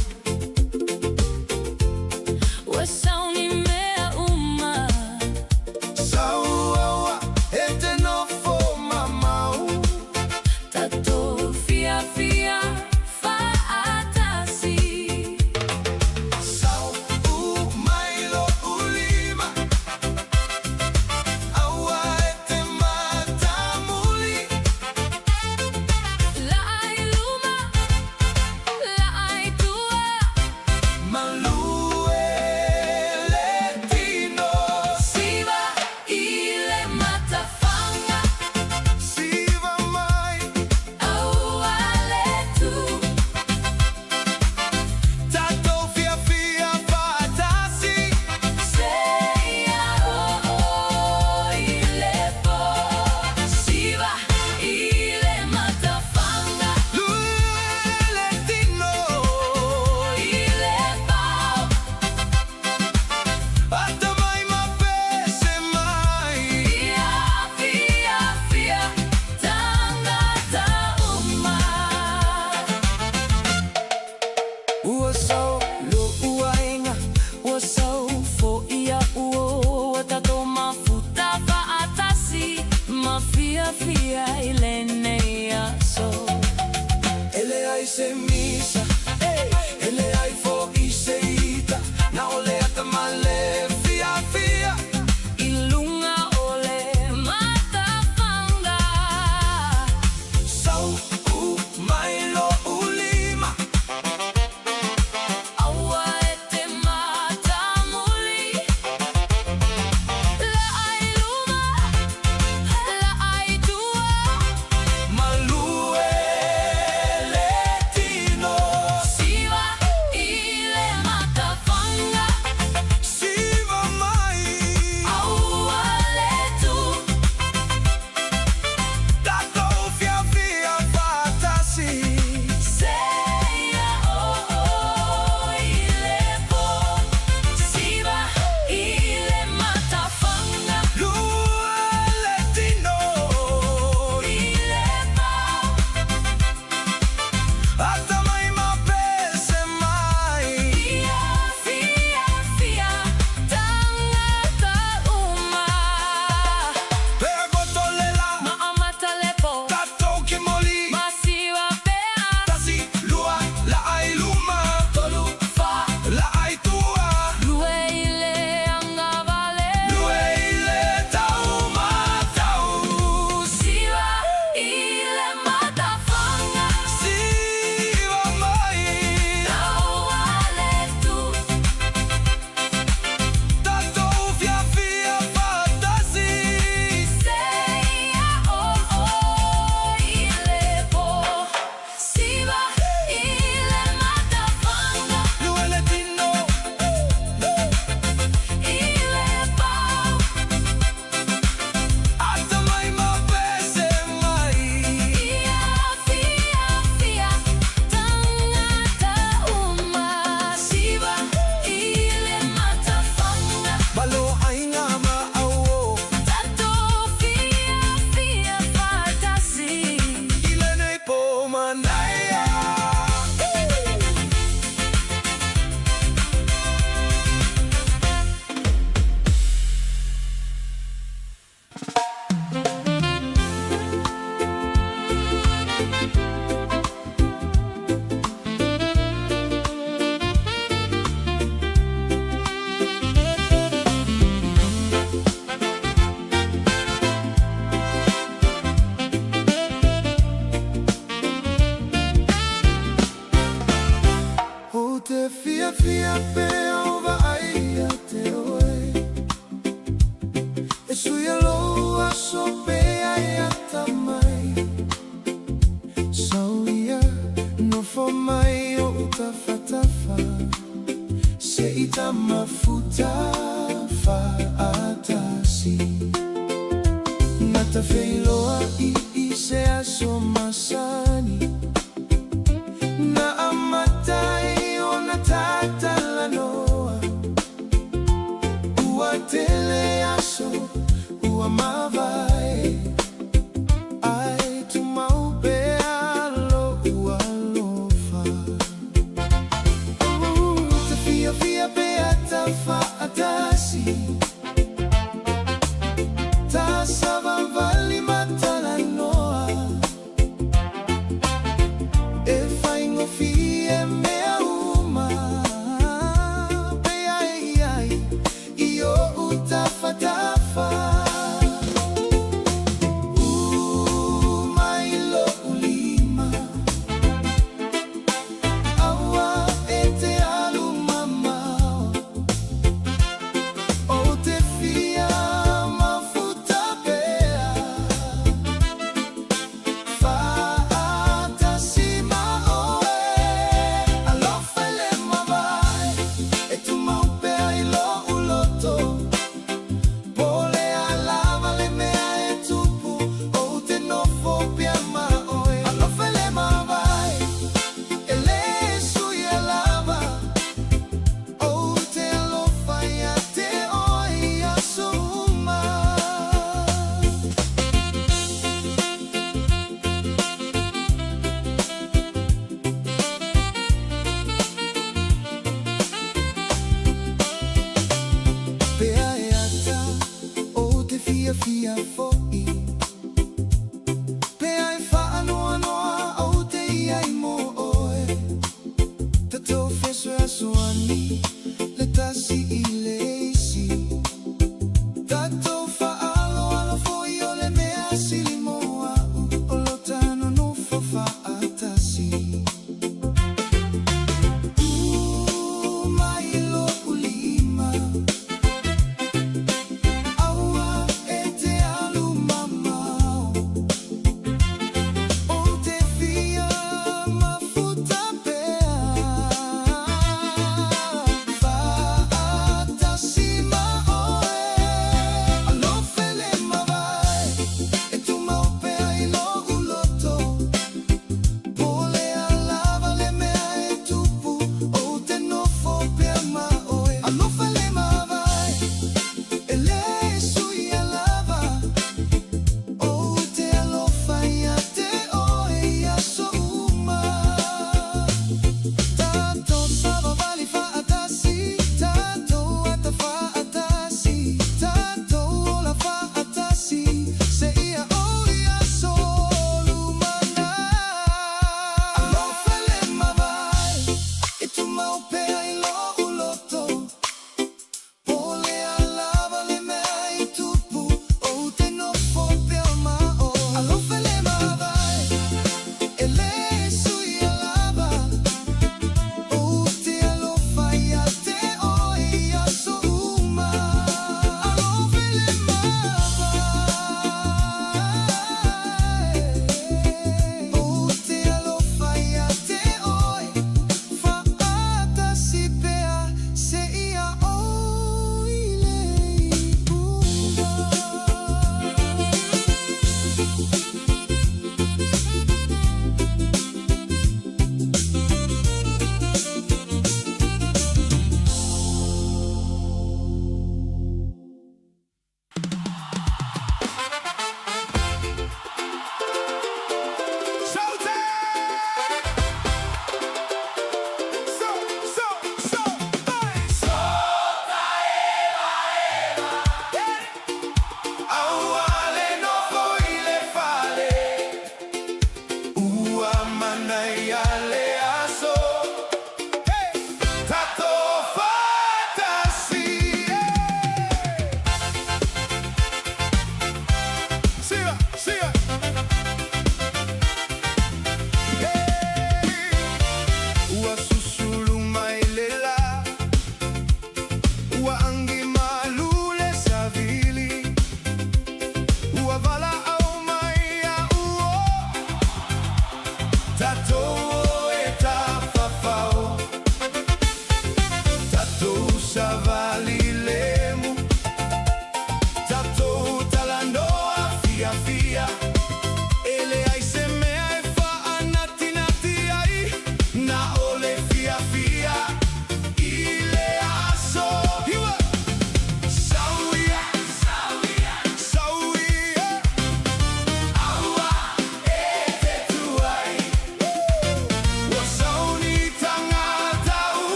S1: Ua sauni mea uma
S4: Sauaua ete no fo mamau.
S1: Tato fia fia faatasi
S4: Sau mailo ulima. Aua ete matamuli.
S1: Lai luma Lai tua
S4: Malue
S2: pea ova ai te oe. E sui aloa so pea ia tamai. Sauia no fo mai o utafatafa. Se ita mafuta fa atasi. Nata feiloa I se aso masani. Na amatai o na tatala noa. Ua tele aso, ua mavai. Ai tu mau pea lo ua lofa. Te fia fia pea ta fa atasi.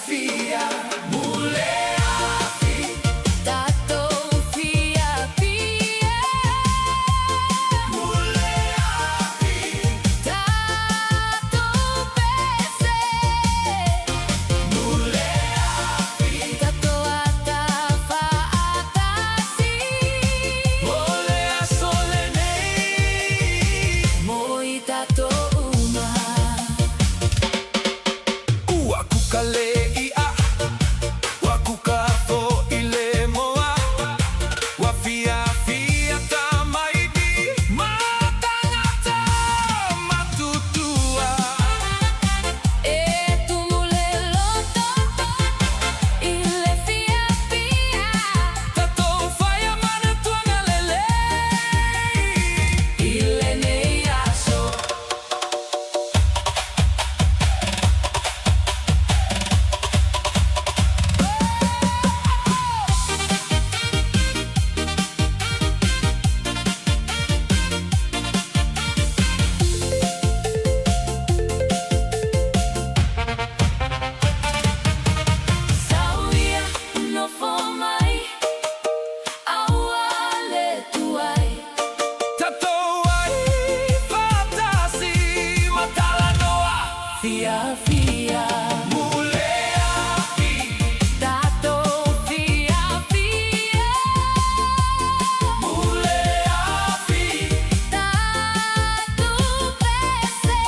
S4: fia, mulea fi.
S1: Tato fia fia.
S4: Mulea fi.
S1: Tato pese.
S4: Mulea fi.
S1: Tato atafa atasi.
S4: Mulea sole nei.
S1: Moi tato uma.
S4: Wakuka leia, wakuka fo ilemoa, wafia fia tamaidi, matangata matutua.
S1: E tu muleloto. Ile fia fia.
S4: Tato faya mana tuanga lele,
S1: Ile nei aso. Sauia no fomai. Awale tuai.
S4: tato ai fatasi matalanoa,
S1: Fia fia.
S4: mulea fi.
S1: Tato fia fia.
S4: Mulea fi.
S1: Tato pese.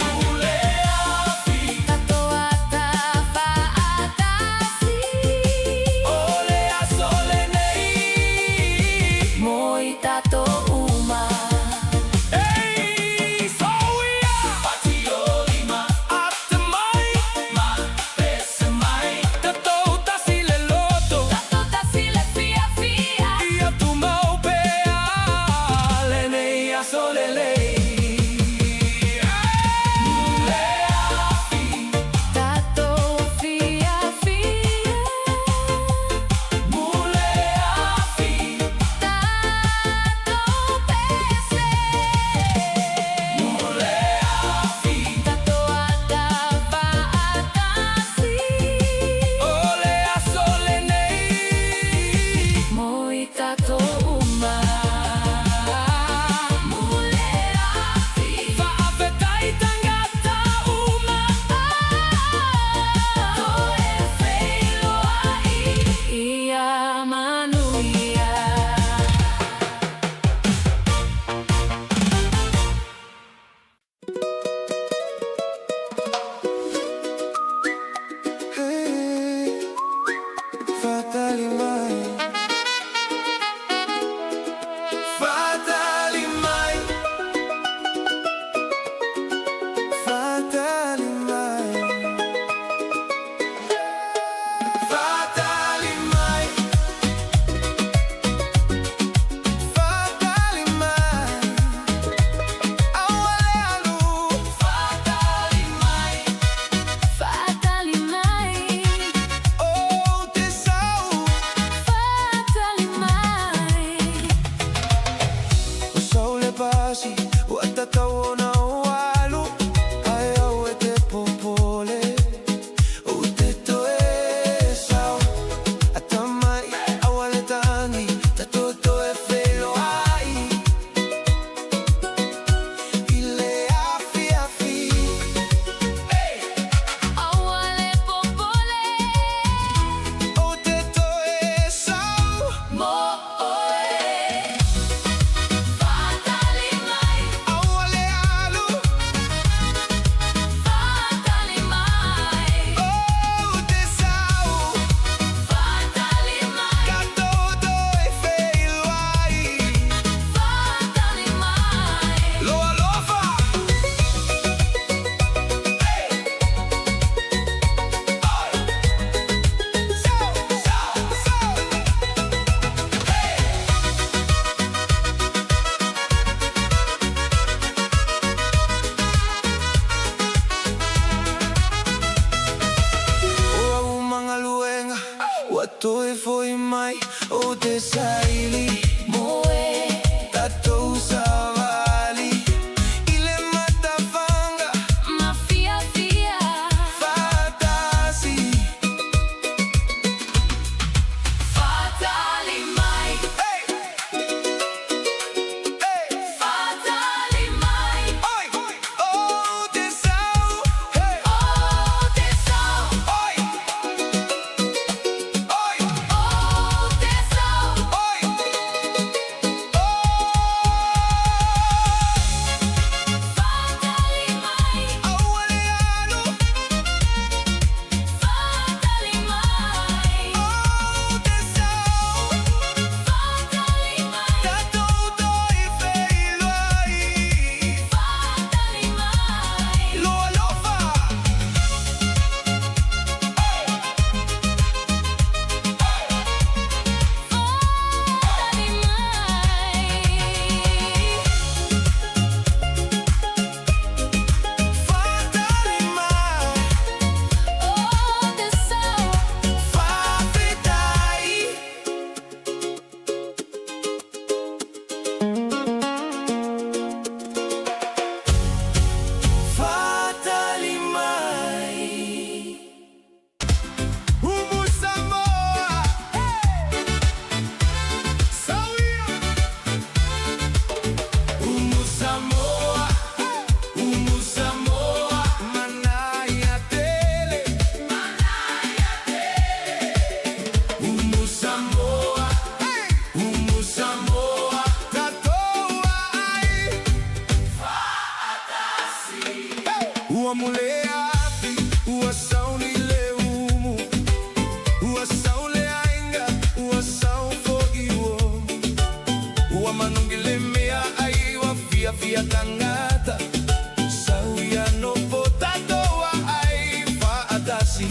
S4: Mulea fi.
S1: Tato atafa atasi.
S4: Olea sole nei.
S1: Moi tato uma.
S4: Ei, sauia. Patiolima. Atemai. Ma pese mai. Tato tasile loto.
S1: Tato tasile fia fia.
S4: Ia tu mau pea. Lenei a sole lei. Mulea fi.
S1: Tato fia fia.
S4: Mulea fi.
S1: Tato pese.
S4: Mulea fi.
S1: Tato atafa atasi.
S4: Olea sole nei.
S1: Moi tato uma. Mulea fi.
S4: Fa'avetai tangata uma.
S1: Toe feilo ai. Ia manuia.
S2: Hey, fatali mai. Fatali mai. Fatali mai. Fatali mai. Fatali mai. Awale alu. Fatali mai.
S1: Fatali mai.
S2: Oh, tesau.
S1: Fatali mai.
S2: O sole pasi, o atatawona o alu. Ai au e te popole, o te toe sau. Atamai, awale tangi, tatoto e felo ai. Ile afi afi,
S1: Awale popole.
S2: o te toe sau.
S1: Mo oe. Fatali mai.
S2: Awale alu,
S1: Fatali mai.
S2: oh, te sau.
S1: Fatali mai.
S2: Katoto e felo ai.
S1: Fatali mai.
S2: Loa lofa. O mga luenga, watoe foi mai o te saili.
S1: Moe.
S2: Tatou savali, ile matafanga.
S1: Ma fia fia.
S2: Fata
S4: fia tangata sauya no potatoa ai faatasi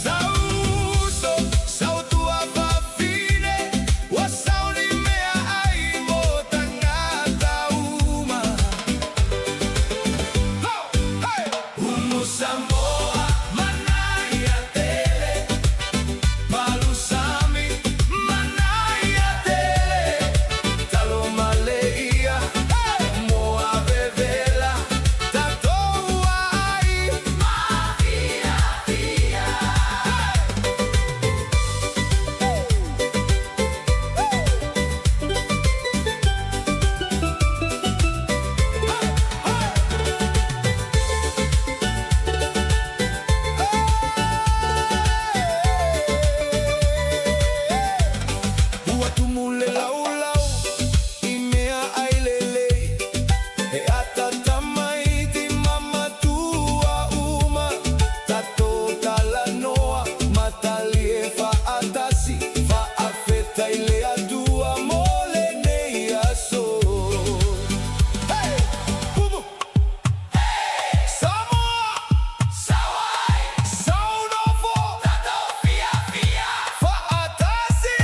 S4: sauso sautua fafine wasauni mea ai mo tangata uma Humu Samoa manaya tele Palusami manaya tele Talo maleia moa bevela tatoa ai mafia fia Huatumule laulau imea ailele he atatamaiti mama tua uma tato talanoa matalie faatasi faafeta ile adua mole neiaso Hey! Bubu! Samoa! Sawai! Saunofo! Tato fia fia! Faatasi!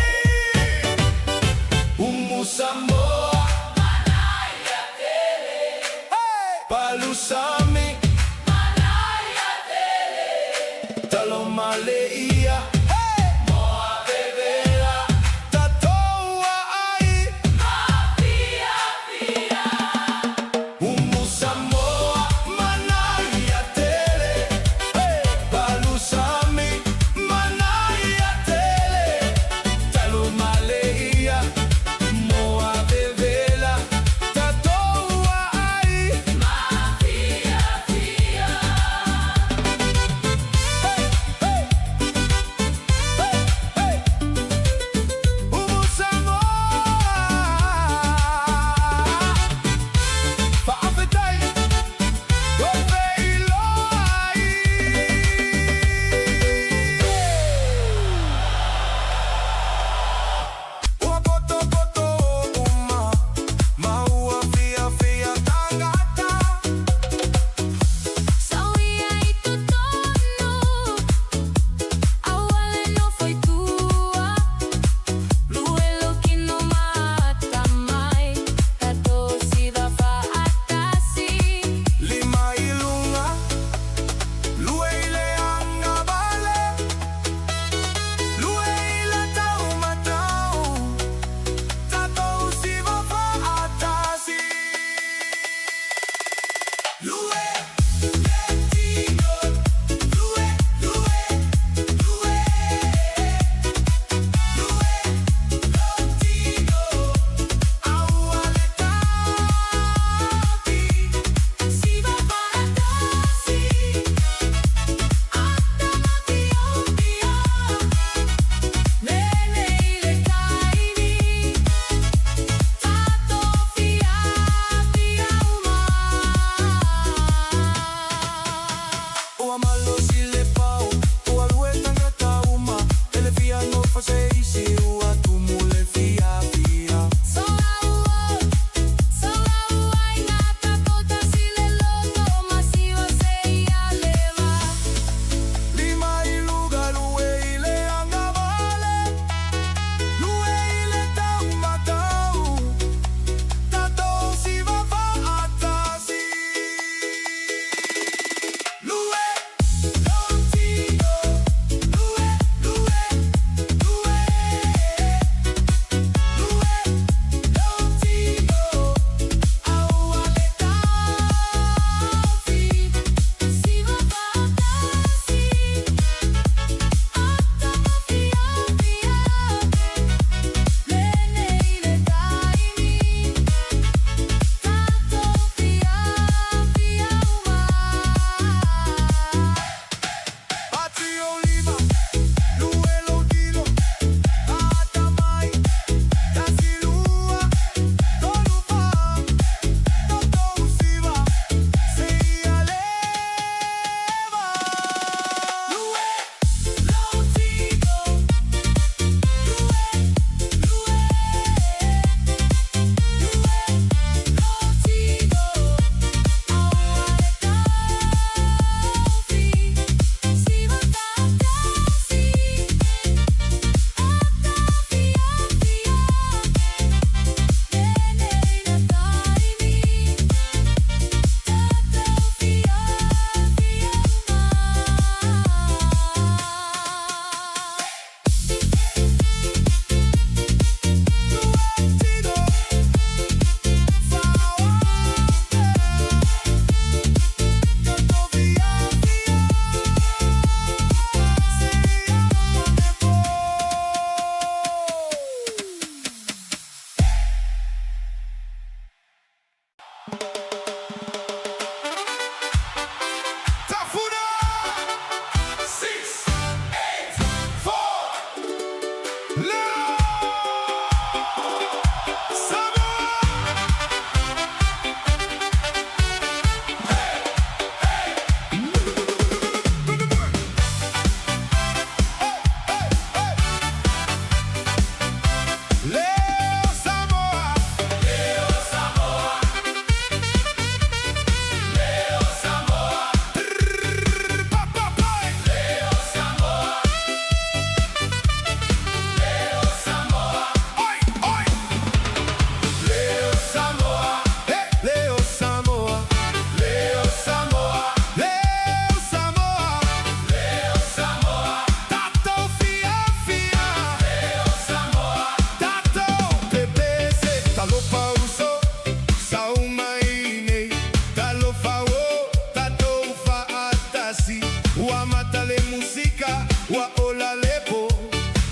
S4: Humu Samoa manaya tele Palusami manaya tele Talo maleia moa bevela tatoa ai mafia fia Humu Samoa manaya tele Palusami manaya tele Talo maleia moa bevela tatoa ai mafia fia le música wa ola lepo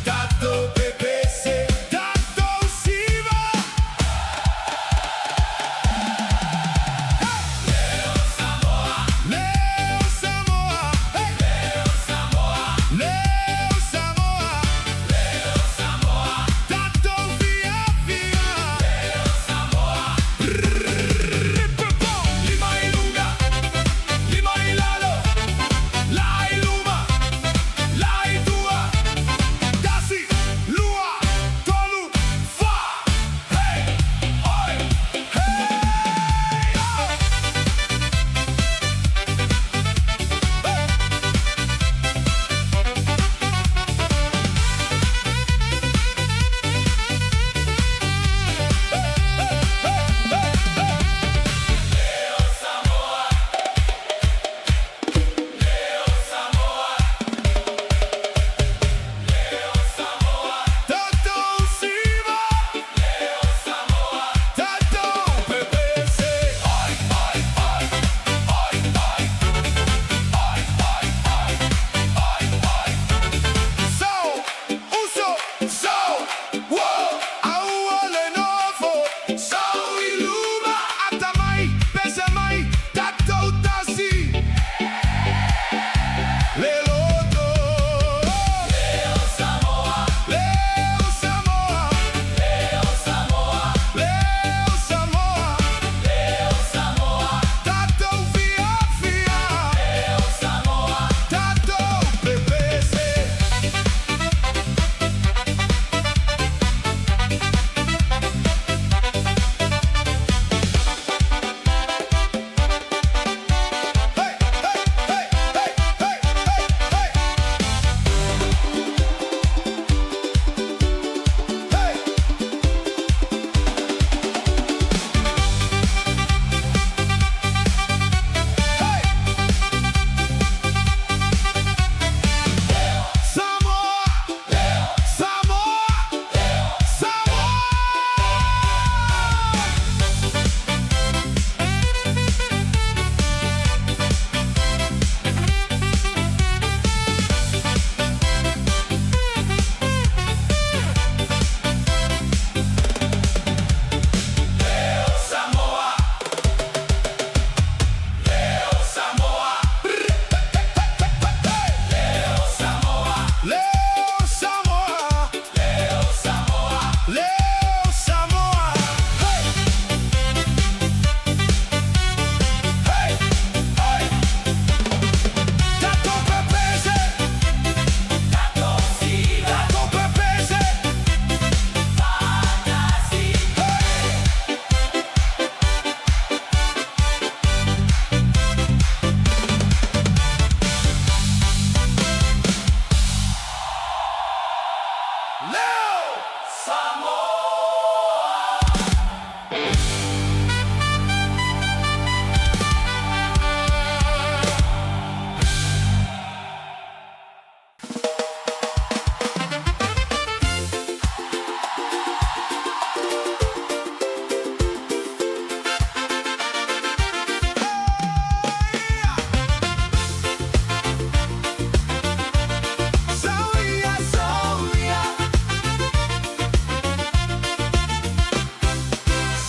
S4: tato pepese tato siva Leo Samoa Leo Samoa Leo Samoa Leo Samoa Leo Samoa tato via via Leo Samoa Lima ilunga Lima ilalo La iluma La itua Dasi Lua Tolu Fa Hey Oi Hey Leo Samoa Leo Samoa Leo Samoa Tato Siva Leo Samoa Tato Pepese Oi oi oi Oi oi Oi oi oi Oi oi So Uso So Wo Auole Novo So Iluma Atamai Pesamai Tato Tasi Leloto Leo Samoa Leo Samoa Leo Samoa Leo Samoa Leo Samoa Tato via via Leo Samoa Tato pepese Hey hey hey hey hey hey hey Hey Samoa Samoa Samoa Leo Samoa Leo Samoa Leo Samoa Leo Samoa Leo Samoa Leo Samoa Hey Hey Hey Tato pepese Tato Siva Tato pepese Fantasy Hey Leo Samoa Sauya sauya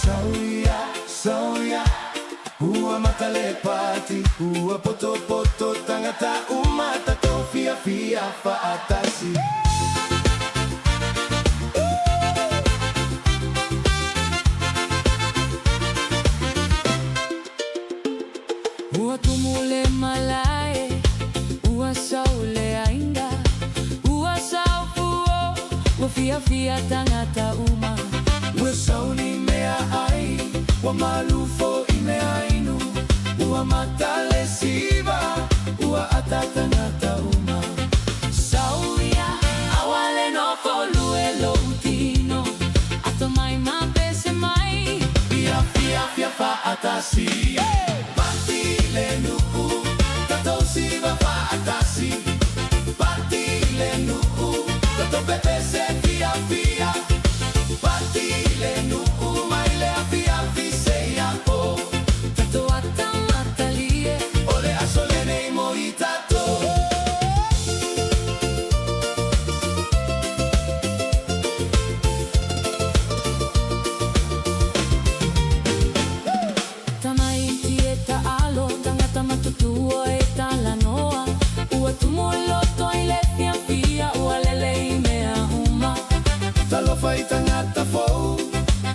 S4: Sauya sauya Hua matalepati Hua poto poto tangata umata tofia fia faatasi
S1: Ua tumule malae, ua saule ainda, ua saufuo, ua fia fia tangata uma.
S4: Ua sauni mea ai Wa malufo imea inu Ua matale siva Ua atatangata uma
S1: Sauya, awale no foluelo utino, atomai mapese mai.
S4: Fia fia fia faatasi Partile nuku Tato siva faatasi Partile nuku Tato pepese fia fia Partile nuku Maile fia fiseia po
S1: Tato atamatalie,
S4: Ole asolene imo itato
S1: loto ile fia fia ualele imea uma.
S4: Talofa itangata fo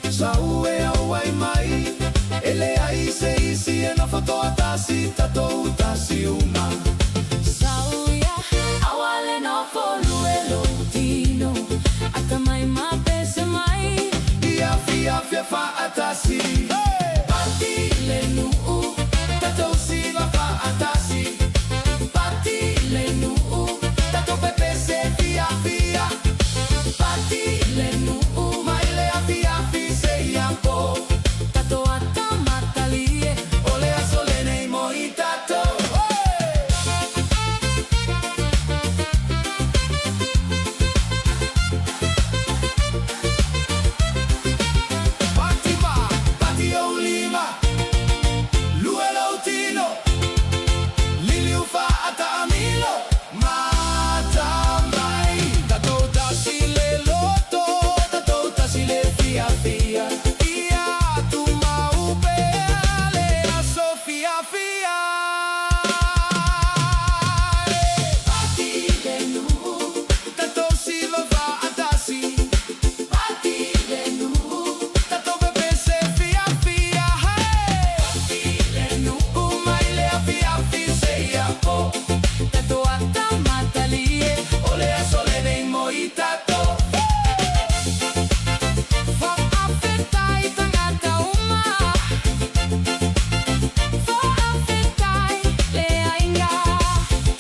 S4: Saue au ai mai Ele ai se isi e no foto atasi Tato utasi uma
S1: Sauya awale no foluelo tino atamai mapese mai
S4: Ia fia fia fa atasi Pati le nuu Tato siva fa atasi Pati le nuu Tato pepe se fia fia Pati le nuu Mai le a fia fi se iampo
S1: tato atamatalie
S4: Ole a sole nei moi tato Pati va, pati olima Lue lautino Liliu fa ata amilo Mata mai Tato tasi le loto Tato tasi le fia fia Ia tu maupe Ale a sofia fia Pati le nu Tato silva fa atasi Pati le nu Tato bebe se fia fia Pati le nu Mai le a fia fi se ia po
S1: tato atamatalie
S4: Ole a sole nei moi tato
S1: fa afetai tangata uma fa afetai le ainga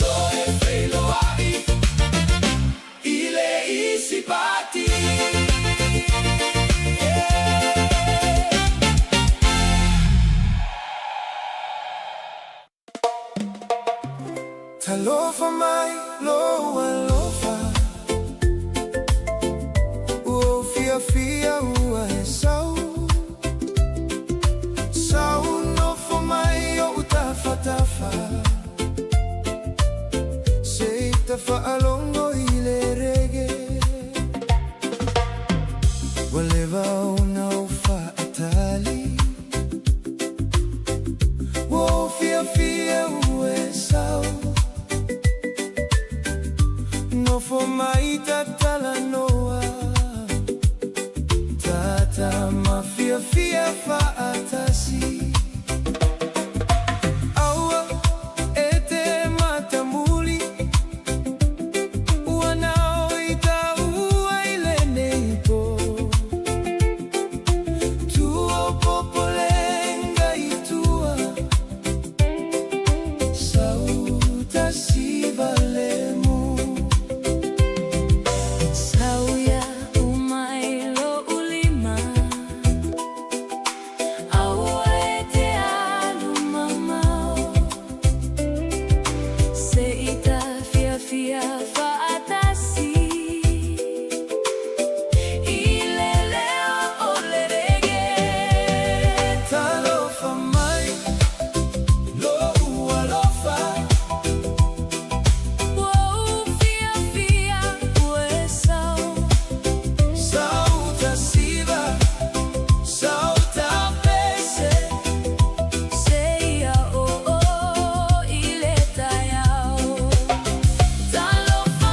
S4: Toe frelo ai Ile isi pati Talofa mai loa lofa Ua fia fia ua e sau Sau nofo mai o utafa tafa Se tafa alongo ile reggae Waleva una ufa atali Ua fia fia ua e sau Nofo mai tatala noa Tata mafia fia fa atasi Aua ete matamuli Uanao ita ua ile neipo Tuo popolenga itua Sauta si valemu
S1: sauya umailo ulima auete alumamao seita fia fia fa atasi ileleo ole reggae
S4: Talofa mai Loa lofa
S1: wow fia fia uesau
S4: Sauta siva Sauta pese
S1: seia o iletayao talofa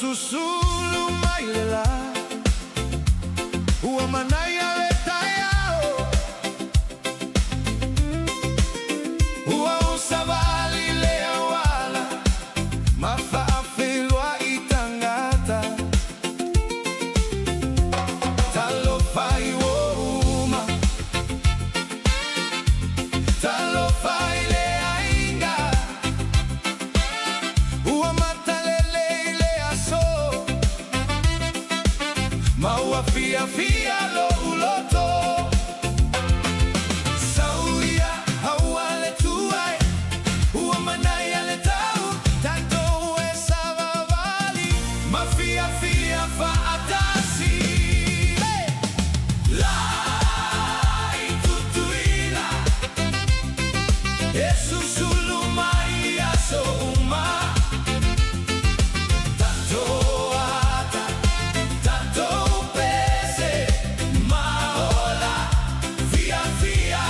S4: Masusulu mailela Ua manaya letayao Ua usabali lea wala Mafaafilwa itangata Talofa iwo uma Talofa ilea inga Ua matalele ilea so Maua fia fia lo uloto Sauia hawale tuai Ua manaya le tau Tanto ue savavali Mafia fia faatasi Lai tutuila Jesus ulumai aso uma Tatoata Tato pese Maola Via via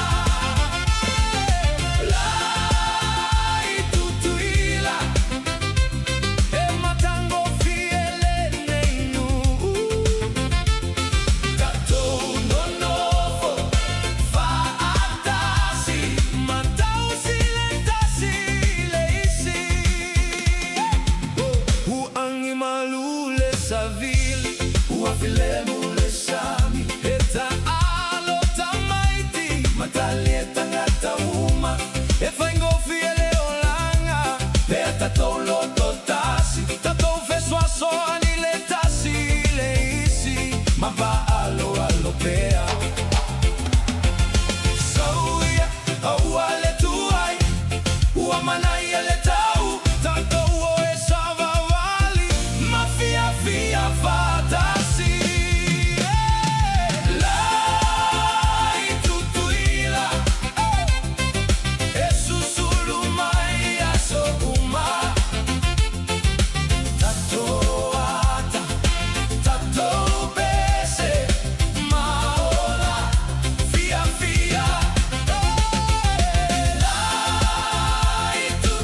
S4: Lai tutuila E matango fiele neinu Tato nonofo Faatasi Matau silentasi leisi Huangi malule savili Huafile mule sami Eta alo tamaiti Matalieta ngata uma Efaingo fiele olanga Pea tato loto tasi Tato feswa so anile tasi leisi Maba alo alo pea Sauia awale tuai Ua manaya le tau Tato oe savavali Mafia fia fatasi Lai tutuila Jesus ulumai aso uma Tatoata Tato bese Maola Fia fia Lai tutuila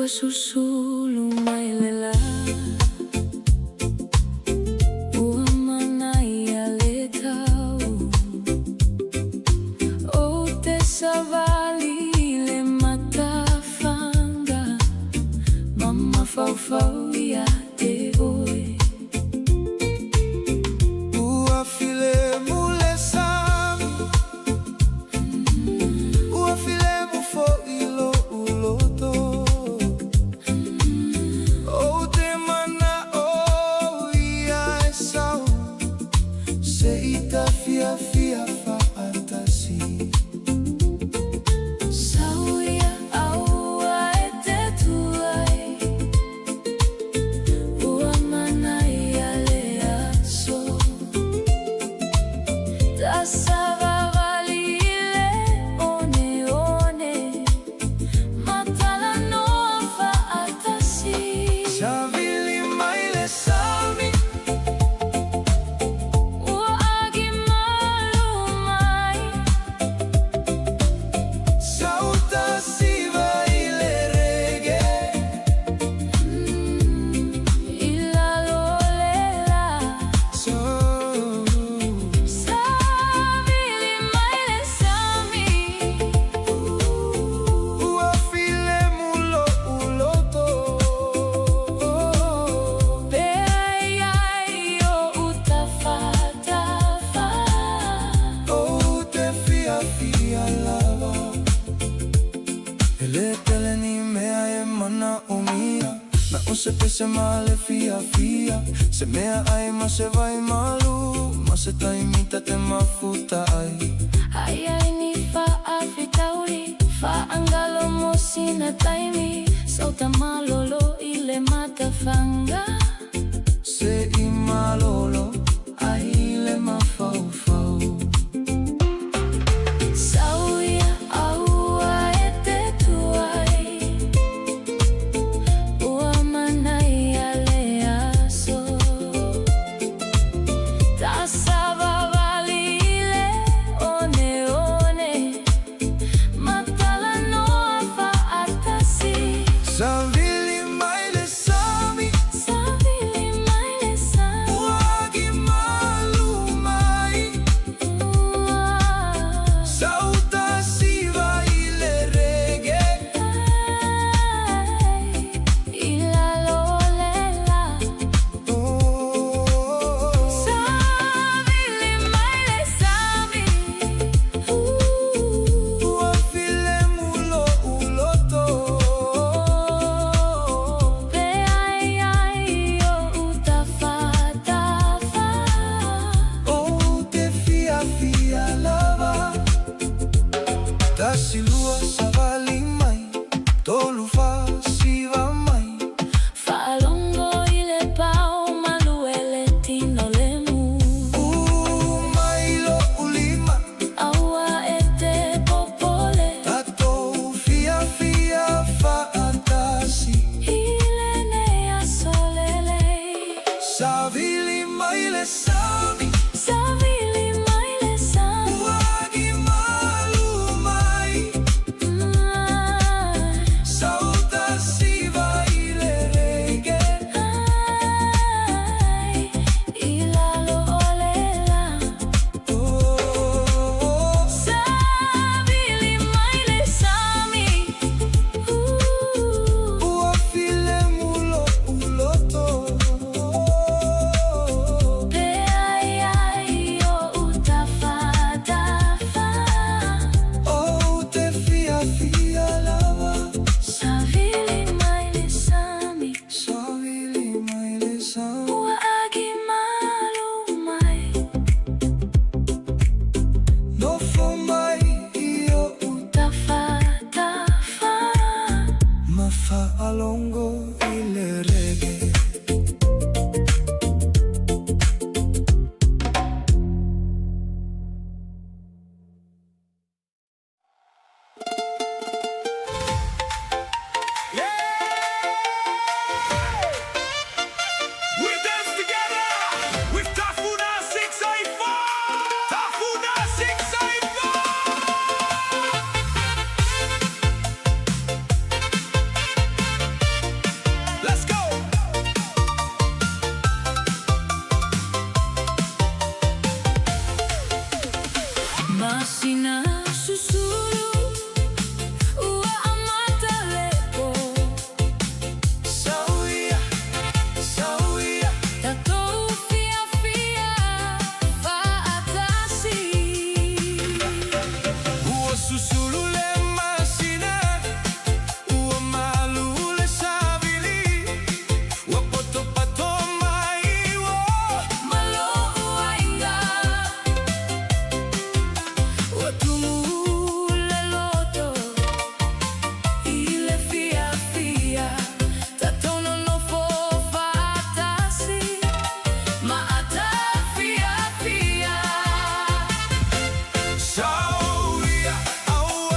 S1: susulu mailela Fau ya te oi
S2: Ua file mule sami Ua file mu fo ilo uloto O te mana o ia e sau Se ita fia fia fantasi
S1: Sau ya aua e te tuai
S2: Se pese male fia fia Se mea ai ma se vai malu Ma se taimita te mafuta ai
S1: Ai ai ni fa afitauri Fa angalo mo sina taimi Sauta malolo ile mata fanga
S2: Se i malolo ai le mafau fau
S1: Sauia aua e te tuai
S2: Savili maile sami Uagi malu mai Sauta siva ile reggae
S1: Ila lolela Savili maile sami
S2: Uafile mulo uloto Tasilua savali mai TALOFA siva mai
S1: Falongo ile pao maluele tino lemu
S2: Mailo ulima
S1: Aua ete popole
S2: Tato fia fia fantasi
S1: Ile nea solele
S2: Savili maile sami
S1: Savili maile sami
S2: Uagi malu mai Sauta
S4: susulule masina ua malule savili wapoto pato maiwo
S1: Malo uainga Watumule loto Ile fia fia Tatono no fofa atasi Maata fia fia
S4: Sauria au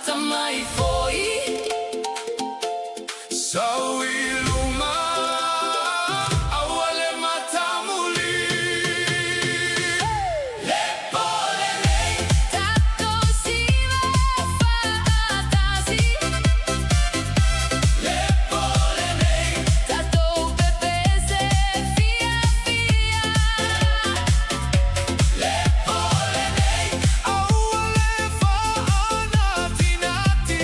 S1: atamai foi
S4: Sauiluma awale matamuli
S1: Lepolele tato siva faatasi
S4: Lepolele
S1: tato pepese fia fia
S4: Lepolele awale faanati nati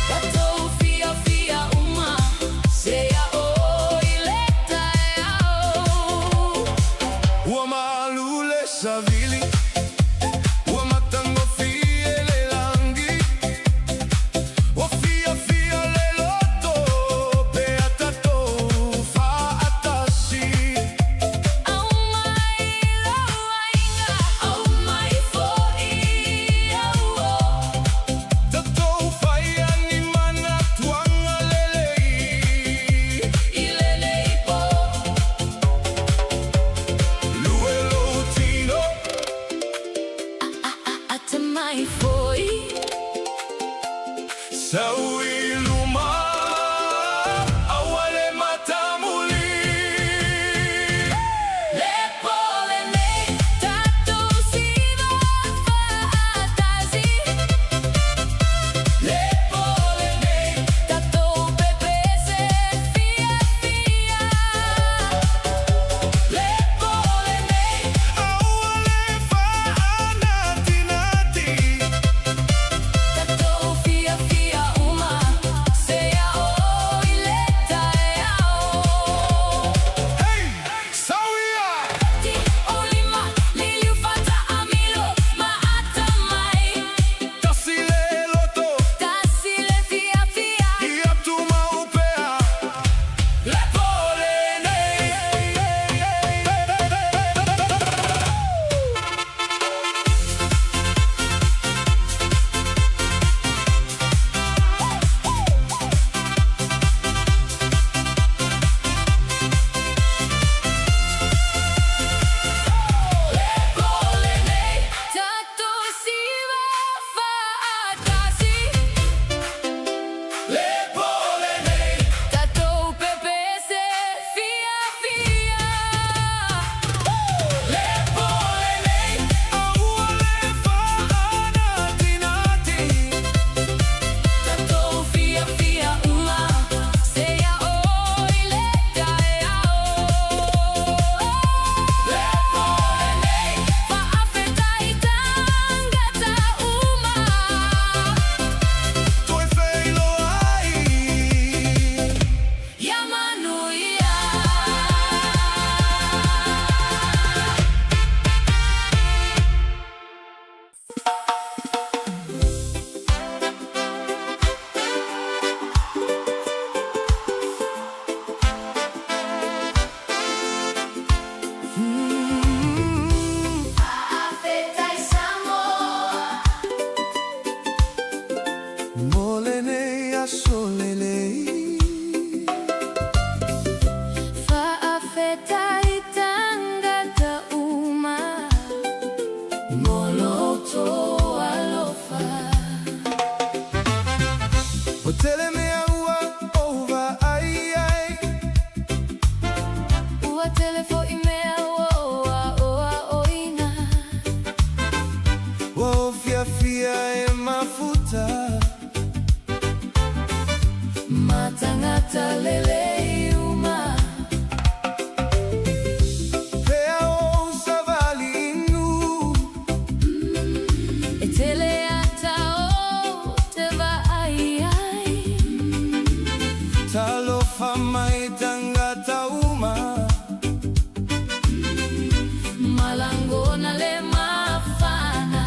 S1: tato fia fia uma seya oileta yao
S4: Wamalule savili Wamatango fiele langi Wafia fia leloto Beatato faatasi
S1: au mai loainga au mai foi au
S4: Tato faya ni mana tuanga lelei
S1: ilele ipo
S4: Luelo tino
S1: atamai foi
S4: Sauiluma awale matamuli
S1: Lepolele tato siva faatasi Lepolele tato pepese fia fia Lepolele
S4: awale faanati nati
S1: tato fia fia uma seya oileta yao
S4: Hey Sawia
S1: Ti olima liliufata amilo maatamai
S4: Tasile loto
S1: tasile fia fia
S4: Iatuma upea Lepolele
S1: Lepolele tato siva faatasi
S4: Lepolele
S1: tato pepese fia fia
S4: Lepolele awale faanati nati
S1: tato fia fia uma seya oileta yao Lepolele faafeta itangata uma
S4: Toi feilo ai
S1: Yamanuia Afetai Samoa
S4: Molene asolelei
S1: faafetai tangata uma moloto alofa
S4: Otele me aua over ai ai
S1: ua telefo imea oa oa oina
S4: Wofia fia e mafuta
S1: matangata lelei uma
S4: Pea o savalinu
S1: etele ata o te va ai ai
S4: Talofa mai tangata uma
S1: malangona le mafana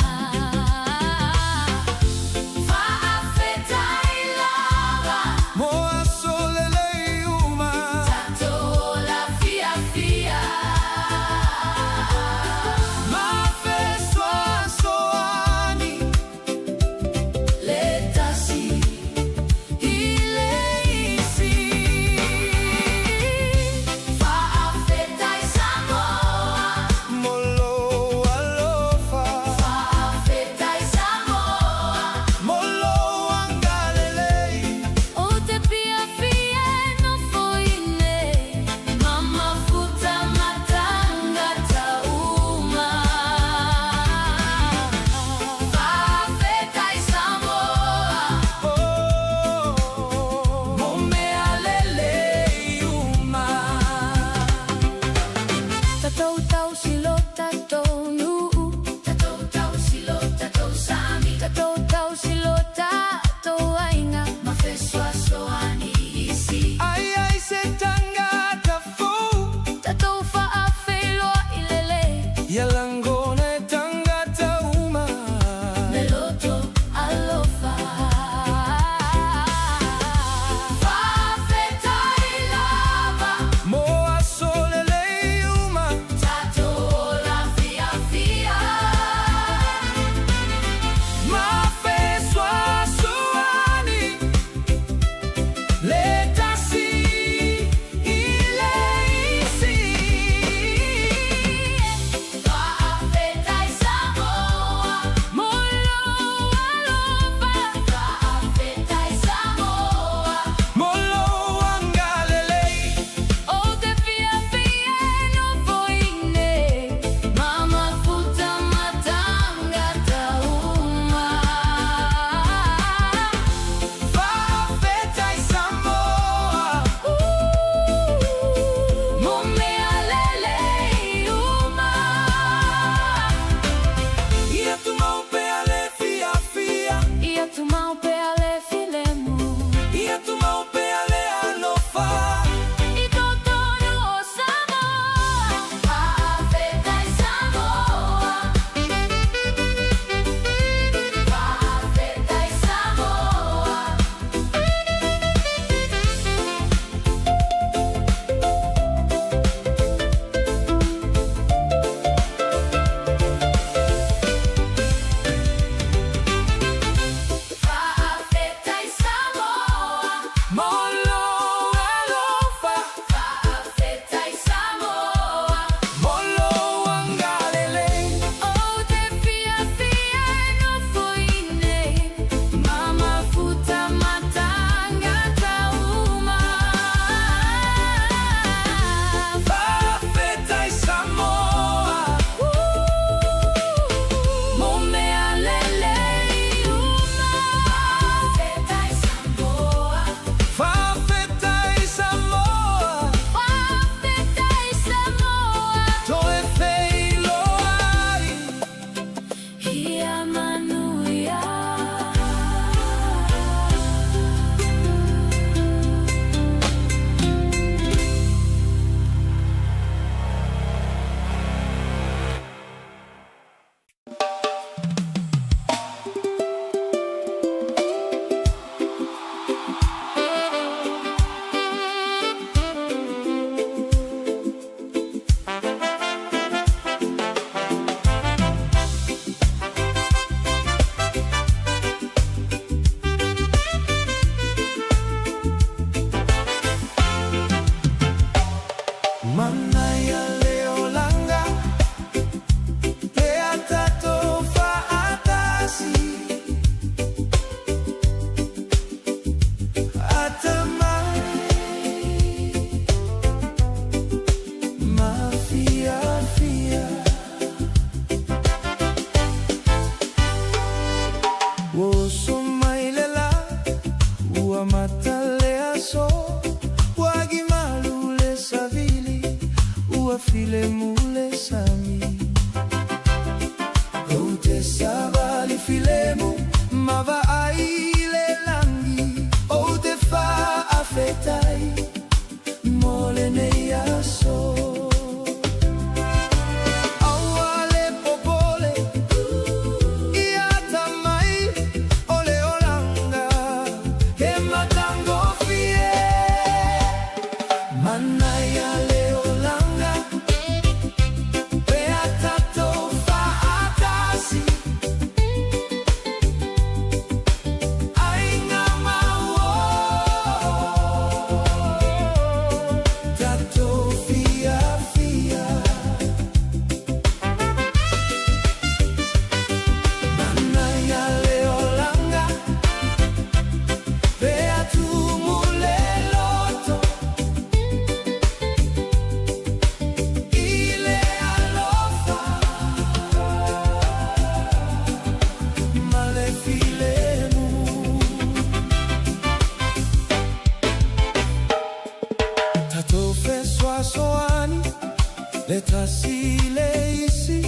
S4: silesi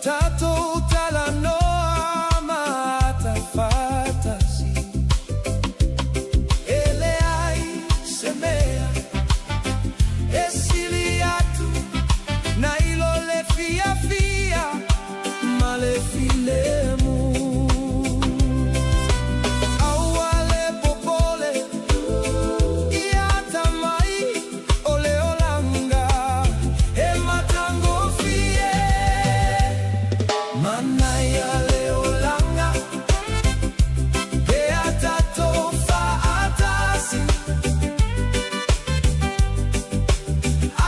S4: tato talanoa matafatasi ele ai semea esiliatu na ilole fia fia male filemu awale popole iata mai ole olanga e matango fie manaya le olanga beata tofa atasi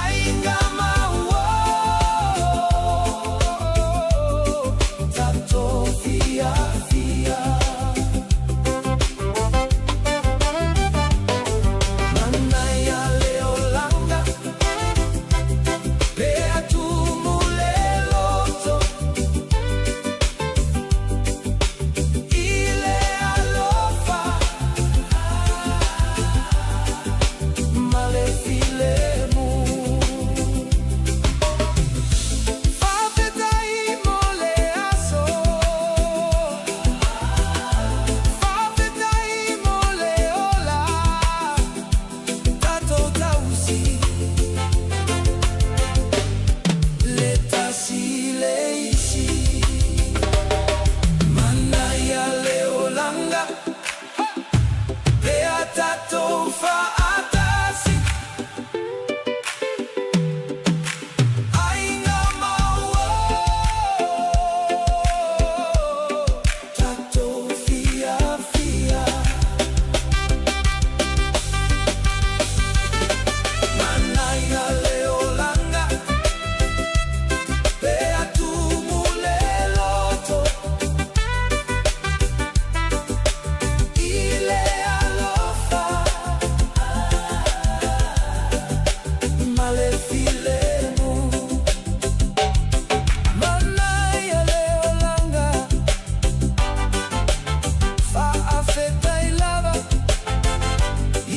S4: ainga mawo tato fia fia manaya le olanga beatu muleloto ile alofa male filemu fafetai mole aso fafetai mole ola tato tausi leta sileisi manaya leolanga beata tofa atasi ainga mawo tato fia fia manaya leolanga beatu muleloto ile alofa male filemu manaya leolanga fa afeta ilava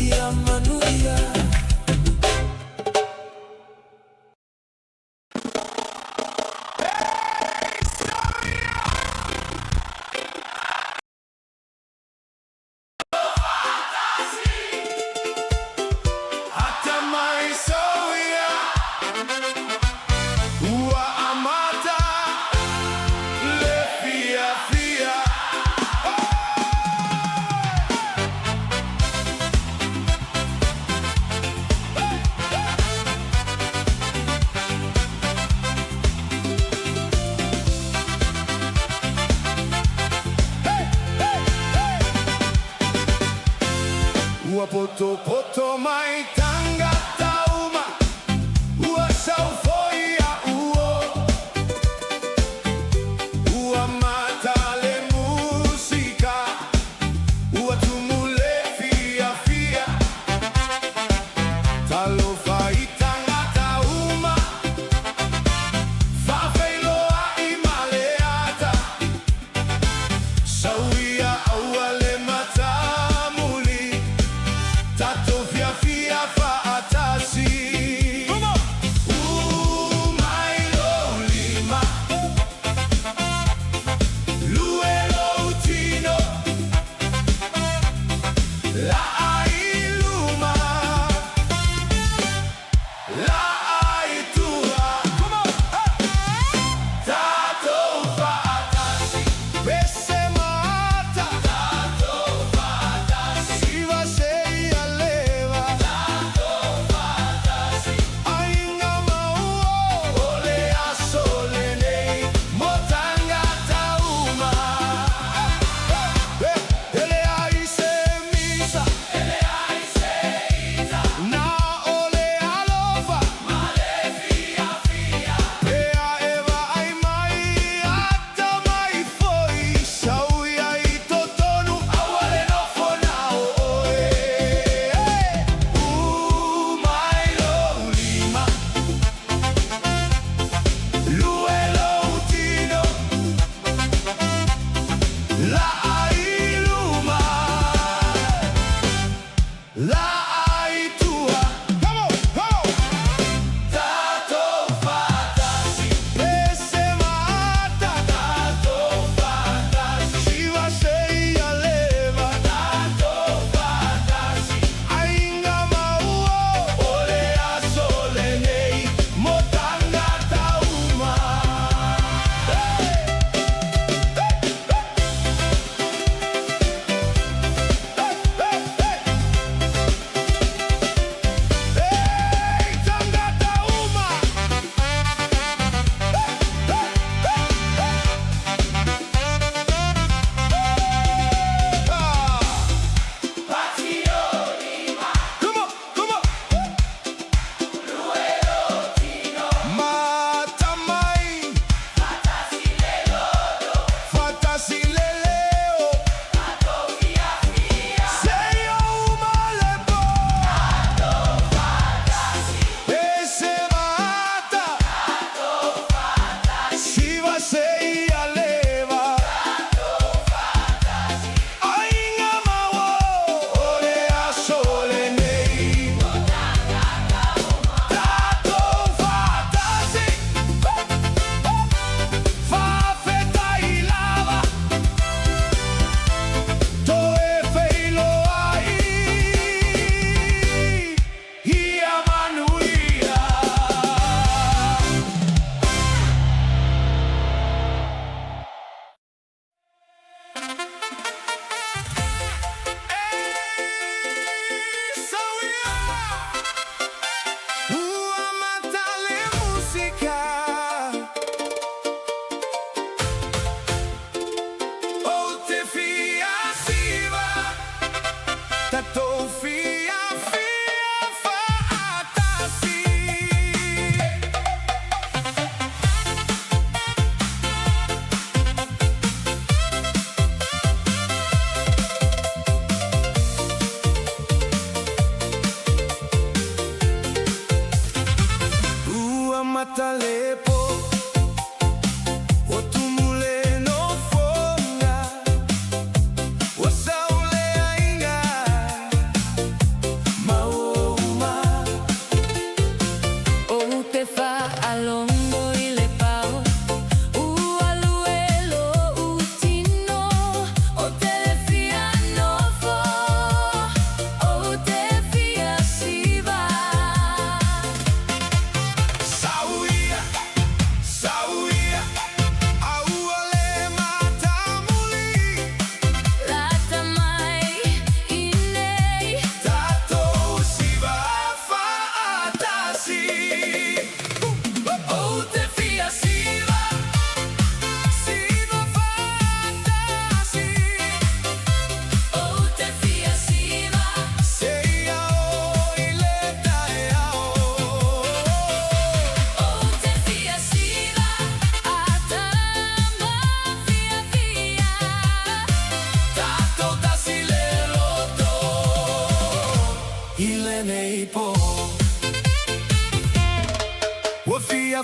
S4: ia manuia hata maisoia ua amata le fia fia ua poto poto mai tanga tauma ua saufoia uo ua mata le musica ua tumule fia fia talofa itanga tauma fafeiloa i maleata sauia auale matamuli tato fia fia fa atasi mai lolima luelo utino la ailuma la aitua tato fa atasi bese mai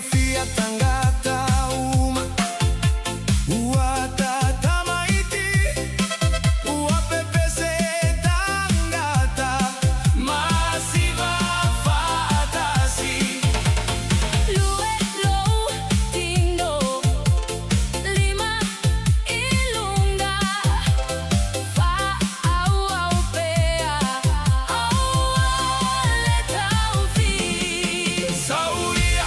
S4: fia fia tangata uma Uata tamaiti Ua pepese tangata Masiva faatasi
S1: Lue low tino lima ilunga fa au au pea au le tau fi
S4: Sauia,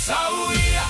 S4: sauia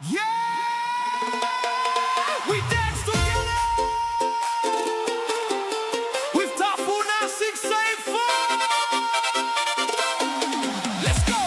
S4: Yeah! We dance together! With Tafuna 684! Let's go!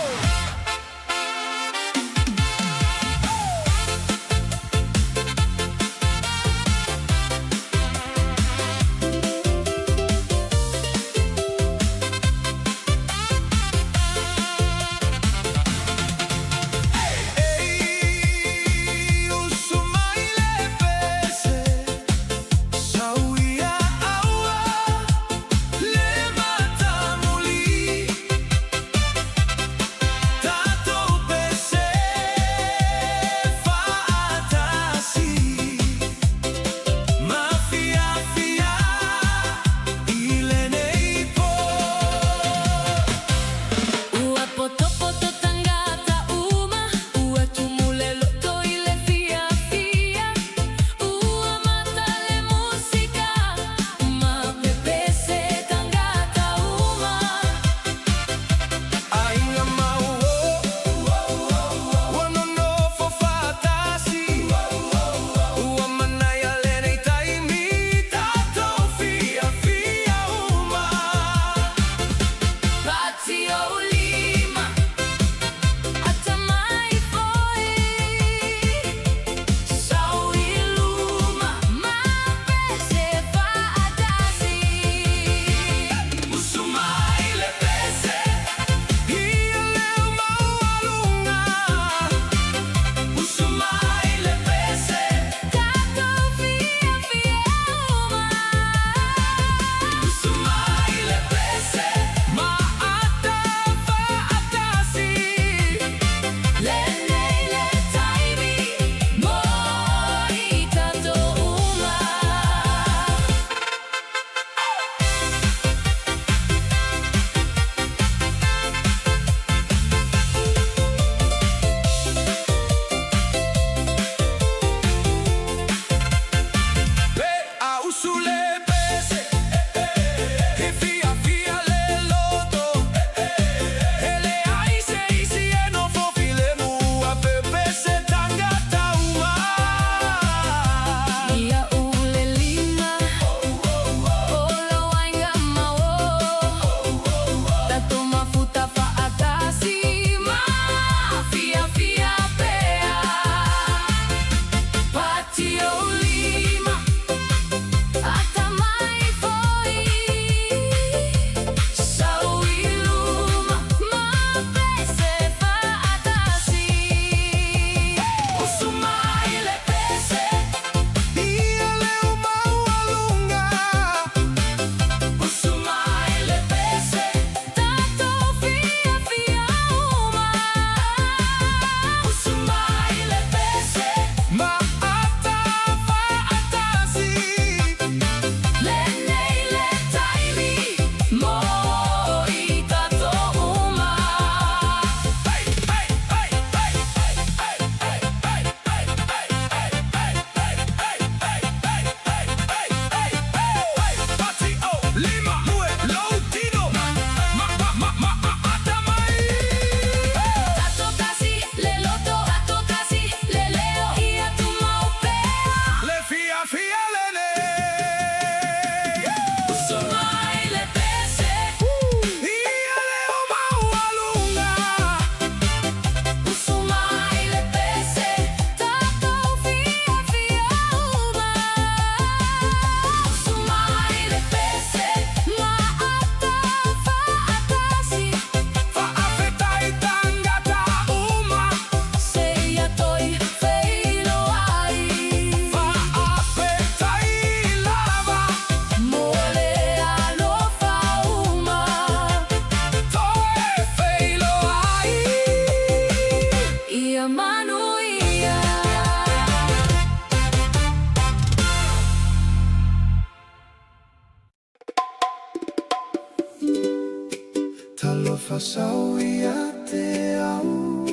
S2: TALOFA sauia te au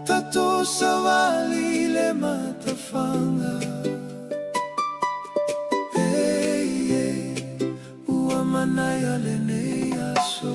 S2: Tato sawali le matafanga Hey, hey, ua manaya le nei aso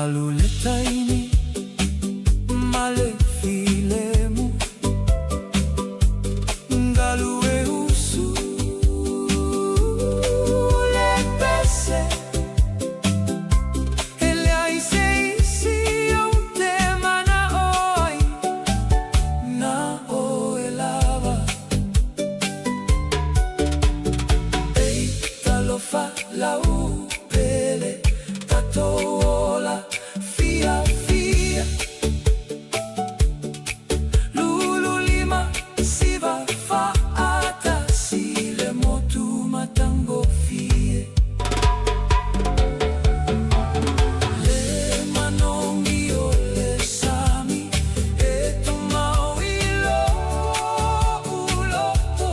S4: Malulitaini male filemu Ngalue usu lepese Ele aise isi aute mana oi Na oe lava Ei talofa lau pele Tatola fia fia Lulu lima siva fa ata sile motu matango fie Le manongi o le sami e tu mau ilo uloto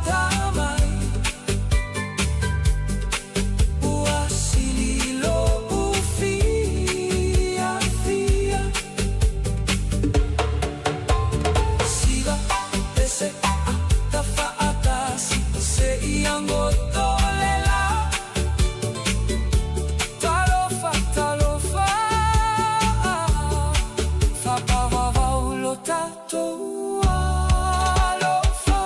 S4: tamai uasililo ufia fia Siga ese tafa atasi se iango tolela Talofa talofa fa pavava ulotato alofa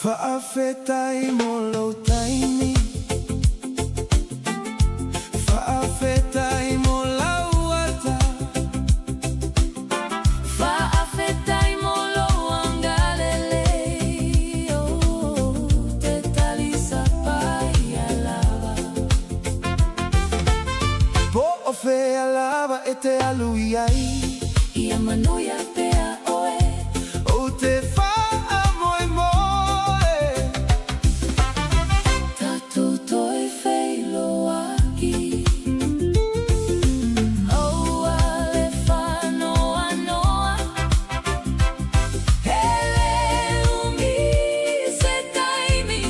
S4: Faafetai molo taimi Faafetai molauata Faafetai molo angalele Te talisa pai alava Po ofe alava e te aluiai Ia manuia pea oe O te fa amoe moe Tato toi feilo aki O ale whanoa noa Hele umi se taimi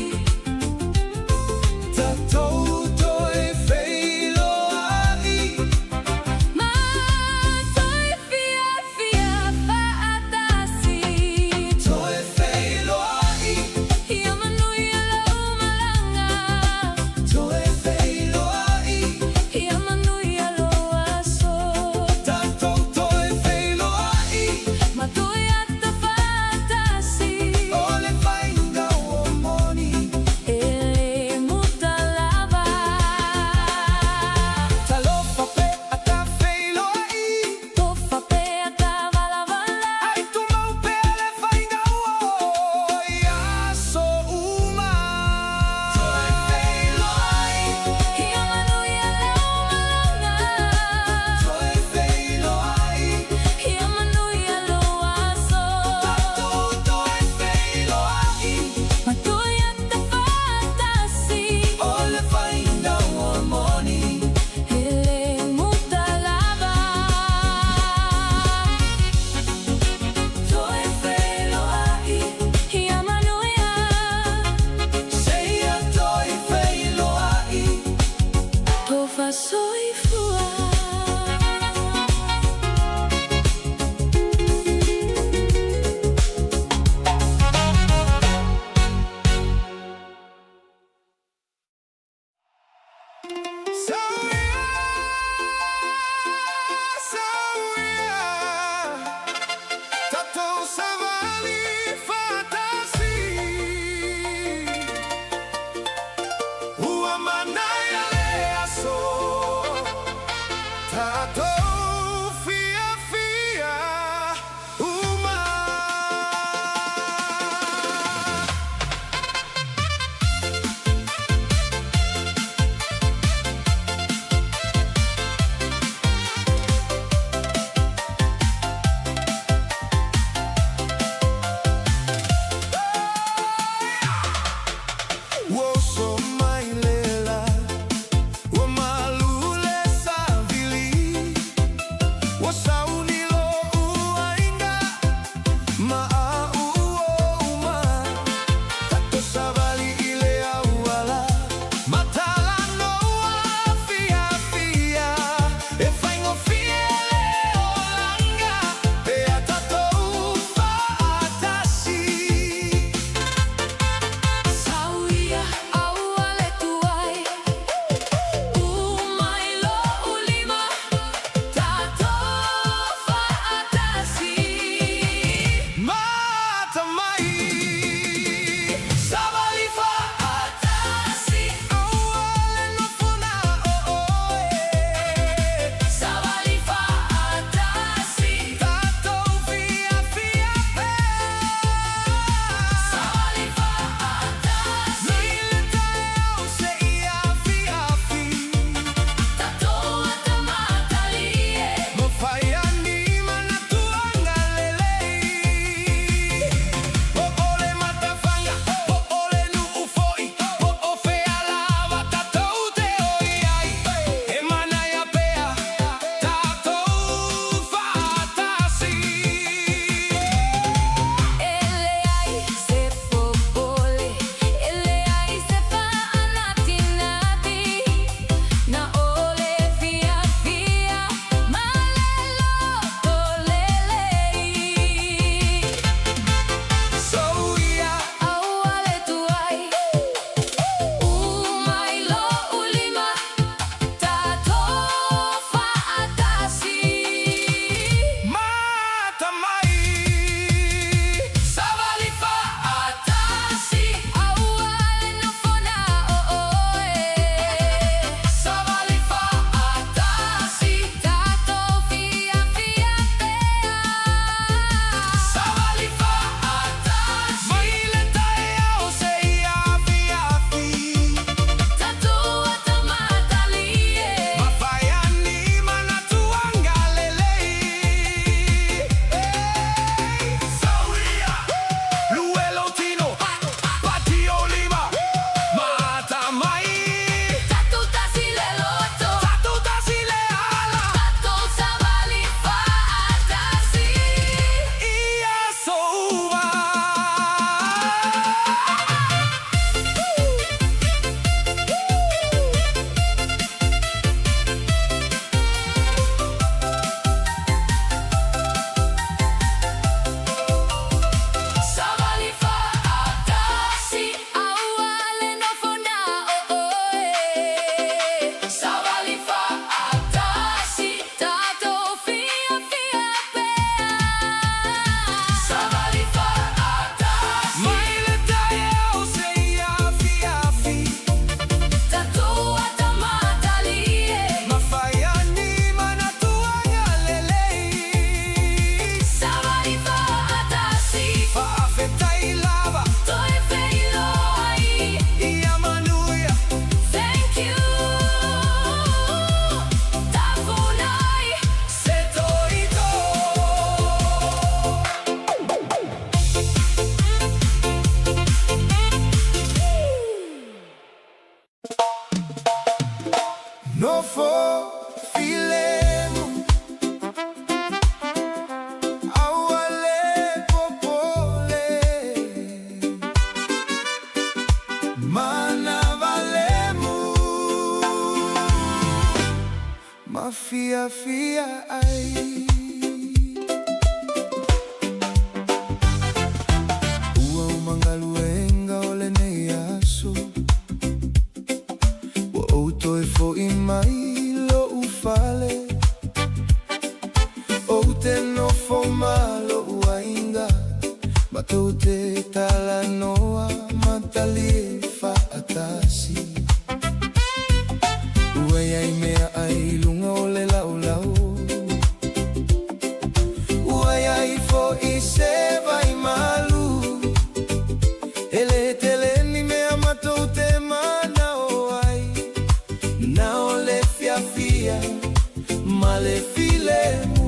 S2: fia ai Ua umangaluenga ole nei aso Wa O toi fo I mai lo ufale O te no fo malo uainga Matou te tala noa matali fa atasi Uai ai mea ai lunga o le lau lau Uai ai fo I se vai malu Ele tele ni mea matou te mana o ai Na o le fia fia ma le filemu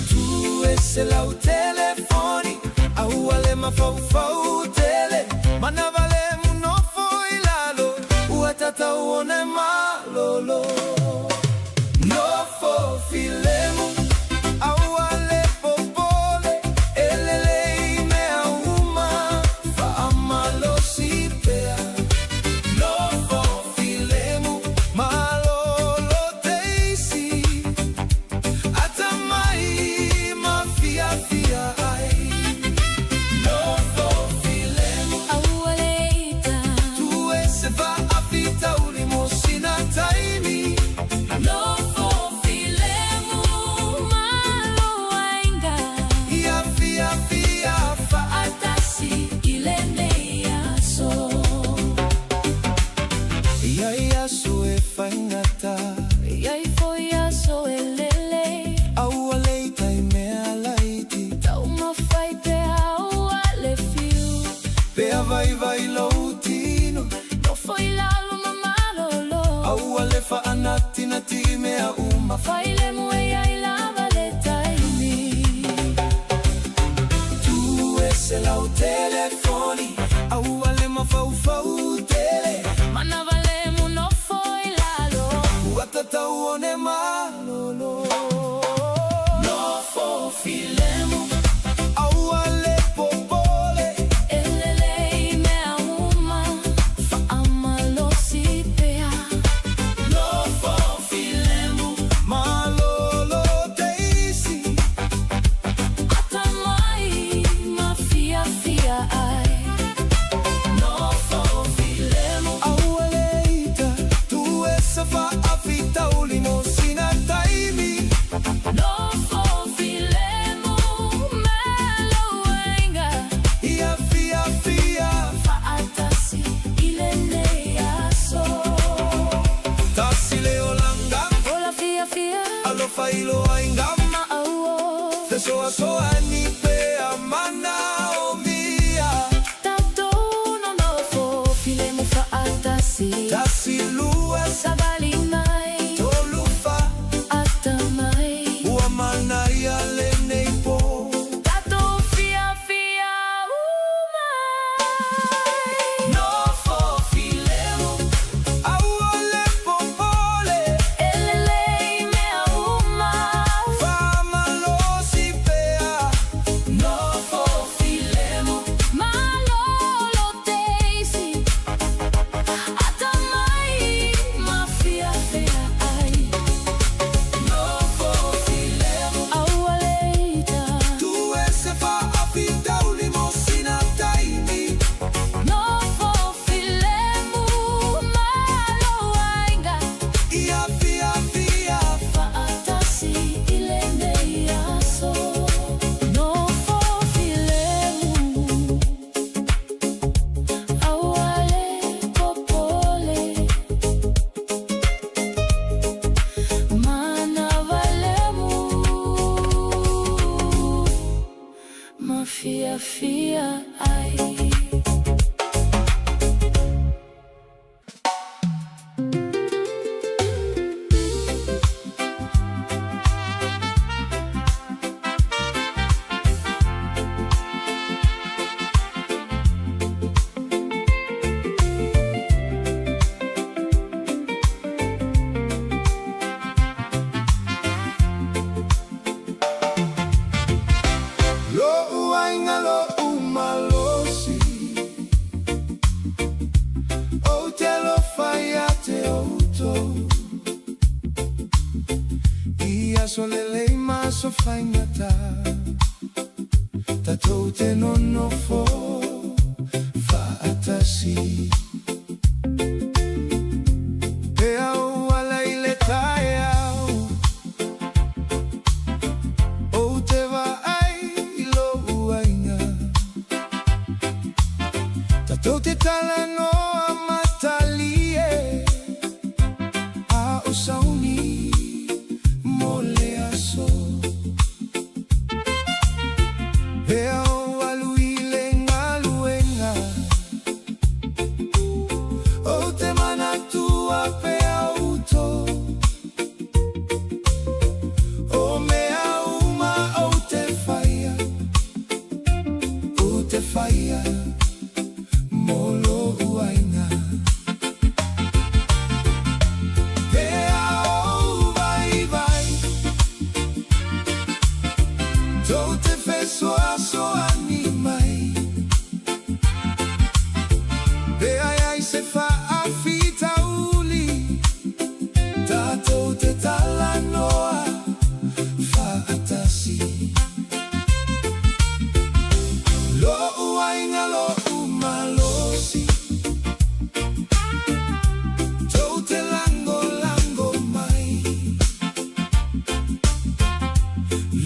S2: Tu ese lau telefoni Au ale ma fau fau tele Mana vale mu no foi lalo Ua tata uone malolo No fo filemu Au ale popole Elelei mea uma Fa amalo si pea No fo filemu Malolo teisi Atamai ma fia fia ai No fo filemu
S1: Aualeita
S2: Tu ese va a fita ulimosina taimi
S1: No fo filemu malo ainda
S2: Ia fia fia fa
S1: Atasi ilenea so
S2: Ia so e faingata
S1: Iai foi a so elele
S2: Au aleita I mea laiti
S1: Tau mawhai pe aua le fiu
S2: Pea vai lautino
S1: No foi lalo mamalolo
S2: Au ale fa anati na ti mea uma
S1: Mawhai le mue ai lava le taimi
S2: Tu ese lau telefoni Au ale ma fau fau tele
S1: Mana vale mu no foi lalo
S2: Ua tata uone malolo
S1: No fo filemu
S2: Au ale popole
S1: Elelei mea uma Fa amalo si pea
S2: No fo filemu Malolo teisi
S1: Atamai ma fia fia ai No fo filemu
S2: Au aleita Tu esa fa a fita ulimosina taimi
S1: No fo filemu Melo wenga
S2: Ia fia fia
S1: Fa atasi ilenea so
S2: Tasile olanga
S1: Ola fia fia
S2: Alofa ilo aingama
S1: Ma auo
S2: Te soa soa ni pea mana o mia
S1: Tato no fo filemu fa atasi
S2: Tasilua
S1: Sabali mai
S2: tolufa
S1: Atamai
S2: Ua mana ia le neipo
S1: Tato fia fia umai
S2: No fo filemu Au ale popole
S1: Elelei mea uma
S2: Fa malo si pea
S1: No fo filemu Malolo teisi Atamai ma fia fia ai
S2: No fo filemu
S1: Aualeita
S2: Tu ese fa a fita ulimosina taimi
S1: No fo filemu Malo ainda
S2: Ia fia fia
S1: Fa atasi ilenea so No fo filemu Auale popole Mana valemu Ma fia fia ai
S2: Lo uainga lo umalosi O te alofa ia te outo Ia solelei ma so faingata Tatou te nono fo fa atasi talanoa matalie a usauni mole aso pea o aluile ngaluenga o te mana tua pea uto o mea uma o te faia molo uaina pea o vai vai to te feso aso animai pea ai se fa afita uli tato te talanoa fa atasi lo uaina lo umalosi to te lango lango mai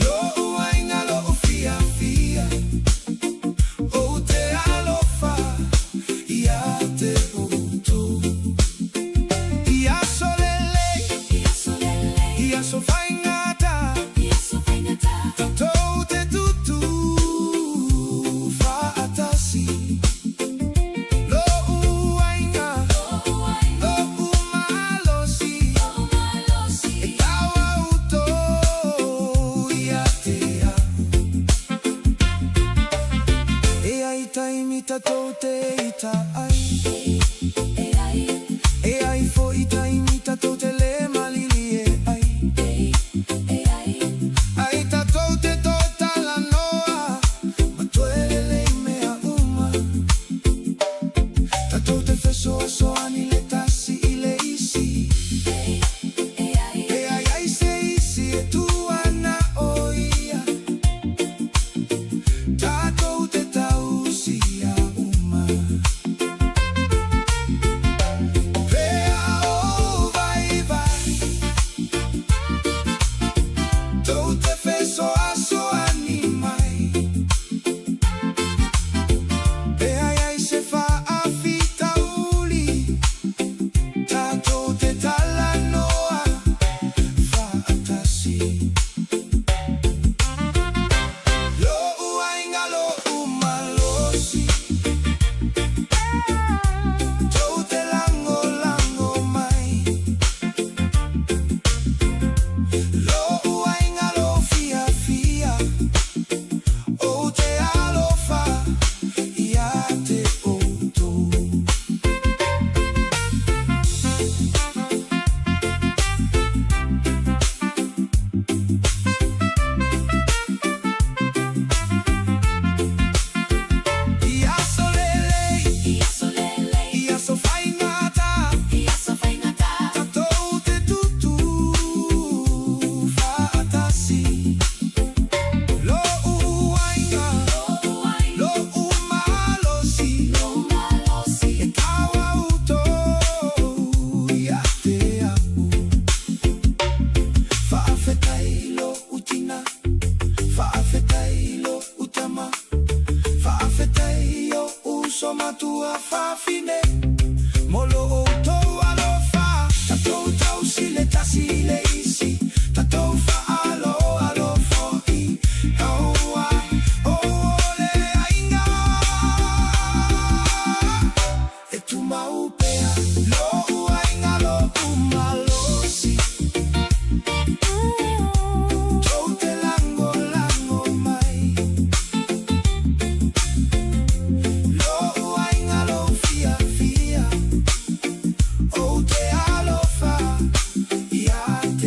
S2: lo uaina lo fia fia o te alofa ia te utu ia solele ia sofaingata to te tutu fa atasi lo uaina lo umalosi e tawa uto ia te e ai taimita to te ita ai e ai fo i taimita to te le malili e ai ai tato te to talanoa ma tuele le mea uma tato te feso aso ani le tasi i le isi e ai se isi e tu ana oia tato te tausi a uma pea o vai vai to te feso aso animai pea ai se fa afita uli tato te talanoa fa atasi lo uainga lo umalosi to te lango lango mai lo uainga lo fia fia o te alofa ia te outo ia solele ia sofaingata tato te tutu fa atasi lo uainga lo umalosi e tawa uto ia te au fa afetai lo utina fa afetai lo utama fa afetai o uso matua fa fine molo uto alofa tato tausi le tasi le isi tato fa alo fo i aua o le ainga e tu maupea lo uainga lo umalosi to te lango lango mai lo uainga lo fia fia o te alofa ia te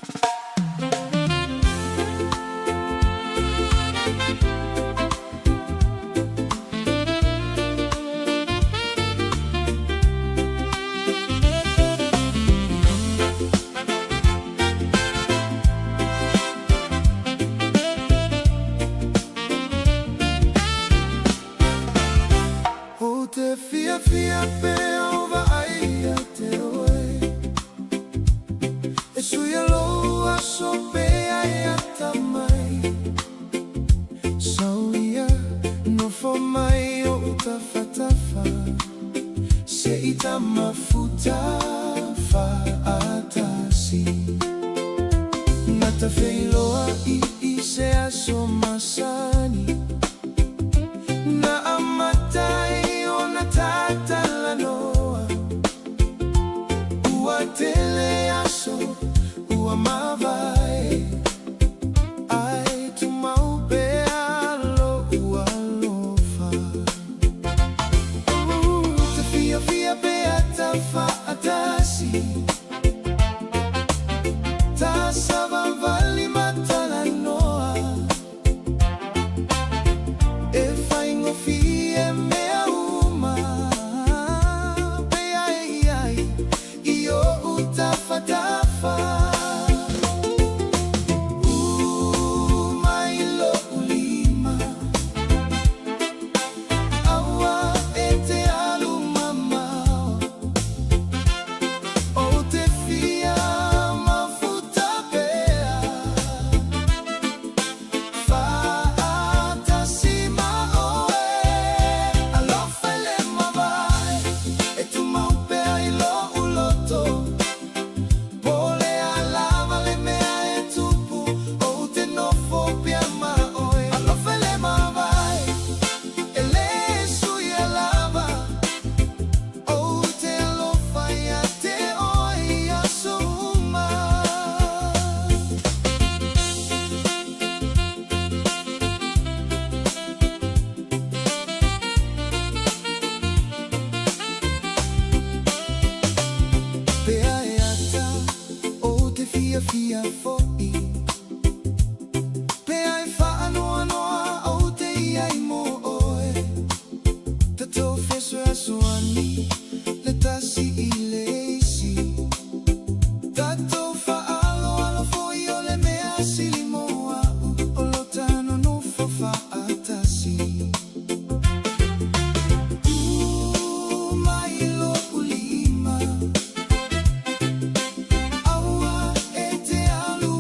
S2: O te fia fia peo va ai te oe E sui aloha so pe ai atamai Sauia no fo mai o utawhatafa Se ita mafuta fa atasi Ngata wheiloa I se aso masani Na amatai o na tatala noa Ua tele aso, ua mawai Ai tu mau pe alo ua lofa Te fia fia pe atafa atasi Ta sava vali matala noa E whaingo fie mea uma Pe ai ai I o utawhatafa Mai lo ulima Aua e te alu mamao O te fia mafuta pea Whaatasi ma oe Alofa le mawai E tu mau pea I lo uloto Pole a lava le mea e tupu O te nofo pia ma oe Alofa le mawai E le sui a lava O te alofa ia te oe ia suma Pea e ata o te fia fia fo'i Pea e whaanoa noa o te iai mo oe Tatou wheso aso ani le tasi I le isi Tatou whaalo alo fo'i o le mea sili moa O lo tano no fofa atasi Mai lo ulima Aua e te alu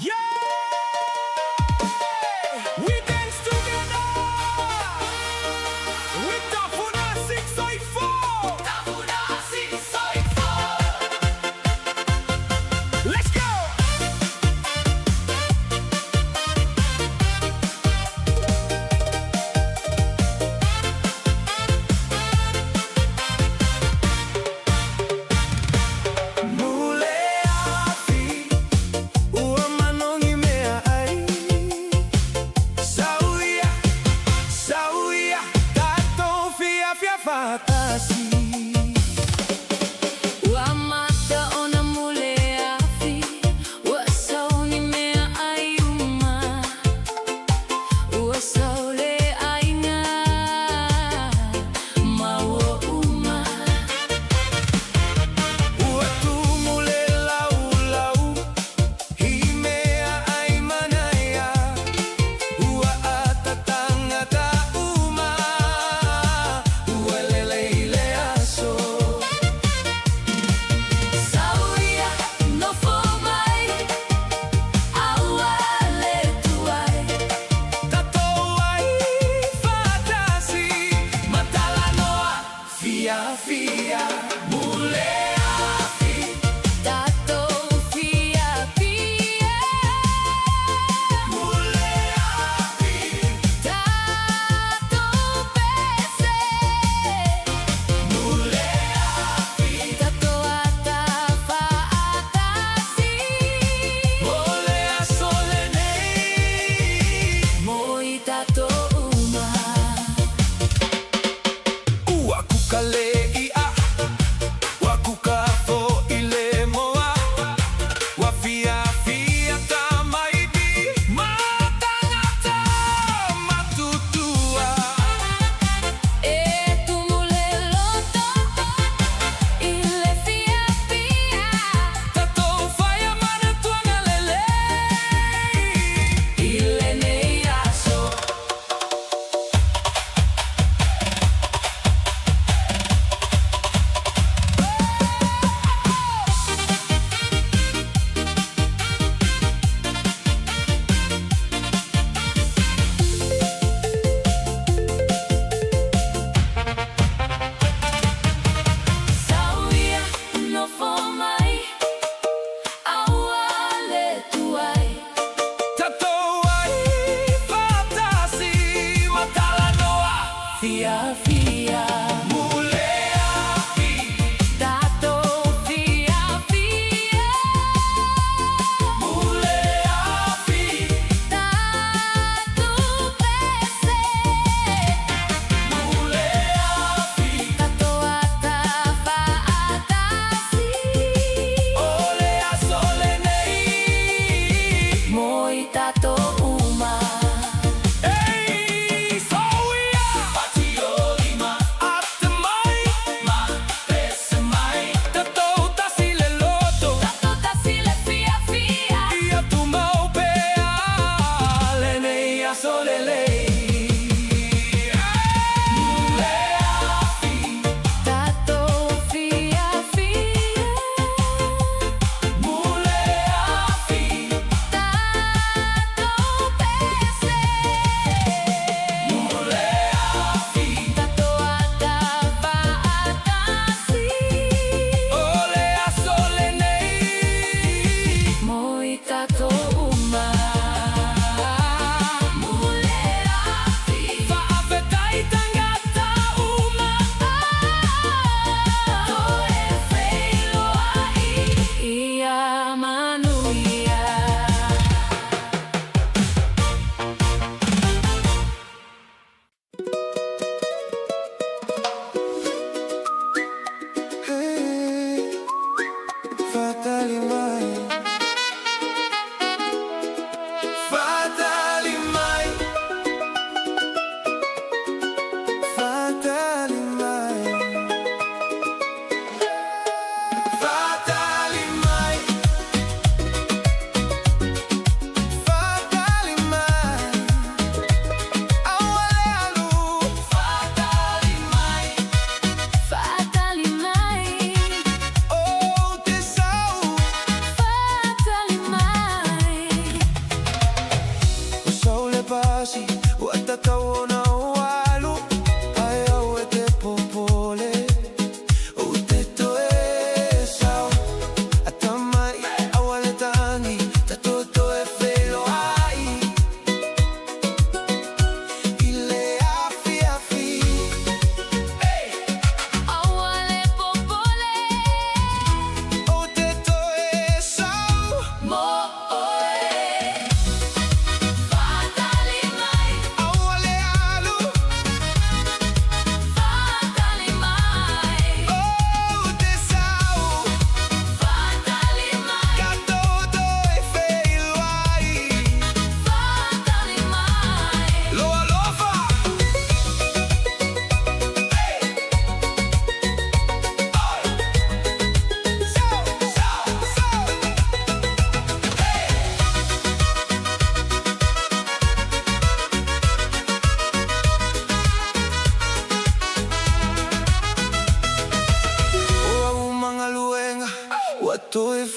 S3: Yeah! We dance together! With TALOFA 684! TALOFA 684! Let's go!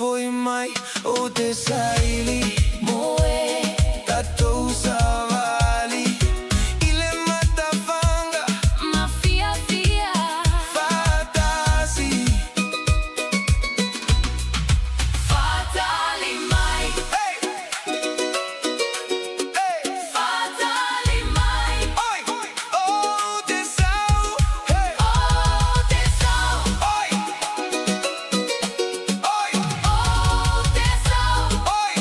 S4: foi mai o te saili
S1: Moe,
S4: tatou savali ile matavanga
S1: mafia fia,
S4: fatasi
S1: fatali mai,
S4: hey hey
S1: fatali mai.
S4: oi o te sau hey
S1: Oh, tesão,
S4: oi oi
S1: oh, tesão,
S4: oi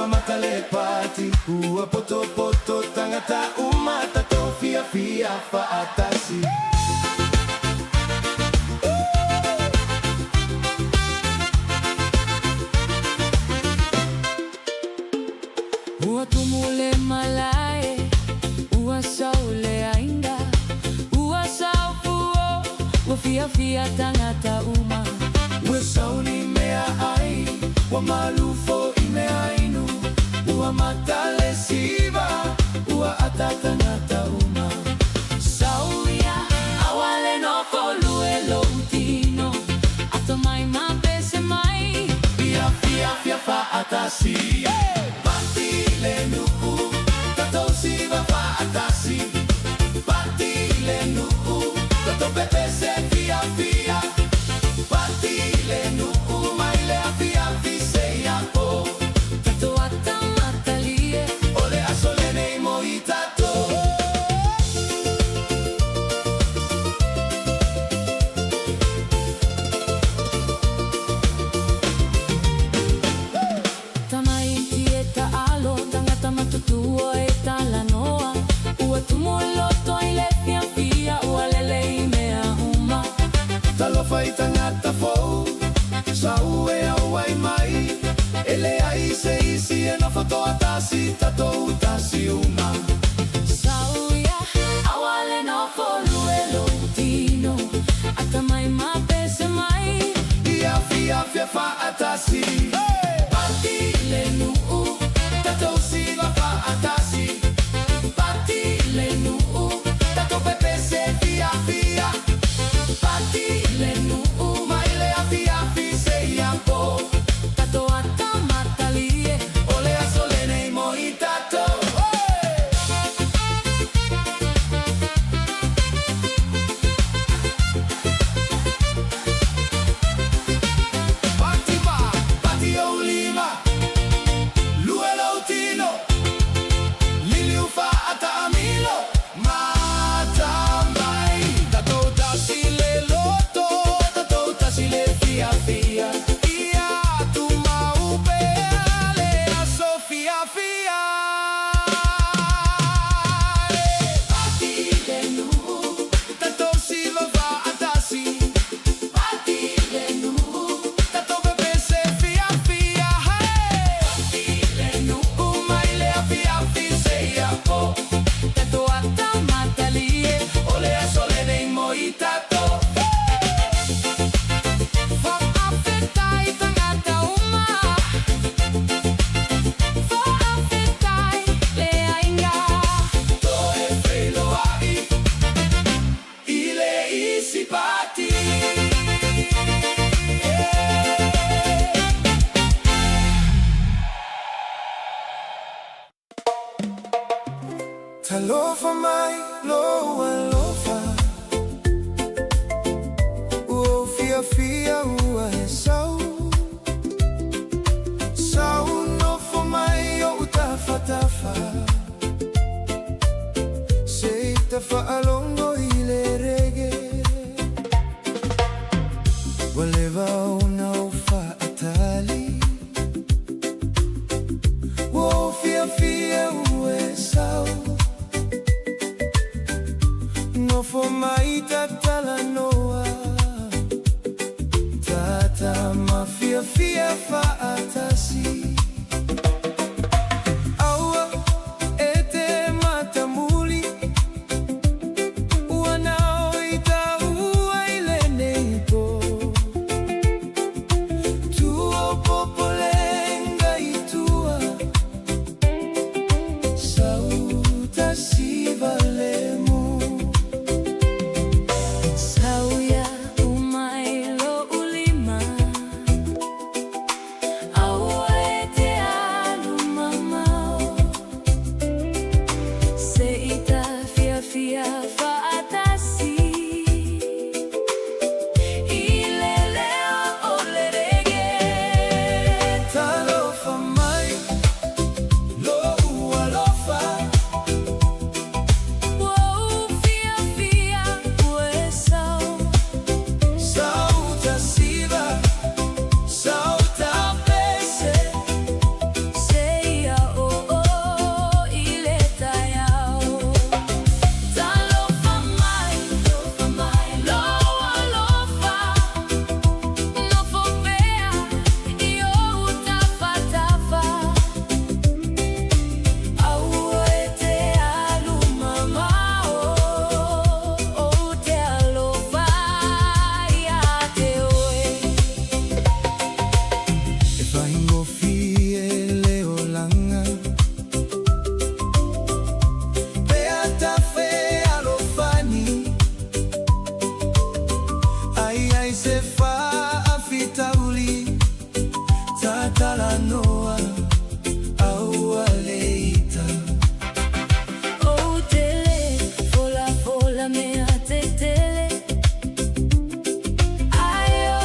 S4: Makalepati, ua poto poto tangata umata tofia fia faatasi.
S1: Ua tumule malae, ua saule ainda, ua saufuo, ua fia fia tangata uma.
S4: Ua sauli mea ai, wa malufo imea inu. Ua matale siva, ua atatangata uma.
S1: Sauia, awale no foluelo utino. Atomai mapese mai.
S4: Fia fia fia faatasi. Patile nuku, tato siva faatasi. Patile nuku, tato pepese fia fia. Patile nuku, maile fia fia po. TALOFA itangata fo, saue au ai mai. Ele ai se isi e no foto atasi, tato utasi uma.
S1: Sauia, awale no foluelo utino. Atamai mapese mai.
S4: Ia fia fia faatasi. Patile nuku, tato siva faatasi. Patile nuku, tato pepese fia fia. Patile nuku, maile fia fia po.
S1: Tato atamatalie,
S4: ole asolene imoitato. Pativa, patio ulima, luelo utino, liliufa atamilo, matamai. Tato tasile loto, tato tasile fia fia. Ia tu maupeale a Sofia fia. Patile nuku, tato siva faatasi. Patile nuku, tato pepese fia fia. Patile nuku, maile fia fia po.
S1: tato atamatalie.
S4: Ole a solene imoitato.
S1: Fa afetai tangata uma. Fa afetai le ainga.
S4: Toe freilo ai, ile isi pati. TALOFA mai, loa lofa. Ua fia fia, ua he sau. Sau nofo mai o utafa tafa. Se tafa alongo ile reggae. Waleva una ufa atali. Ua fia fia, ua he sau. Nofo mai tatala noa. Tata mafia fia faatasi. Aua ete matamuli.
S2: ai se fa afitauli tatala noa au aleita
S1: O tele, fola fola mea te tele Ayo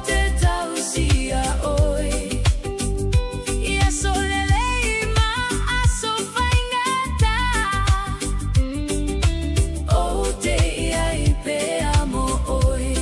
S1: te tausia oi Ia solele ima aso faingata O te ia i pe amo oi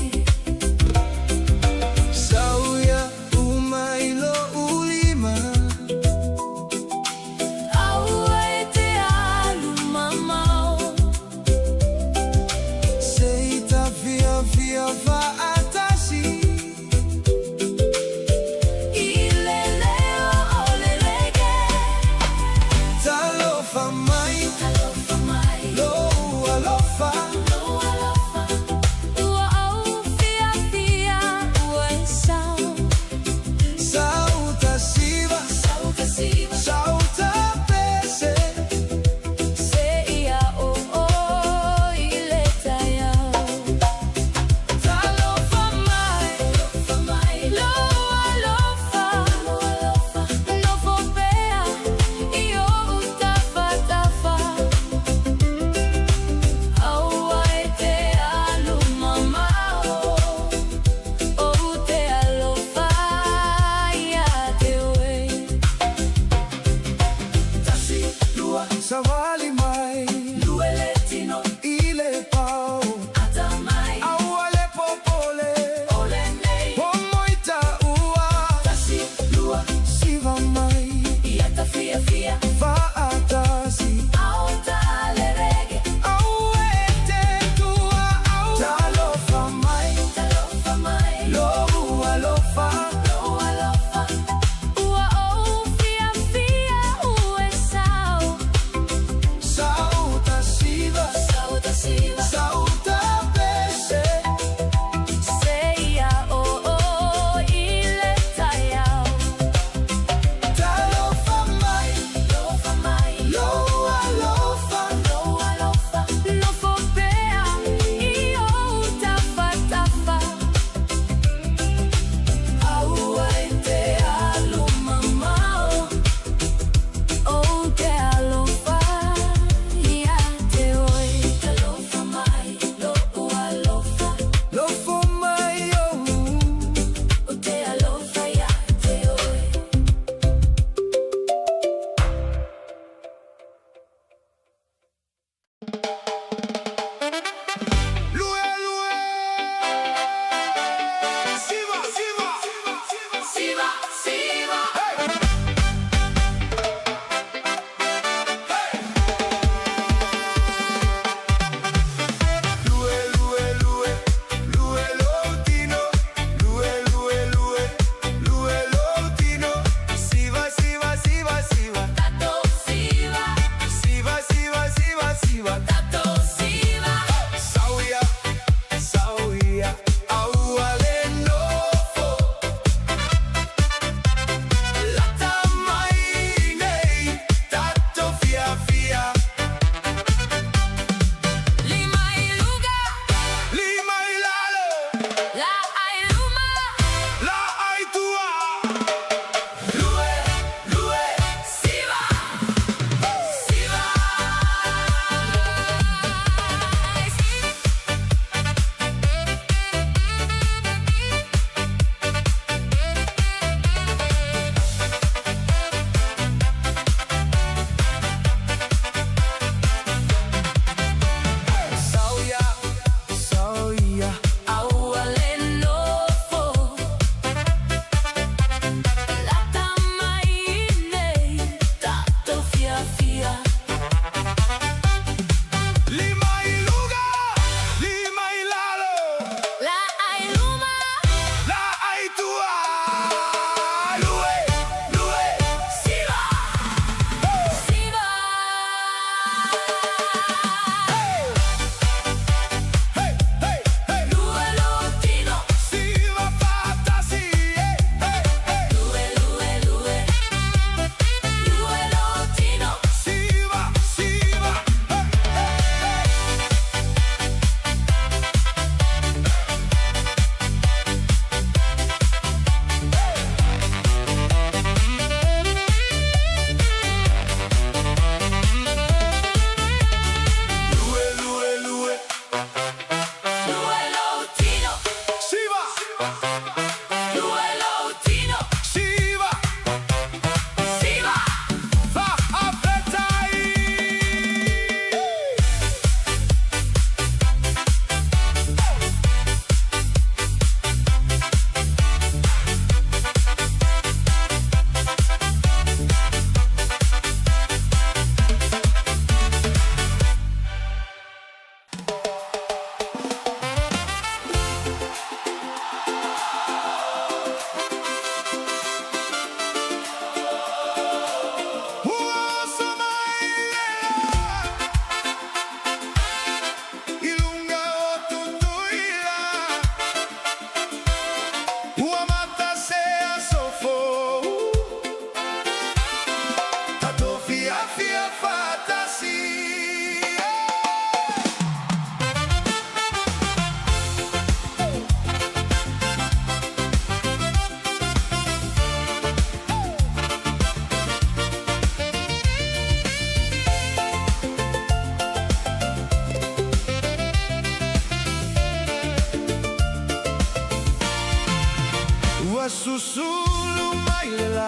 S4: Ua susulu mailela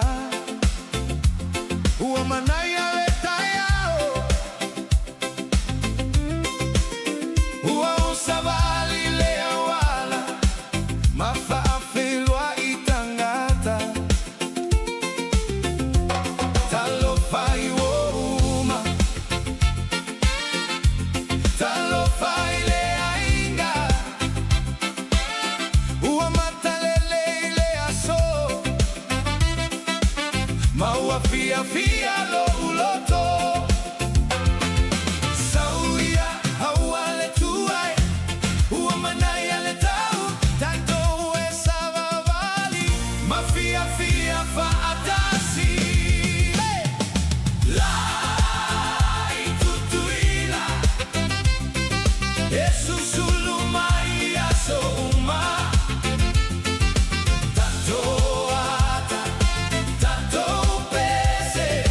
S4: Ua manaya letayao Ua usabali lea wala Mafaafilwa itangata Talofa iwo uma Talofa ilea inga Ua matalele ilea so Maua fia fia lo uloto Sauia hawale tuai Ua manaya le tau Tanto ue savavali Mafia fia faatasi Lai tutuila Jesus ulumai aso uma Tato ata, tato pese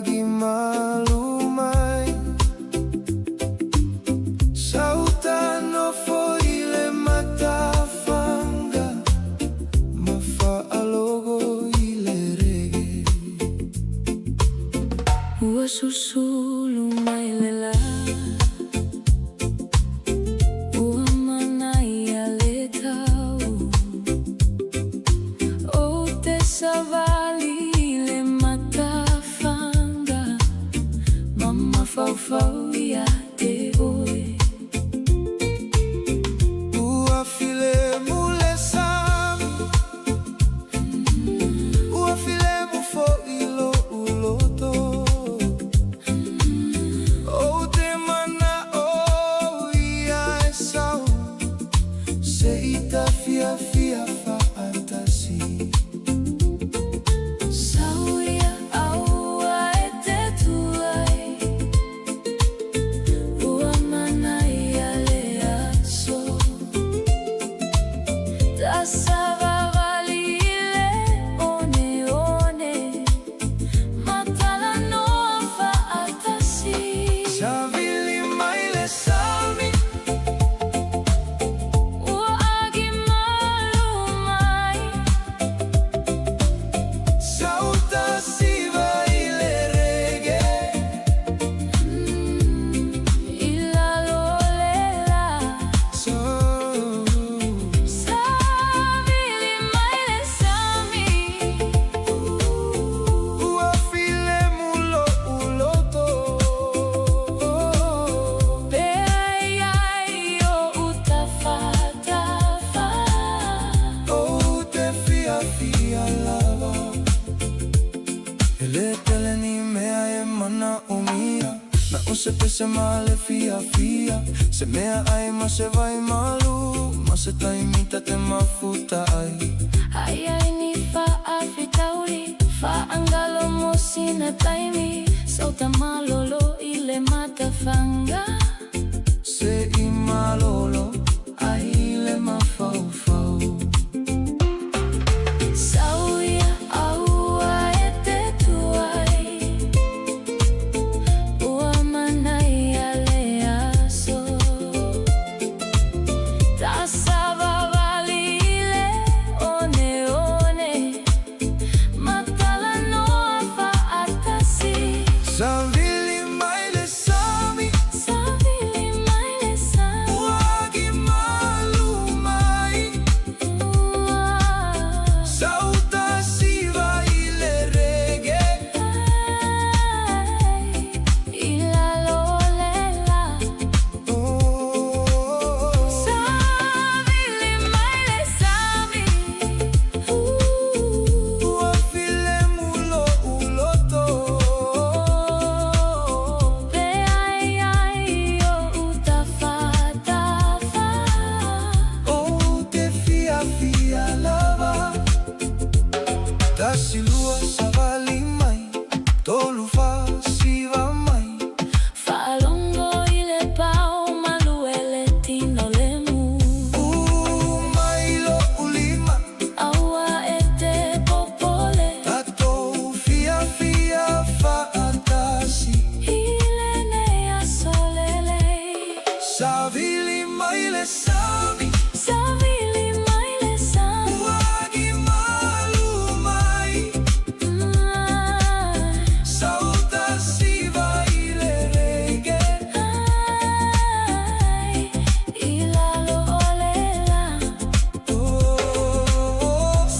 S2: Uagi malumay Sautano fo ile matafanga Mafaalogo ile reggae
S1: Ua susulu mailela Ua manaya letau O te savali ile matafanga Mama faufau ia te oe
S2: Ua file mule sami Ua file mufo ilo uloto O te mana o ia esau Se ita fia fia fantasi
S1: Sauia aua e te tuai Ua manaya lea so Tasava valile one one Matala noa faatasi
S2: Savili maile sami
S1: Ua agi malumai
S2: Sauta siva ile reggae
S1: Ila lolela Savili maile sami
S2: Ua file mulo uloto
S1: Peai o utafatafa
S2: O te fia fia lava Ele tele ni mea e mana umia Na o se pese male fia fia Se mea ai ma se vai malu Ma se taimita te mafuta ai
S1: Ai ai ni faafitauli Faangalo mo sina taimi Sauta malolo ile matafanga
S2: Se imalolo ai le mafaufau
S1: Sauia aua e te tuai Ua manaya lea so Tasava valile one one Matala noa faatasi
S2: Savili maile sami
S1: Savili maile sami
S2: Uagi malumai Sauta siva ile reggae
S1: Ila lolela Savili maile sami
S2: Ua file mulo uloto
S1: Peai ai o utafatafa
S2: O te fia fia lava Tasilua savali mai Tolufa siva mai
S1: Falongo ile pau maluele tino lemu
S2: Mailo ulima
S1: Aua e te popole
S2: Tato fia fia fantasi
S1: Ile nea solele
S2: Savili maile sami
S1: Savili maile sami
S2: Uagi malumai Sauta siva ile reggae
S1: Ila lolela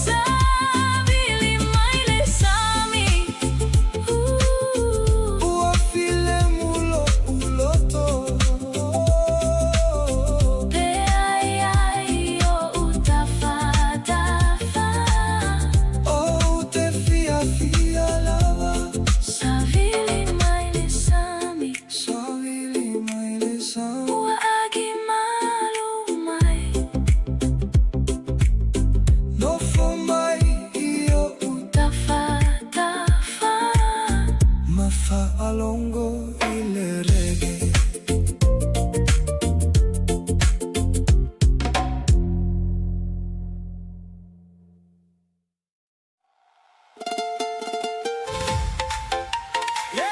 S1: Savili maile sami
S2: Ua file mulo uloto
S1: Peai ai o utafatafa
S2: O te fia fia lava
S1: Savili maile sami
S2: Savili maile sami
S1: Ua agi malumai
S2: No for mai io
S1: Utafatafa
S2: Mafa alongo ile reggae
S3: Yeah.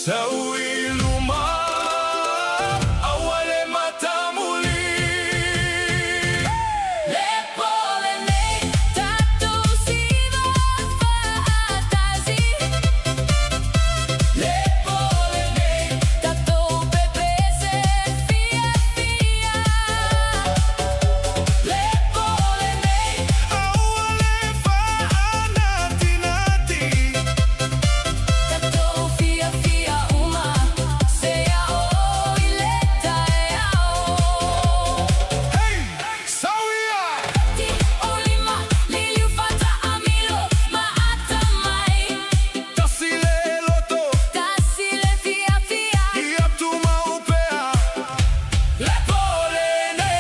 S4: Sauiluma awale matamuli
S1: Lepolene tato siva faatazi Lepolene tato pepese fia fia Lepolene
S4: awale faanati nati
S1: tato fia fia uma seya o ileta yao
S4: Hey Sawia
S1: Ti olima liliufata amilo maatamai
S4: Tasile loto
S1: Tasile fia fia
S4: Iatuma upea Lepolene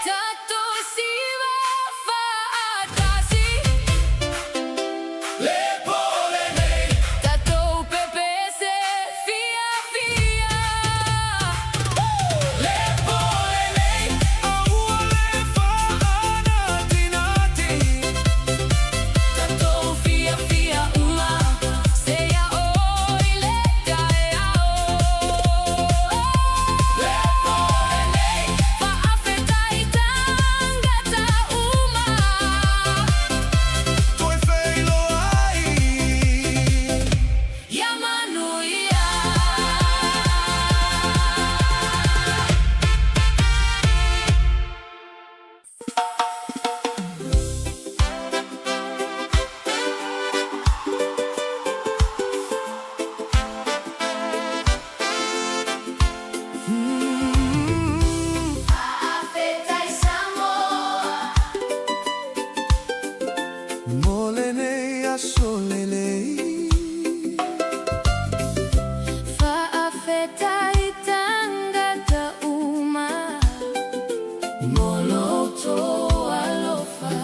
S1: tato siva faatazi
S4: Lepolene
S1: tato pepese fia fia
S4: Lepolene awale faanati nati
S1: tato fia fia uma seya o ileta yao Lepolene faafeta itangata uma
S4: Toefeilo ai
S1: Yamanuia Afetai Samoa
S4: Molene asolele
S1: Faafetai tangata uma Moloto alofa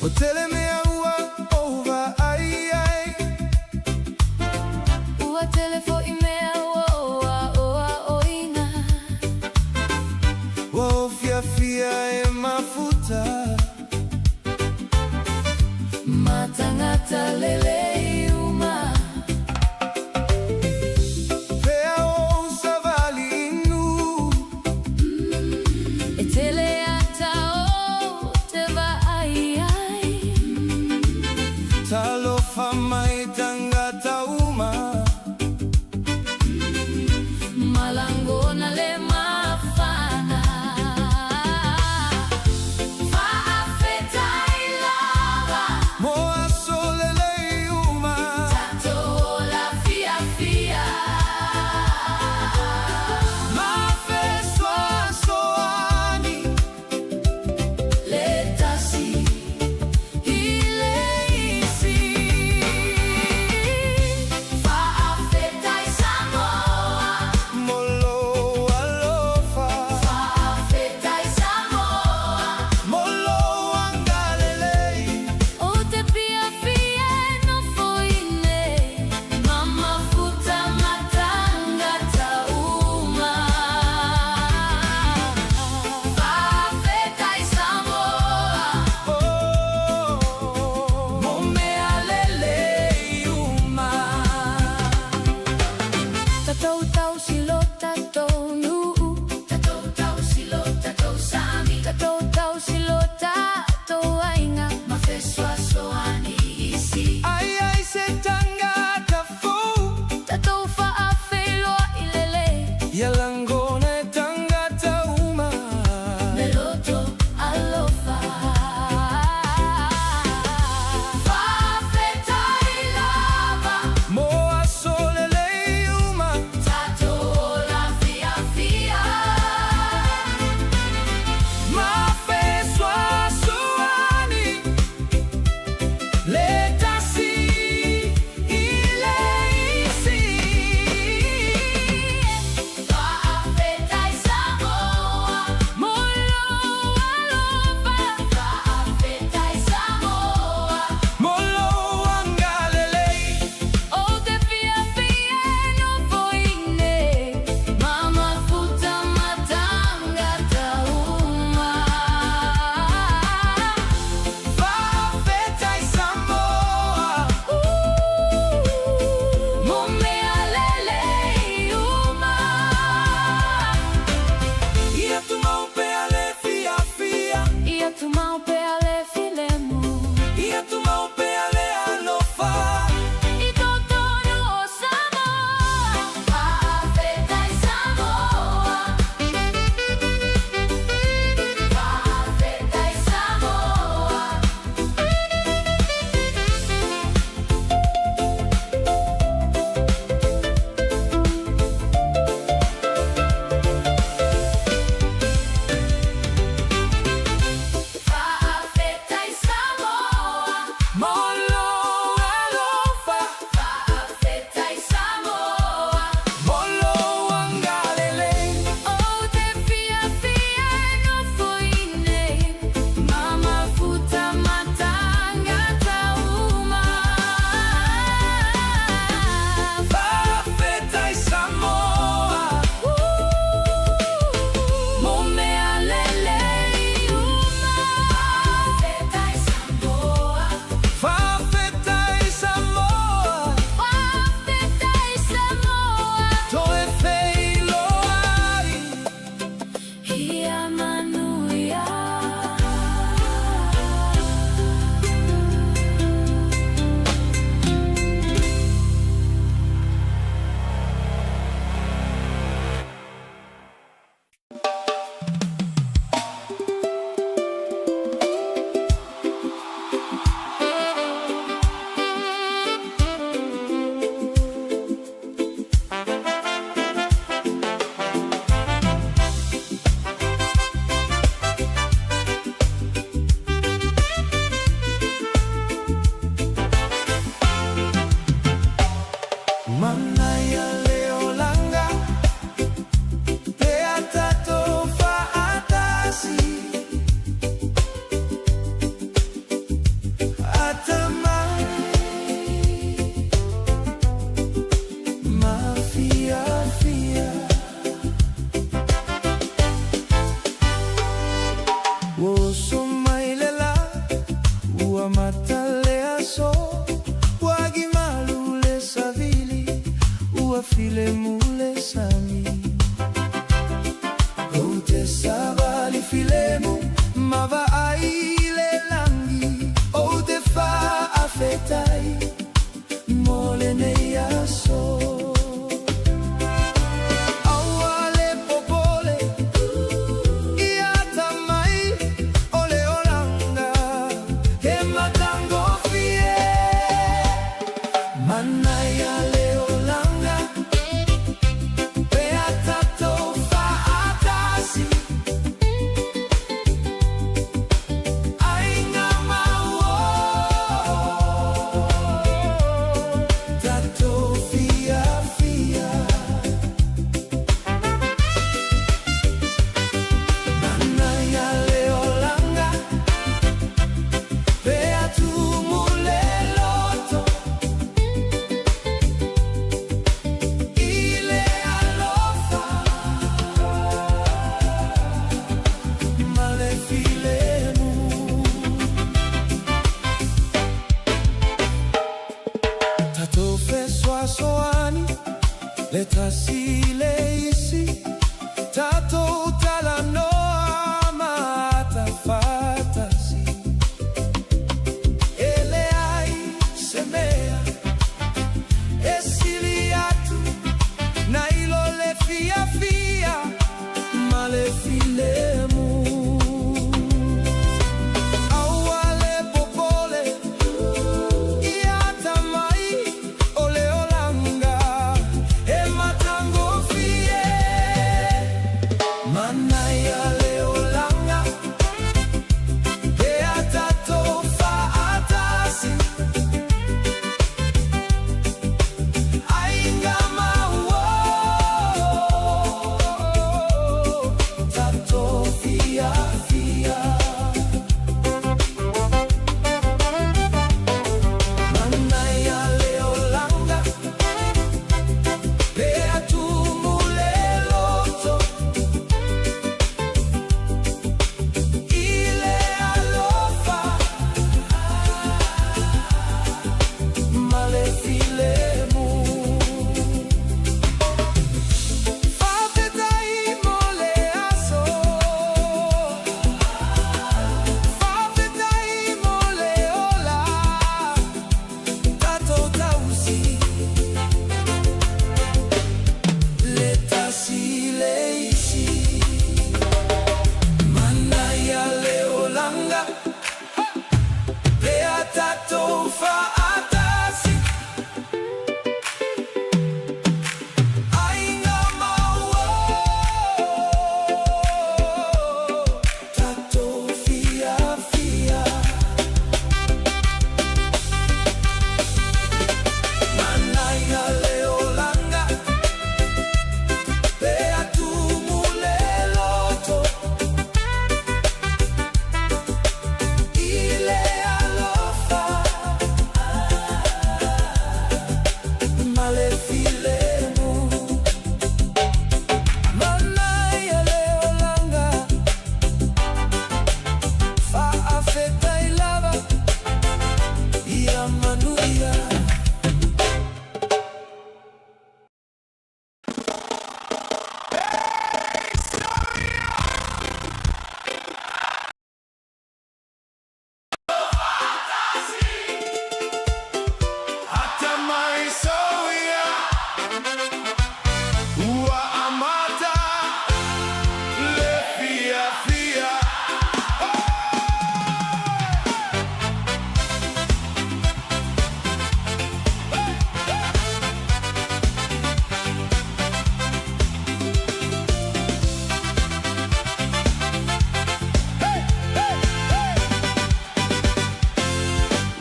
S4: Otele me aua over ai ai
S1: Ua telefo imea oa oa oina
S4: Wofia fia e mafuta
S1: Matangata lele uma
S4: Pea o savali inu
S1: Etele ata o te va ai ai
S2: Ua matalea so wagi malule savili ua file mule sami Oute sabali filemu mava aile langi Oute fa afetai mole neia so Leta sileisi tato talanoa mata fatasi ele ai semea esiliatu na ilole fia fia male filemu awale popole iata mai ole olanga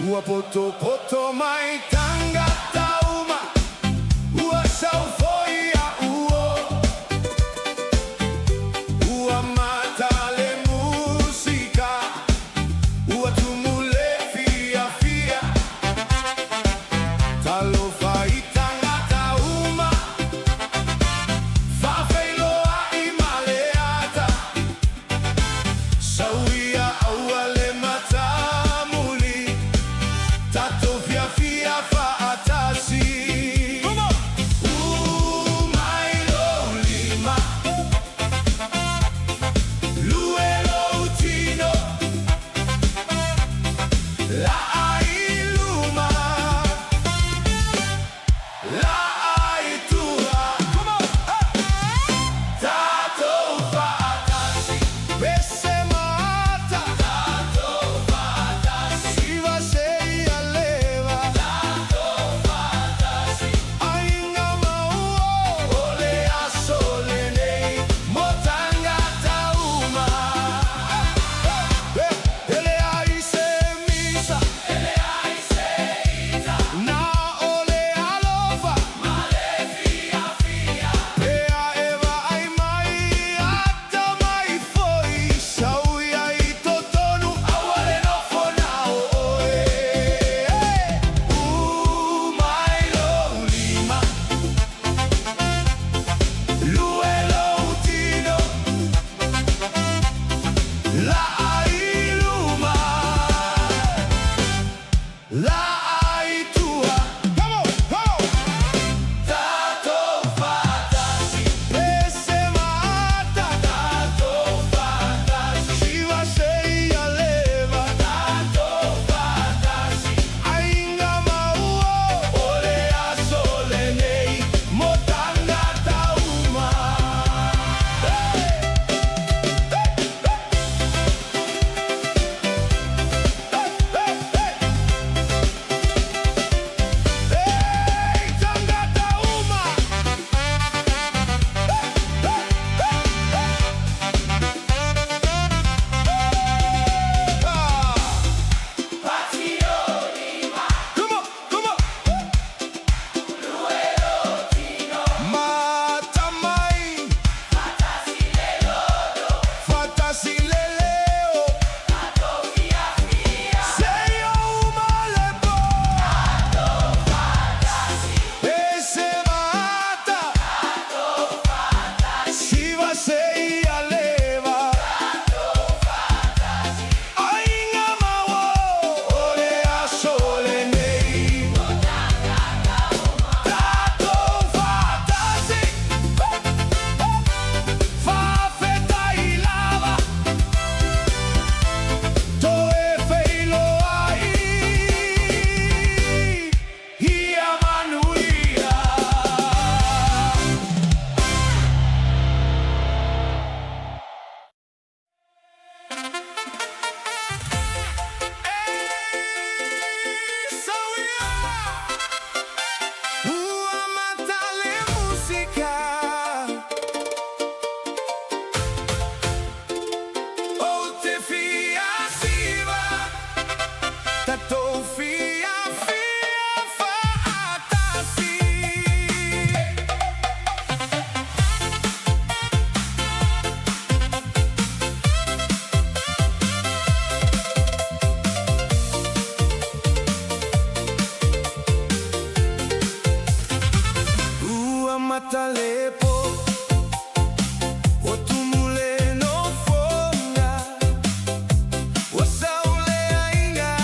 S4: Ua poto poto mai tanga tauma Ua saufoia uo Ua matale musika Ua tumule fia fia Talofa I tanga tauma Fafeiloa I maleata Sauia auale matamuli La ai luma, la ai tua. Come on, TALOFA atasi, pese mata. TALOFA atasi, siva sei aleva. TALOFA atasi, ainga mau ole asole nei motanga tauma. Ele ai se misa, ele ai se ita. Na ole alofa, male fia fia. Pea eva ai mai ata mai foi. Sauia I totonu, awale no fonao oe. Mai lo lima, lue lo utino. La ai luma, la ai tua. Come on, come on. TALOFA atasi, pese mata. TALOFA atasi, siva sei aleva. TALOFA atasi, ainga mau ole asole nei motanga tauma. Hey, tanga tauma. Come on, come on. Mata mai, fatasi leleo. Sei uma lepo. Ese mata. Siva sei aleva. Ainga mau ole asole nei. TALOFA atasi, fa feta I lava. Toe feilo ai, ia manuia. Sauia, matale música. Ou te fia siva, tato fia fia fa atasi. Matalepo, o tumule no fonga, o saule ainga,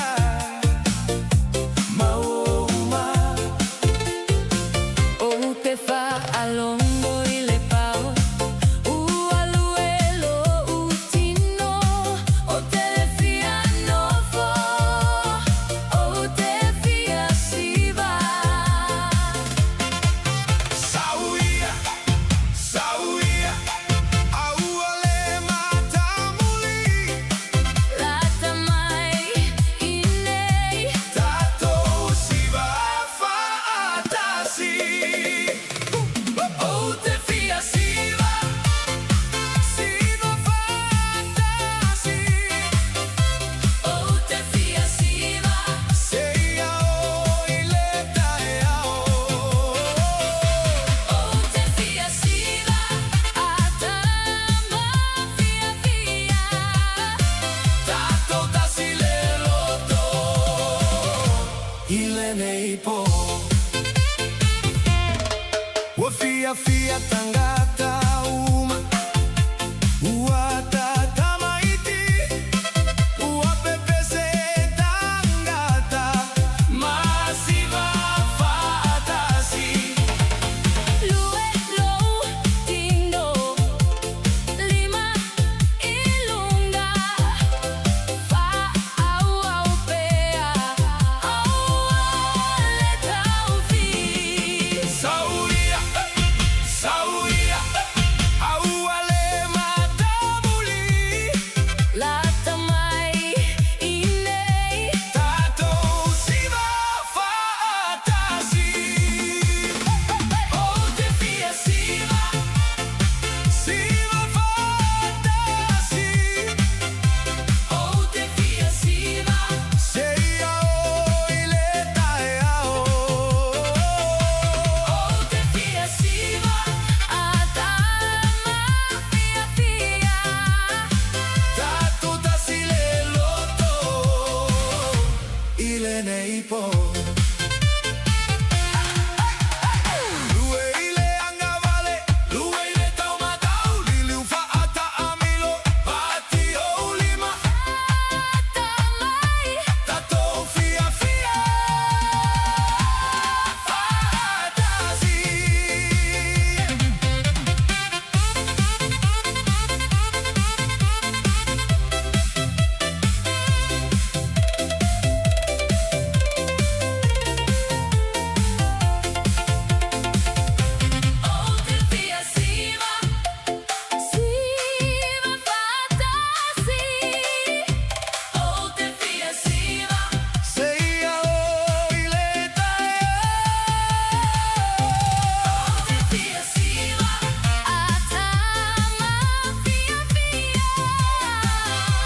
S4: po. Lueile angavale, lueile taumatau, liliu faata amilo, pati olima,
S1: Tamai,
S4: tatou fia fia, faatasi.
S1: Outevia siva, siva fantasi. Outevia siva,
S4: Seia oileta
S1: outevia siva, atama fia fia.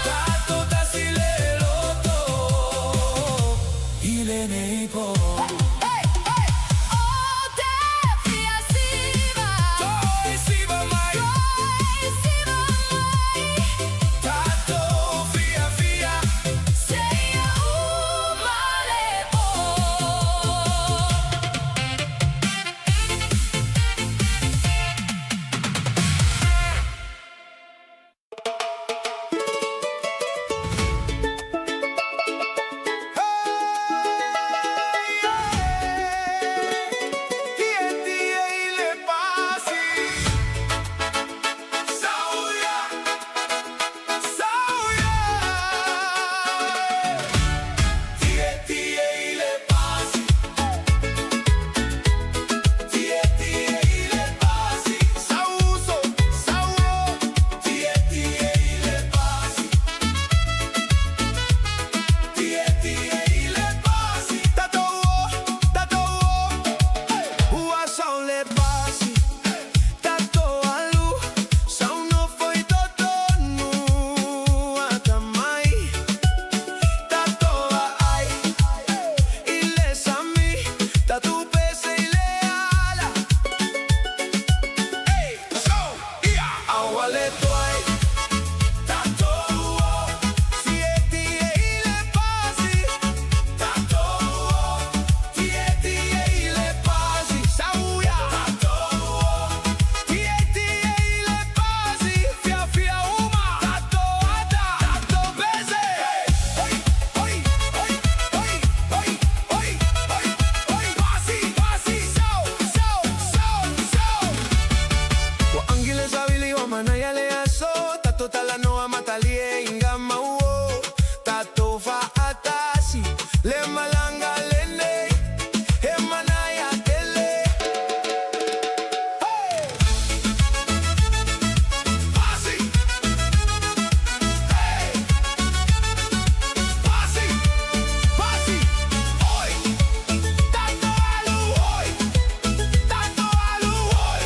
S4: tato tasileloto, ilenei po.
S1: Outevia siva,
S4: Toi siva mai,
S1: siva mai.
S4: tato fia fia.
S1: Seia umalepo.
S4: Talanoa matalie ingama uo, tato faatasi, le malanga lene, he manaya tele. Hey! Pasi! Hey! Pasi! Pasi! Oi! Tato alu oi! Tato alu oi!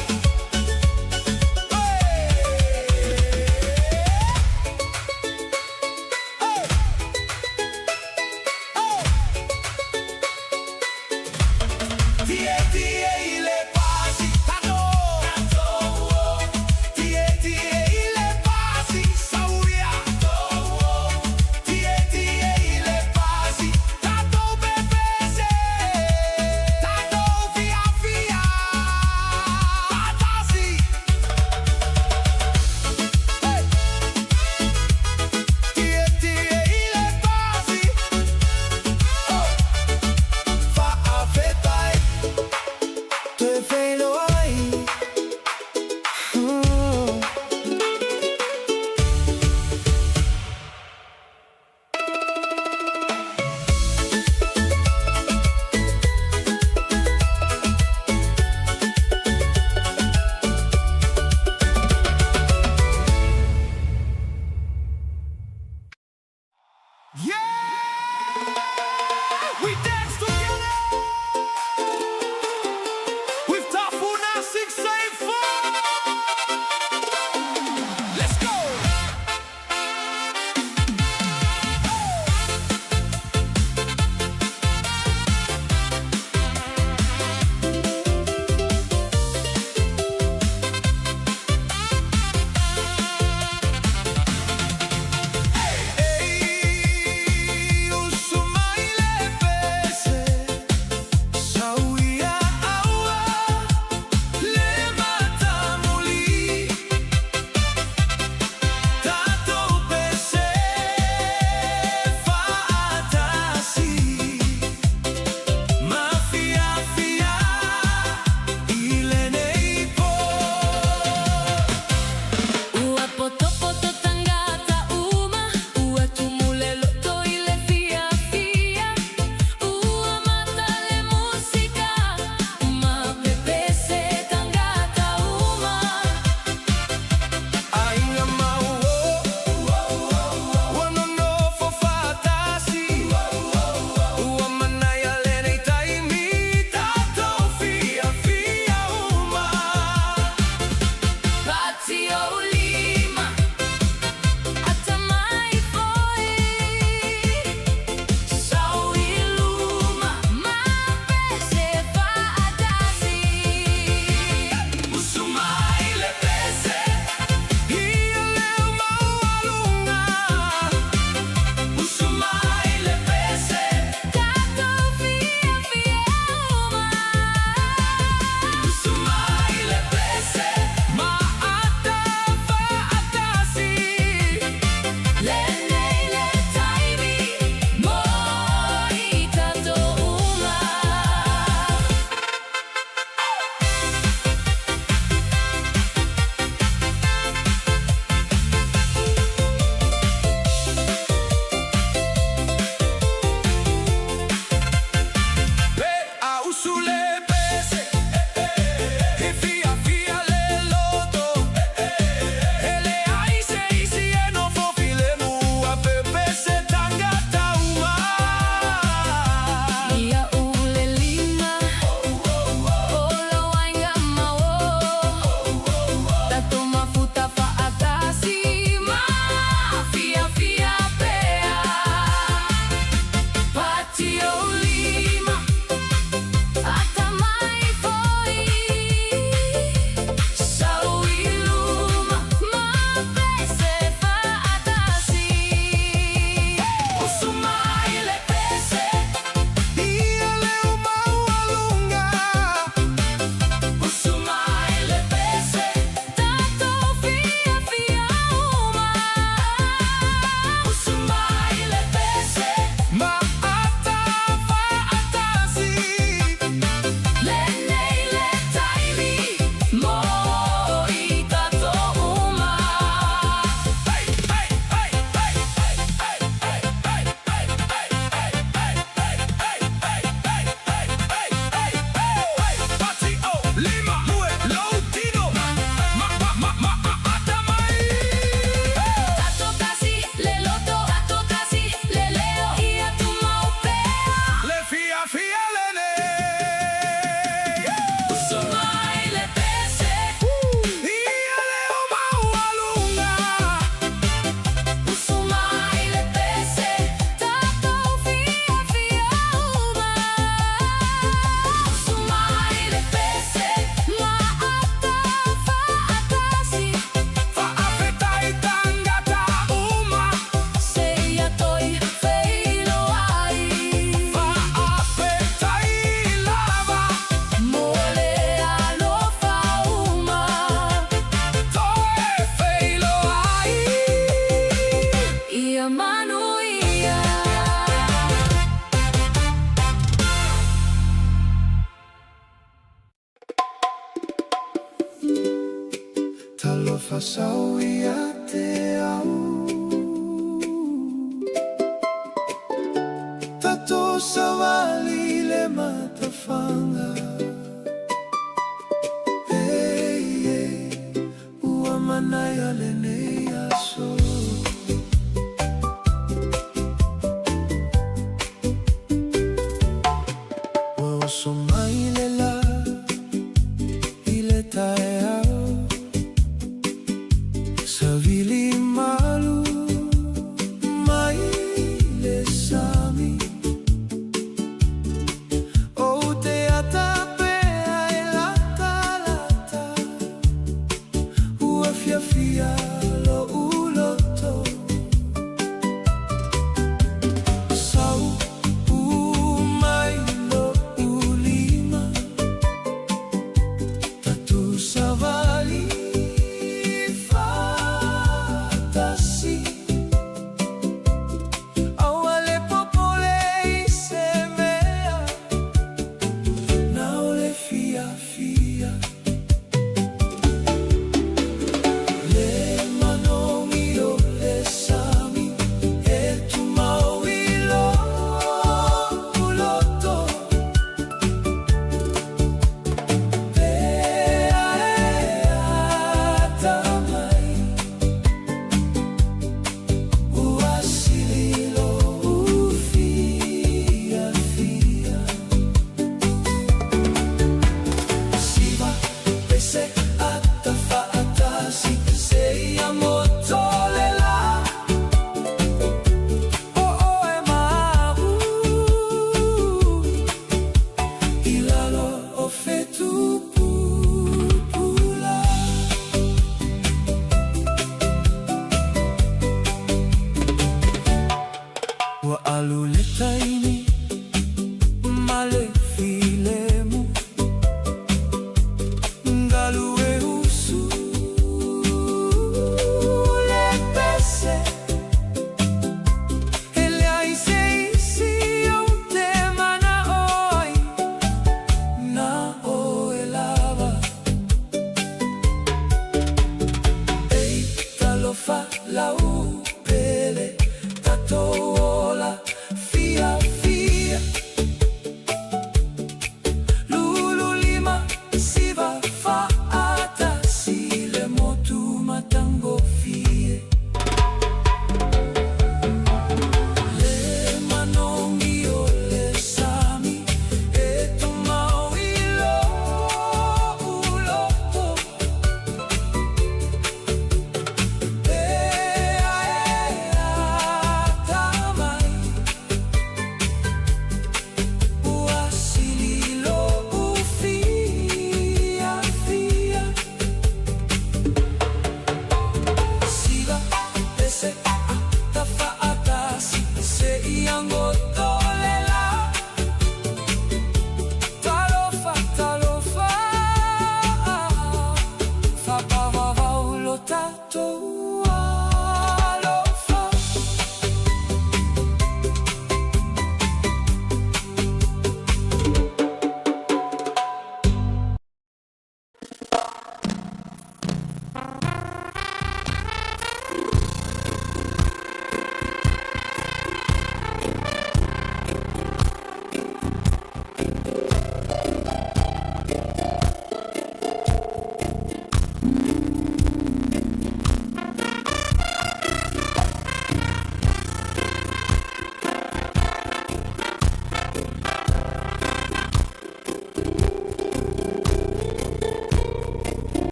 S2: fasauia te au Tato sawali le matawhanga Hey, hey, ua manaya le nei aso Wa so mai le la I le tae au Savili malu mai le sami O te ata pe ai lata lata Ua fia fia lo uloto Sau u mai lo uli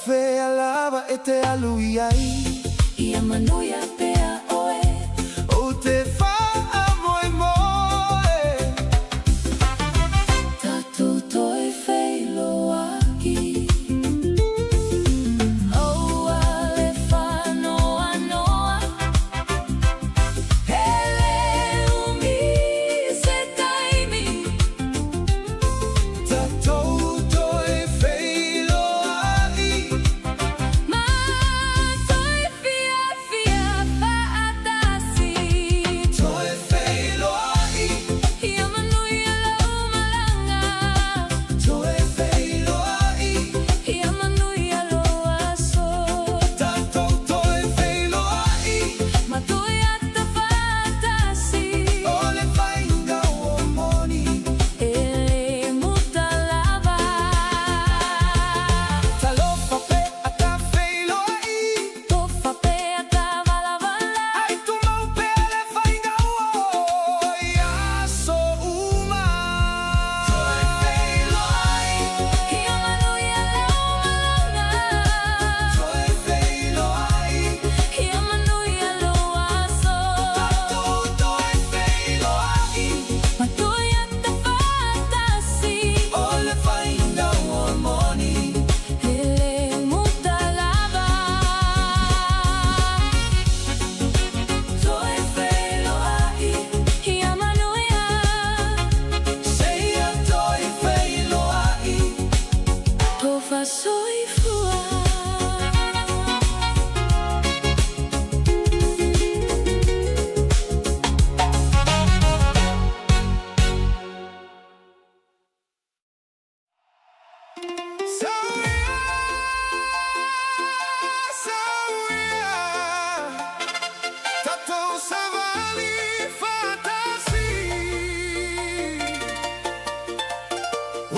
S2: fe alava e te aluiai.
S1: Ia manuia pea oe.
S2: O te wha moe moe.
S1: Tatou toi whailoa ki. Oua le whanoa noa. Hele umi se taimi.
S2: Tatou toi whailoai.
S1: Ma toi fia fia whaatasi.
S2: Toi whailoai.
S1: Ia manuia lau malanga.
S2: Toi whailoai.
S1: Ia manuia loa so.
S2: Tatou toi whailoai.
S1: Ma toi ata whaatasi.
S2: O le whainga o moni.
S1: Ele muta lava.
S2: Talofa pe a ta whailoai.
S1: Tofa pea ta vala vala.
S2: Ai tu mau pe le whainga o. Ia so uma. Toi whailoai.
S1: Ia manuia lau malanga.
S2: Toi whailoai.
S1: Ia manuia loa so.
S2: Tatou toi whailoai.
S1: Ma toi ata whaatasi.
S2: O le whainga o moni.
S1: Ele muta lava. Toi whailoai. Ia manuia.
S2: Seia toi whailoai.
S1: Tofa soifua.
S2: Tatou savali fatasi.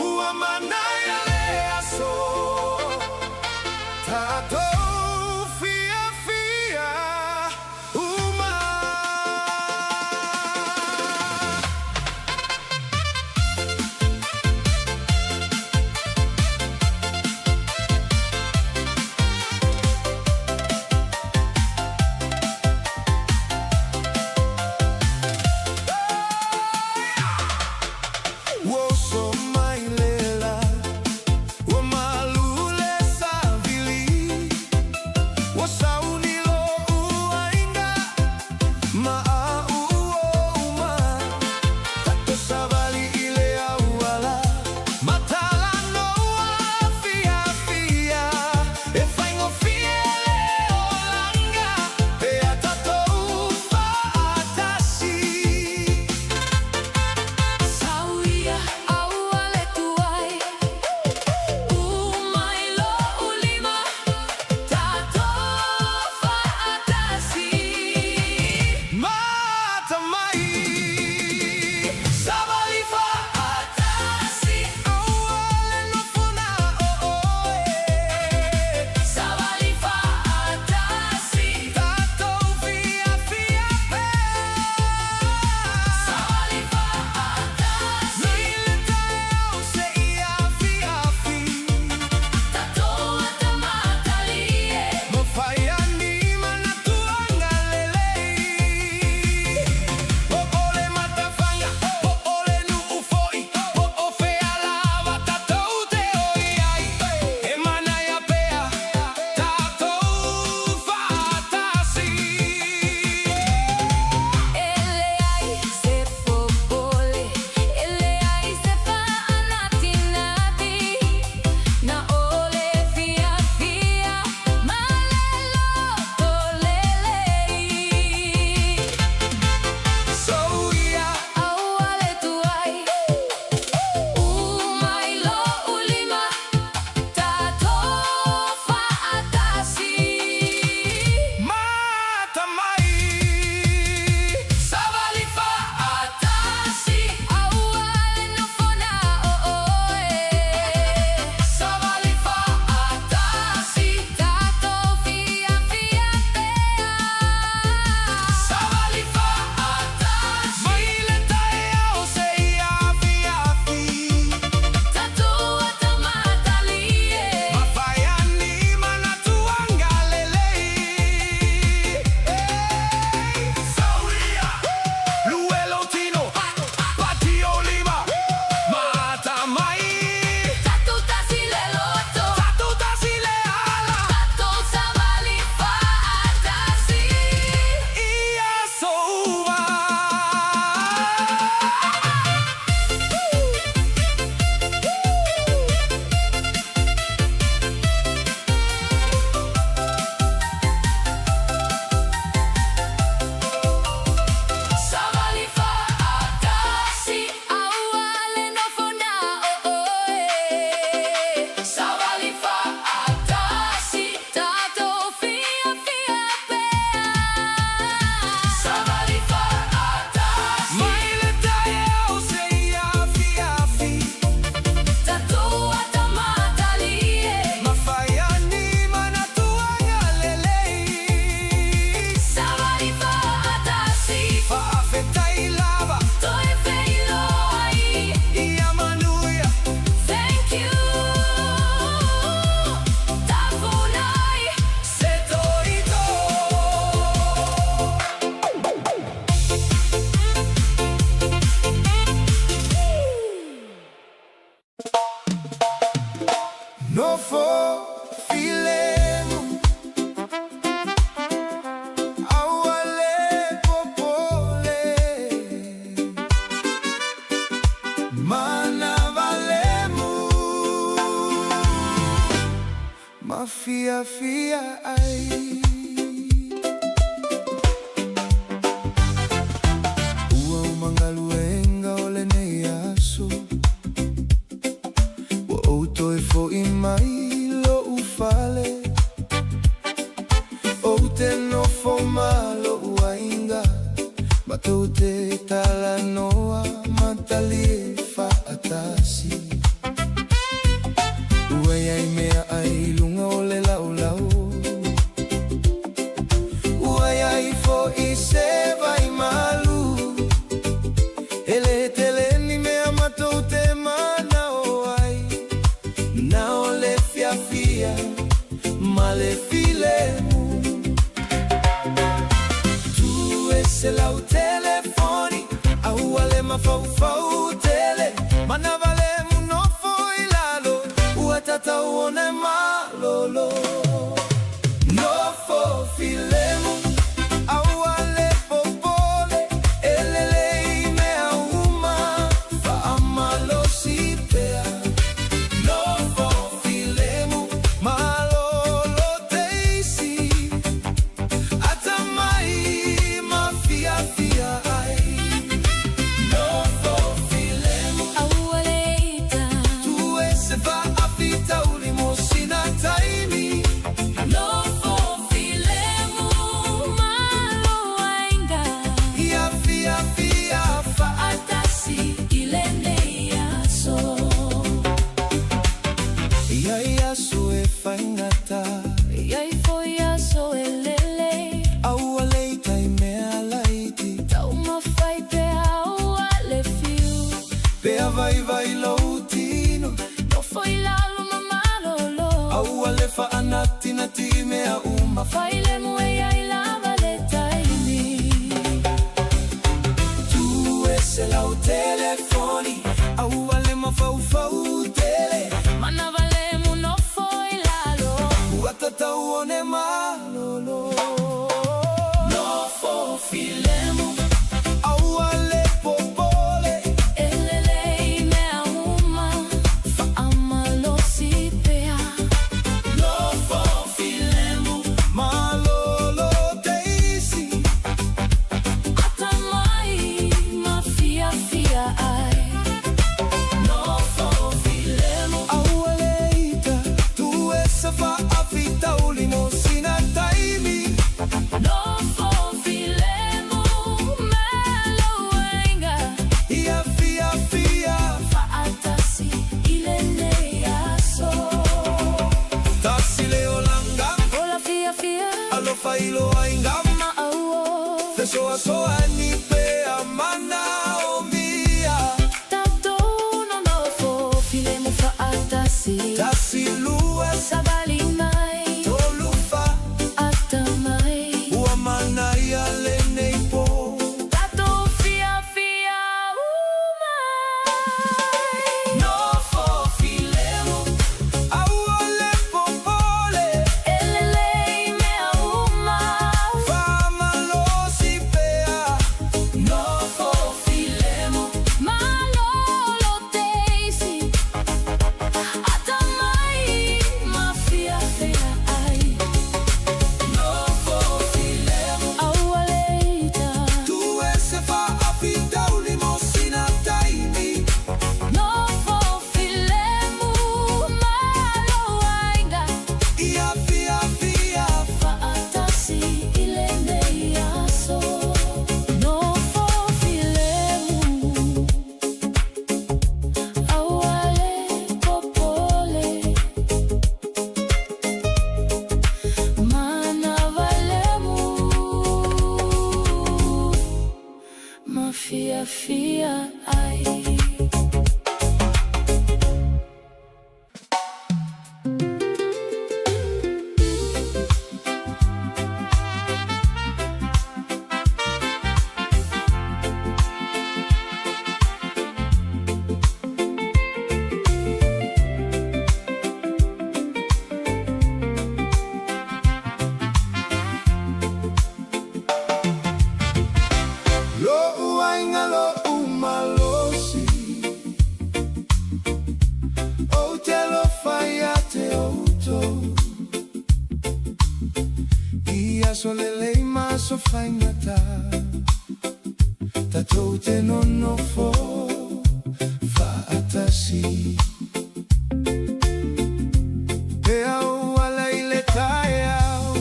S2: Ua manai ale aso. nofo filemo awale popole mana valemu mafia fia ai Fo i mai lo ufale o te no fo malo uainga bato te tala noa matali fa atasi uai ai mea ai lunga ole lau lau uai ai fo i se vai malu ele tele ni mea mato te mana na ole fia fia male filemu tu ese lau telefoni au ale mafau fau tele mana valemu no foi lalo uatata uone malolo no fo filemu au ale popole elele mea uma fa amalo sipea vai vai loutino no foi lalo mamalolo au ale fa anati nati mea uma faile muei ai lava le taimi tu ese lau telefoni au ale mafau fau tele mana valemu no foi lalo uatata uone malolo no fo filemu au ale popole Failo aingama Fesoa soa ni pe amana o mia Tato no no fo filemo fa atasi Tasi lua sabali mai Tolufa atamai Uamana ia lene po Tato fia fia umai No fo filemo Auale popole Elele auto Ia solelei maso faingata Tatou te nonofo faatasi Pe au ala ile tae au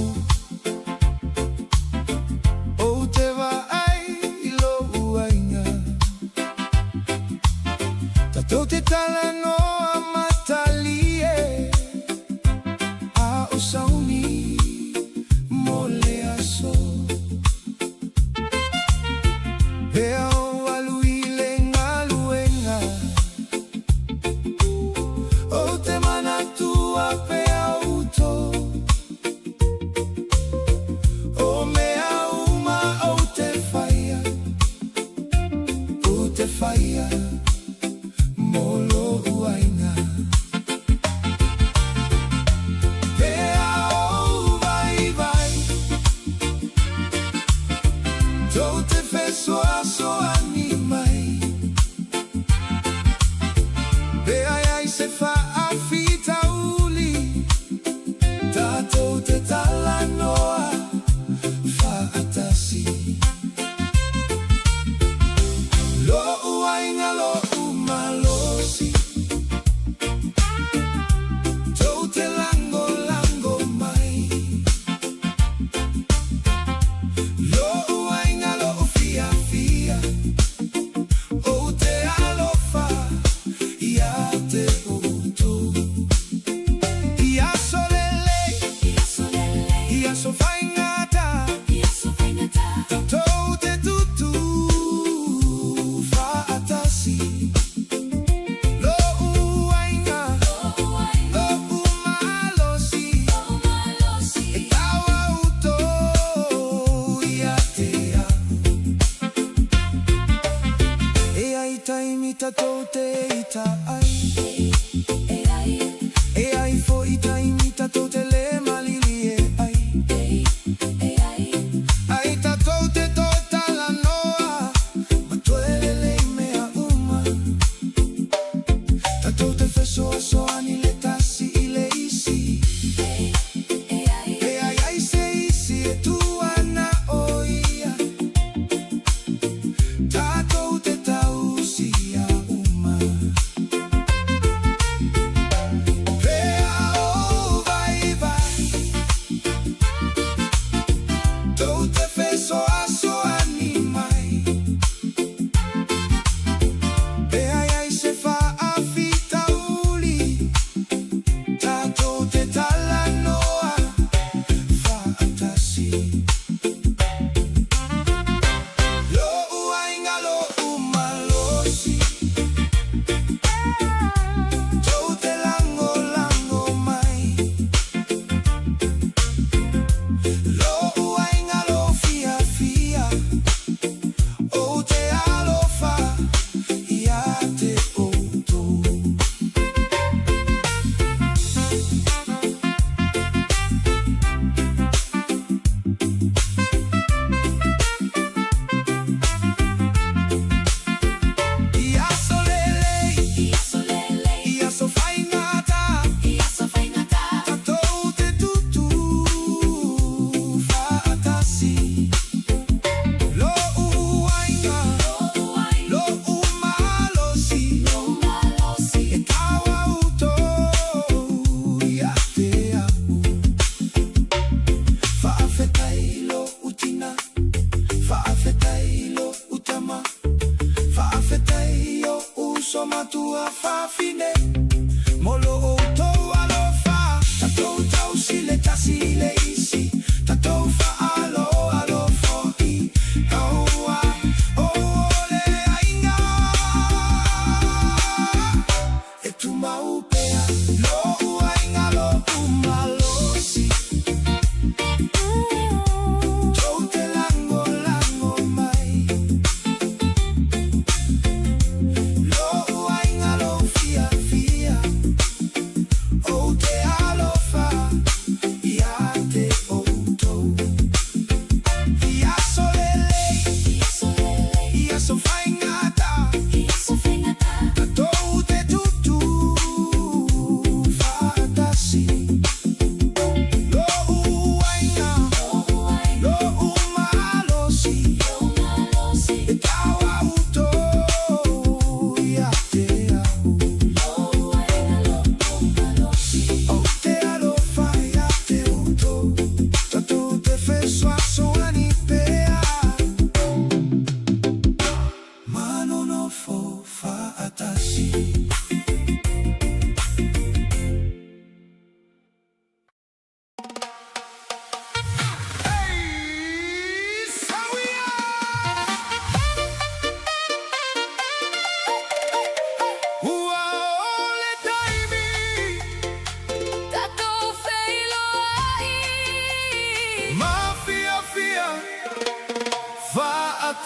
S2: O te vaai ilo uainga Tatou te talango a matalie A o sauni mole aso Pe au aluile ngaluenga O te manatua pe auto O mea uma o te faia O te faia Molo uaina Pe au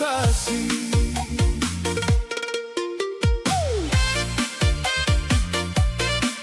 S4: Ka